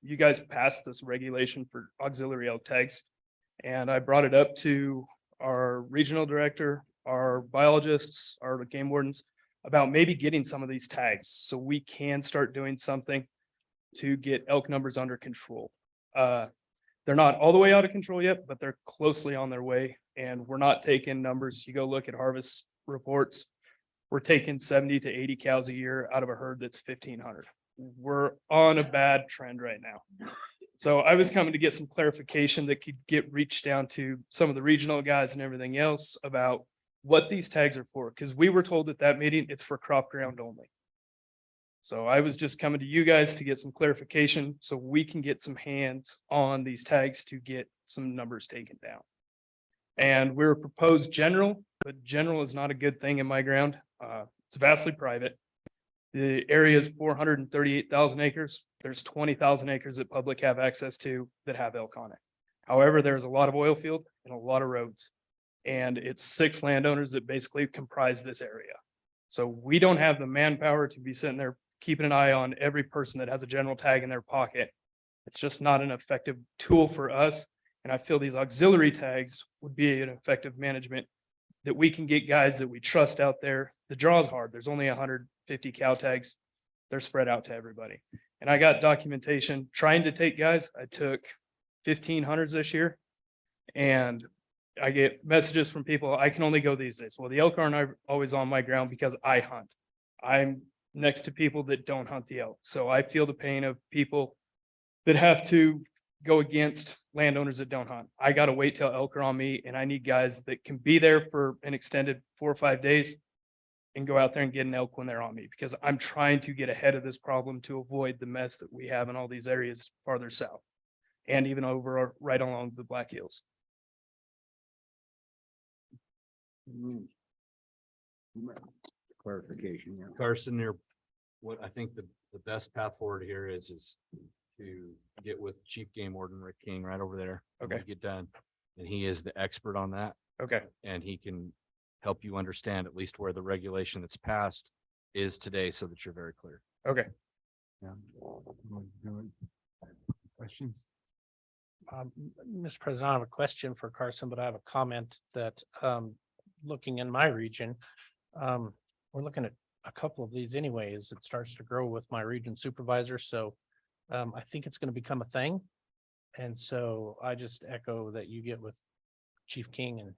you guys passed this regulation for auxiliary elk tags. And I brought it up to our regional director, our biologists, our game wardens, about maybe getting some of these tags so we can start doing something to get elk numbers under control. They're not all the way out of control yet, but they're closely on their way, and we're not taking numbers. You go look at harvest reports. We're taking 70 to 80 cows a year out of a herd that's 1,500. We're on a bad trend right now. So I was coming to get some clarification that could get reached down to some of the regional guys and everything else about what these tags are for, because we were told at that meeting, it's for crop ground only. So I was just coming to you guys to get some clarification so we can get some hands on these tags to get some numbers taken down. And we're proposed general, but general is not a good thing in my ground. It's vastly private. The area is 438,000 acres. There's 20,000 acres that public have access to that have elk on it. However, there's a lot of oil field and a lot of roads. And it's 6 landowners that basically comprise this area. So we don't have the manpower to be sitting there keeping an eye on every person that has a general tag in their pocket. It's just not an effective tool for us. And I feel these auxiliary tags would be an effective management that we can get guys that we trust out there. The draw's hard. There's only 150 cow tags. They're spread out to everybody. And I got documentation trying to take guys. I took 1,500s this year, and I get messages from people, I can only go these days. Well, the elk aren't always on my ground because I hunt. I'm next to people that don't hunt the elk. So I feel the pain of people that have to go against landowners that don't hunt. I got to wait till elk are on me, and I need guys that can be there for an extended 4 or 5 days and go out there and get an elk when they're on me, because I'm trying to get ahead of this problem to avoid the mess that we have in all these areas farther south and even over right along the Black Hills. Clarification, yeah. Carson, what I think the best path forward here is to get with Chief Game Warden Rick King right over there. when we Okay. Get done. And he is the expert on that. Okay. And he can help you understand at least where the regulation that's passed is today so that you're very clear. Okay. Yeah. Questions? Mr. President, I have a question for Carson, but I have a comment that, looking in my region, we're looking at a couple of these anyways. It starts to grow with my region supervisor, so I think it's going to become a thing. And so I just echo that you get with Chief King and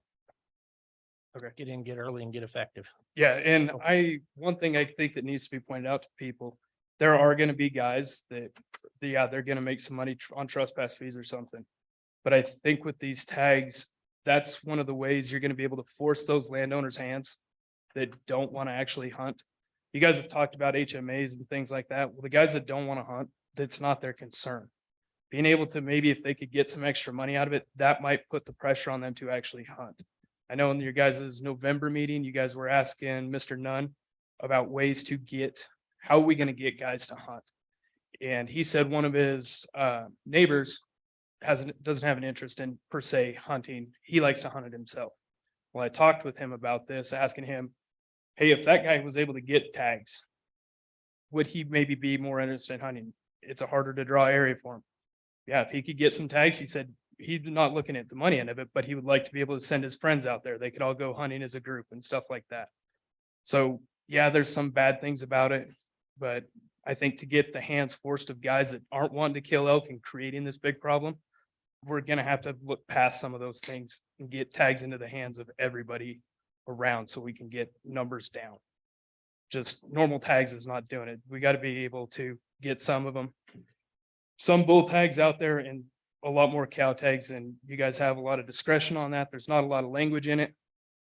get in, get early, and get effective. Yeah, and one thing I think that needs to be pointed out to people, there are gonna be guys that, yeah, they're gonna make some money on trespass fees or something. But I think with these tags, that's one of the ways you're gonna be able to force those landowners' hands that don't wanna actually hunt. You guys have talked about HMAs and things like that. Well, the guys that don't wanna hunt, that's not their concern. Being able to, maybe if they could get some extra money out of it, that might put the pressure on them to actually hunt. I know in your guys' November meeting, you guys were asking Mr. Nunn about ways to how are we gonna get guys to hunt? And he said one of his neighbors doesn't have an interest in per se hunting. He likes to hunt it himself. Well, I talked with him about this, asking him, hey, if that guy was able to get tags, would he maybe be more interested in hunting? It's a harder to draw area for him. Yeah, if he could get some tags, he said he's not looking at the money end of it, but he would like to be able to send his friends out there. They could all go hunting as a group and stuff like that. So yeah, there's some bad things about it, but I think to get the hands forced of guys that aren't wanting to kill elk and creating this big problem, we're gonna have to look past some of those things and get tags into the hands of everybody around so we can get numbers down. Just normal tags is not doing it. We got to be able to get some of them. Some bull tags out there and a lot more cow tags, and you guys have a lot of discretion on that. There's not a lot of language in it.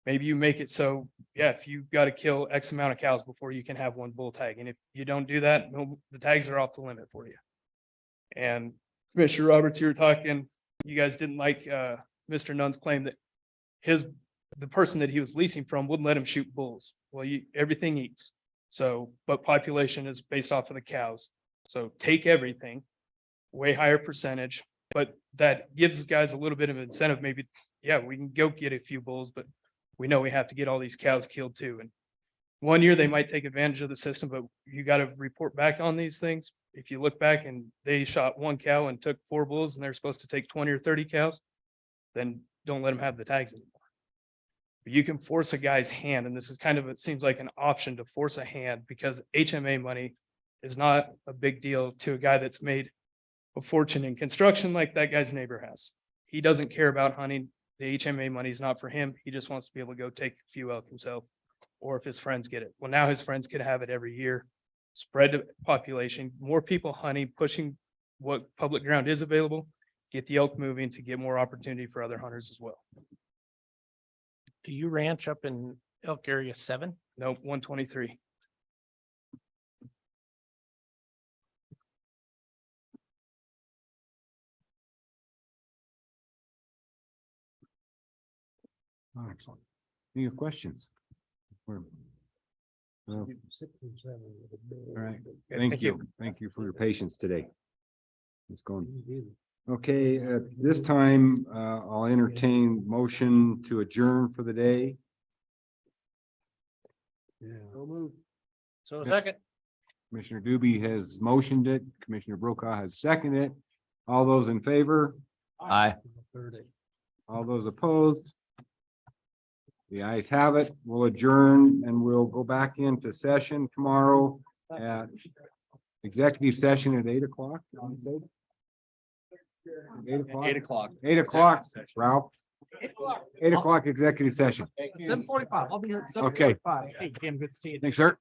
Maybe you make it so, yeah, if you've got to kill X amount of cows before you can have one bull tag. And if you don't do that, no, the tags are off the limit for you. And Commissioner Roberts, you were talking, you guys didn't like Mr. Nunn's claim that the person that he was leasing from wouldn't let him shoot bulls. Well, everything eats. So, but population is based off of the cows. So take everything, way higher percentage, but that gives guys a little bit of incentive maybe yeah, we can go get a few bulls, but we know we have to get all these cows killed too. And one year they might take advantage of the system, but you got to report back on these things. If you look back and they shot one cow and took 4 bulls and they're supposed to take 20 or 30 cows, then don't let them have the tags anymore. But you can force a guy's hand, and this is kind of, it seems like an option to force a hand, because HMA money is not a big deal to a guy that's made a fortune in construction like that guy's neighbor has. He doesn't care about hunting. The HMA money is not for him. He just wants to be able to go take a few elk himself, or if his friends get it. Well, now his friends could have it every year. Spread the population, more people hunting, pushing what public ground is available, get the elk moving to get more opportunity for other hunters as well. Do you ranch up in Elk Area 7? No, 123. Excellent. Any questions? All right, thank you. Thank you for your patience today. It's going. Okay, at this time, I'll entertain motion to adjourn for the day. So Yes. second. Commissioner Doobie has motioned it. Commissioner Brokaw has seconded it. All those in favor? Aye. All those opposed? The ayes have it. We'll adjourn and we'll go back into session tomorrow at executive session at 8 o'clock. 8 o'clock. 8 o'clock. 8 o'clock, Ralph. 8 o'clock executive session. 7:45. I'll be here at Okay. 7:45. Hey, Kim, good to see you. Thanks, sir.